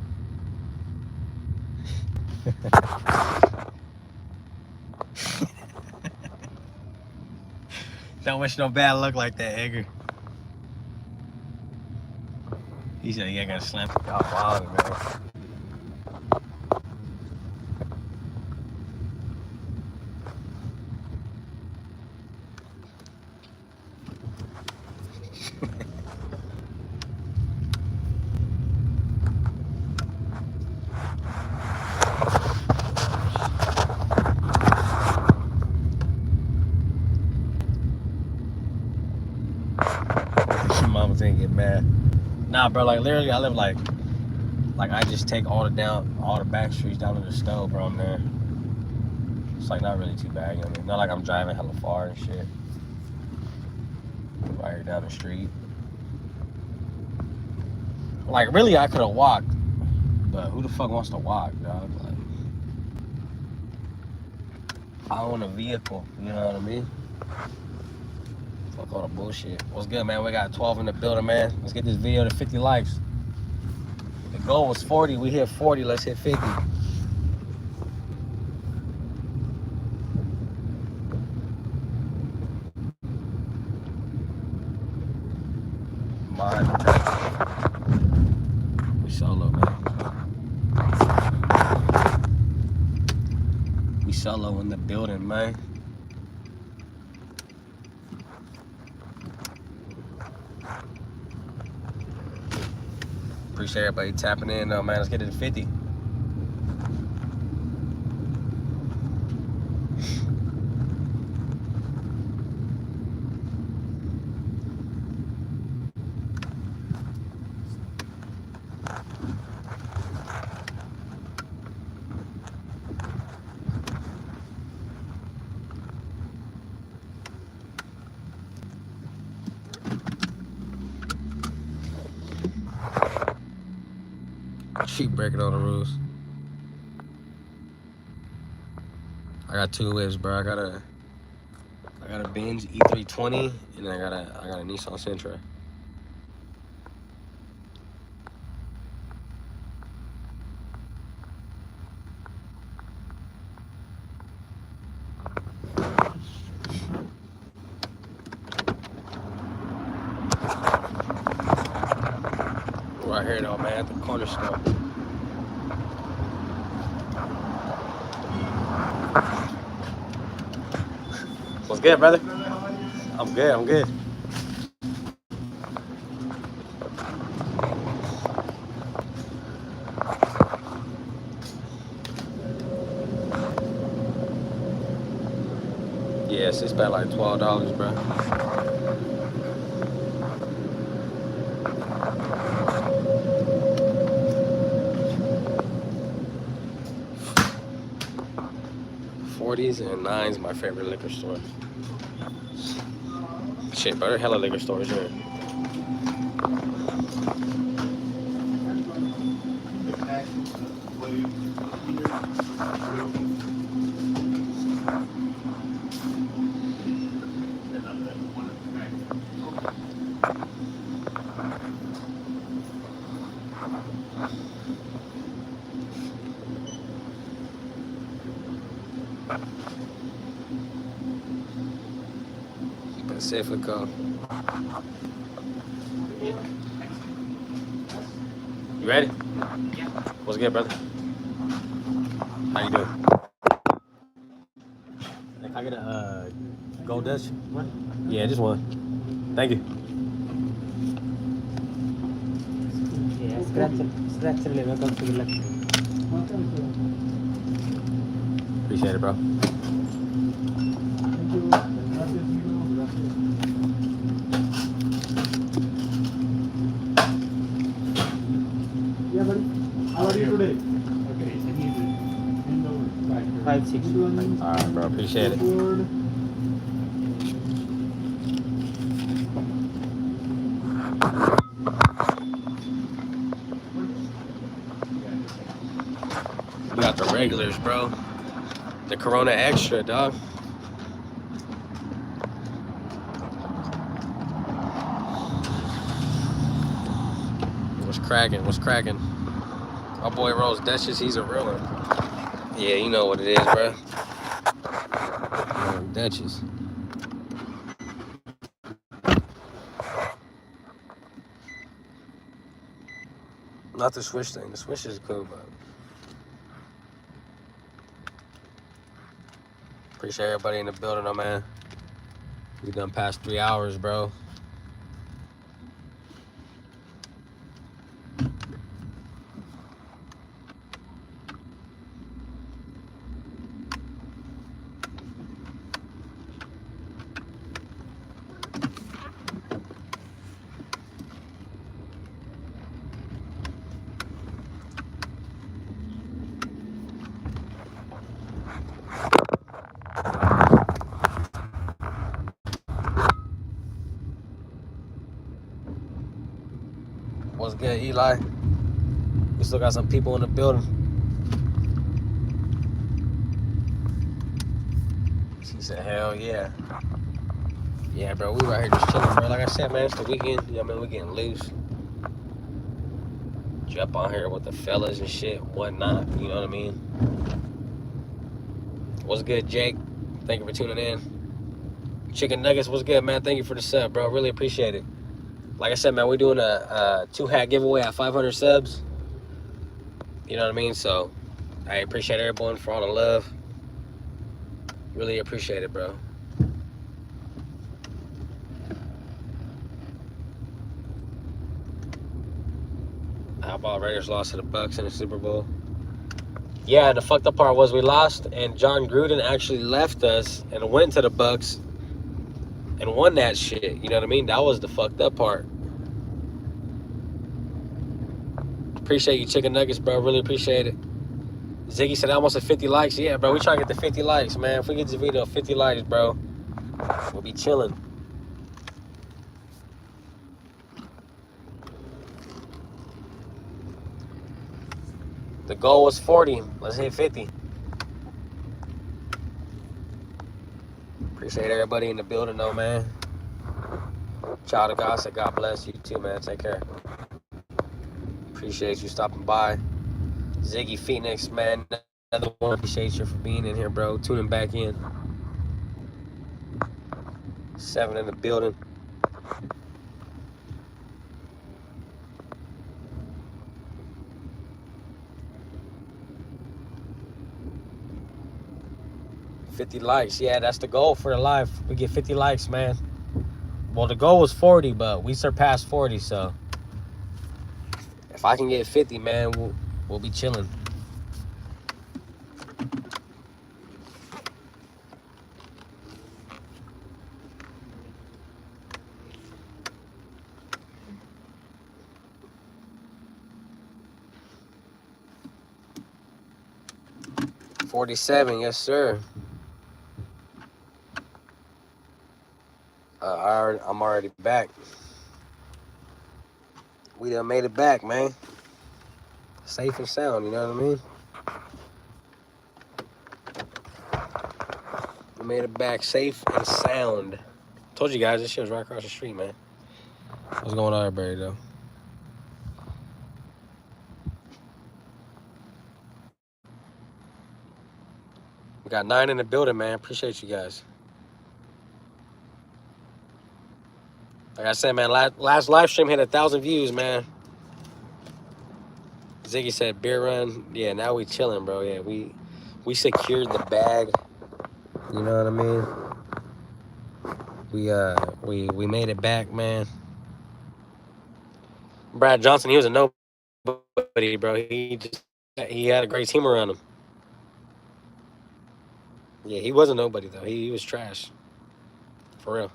Don't wish no bad luck like that, Edgar. He said he ain't gonna slam y'all wild, man. Mama didn't get mad. Nah, bro, like literally I live like I just take all the back streets down to the stove, bro. I'm there. It's like not really too bad, you know what I mean? Not like I'm driving hella far and shit. Right here down the street. Like really I could have walked, but who the fuck wants to walk, dog? Like I own a vehicle, you know what I mean? Fuck all the bullshit. What's good, man? We got 12 in the building, man. Let's get this video to 50 likes. The goal was 40. We hit 40. Let's hit 50. We solo, man. We solo in the building, man. Appreciate everybody tapping in, though, man. Let's get it to 50. Keep breaking all the rules. I got 2 whips, bro. I got a Benz E320 and then I got a Nissan Sentra. Right here though, man, at the corner store. What's good, brother? I'm good. Yes, it's about like $12, bro. 40s and 9's my favorite liquor store. Shit, bro, there are hella liquor stores here. Pacifico. You ready? What's good, brother? How you doing? Can I get a gold Dutch? One? Yeah, just one. Thank you. Yeah, scratch welcome to the left. Appreciate it, bro. Yeah, buddy. How are you today? Okay, 561. All right, bro. Appreciate it. We got the regulars, bro. The Corona Extra, dog. What's cracking? What's cracking? My boy Rose Dutchess, he's a real one. Yeah, you know what it is, bro. Dutchess. Not the Swish thing. The Swish is cool, but appreciate everybody in the building, though, man. We done past 3 hours, bro. What's good, Eli? We still got some people in the building. She said, hell yeah. Yeah, bro, we right here just chilling, bro. Like I said, man, it's the weekend. You know what I mean? We getting loose. Jump on here with the fellas and shit, whatnot. You know what I mean? What's good, Jake? Thank you for tuning in. Chicken Nuggets, what's good, man? Thank you for the sub, bro. Really appreciate it. Like I said, man, we're doing a 2-hat giveaway at 500 subs. You know what I mean? So I appreciate everyone for all the love. Really appreciate it, bro. How about Raiders lost to the Bucks in the Super Bowl? Yeah, the fucked up part was we lost, and John Gruden actually left us and went to the Bucks and won that shit. You know what I mean? That was the fucked up part. Appreciate you, Chicken Nuggets, bro. Really appreciate it. Ziggy said almost at 50 likes. Yeah, bro, we trying to get to 50 likes, man. If we get this video 50 likes, bro, we'll be chilling. The goal was 40. Let's hit 50. Appreciate everybody in the building, though, man. Child of God said, God bless you, too, man. Take care. Appreciate you stopping by. Ziggy Phoenix, man. Another one. Appreciate you for being in here, bro. Tuning back in. 7 in the building. $50 likes. Yeah, that's the goal for the live. We get 50 likes, man. Well, the goal was 40, but we surpassed 40, so if I can get 50, man, we'll be chilling. $47, yes, sir. I'm already back. We done made it back, man. Safe and sound, you know what I mean? We made it back safe and sound. Told you guys, this shit was right across the street, man. What's going on, everybody, though? We got 9 in the building, man. Appreciate you guys. Like I said, man, last live stream hit 1,000 views, man. Ziggy said beer run. Yeah, now we chilling, bro. Yeah, we secured the bag. You know what I mean? We made it back, man. Brad Johnson, he was a nobody, bro. He had a great team around him. Yeah, he wasn't nobody though. He was trash. For real.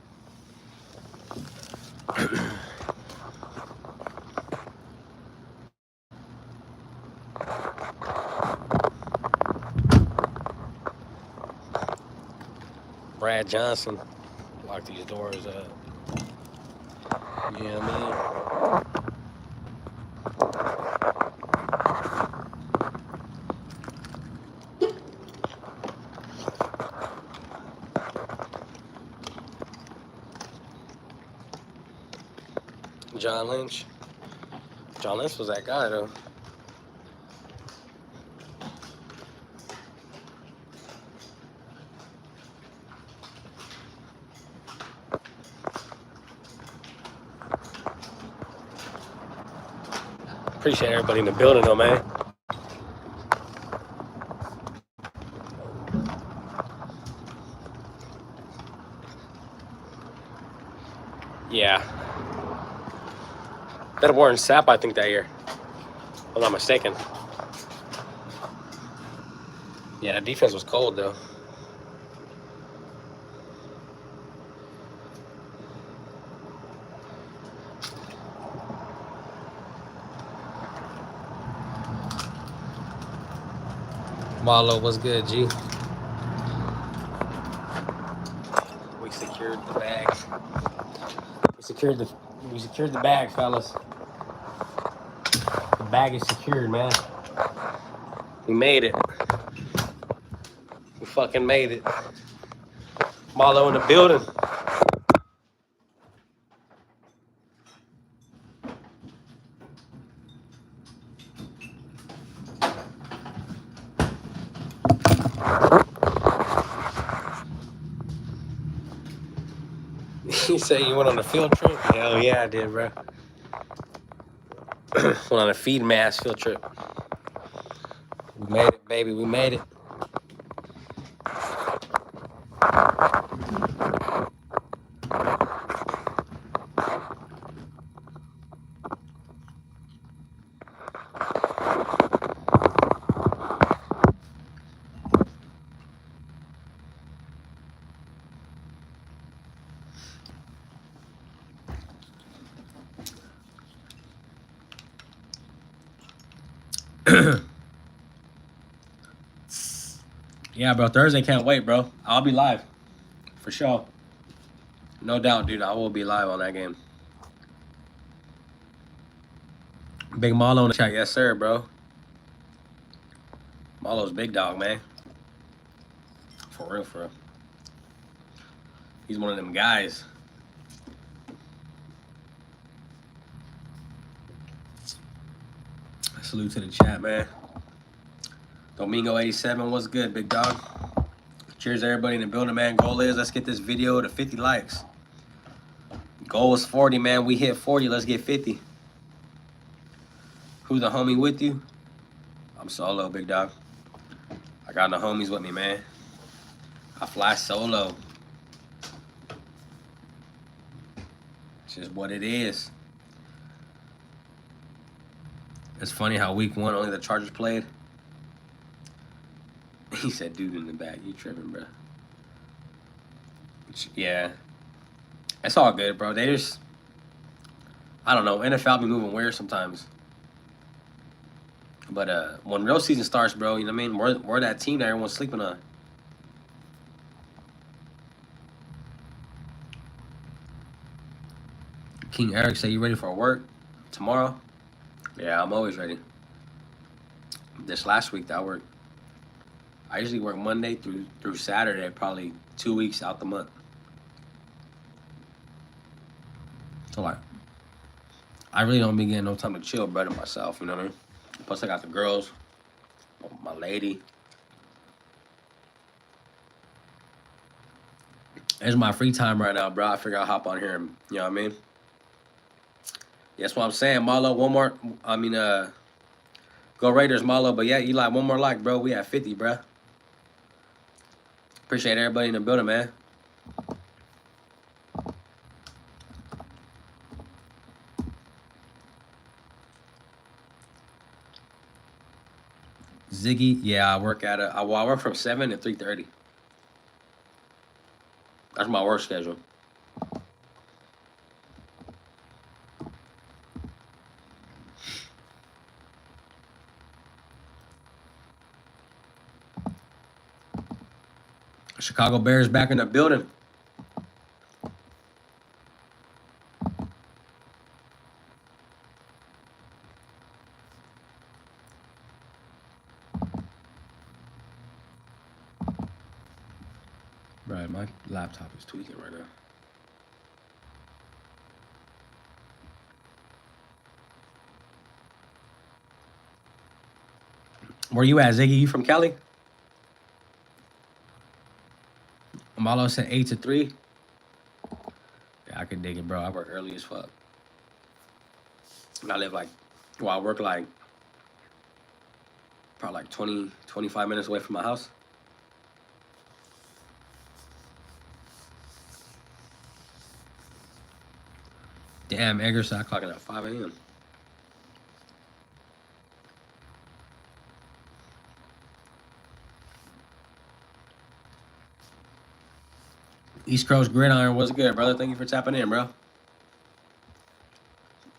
Brad Johnson. Lock these doors up. Yeah, man. John Lynch. John Lynch was that guy, though. Appreciate everybody in the building, though, man. Yeah. That have worn Sap, I think, that year. If I'm not mistaken. Yeah, the defense was cold, though. Marlo, what's good, G? We secured the bag. We secured the bag, fellas. The bag is secured, man. We made it. We fucking made it. Marlo in the building. You say you went on a field trip? Hell yeah, I did, bro. Went on a feed mass field trip. We made it, baby. We made it. Yeah, bro. Thursday can't wait, bro. I'll be live. For sure. No doubt, dude. I will be live on that game. Big Marlo in the chat. Yes, sir, bro. Marlo's big dog, man. For real, for real. He's one of them guys. Salute to the chat, man. Domingo 87, what's good, big dog? Cheers to everybody in the building, man. Goal is, let's get this video to 50 likes. Goal is 40, man. We hit 40, let's get 50. Who's the homie with you? I'm solo, big dog. I got no homies with me, man. I fly solo. It's just what it is. It's funny how week 1 only the Chargers played. He said, dude in the back, you tripping, bro. Yeah. It's all good, bro. They just, I don't know, NFL be moving weird sometimes. But when real season starts, bro, you know what I mean? We're that team that everyone's sleeping on. King Eric said, you ready for work tomorrow? Yeah, I'm always ready. This last week that I worked. I usually work Monday through Saturday, probably 2 weeks out the month. So like, I really don't be getting no time to chill, brother, myself, you know what I mean? Plus I got the girls, my lady. It's my free time right now, bro. I figure I'll hop on here and, you know what I mean? Yeah, that's what I'm saying, Marlo. One more, go Raiders, Marlo. But yeah, Eli, one more like, bro. We at 50, bro. Appreciate everybody in the building, man. Ziggy, yeah, I work at I work from 7 to 3:30. That's my work schedule. Chicago Bears back in the building. Right, my laptop is tweaking right now. Where you at, Ziggy? You from Cali? Malo said 8 to 3. Yeah, I can dig it, bro. I work early as fuck. And I live like, well, I work like, probably like 20, 25 minutes away from my house. Damn, Edgar said I clocking at 5 a.m. East Coast Gridiron, what's good, brother? Thank you for tapping in, bro.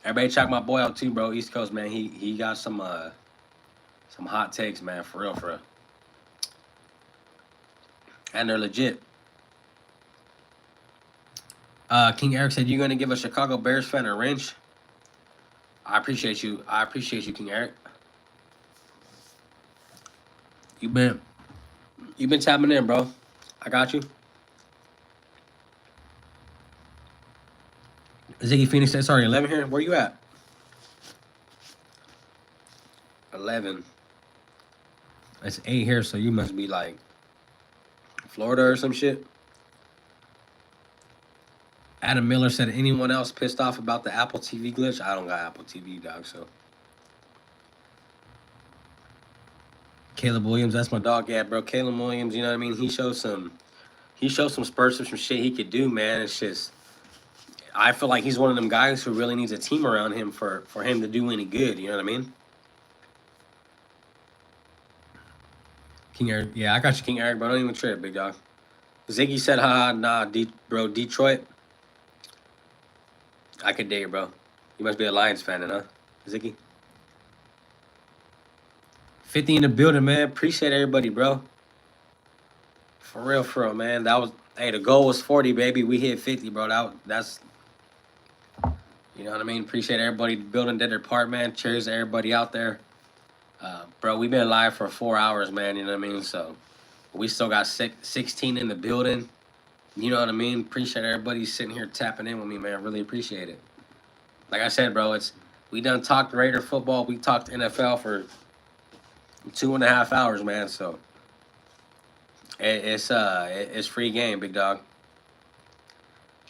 Everybody check my boy out too, bro. East Coast, man. He got some hot takes, man. For real, for real. And they're legit. King Eric said, you're going to give a Chicago Bears fan a wrench? I appreciate you. I appreciate you, King Eric. You've been tapping in, bro. I got you. Ziggy Phoenix said, sorry, 11 here. Where you at? 11. It's 8 here, so you must be like Florida or some shit. Adam Miller said, anyone else pissed off about the Apple TV glitch? I don't got Apple TV, dog, so. Caleb Williams, that's my dog, yeah, bro. Caleb Williams, you know what I mean? He showed some spurts of some shit he could do, man. It's just, I feel like he's one of them guys who really needs a team around him for him to do any good, you know what I mean? King Eric, yeah, I got you, King Eric, bro. Don't even trip, big dog. Ziggy said, nah, bro, Detroit. I could dig it, bro. You must be a Lions fan, then, huh, Ziggy? 50 in the building, man. Appreciate everybody, bro. For real, man. That was, hey, the goal was 40, baby. We hit 50, bro. That's, you know what I mean? Appreciate everybody building did their part, man. Cheers to everybody out there. Bro, we've been live for 4 hours, man. You know what I mean? So we still got 16 in the building. You know what I mean? Appreciate everybody sitting here tapping in with me, man. Really appreciate it. Like I said, bro, we done talked Raider football. We talked NFL for 2.5 hours, man. So it's free game, big dog.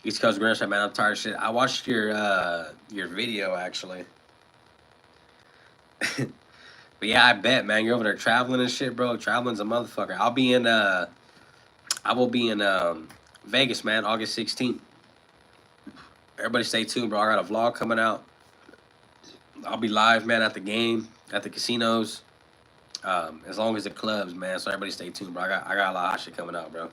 East Coast Gridiron, man. I'm tired of shit. I watched your video actually. But yeah, I bet, man. You're over there traveling and shit, bro. Traveling's a motherfucker. I will be in Vegas, man, August 16th. Everybody stay tuned, bro. I got a vlog coming out. I'll be live, man, at the game, at the casinos, as long as the clubs, man. So everybody stay tuned, bro. I got a lot of shit coming out, bro.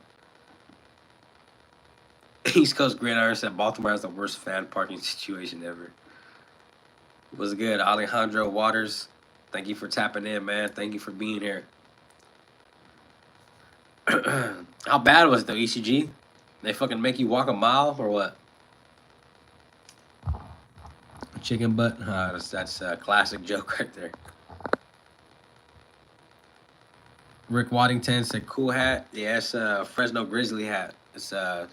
East Coast Gridiron said Baltimore has the worst fan parking situation ever. What's good, Alejandro Waters? Thank you for tapping in, man. Thank you for being here. How bad was it, though, ECG? They fucking make you walk a mile or what? chicken butt. That's a classic joke right there. Rick Waddington said, "Cool hat." Yeah, it's a Fresno Grizzly hat. It's a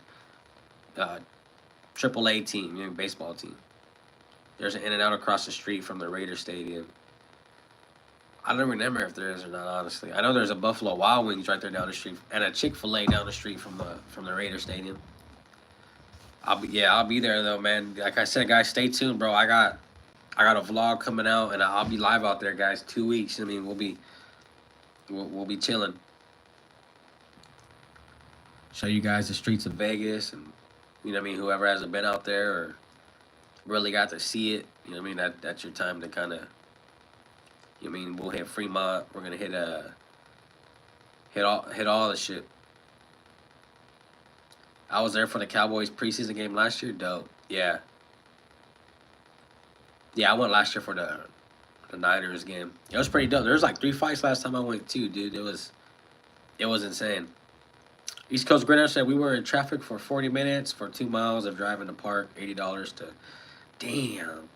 AAA team, baseball team. There's an In-N-Out across the street from the Raider Stadium. I don't remember if there is or not, honestly. I know there's a Buffalo Wild Wings right there down the street, and a Chick-fil-A down the street from the Raider Stadium. I'll be there though, man. Like I said, guys, stay tuned, bro. I got a vlog coming out, and I'll be live out there, guys. 2 weeks. I mean, we'll be chilling. Show you guys the streets of Vegas, and whoever hasn't been out there or really got to see it, that's your time to kind of, we'll hit Fremont. We're gonna hit all the shit. I was there for the Cowboys preseason game last year. Dope. Yeah. Yeah, I went last year for the Niners game. It was pretty dope. There was like 3 fights last time I went too, dude. It was insane. East Coast Gridiron said we were in traffic for 40 minutes for 2 miles of driving to park. $80 to. Damn.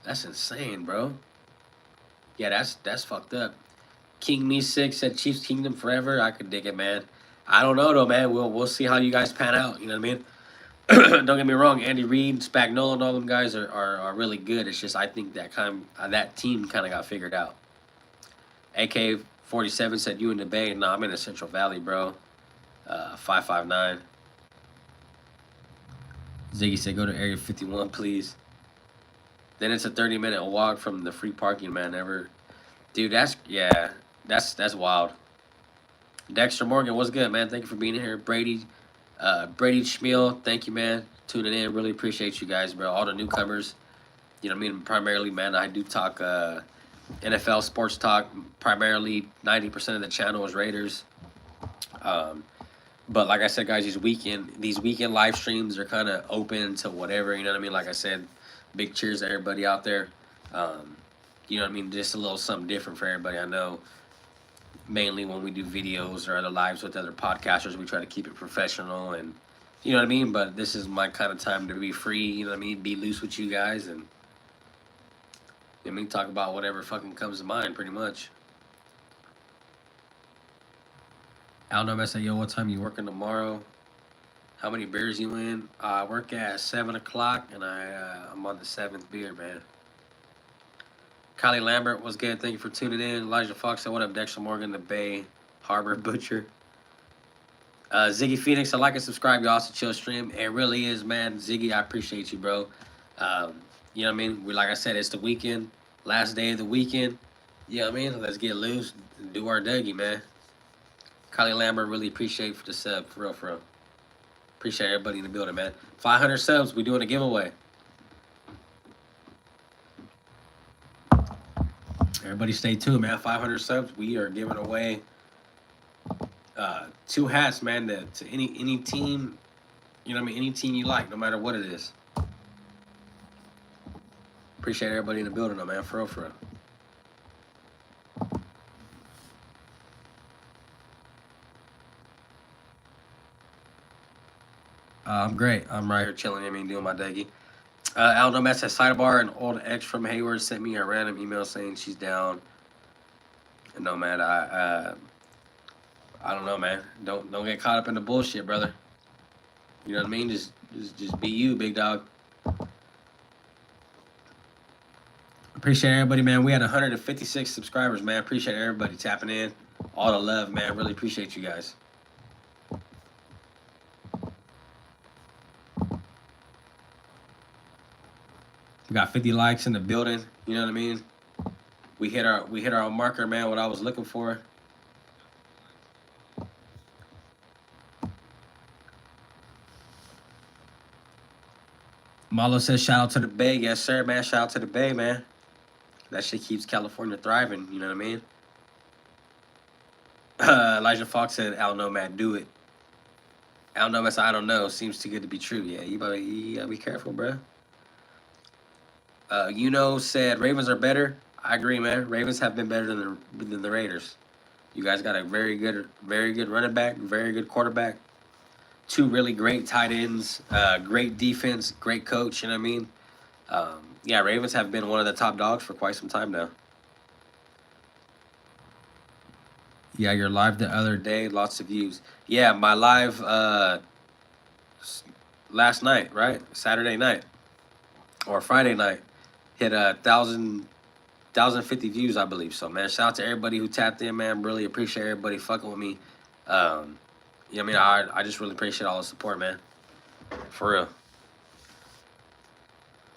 That's insane, bro. Yeah, that's fucked up. King Me 6 said Chiefs Kingdom forever. I could dig it, man. I don't know though, man. We'll see how you guys pan out. You know what I mean? Don't get me wrong. Andy Reid, Spagnuolo, and all them guys are really good. It's just I think that team kind of got figured out. AK-47 said you in the Bay. Nah, I'm in the Central Valley, bro. 559. Ziggy said go to Area 51, please. Then it's a 30-minute walk from the free parking, man. Dude, that's wild. Dexter Morgan, what's good, man? Thank you for being here. Brady Schmiel, thank you, man. Tuning in. Really appreciate you guys, bro. All the newcomers. You know what I mean? Primarily, man, I do talk NFL sports talk. Primarily, 90% of the channel is Raiders. But like I said, guys, these weekend live streams are kind of open to whatever, you know what I mean? Like I said, big cheers to everybody out there. You know what I mean? Just a little something different for everybody. I know mainly when we do videos or other lives with other podcasters, we try to keep it professional and, you know what I mean? But this is my kind of time to be free, you know what I mean? Be loose with you guys and, you know what I mean? Talk about whatever fucking comes to mind, pretty much. Aldo, I said, yo, what time you working tomorrow? How many beers you in? I work at 7 o'clock, and I'm on the 7th beer, man. Kylie Lambert was good. Thank you for tuning in. Elijah Fox said, what up, Dexter Morgan, the Bay Harbor Butcher. Ziggy Phoenix, I like and subscribe, y'all, to Chill Stream. It really is, man. Ziggy, I appreciate you, bro. You know what I mean? Like I said, it's the weekend. Last day of the weekend. You know what I mean? Let's get loose and do our Dougie, man. Kylie Lambert, really appreciate for the sub, for real, for real. Appreciate everybody in the building, man. 500 subs, we doing a giveaway. Everybody stay tuned, man. 500 subs, we are giving away 2 hats, man, to any team, you know what I mean? Any team you like, no matter what it is. Appreciate everybody in the building, though, man, for real, for real. I'm great. I'm right here chilling. I mean, doing my Dougie. Aldo Mess at Sidebar, an old ex from Hayward sent me a random email saying she's down. No, man, I don't know, man. Don't get caught up in the bullshit, brother. You know what I mean? Just be you, big dog. Appreciate everybody, man. We had 156 subscribers, man. Appreciate everybody tapping in. All the love, man. Really appreciate you guys. We got 50 likes in the building. You know what I mean? We hit our marker, man. What I was looking for. Malo says, shout out to the Bay. Yes, sir, man. Shout out to the Bay, man. That shit keeps California thriving. You know what I mean? Elijah Fox said, I don't know, man. Do it. I don't know, man. I don't know. Seems too good to be true. Yeah, you gotta be careful, bro. Said Ravens are better. I agree, man. Ravens have been better than the Raiders. You guys got a very good running back, very good quarterback, 2 really great tight ends, great defense, great coach. You know what I mean? Yeah, Ravens have been one of the top dogs for quite some time now. Yeah, your live the other day, lots of views. Yeah, my live last night, right? Saturday night or Friday night hit 1,050 views, I believe. So, man, shout out to everybody who tapped in, man. Really appreciate everybody fucking with me. Yeah, I mean, I just really appreciate all the support, man. For real.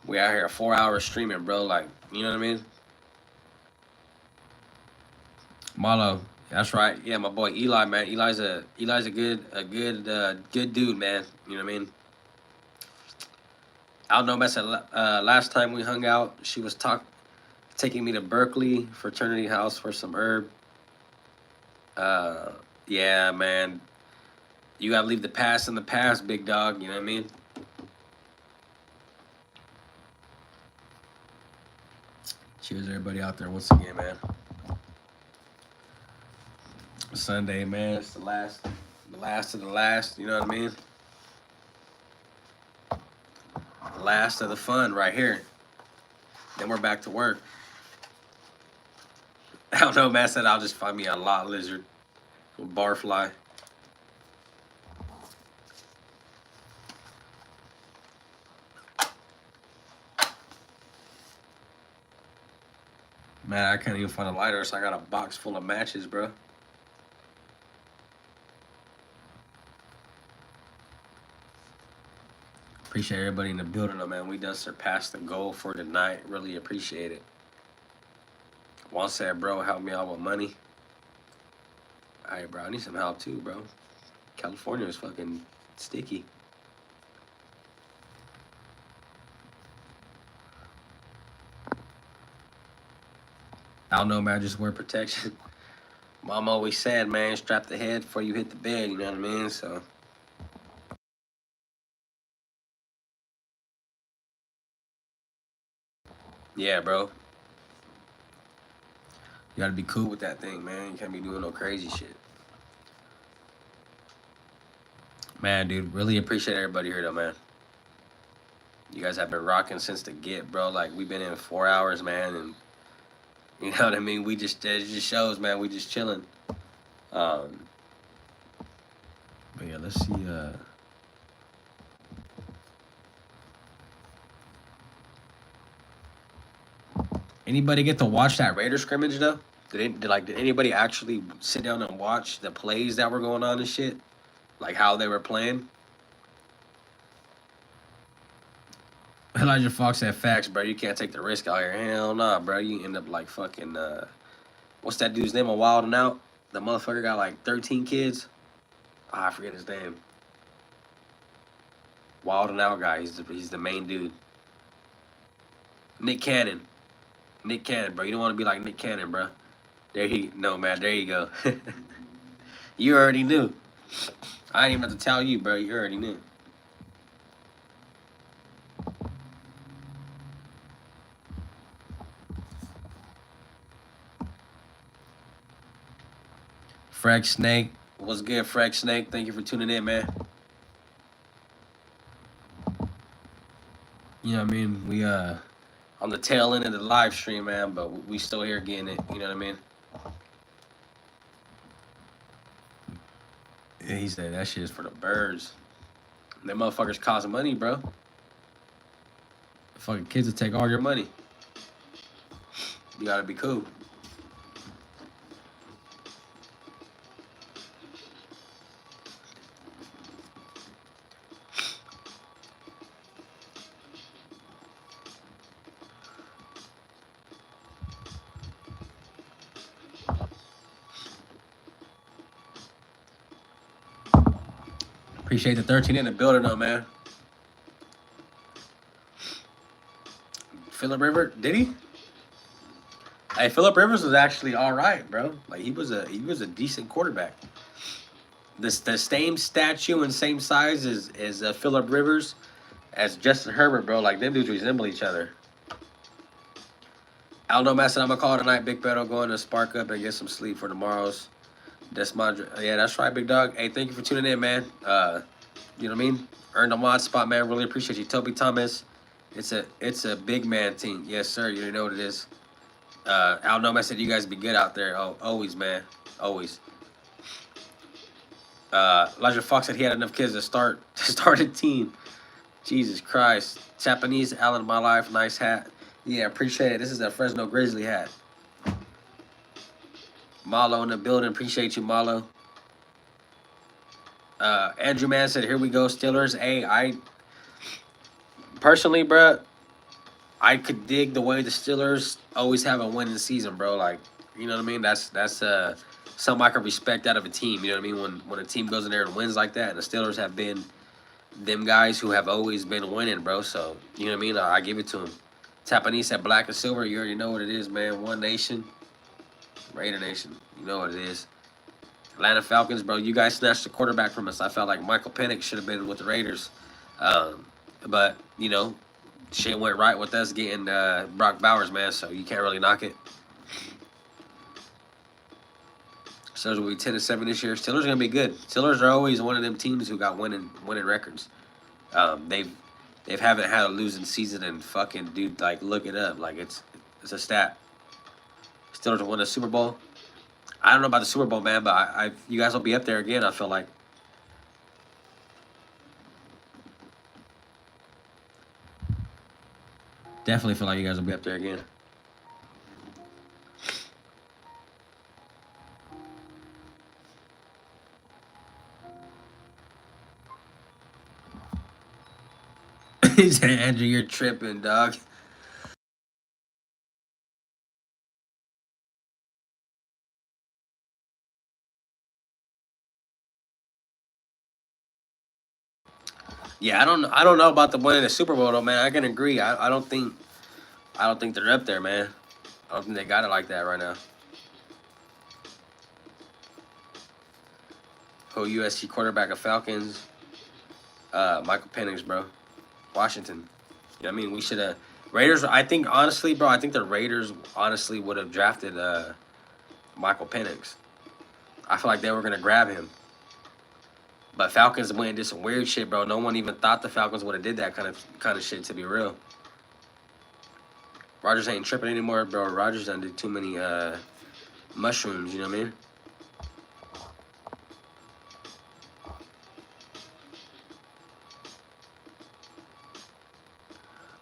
We out here 4 hours streaming, bro. Like, you know what I mean? Marlo, that's right. Yeah, my boy Eli, man. Eli's a good dude, man. You know what I mean? I don't know, man. Said last time we hung out, she was taking me to Berkeley fraternity house for some herb. Yeah, man. You gotta leave the past in the past, big dog. You know what I mean? Cheers, everybody out there once again, man. Sunday, man. It's the last of the last. You know what I mean? The last of the fun right here. Then we're back to work. I don't know, man. Said I'll just find me a lot lizard, a barfly. Man, I can't even find a lighter, so I got a box full of matches, bro. Appreciate everybody in the building, though, man. We done surpassed the goal for tonight. Really appreciate it. Juan said, bro, help me out with money. All right, bro, I need some help too, bro. California is fucking sticky. I don't know, man. Just wear protection. Mom always said, man, strap the head before you hit the bed. You know what I mean? So. Yeah, bro. You gotta be cool with that thing, man. You can't be doing no crazy shit. Man, dude, really appreciate everybody here, though, man. You guys have been rocking since the get, bro. Like, we've been in 4 hours, man, and you know what I mean? It just shows, man. We just chilling. But yeah, let's see. Anybody get to watch that Raider scrimmage though? Did anybody actually sit down and watch the plays that were going on and shit? Like how they were playing? Elijah Fox said facts, bro. You can't take the risk out here. Hell nah, bro. You end up like fucking what's that dude's name on Wild and Out? The motherfucker got like 13 kids. I forget his name. Wild and Out guy. He's the main dude. Nick Cannon, bro. You don't want to be like Nick Cannon, bro. No, man. There you go. You already knew. I ain't even have to tell you, bro. You already knew. Frag Snake. What's good, Frag Snake? Thank you for tuning in, man. You know what I mean? We on the tail end of the live stream, man, but we still here getting it. You know what I mean? Yeah, he said that shit is for the birds. Them motherfuckers cost money, bro. The fucking kids will take all your money. You gotta be cool. Appreciate the 13 in the building, though, man. Phillip Rivers, did he? Hey, Phillip Rivers was actually all right, bro. Like he was a decent quarterback. The same statue and same size as Phillip Rivers, as Justin Herbert, bro. Like them dudes resemble each other. I don't know, man. I'm gonna call tonight. Big Beto going to spark up and get some sleep for tomorrow's. Yeah, that's right, big dog. Hey, thank you for tuning in, man. You know what I mean? Earned a mod spot, man. Really appreciate you. Toby Thomas, It's a big man team. Yes, sir. You already know what it is. Al Nomad said you guys be good out there. Oh, always, man. Always. Elijah Fox said he had enough kids to start a team. Jesus Christ. Japanese Allen, my life. Nice hat. Yeah, appreciate it. This is a Fresno Grizzly hat. Malo in the building. Appreciate you, Malo. Andrew Man said, here we go, Steelers. Hey, I personally, bro, I could dig the way the Steelers always have a winning season, bro. Like, you know what I mean? That's something I can respect out of a team. You know what I mean? When a team goes in there and wins like that, and the Steelers have been them guys who have always been winning, bro. So, you know what I mean? I give it to them. Tapanese at black and silver. You already know what it is, man. One Nation. Raider Nation. You know what it is. Atlanta Falcons, bro. You guys snatched the quarterback from us. I felt like Michael Penix should have been with the Raiders. But, you know, shit went right with us getting Brock Bowers, man. So you can't really knock it. Steelers will be 10-7 this year. Steelers are gonna be good. Steelers are always one of them teams who got winning records. They haven't had a losing season and fucking dude, like, look it up. Like, it's a stat. Steelers will win a Super Bowl. I don't know about the Super Bowl, man, but you guys will be up there again, I feel like. Definitely feel like you guys will be up there again. He said, Andrew, you're tripping, dog. Yeah, I don't know about the winning the Super Bowl though, man. I can agree. I don't think they're up there, man. I don't think they got it like that right now. Who USC quarterback of Falcons? Michael Penix, bro. Washington. You know what I mean? We should have Raiders. I think honestly, bro, I think the Raiders honestly would have drafted Michael Penix. I feel like they were gonna grab him. But Falcons went and did some weird shit, bro. No one even thought the Falcons would have did that kind of shit, to be real. Rodgers ain't tripping anymore, bro. Rodgers done did too many mushrooms, you know what I mean?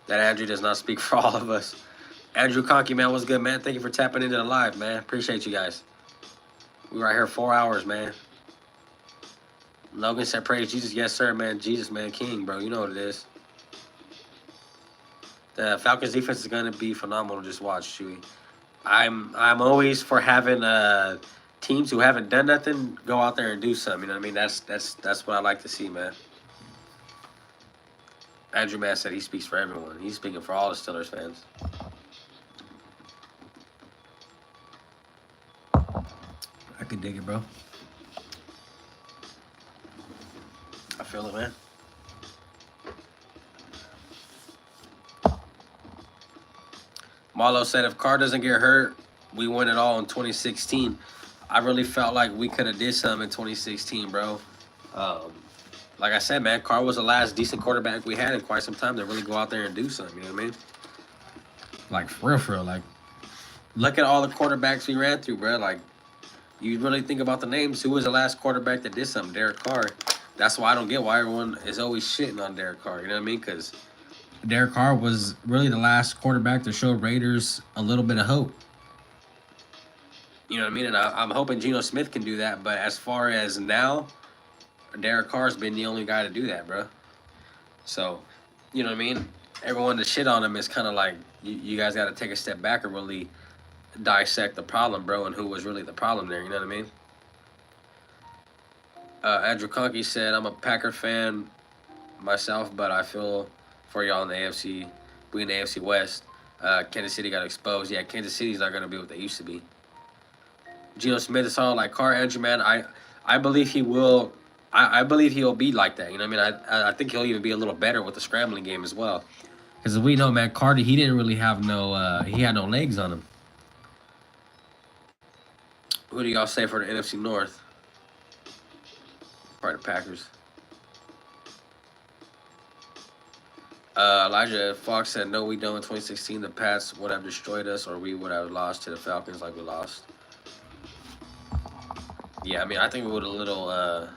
That Andrew does not speak for all of us. Andrew Conkey, man, what's good, man? Thank you for tapping into the live, man. Appreciate you guys. We right here 4 hours, man. Logan said, praise Jesus. Yes, sir, man. Jesus, man, king, bro. You know what it is. The Falcons defense is going to be phenomenal. Just watch, Chewy. I'm always for having teams who haven't done nothing go out there and do something. You know what I mean? That's what I like to see, man. Andrew Mass said he speaks for everyone. He's speaking for all the Steelers fans. I could dig it, bro. I feel it, man. Marlo said if Carr doesn't get hurt, we win it all in 2016. I really felt like we could have did something in 2016, bro. Like I said, man, Carr was the last decent quarterback we had in quite some time to really go out there and do something, you know what I mean? Like, for real, like, look at all the quarterbacks we ran through, bro. Like, you really think about the names. Who was the last quarterback that did something? Derek Carr. That's why I don't get why everyone is always shitting on Derek Carr, you know what I mean? Because Derek Carr was really the last quarterback to show Raiders a little bit of hope. You know what I mean? And I'm hoping Geno Smith can do that. But as far as now, Derek Carr's been the only guy to do that, bro. So, you know what I mean? Everyone to shit on him is kind of like, you guys got to take a step back and really dissect the problem, bro, and who was really the problem there, you know what I mean? Andrew Conkey said, I'm a Packer fan myself, but I feel for y'all in the AFC, we in the AFC West. Kansas City got exposed. Yeah, Kansas City's not going to be what they used to be. Geno Smith is all like Carr. Andrew, man, I believe he will. I believe he'll be like that. You know what I mean? I think he'll even be a little better with the scrambling game as well. Because we know, man, Carter, he didn't really have he had no legs on him. Who do y'all say for the NFC North? Probably the Packers. Elijah Fox said, "No, we don't. In 2016, the Pats would have destroyed us, or we would have lost to the Falcons like we lost." Yeah, I mean, I think we would have little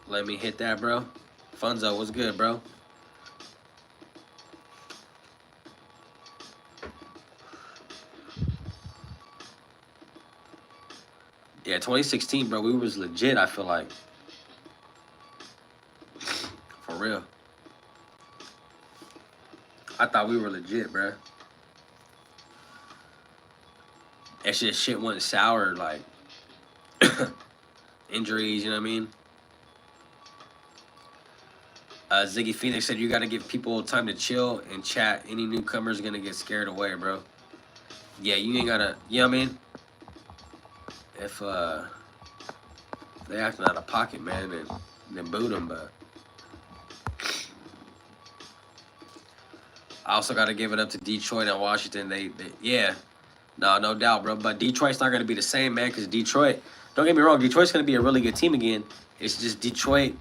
let me hit that, bro. Funzo, what's good, bro? Yeah, 2016, bro. We was legit. I feel like, for real. I thought we were legit, bro. That shit went sour, like injuries. You know what I mean? Ziggy Phoenix said you got to give people time to chill and chat. Any newcomer's gonna get scared away, bro. Yeah, you ain't gotta. You know what I mean? If they acting out of pocket, man, then boot them. But I also got to give it up to Detroit and Washington. They yeah, no doubt, bro. But Detroit's not gonna be the same, man, because Detroit. Don't get me wrong, Detroit's gonna be a really good team again. It's just Detroit.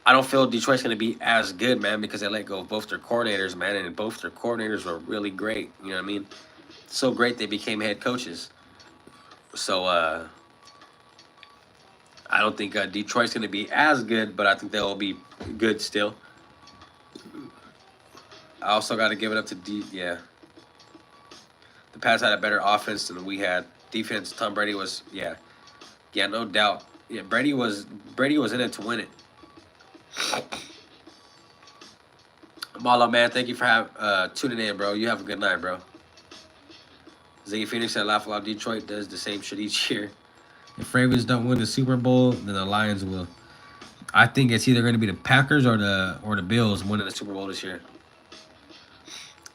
I don't feel Detroit's going to be as good, man, because they let go of both their coordinators, man, and both their coordinators were really great. You know what I mean? So great they became head coaches. So I don't think Detroit's going to be as good, but I think they'll be good still. I also got to give it up to yeah. The Pats had a better offense than we had. Defense, Tom Brady was, yeah, no doubt. Yeah, Brady was in it to win it. Marlo, man, thank you for tuning in, bro. You have a good night, bro. Ziggy Phoenix said, "Laugh Out Detroit does the same shit each year. If Ravens don't win the Super Bowl, then the Lions will." I think it's either going to be the Packers or the Bills winning the Super Bowl this year.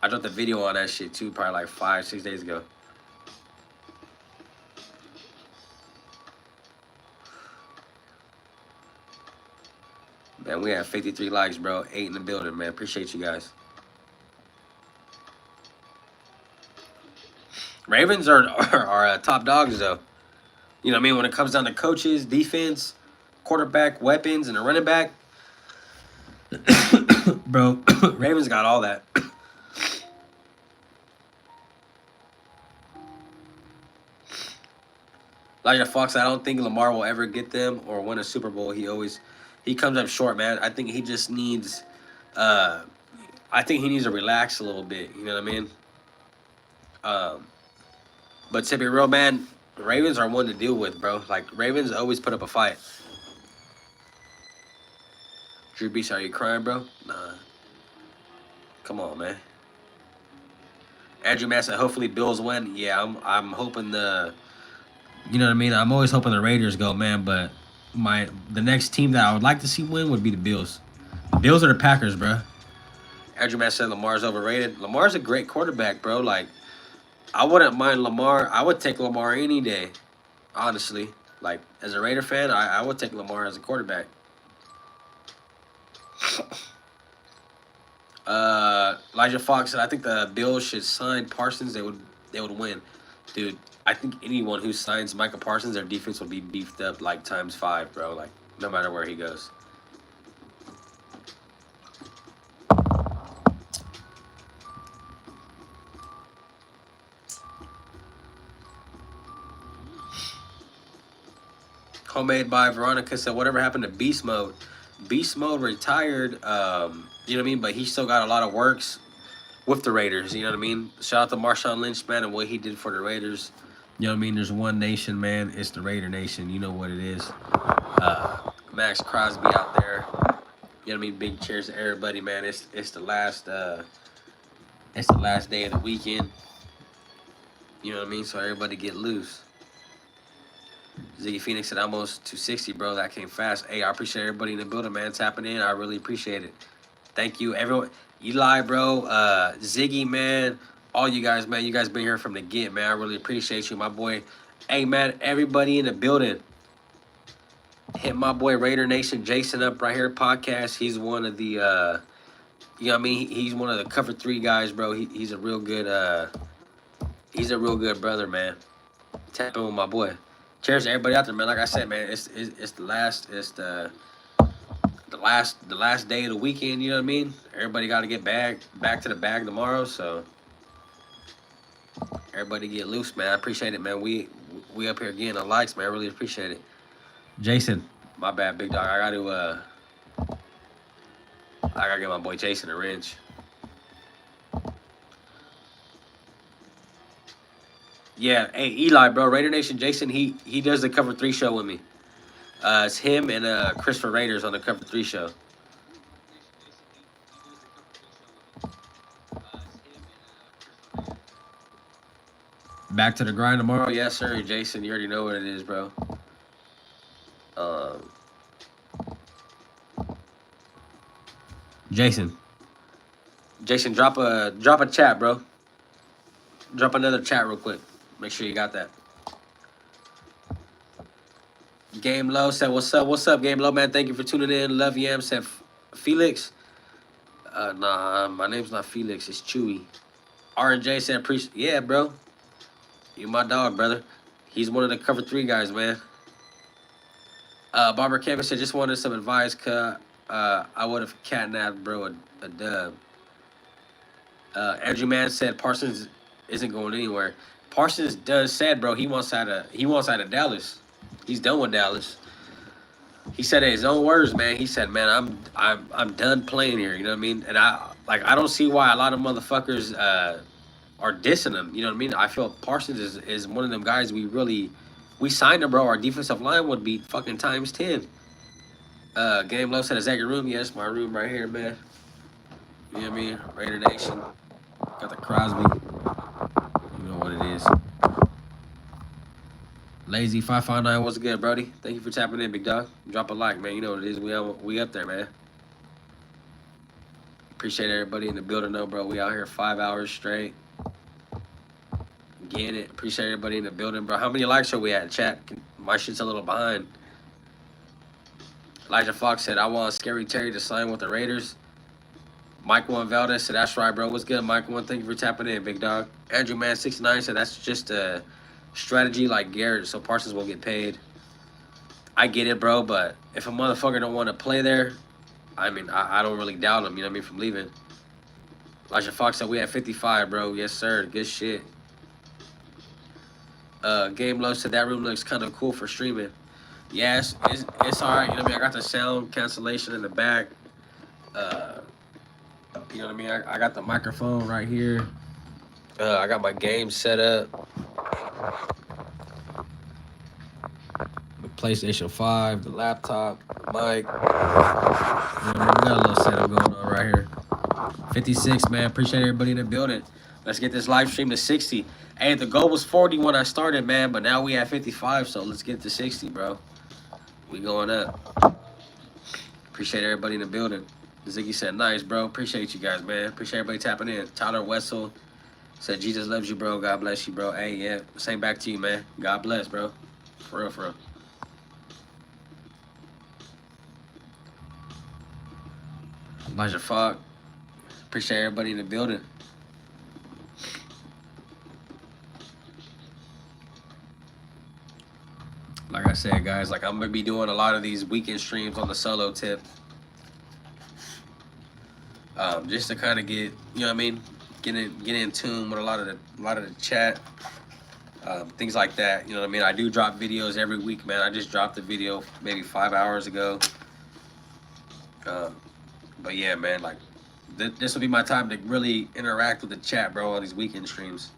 I dropped the video on that shit too, probably like 5-6 days ago. Man, we have 53 likes, bro. 8 in the building, man. Appreciate you guys. Ravens are top dogs, though. You know what I mean? When it comes down to coaches, defense, quarterback, weapons, and a running back. Bro, Ravens got all that. Elijah Fox, I don't think Lamar will ever get them or win a Super Bowl. He comes up short, man. I think he just needs I think he needs to relax a little bit. You know what I mean? But to be real, man, the Ravens are one to deal with, bro. Like, Ravens always put up a fight. Drew Brees, are you crying, bro? Nah. Come on, man. Andrew Mass, hopefully Bills win. Yeah, I'm hoping you know what I mean? I'm always hoping the Raiders go, man, but the next team that I would like to see win would be the Bills. The Bills or the Packers, bro. Andrew Mass said Lamar's overrated. Lamar's a great quarterback, bro. Like, I wouldn't mind Lamar. I would take Lamar any day, honestly. Like, as a Raider fan, I would take Lamar as a quarterback. Elijah Fox said, I think the Bills should sign Parsons. They would win. Dude, I think anyone who signs Micah Parsons, their defense will be beefed up like ×5, bro. Like, no matter where he goes. Homemade by Veronica said, whatever happened to Beast Mode? Beast Mode retired, you know what I mean? But he still got a lot of works with the Raiders, you know what I mean? Shout out to Marshawn Lynch, man, and what he did for the Raiders. You know what I mean? There's one nation, man. It's the Raider Nation. You know what it is. Max Crosby out there. You know what I mean? Big cheers to everybody, man. It's the last day of the weekend. You know what I mean? So everybody get loose. Ziggy Phoenix said almost 260, bro. That came fast. Hey, I appreciate everybody in the building, man. Tapping in. I really appreciate it. Thank you, everyone. Eli, bro. Ziggy, man. All you guys, man. You guys been here from the get, man. I really appreciate you, my boy. Hey, man. Everybody in the building. Hit my boy Raider Nation Jason up right here. Podcast. He's one of the, you know what I mean? He's one of the Cover 3 guys, bro. He's a real good, brother, man. Tap in with my boy. Cheers to everybody out there, man. Like I said, man, it's the the last day of the weekend. You know what I mean? Everybody got to get back to the bag tomorrow. So everybody get loose, man. I appreciate it, man. We up here getting the likes, man. I really appreciate it. Jason, my bad, big dog. I gotta get my boy Jason a wrench. Yeah, hey Eli, bro, Raider Nation, Jason, he does the Cover 3 show with me. It's him and Christopher Raiders on the Cover 3 show. Back to the grind tomorrow, yes sir, Jason. You already know what it is, bro. Jason, drop a chat, bro. Drop another chat real quick. Make sure you got that. Game Low said, "What's up? What's up, Game Low, man? Thank you for tuning in. Love Yam," said Felix. Nah, my name's not Felix. It's Chewy. R&J said, "Appreciate." Yeah, bro. You my dog, brother. He's one of the Cover 3 guys, man. Barbara Kevin said, "Just wanted some advice, cuz I would have catnapped, bro, a dub." Andrew Man said, "Parsons isn't going anywhere." Parsons does said, bro, he wants out of Dallas. He's done with Dallas. He said in his own words, man. He said, "Man, I'm done playing here." You know what I mean? And I don't see why a lot of motherfuckers are dissing him. You know what I mean? I feel Parsons is one of them guys we signed him, bro. Our defensive line would be fucking times 10. Game Love said, "Is that your room?" Yes, my room right here, man. You know what I mean? Raider Nation. Got the Crosby. You know what it is. Lazy 559, what's good, Brody? Thank you for tapping in, big dog. Drop a like, man. You know what it is. We up there, man. Appreciate everybody in the building, though, bro. We out here 5 hours straight. Getting it. Appreciate everybody in the building, bro. How many likes are we at, chat? My shit's a little behind. Elijah Fox said, "I want Scary Terry to sign with the Raiders." Mike One Valdez said, "That's right, bro. What's good, Mike One? Thank you for tapping in, big dog." Andrew Man 69 said, "That's just a strategy like Garrett, so Parsons will get paid." I get it, bro, but if a motherfucker don't want to play there, I mean, I don't really doubt him, you know what I mean, from leaving. Elijah Fox said, "We at 55, bro." Yes, sir. Good shit. Game Low said, "That room looks kind of cool for streaming." Yes, it's all right. You know what I mean? I got the sound cancellation in the back. You know what I mean? I got the microphone right here. I got my game set up. The PlayStation 5, the laptop, the mic. You know, we got a little setup going on right here. 56, man. Appreciate everybody in the building. Let's get this live stream to 60. Hey, the goal was 40 when I started, man, but now we at 55, so let's get to 60, bro. We going up. Appreciate everybody in the building. Ziggy said, "Nice, bro. Appreciate you guys, man. Appreciate everybody tapping in." Tyler Wessel said, "Jesus loves you, bro. God bless you, bro." Hey, yeah. Same back to you, man. God bless, bro. For real, for real. Elijah Fogg. Appreciate everybody in the building. Like I said, guys, like I'm going to be doing a lot of these weekend streams on the solo tip. Just to kind of get, you know what I mean, get in tune with a lot of the chat, things like that. You know what I mean. I do drop videos every week, man. I just dropped a video maybe 5 hours ago. But yeah, man, like this will be my time to really interact with the chat, bro, on these weekend streams.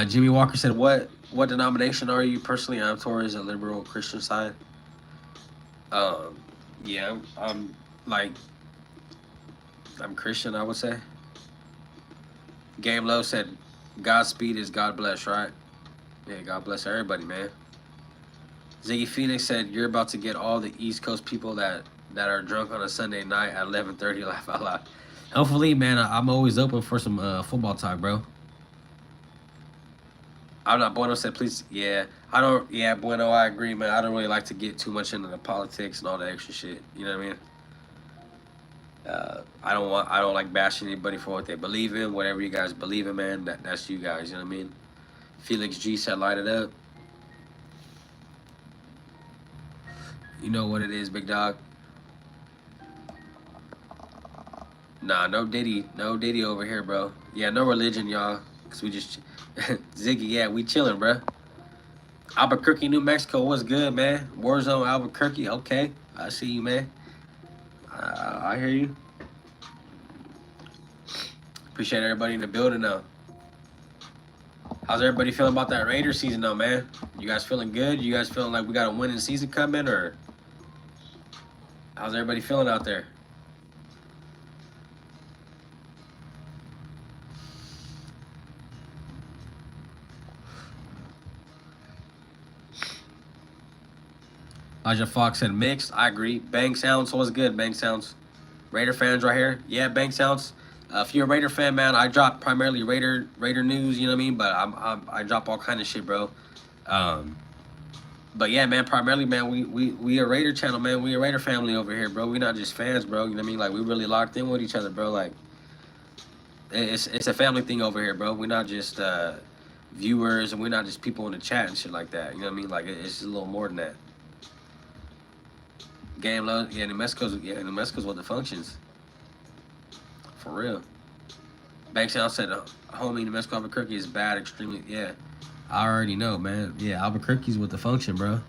Jimmy Walker said, "What denomination are you personally?" I'm towards a liberal Christian side. Yeah, I'm Christian, I would say. Game Low said, "Godspeed is God bless," right? Yeah, God bless everybody, man. Ziggy Phoenix said, "You're about to get all the East Coast people that are drunk on a Sunday night at 11:30 laugh out loud." Hopefully, man, I'm always open for some football talk, bro. I'm not Bueno said, "Please." Yeah, I don't. Yeah, Bueno, I agree, man. I don't really like to get too much into the politics and all the extra shit. You know what I mean? I don't like bashing anybody for what they believe in. Whatever you guys believe in, man, that's you guys. You know what I mean? Felix G said, "Light it up." You know what it is, big dog. Nah, no Diddy over here, bro. Yeah, no religion, y'all. Cause we just Ziggy, yeah, we chilling, bro. Albuquerque, New Mexico, what's good, man? Warzone, Albuquerque, okay. I see you, man. I hear you. Appreciate everybody in the building, though. How's everybody feeling about that Raiders season, though, man? You guys feeling good? You guys feeling like we got a winning season coming, or how's everybody feeling out there? Elijah Fox said mixed. I agree. Bang Sounds, what's good, Bang Sounds? Raider fans right here. Yeah, Bang Sounds. If you're a Raider fan, man, I drop primarily Raider news. You know what I mean? But I drop all kind of shit, bro. But yeah, man, primarily, man, we a Raider channel, man. We a Raider family over here, bro. We not just fans, bro. You know what I mean? Like, we really locked in with each other, bro. Like, it's a family thing over here, bro. We're not just viewers, and we're not just people in the chat and shit like that. You know what I mean? Like, it's a little more than that. Game low, yeah, New Mexico's what the functions. For real. Bankstown said, homie, New Mexico Albuquerque is bad, extremely, yeah. I already know, man. Yeah, Albuquerque's with the function, bro.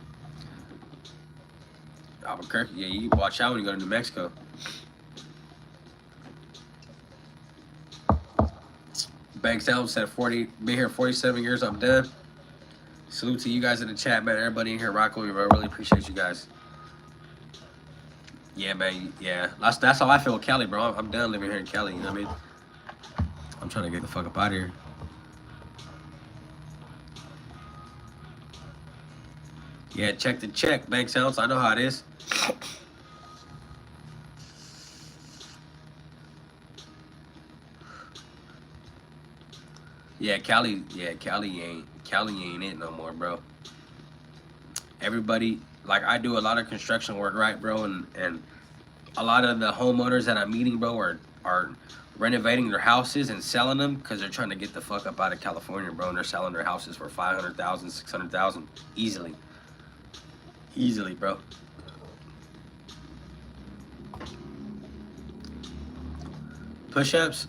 Albuquerque, yeah, you watch out when you go to New Mexico. Bankstown said, been here 47 years, I'm done. Salute to you guys in the chat, man. Everybody in here rocking with me, bro. I really appreciate you guys. Yeah, man. Yeah, that's how I feel with Cali, bro. I'm done living here in Cali. You know what I mean? I'm trying to get the fuck up out of here. Yeah, check the check, Bank Sounds. I know how it is. Yeah, Cali ain't it no more, bro. Everybody, like, I do a lot of construction work, right, bro? And a lot of the homeowners that I'm meeting, bro, are renovating their houses and selling them because they're trying to get the fuck up out of California, bro. And they're selling their houses for $500,000, $600,000 easily, bro. Push-ups?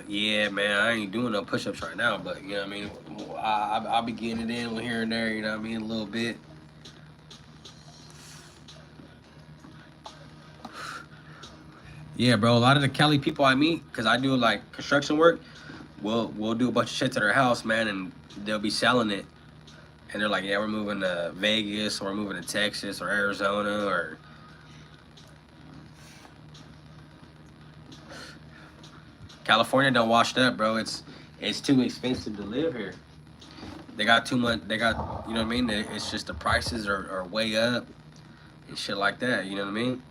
Yeah, man, I ain't doing no push-ups right now, but you know what I mean. I'll be getting it in here and there, you know what I mean, a little bit. Yeah, bro, a lot of the Cali people I meet, because I do like construction work, we'll do a bunch of shit to their house, man, and they'll be selling it. And they're like, yeah, we're moving to Vegas, or we're moving to Texas or Arizona, or California done washed up, bro. It's too expensive to live here. They got too much, you know what I mean? It's just the prices are way up and shit like that, you know what I mean?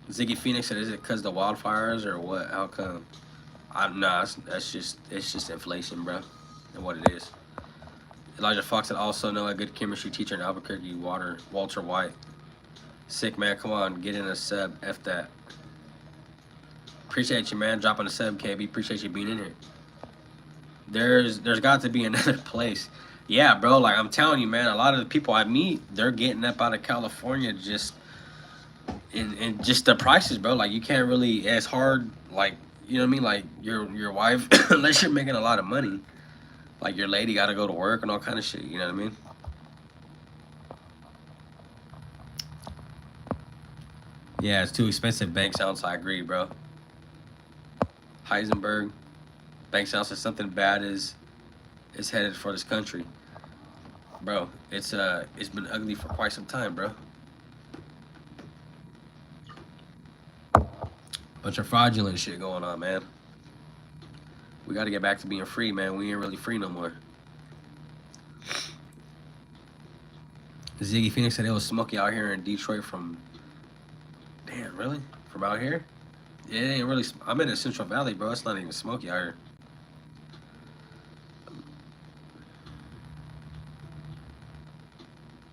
Ziggy Phoenix said, is it because the wildfires or what? How come? Nah, it's just inflation, bro, and what it is. Elijah Fox said, also know a good chemistry teacher in Albuquerque, Walter White. Sick, man. Come on, get in a sub. F that. Appreciate you, man. Dropping a sub, KB. Appreciate you being in here. There's got to be another place. Yeah, bro. Like, I'm telling you, man. A lot of the people I meet, they're getting up out of California just in just the prices, bro. Like, you can't really. It's hard. Like, you know what I mean? Like, your wife, unless you're making a lot of money, like, your lady got to go to work and all kind of shit. You know what I mean? Yeah, it's too expensive. Bank Sounds, I agree, bro. Heisenberg, Bank Sounds says something bad is headed for this country, bro. It's been ugly for quite some time, bro. Bunch of fraudulent shit going on, man. We got to get back to being free, man. We ain't really free no more. Ziggy Phoenix said it was smoky out here in Detroit from. Damn, really? From out here? Yeah, it ain't really. I'm in the Central Valley, bro. It's not even smoky out here.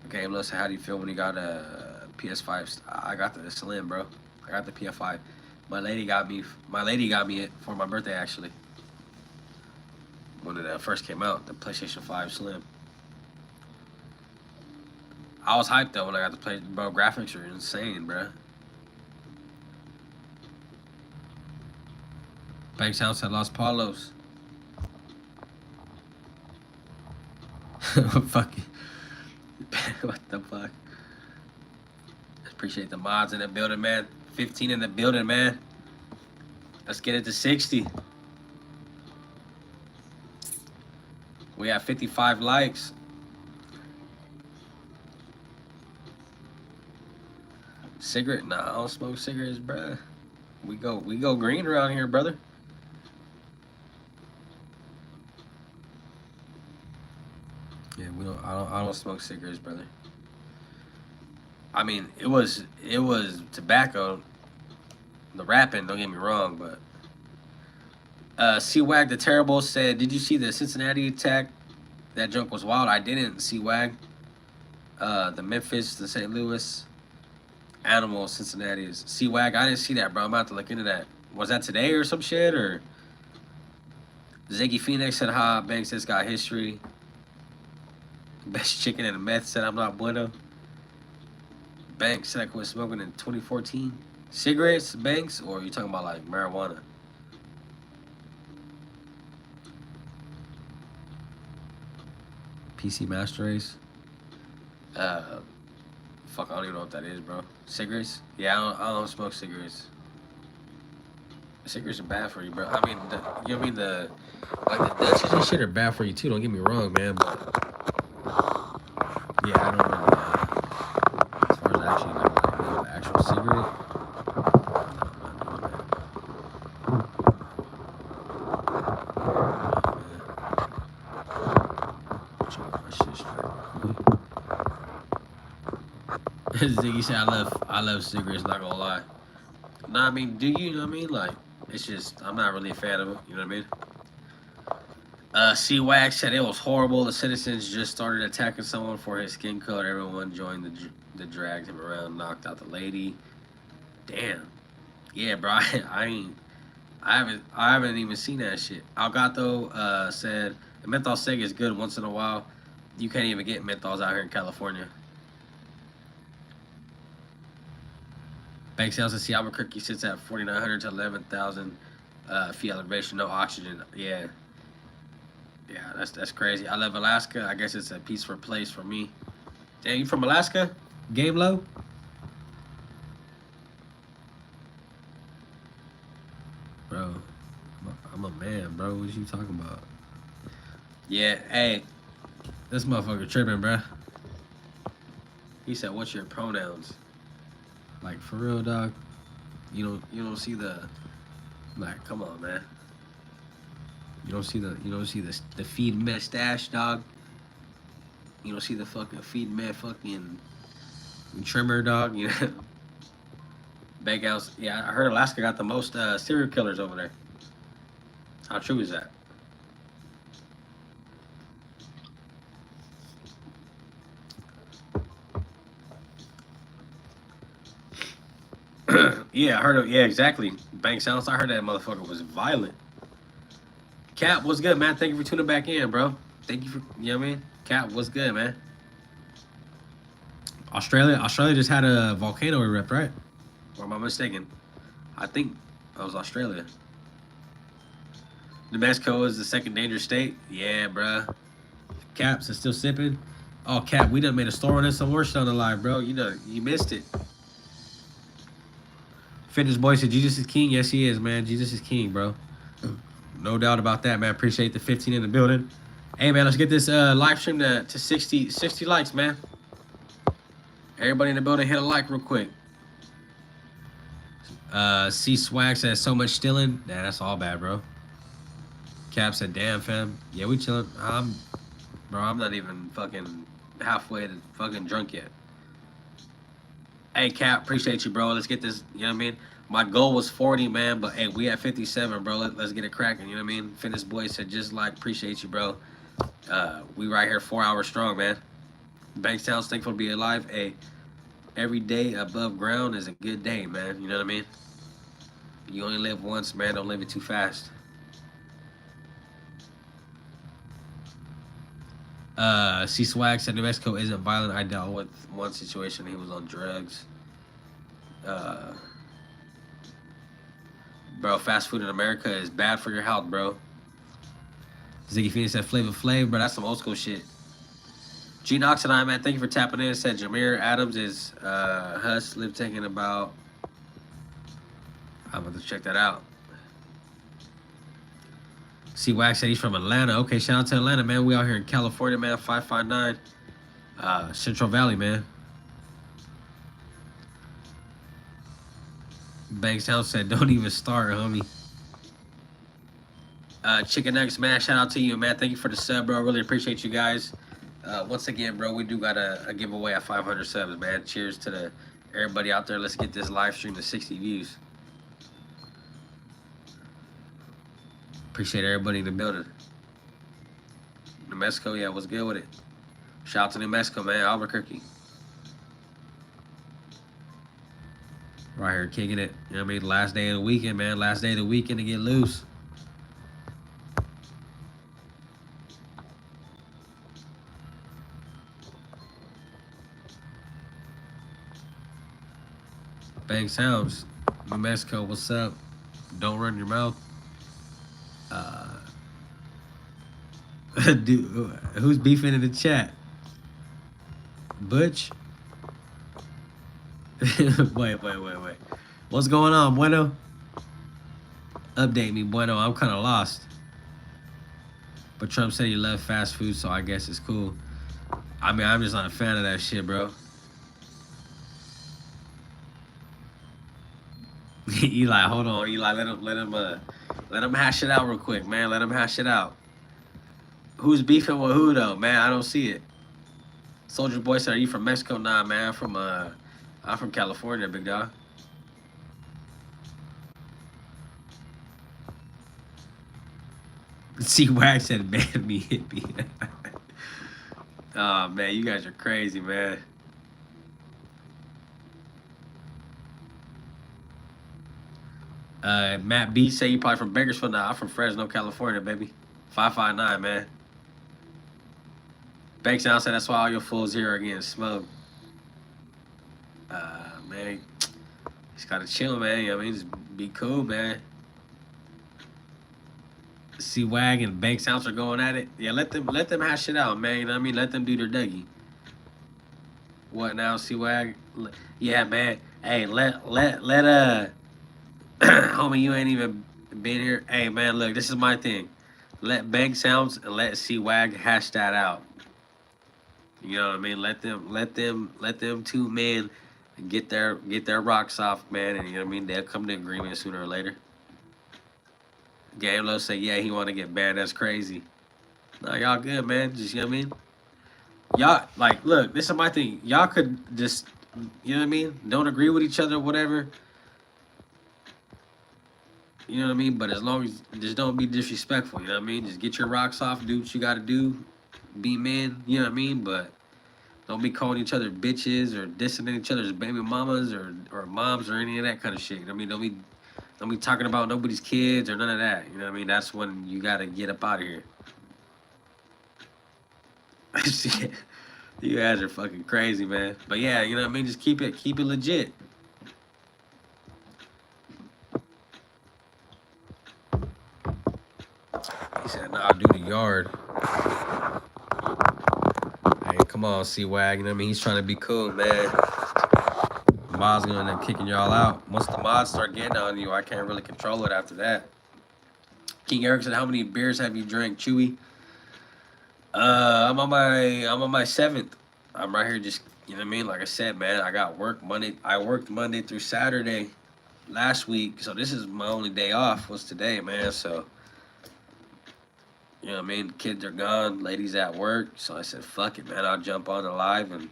Okay, Melissa, how do you feel when you got a PS5? I got the Slim, bro. I got the PS5. My lady got me it for my birthday, actually. when it first came out, the PlayStation 5 Slim. I was hyped though when I got to play, bro. Graphics are insane, bro. Banks House at Los Palos. Fuck it. What the fuck? Appreciate the mods in the building, man. 15 in the building, man. Let's get it to 60. We have 55 likes. Cigarette? Nah, I don't smoke cigarettes, bruh. We go green around here, brother. Yeah, I don't smoke cigarettes, brother. I mean, it was tobacco. The rapping, don't get me wrong, but C-Wag the Terrible said, did you see the Cincinnati attack? That joke was wild. I didn't, C-Wag. The Memphis, the St. Louis, Animal, Cincinnati is C-Wag. I didn't see that, bro. I'm about to look into that. Was that today or some shit? Or Ziggy Phoenix said, ha, Banks has got history. Best chicken and meth said, I'm not bueno. Banks said I quit smoking in 2014. Cigarettes, Banks, or are you talking about like marijuana? PC Master Race. Fuck, I don't even know what that is, bro. Cigarettes? Yeah, I don't smoke cigarettes. Cigarettes are bad for you, bro. I mean, you know what I mean? The Dutches and shit are bad for you too. Don't get me wrong, man. But yeah, I don't really. As far as actually like the actual cigarette. Ziggy said, I love cigarettes, not gonna lie. Nah, I mean, do you know what I mean? Like, it's just, I'm not really a fan of it, you know what I mean? C-Wax said it was horrible. The citizens just started attacking someone for his skin color. Everyone joined the dragged him around, knocked out the lady. Damn. Yeah, bro, I haven't even seen that shit. Algato said, the menthol cig is good once in a while. You can't even get menthols out here in California. Banks House in Albuquerque sits at 4,900 to 11,000 feet elevation, no oxygen. Yeah, that's crazy. I love Alaska. I guess it's a peaceful place for me. Damn, you from Alaska? Game low? Bro, I'm a man, bro. What you talking about? Yeah, hey, this motherfucker tripping, bro. He said, "What's your pronouns?" Like, for real, dog. You don't see the, like, come on, man. You don't see the feed mustache, dog. You don't see the fucking feed man fucking trimmer, dog. You know. Big house. Yeah, I heard Alaska got the most serial killers over there. How true is that? Yeah, I heard it. Yeah, exactly. Bank Sounds. I heard that motherfucker was violent. Cap, what's good, man? Thank you for tuning back in, bro. Thank you for, you know what I mean? Cap, what's good, man? Australia just had a volcano erupt, right? Or am I mistaken? I think that was Australia. New Mexico is the second dangerous state. Yeah, bruh. Caps is still sipping. Oh, Cap, we done made a store on this some more shit on the live, bro. You know, you missed it. Fitness boy said Jesus is king. Yes, he is, man. Jesus is king, bro. No doubt about that, man. Appreciate the 15 in the building. Hey, man, let's get this live stream to 60 likes, man. Everybody in the building, hit a like real quick. C Swag says so much stealing. Nah, that's all bad, bro. Cap said, damn, fam. Yeah, we chilling. Bro, I'm not even fucking halfway to fucking drunk yet. Hey, Cap, appreciate you, bro. Let's get this, you know what I mean? My goal was 40, man, but hey, we at 57, bro. Let's get it cracking, you know what I mean? Fitness boy said, just like, appreciate you, bro. We right here 4 hours strong, man. Bankstown's thankful to be alive. Hey, every day above ground is a good day, man. You know what I mean? You only live once, man. Don't live it too fast. C Swag said New Mexico isn't violent. I dealt with one situation. He was on drugs. Bro, fast food in America is bad for your health, bro. Ziggy Phoenix said Flavor Flav, bro. That's some old school shit. G Knox and I, man, thank you for tapping in. Said Jameer Adams is Huss live taking about. I'm about to check that out. C Wax said he's from Atlanta. Okay, shout out to Atlanta, man. We out here in California, man. 559 Central Valley, man. Bankstown said, don't even start, homie. Chicken Nuggets, man. Shout out to you, man. Thank you for the sub, bro. Really appreciate you guys. Once again, bro, we do got a giveaway at 500 subs, man. Cheers to everybody out there. Let's get this live stream to 60 views. Appreciate everybody in the building. New Mexico, yeah, what's good with it? Shout out to New Mexico, man. Albuquerque. Right here kicking it. You know what I mean? Last day of the weekend, man. Last day of the weekend to get loose. Bang Sounds. New Mexico, what's up? Don't run your mouth. Dude, who's beefing in the chat? Butch? wait. What's going on, Bueno? Update me, Bueno. I'm kind of lost. But Trump said he loved fast food, so I guess it's cool. I mean, I'm just not a fan of that shit, bro. Eli, hold on, Eli. Let him hash it out real quick, man. Let him hash it out. Who's beefing with who though, man? I don't see it. Soldier Boy said, "Are you from Mexico?" Nah, man. I'm from California, big dog. See, Wax said, "Man, me hit me." Oh man, you guys are crazy, man. Matt B say you probably from Bakersfield. Nah, I'm from Fresno, California, baby. 559, man. Bankstown said that's why all your fools here are getting smoked. Man, just gotta chill, man. You know what I mean? Just be cool, man. C Wag and Bankstown are going at it. Yeah, let them hash it out, man. You know what I mean? Let them do their Dougie. What now, C Wag? Yeah, man. Hey, let homie, you ain't even been here. Hey, man, look, this is my thing. Let Bank Sounds and let C Wag hash that out. You know what I mean? Let them two men get their rocks off, man, and you know what I mean? They'll come to agreement sooner or later. Game Low say, yeah, he want to get banned. That's crazy. No, y'all good, man. Just, you know what I mean? Y'all, like, look, this is my thing. Y'all could just, you know what I mean? Don't agree with each other, whatever. You know what I mean? But as long as, just don't be disrespectful, you know what I mean? Just get your rocks off, do what you got to do. Be men, you know what I mean? But don't be calling each other bitches or dissing each other's baby mamas or moms or any of that kind of shit. I mean, don't be talking about nobody's kids or none of that. You know what I mean? That's when you got to get up out of here. Shit. You guys are fucking crazy, man. But yeah, you know what I mean? Just keep it legit. He said, nah, I'll do the yard. Hey, come on, C-Wag. You know what I mean? He's trying to be cool, man. Mods gonna end up kicking y'all out. Once the mods start getting on you, I can't really control it after that. King Eric said, how many beers have you drank, Chewy? I'm on my 7th. I'm right here just, you know what I mean? Like I said, man, I got work Monday. I worked Monday through Saturday last week. So this is my only day off was today, man. So, you know what I mean? Kids are gone, ladies at work. So I said, fuck it, man. I'll jump on the live and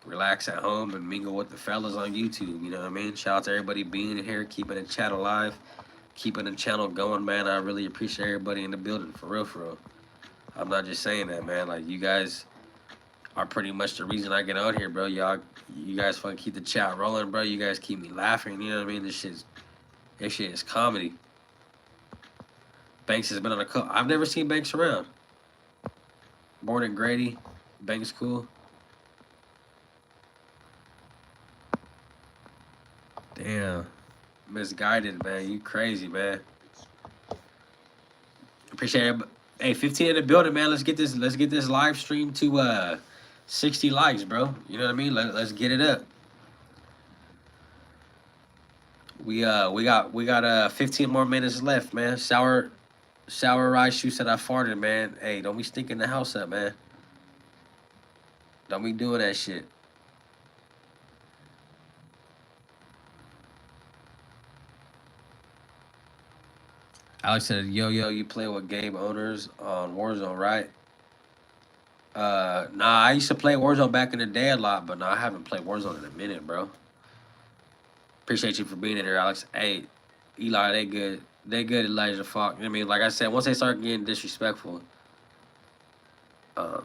relax at home and mingle with the fellas on YouTube. You know what I mean? Shout out to everybody being here, keeping the chat alive, keeping the channel going, man. I really appreciate everybody in the building, for real, for real. I'm not just saying that, man. Like, you guys are pretty much the reason I get out here, bro. You guys fucking keep the chat rolling, bro. You guys keep me laughing, you know what I mean? This shit is comedy. Banks has been on a couple. I've never seen Banks around. Born in Grady. Bank school. Damn. Misguided, man. You crazy, man. Appreciate it. Hey, 15 in the building, man. Let's get this live stream to 60 likes, bro. You know what I mean? Let's get it up. We got 15 more minutes left, man. Sour rice shoe said I farted, man. Hey, don't be stinking the house up, man. Don't be doing that shit. Alex said, yo, you play with game owners on Warzone, right? Nah, I used to play Warzone back in the day a lot, but nah, I haven't played Warzone in a minute, bro. Appreciate you for being in here, Alex. Hey, Eli, they good. They good, Elijah Falk. I mean, like I said, once they start getting disrespectful, you know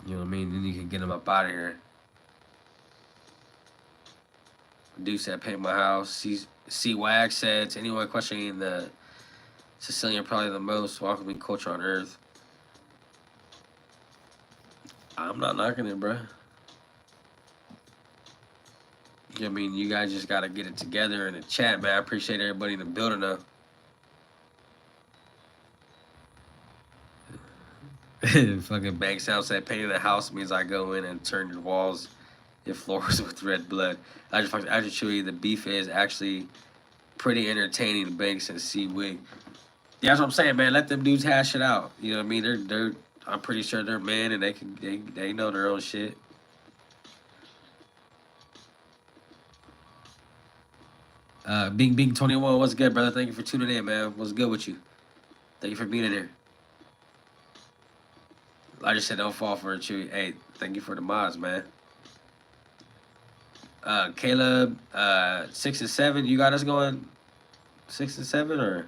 what I mean? Then you can get them up out of here. Dude said, paint my house. C-Wag said, to anyone questioning the Sicilian probably the most welcoming culture on earth. I'm not knocking it, bro. I mean, you guys just got to get it together in the chat, man. I appreciate everybody in the building, though. Fucking Bank Sound said, painting the house means I go in and turn your walls if floors with red blood. I just show you the beef is actually pretty entertaining. Banks and C-Wig. Yeah, that's what I'm saying, man. Let them dudes hash it out. You know what I mean? They're I'm pretty sure they're men and they know their own shit. Bing 21, what's good, brother? Thank you for tuning in, man. What's good with you? Thank you for being in here. I just said don't fall for it, Chewy. Hey, thank you for the mods, man. Caleb, 6 and 7. You got us going 6 and 7 or?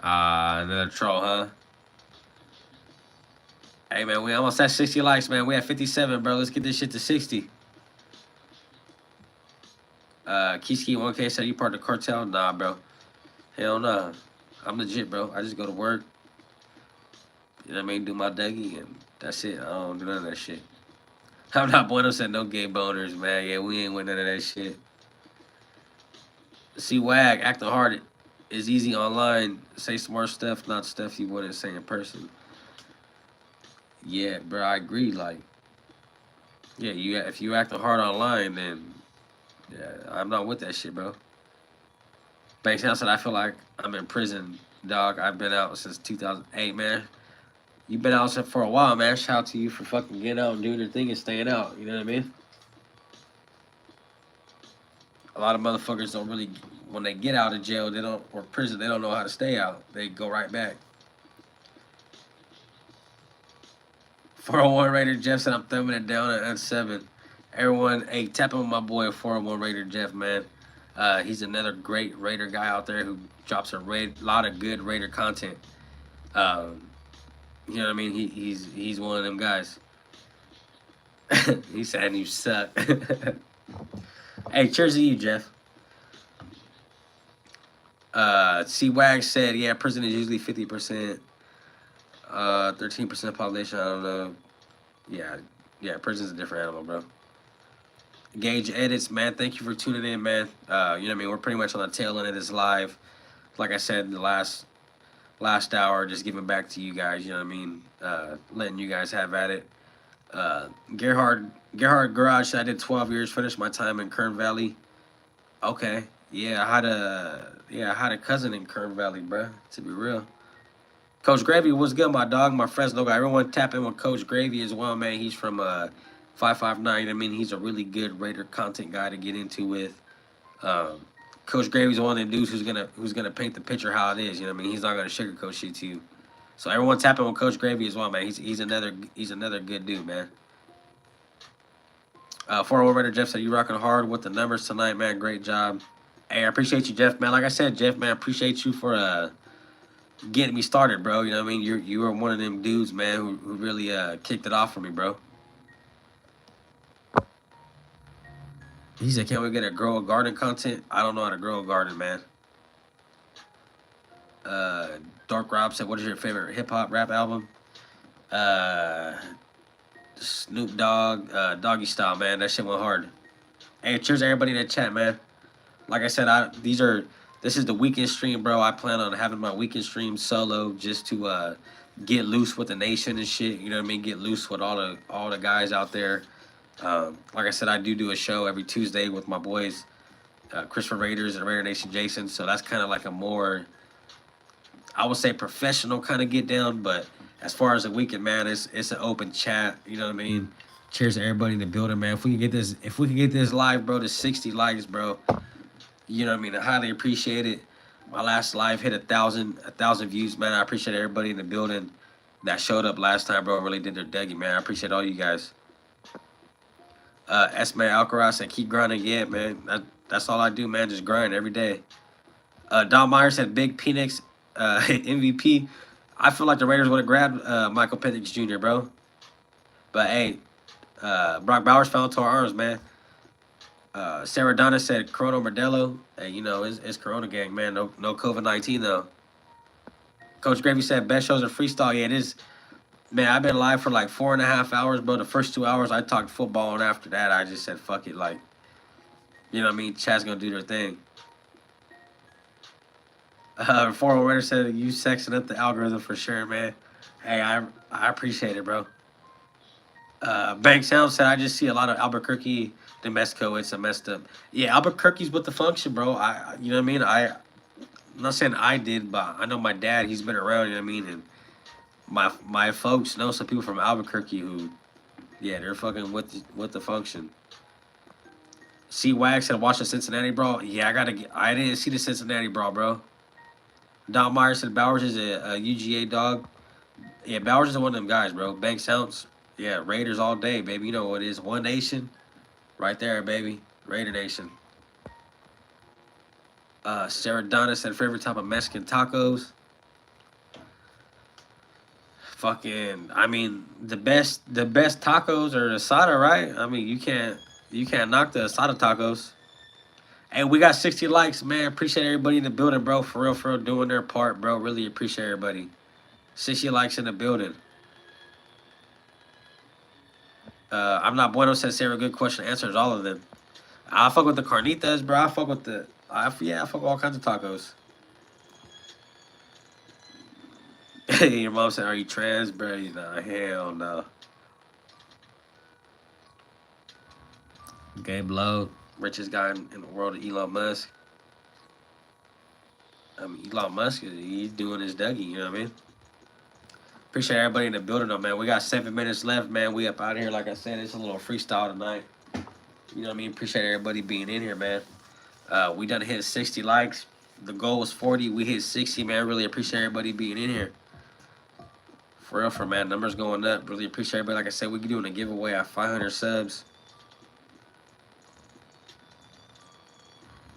Another troll, huh? Hey, man, we almost at 60 likes, man. We at 57, bro. Let's get this shit to 60. Kiski 1K said you part of the cartel? Nah, bro. Hell nah. I'm legit, bro. I just go to work. You know what I mean? Do my Dougie, and that's it. I don't do none of that shit. I'm not Bueno said no gay boners, man. Yeah, we ain't with none of that shit. See, Wag, acting hard is easy online. Say smart stuff, not stuff you wouldn't say in person. Yeah, bro, I agree. Like, yeah, if you acting hard online, then yeah, I'm not with that shit, bro. Banks said I feel like I'm in prison, dog. I've been out since 2008, man. You've been out for a while, man. Shout out to you for fucking getting out and doing your thing and staying out. You know what I mean? A lot of motherfuckers don't really, when they get out of jail, or prison, they don't know how to stay out. They go right back. 401 Raider Jeff said I'm thumbing it down at N7. Everyone, hey, tap on my boy 401 Raider Jeff, man. He's another great Raider guy out there who drops a lot of good Raider content. You know what I mean? He's one of them guys. He said you suck. Hey, cheers to you, Jeff. C-Wag said, yeah, prison is usually 50%. 13% population, I don't know. Yeah, prison's a different animal, bro. Gage Edits, man, thank you for tuning in, man. You know what I mean? We're pretty much on the tail end of this live. Like I said, the last hour, just giving back to you guys, you know what I mean? Letting you guys have at it. Gerhard Garage, I did 12 years, finished my time in Kern Valley. Okay. Yeah, I had a cousin in Kern Valley, bro, to be real. Coach Gravy, what's good, my dog, my Fresno guy. Everyone tap in with Coach Gravy as well, man. He's from 559. I mean, he's a really good Raider content guy to get into with. Coach Gravy's one of them dudes who's gonna paint the picture how it is. You know what I mean? He's not gonna sugarcoat shit to you. So everyone tap in with Coach Gravy as well, man. He's another good dude, man. 401 Raider Jeff said you rocking hard with the numbers tonight, man. Great job. Hey, I appreciate you, Jeff, man. Like I said, Jeff, man, I appreciate you for getting me started, bro. You know what I mean? You were one of them dudes, man, who really kicked it off for me, bro. He said, can we get a grow a garden content? I don't know how to grow a garden, man. Dark Rob said, "What is your favorite hip hop rap album?" Uh, Snoop Dogg, Doggy Style, man. That shit went hard. Hey, cheers to everybody in the chat, man. Like I said, this is the weekend stream, bro. I plan on having my weekend stream solo just to get loose with the nation and shit. You know what I mean? Get loose with all the guys out there. Like I said, I do a show every Tuesday with my boys, Christopher Raiders and Raider Nation Jason. So that's kind of like a more, I would say, professional kind of get down. But as far as the weekend, man, it's an open chat. You know what I mean? Cheers to everybody in the building, man. If we can get this live, bro, to 60 likes, bro. You know what I mean? I highly appreciate it. My last live hit 1,000 views, man. I appreciate everybody in the building that showed up last time, bro. Really did their Dougie, man. I appreciate all you guys. Esme Alcaraz said, keep grinding. Yeah, man. That's all I do, man. Just grind every day. Don Myers said, Big Penix MVP. I feel like the Raiders would have grabbed Michael Penix Jr., bro. But, hey, Brock Bowers fell into our arms, man. Sarah Donna said, Corona Modelo. Hey, you know, it's Corona gang, man. No COVID-19, though. Coach Gravy said, best shows are freestyle. Yeah, it is. Man, I've been live for like 4.5 hours, bro. The first 2 hours, I talked football, and after that, I just said, fuck it. Like, you know what I mean? Chat's going to do their thing. 401 Raider said, you sexing up the algorithm for sure, man. Hey, I appreciate it, bro. Bank Sound said, I just see a lot of Albuquerque de Mexico. It's a messed up. Yeah, Albuquerque's with the function, bro. You know what I mean? I'm not saying I did, but I know my dad, he's been around, you know what I mean? And my folks know some people from Albuquerque who, yeah, they're fucking with the function. C-Wag said, watch the Cincinnati Brawl. Yeah, I didn't see the Cincinnati Brawl, bro. Don Myers said, Bowers is a UGA dog. Yeah, Bowers is one of them guys, bro. Bank Sounds. Yeah, Raiders all day, baby. You know what it is. One Nation. Right there, baby. Raider Nation. Sarah Donna said, favorite type of Mexican tacos. Fucking, I mean, the best tacos are asada, right? I mean, you can't knock the asada tacos. And we got 60 likes, man. Appreciate everybody in the building, bro. For real, doing their part, bro. Really appreciate everybody. 60 likes in the building. I'm not bueno, says Sarah. Good question. Answers all of them. I fuck with the carnitas, bro. I fuck with I fuck with all kinds of tacos. Your mom said, are you trans, bro? You know, hell no. Gabe Lowe, richest guy in the world, Elon Musk. I mean, Elon Musk, he's doing his Dougie, you know what I mean? Appreciate everybody in the building, though, man. We got 7 minutes left, man. We up out of here. Like I said, it's a little freestyle tonight. You know what I mean? Appreciate everybody being in here, man. We done hit 60 likes. The goal was 40. We hit 60, man. Really appreciate everybody being in here. For real, man. Numbers going up. Really appreciate everybody. Like I said, we can doing a giveaway at 500 subs.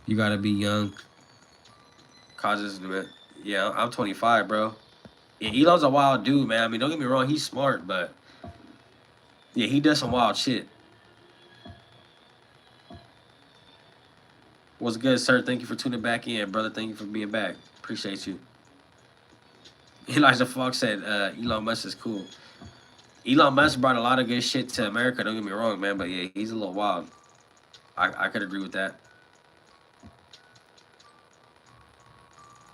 You gotta be young. Causes do it. Yeah, I'm 25, bro. Yeah, Elon's a wild dude, man. I mean, don't get me wrong, he's smart, but yeah, he does some wild shit. What's good, sir? Thank you for tuning back in, brother. Thank you for being back. Appreciate you. Elijah Fox said Elon Musk is cool. Elon Musk brought a lot of good shit to America, don't get me wrong, man, but yeah, he's a little wild. I could agree with that.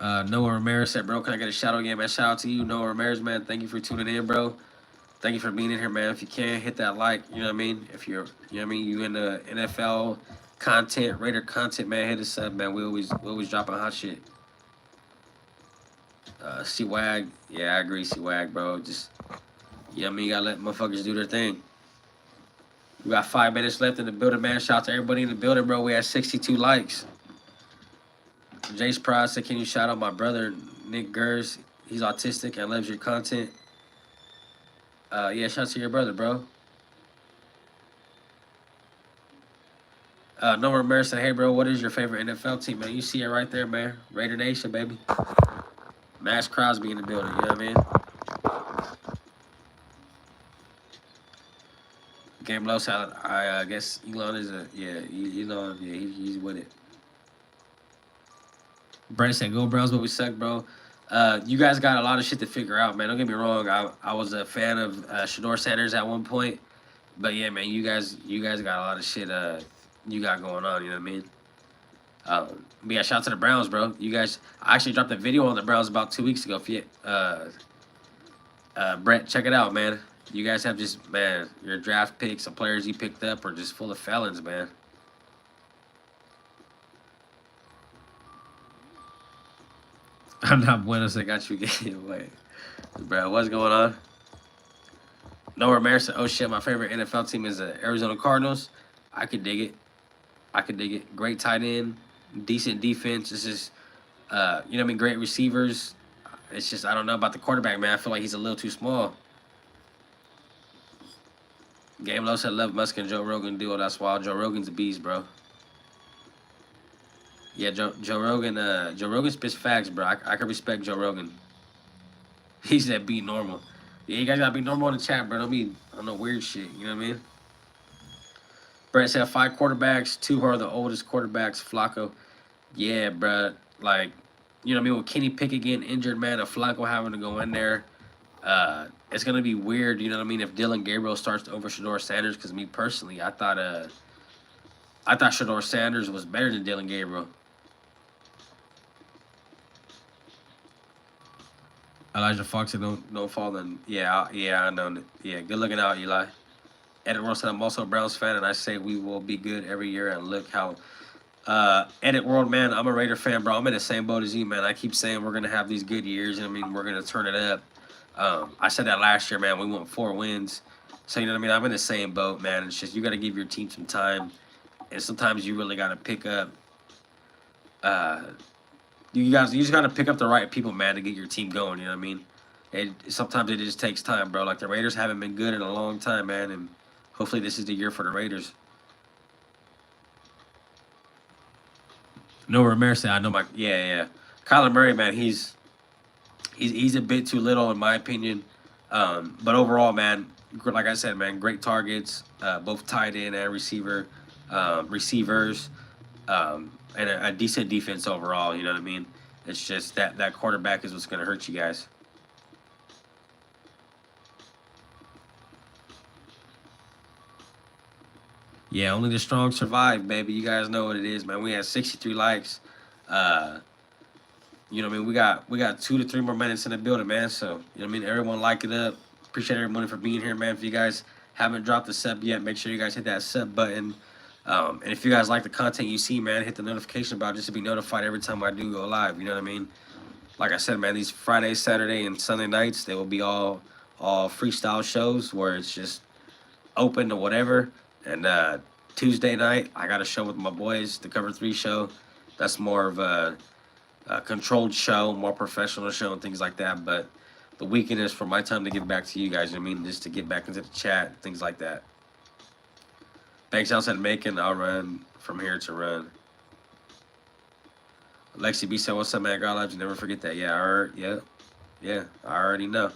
Noah Ramirez said, bro, can I get a shout out again, man? Shout out to you, Noah Ramirez, man. Thank you for tuning in, bro. Thank you for being in here, man. If you can, hit that like, you know what I mean? If you're, you know what I mean, you in the NFL content, Raider content, man, hit us up, man. We always dropping hot shit. C-Wag, yeah, I agree, C-Wag, bro. Just, yeah, I mean, you gotta let motherfuckers do their thing. We got 5 minutes left in the building, man. Shout out to everybody in the building, bro. We had 62 likes. Jace Pride said, can you shout out my brother, Nick Gers? He's autistic and loves your content. Yeah, shout out to your brother, bro. Noah Ramirez said, hey, bro, what is your favorite NFL team, man? You see it right there, man. Raider Nation, baby. Max Crosby in the building, you know what I mean? Game Low said, I guess Elon is Elon, yeah, he's with it. Brent said, go Browns, but we suck, bro. You guys got a lot of shit to figure out, man. Don't get me wrong. I was a fan of Shador Sanders at one point, but yeah, man, you guys got a lot of shit you got going on. You know what I mean? But yeah, shout out to the Browns, bro. You guys, I actually dropped a video on the Browns about 2 weeks ago. If you, Brett, check it out, man. You guys have just, man, your draft picks, the players you picked up are just full of felons, man. I'm not Buenos. I got you again. Wait, bro, what's going on? Noah Ramirez said, "Oh shit, my favorite NFL team is the Arizona Cardinals." I could dig it. I could dig it. Great tight end, decent defense. This is, you know what I mean? Great receivers. It's just I don't know about the quarterback, man. I feel like he's a little too small. Game Low said, "Love Musk and Joe Rogan duo. That's wild. Joe Rogan's a beast, bro." Yeah, Joe Rogan spits facts, bro. I can respect Joe Rogan. He said be normal. Yeah, you guys gotta be normal in the chat, bro. Don't be on no weird shit. You know what I mean? Brett said 5 quarterbacks, 2 are the oldest quarterbacks. Flacco. Yeah, bro. Like, you know what I mean? With Kenny Pickett getting injured, man, and Flacco having to go in there, it's gonna be weird. You know what I mean? If Dylan Gabriel starts over Shador Sanders, because me personally, I thought Shador Sanders was better than Dylan Gabriel. Elijah Fox said, "Don't fall in." Yeah, I know. Yeah, good looking out, Eli. Edit World said, "I'm also a Browns fan, and I say we will be good every year." And look how, Edit World, man, I'm a Raider fan, bro. I'm in the same boat as you, man. I keep saying we're gonna have these good years, and I mean we're gonna turn it up. I said that last year, man. We won 4 wins, so you know what I mean. I'm in the same boat, man. It's just you got to give your team some time, and sometimes you really got to pick up. You just got to pick up the right people, man, to get your team going. You know what I mean? Sometimes it just takes time, bro. Like the Raiders haven't been good in a long time, man, and hopefully this is the year for the Raiders. No, Ramirez said, "I know my yeah. Kyler Murray, man, he's a bit too little in my opinion, but overall, man, like I said, man, great targets, both tight end and receivers, and a decent defense overall. You know what I mean? It's just that quarterback is what's going to hurt you guys." Yeah, only the strong survive, baby. You guys know what it is, man. We had 63 likes. You know what I mean? We got 2 to 3 more minutes in the building, man. So, you know what I mean? Everyone like it up. Appreciate everyone for being here, man. If you guys haven't dropped the sub yet, make sure you guys hit that sub button. And if you guys like the content you see, man, hit the notification bell just to be notified every time I do go live. You know what I mean? Like I said, man, these Friday, Saturday, and Sunday nights, they will be all freestyle shows where it's just open to whatever. And Tuesday night, I got a show with my boys, the Cover 3 show. That's more of a controlled show, more professional show and things like that. But the weekend is for my time to get back to you guys. You know what I mean? Just to get back into the chat, things like that. Thanks, outside Macon. I'll run from here to run. Lexi B said, "What's up, man? God loves you. Never forget that." Yeah, I already know.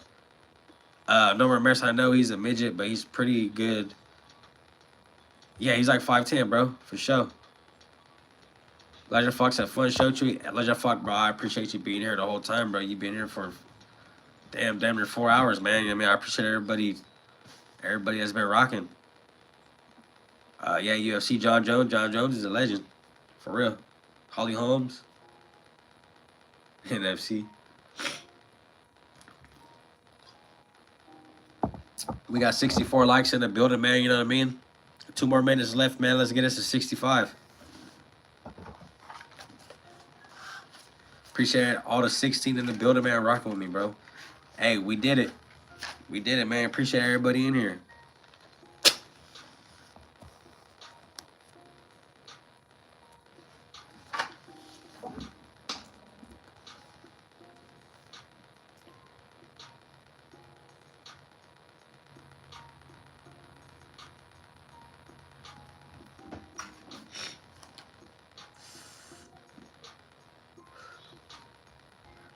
No Ramirez, I know he's a midget, but he's pretty good. Yeah, he's like 5'10", bro, for sure. Elijah Fox had fun show to you. Elijah Fox, bro, I appreciate you being here the whole time, bro. You've been here for damn near 4 hours, man. You know what I mean? I appreciate everybody that's been rocking. Yeah, UFC John Jones. John Jones is a legend, for real. Holly Holmes, NFC. We got 64 likes in the building, man. You know what I mean? 2 more minutes left, man. Let's get us to 65. Appreciate all the 16 in the building, man, rocking with me, bro. Hey, we did it. We did it, man. Appreciate everybody in here.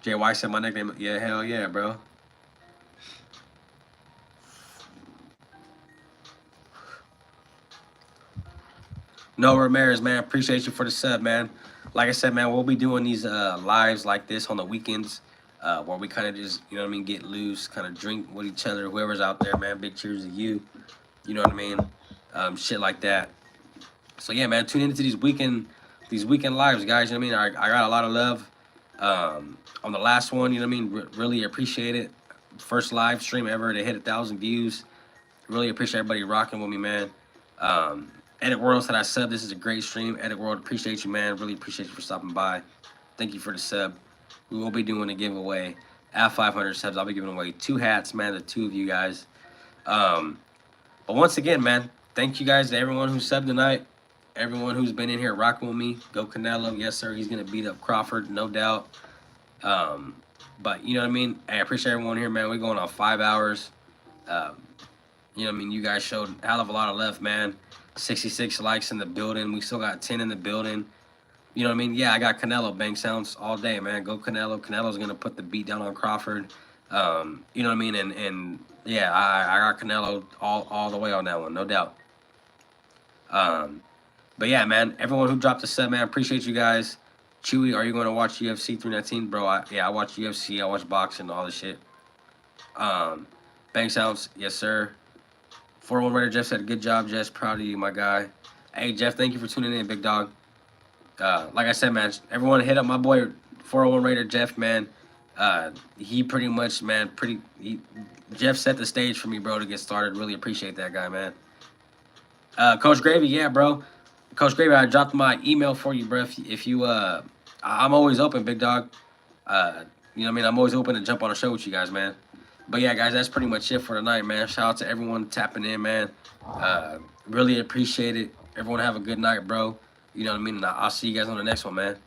JY said my nickname. Yeah, hell yeah, bro. No Ramirez, man. Appreciate you for the sub, man. Like I said, man, we'll be doing these lives like this on the weekends. where we kind of just, you know what I mean, get loose, kind of drink with each other. Whoever's out there, man, big cheers to you. You know what I mean? Shit like that. So yeah, man, tune into these weekend lives, guys. You know what I mean? I got a lot of love on the last one. You know what I mean? Really appreciate it. First live stream ever to hit 1,000 views. Really appreciate everybody rocking with me, man. Edit World said I sub. This is a great stream. Edit World, appreciate you, man. Really appreciate you for stopping by. Thank you for the sub. We will be doing a giveaway at 500 subs. I'll be giving away 2 hats, man, to 2 of you guys. But once again, man, thank you guys to everyone who subbed tonight. Everyone who's been in here rocking with me. Go Canelo. Yes, sir. He's going to beat up Crawford, no doubt. But you know what I mean? I appreciate everyone here, man. We're going on 5 hours. You know what I mean? You guys showed a hell of a lot of love, man. 66 likes in the building. We still got 10 in the building. You know what I mean? Yeah, I got Canelo bank sounds all day, man. Go Canelo. Canelo's going to put the beat down on Crawford. You know what I mean? And yeah, I got Canelo all the way on that one, no doubt. But yeah, man, everyone who dropped a sub, man, appreciate you guys. Chewy, are you going to watch UFC 319? Bro, I watch UFC, I watch boxing, all this shit. Bank sounds, yes, sir. 401 Raider Jeff said, good job, Jess. Proud of you, my guy. Hey, Jeff, thank you for tuning in, big dog. Like I said, man, everyone hit up my boy 401 Raider Jeff, man. He pretty much, man, Jeff set the stage for me, bro, to get started. Really appreciate that guy, man. Coach Gravy, yeah, bro. Coach Gravy, I dropped my email for you, bro. If you, I'm always open, big dog. You know what I mean? I'm always open to jump on a show with you guys, man. But yeah, guys, that's pretty much it for tonight, man. Shout out to everyone tapping in, man. Really appreciate it. Everyone have a good night, bro. You know what I mean? And I'll see you guys on the next one, man.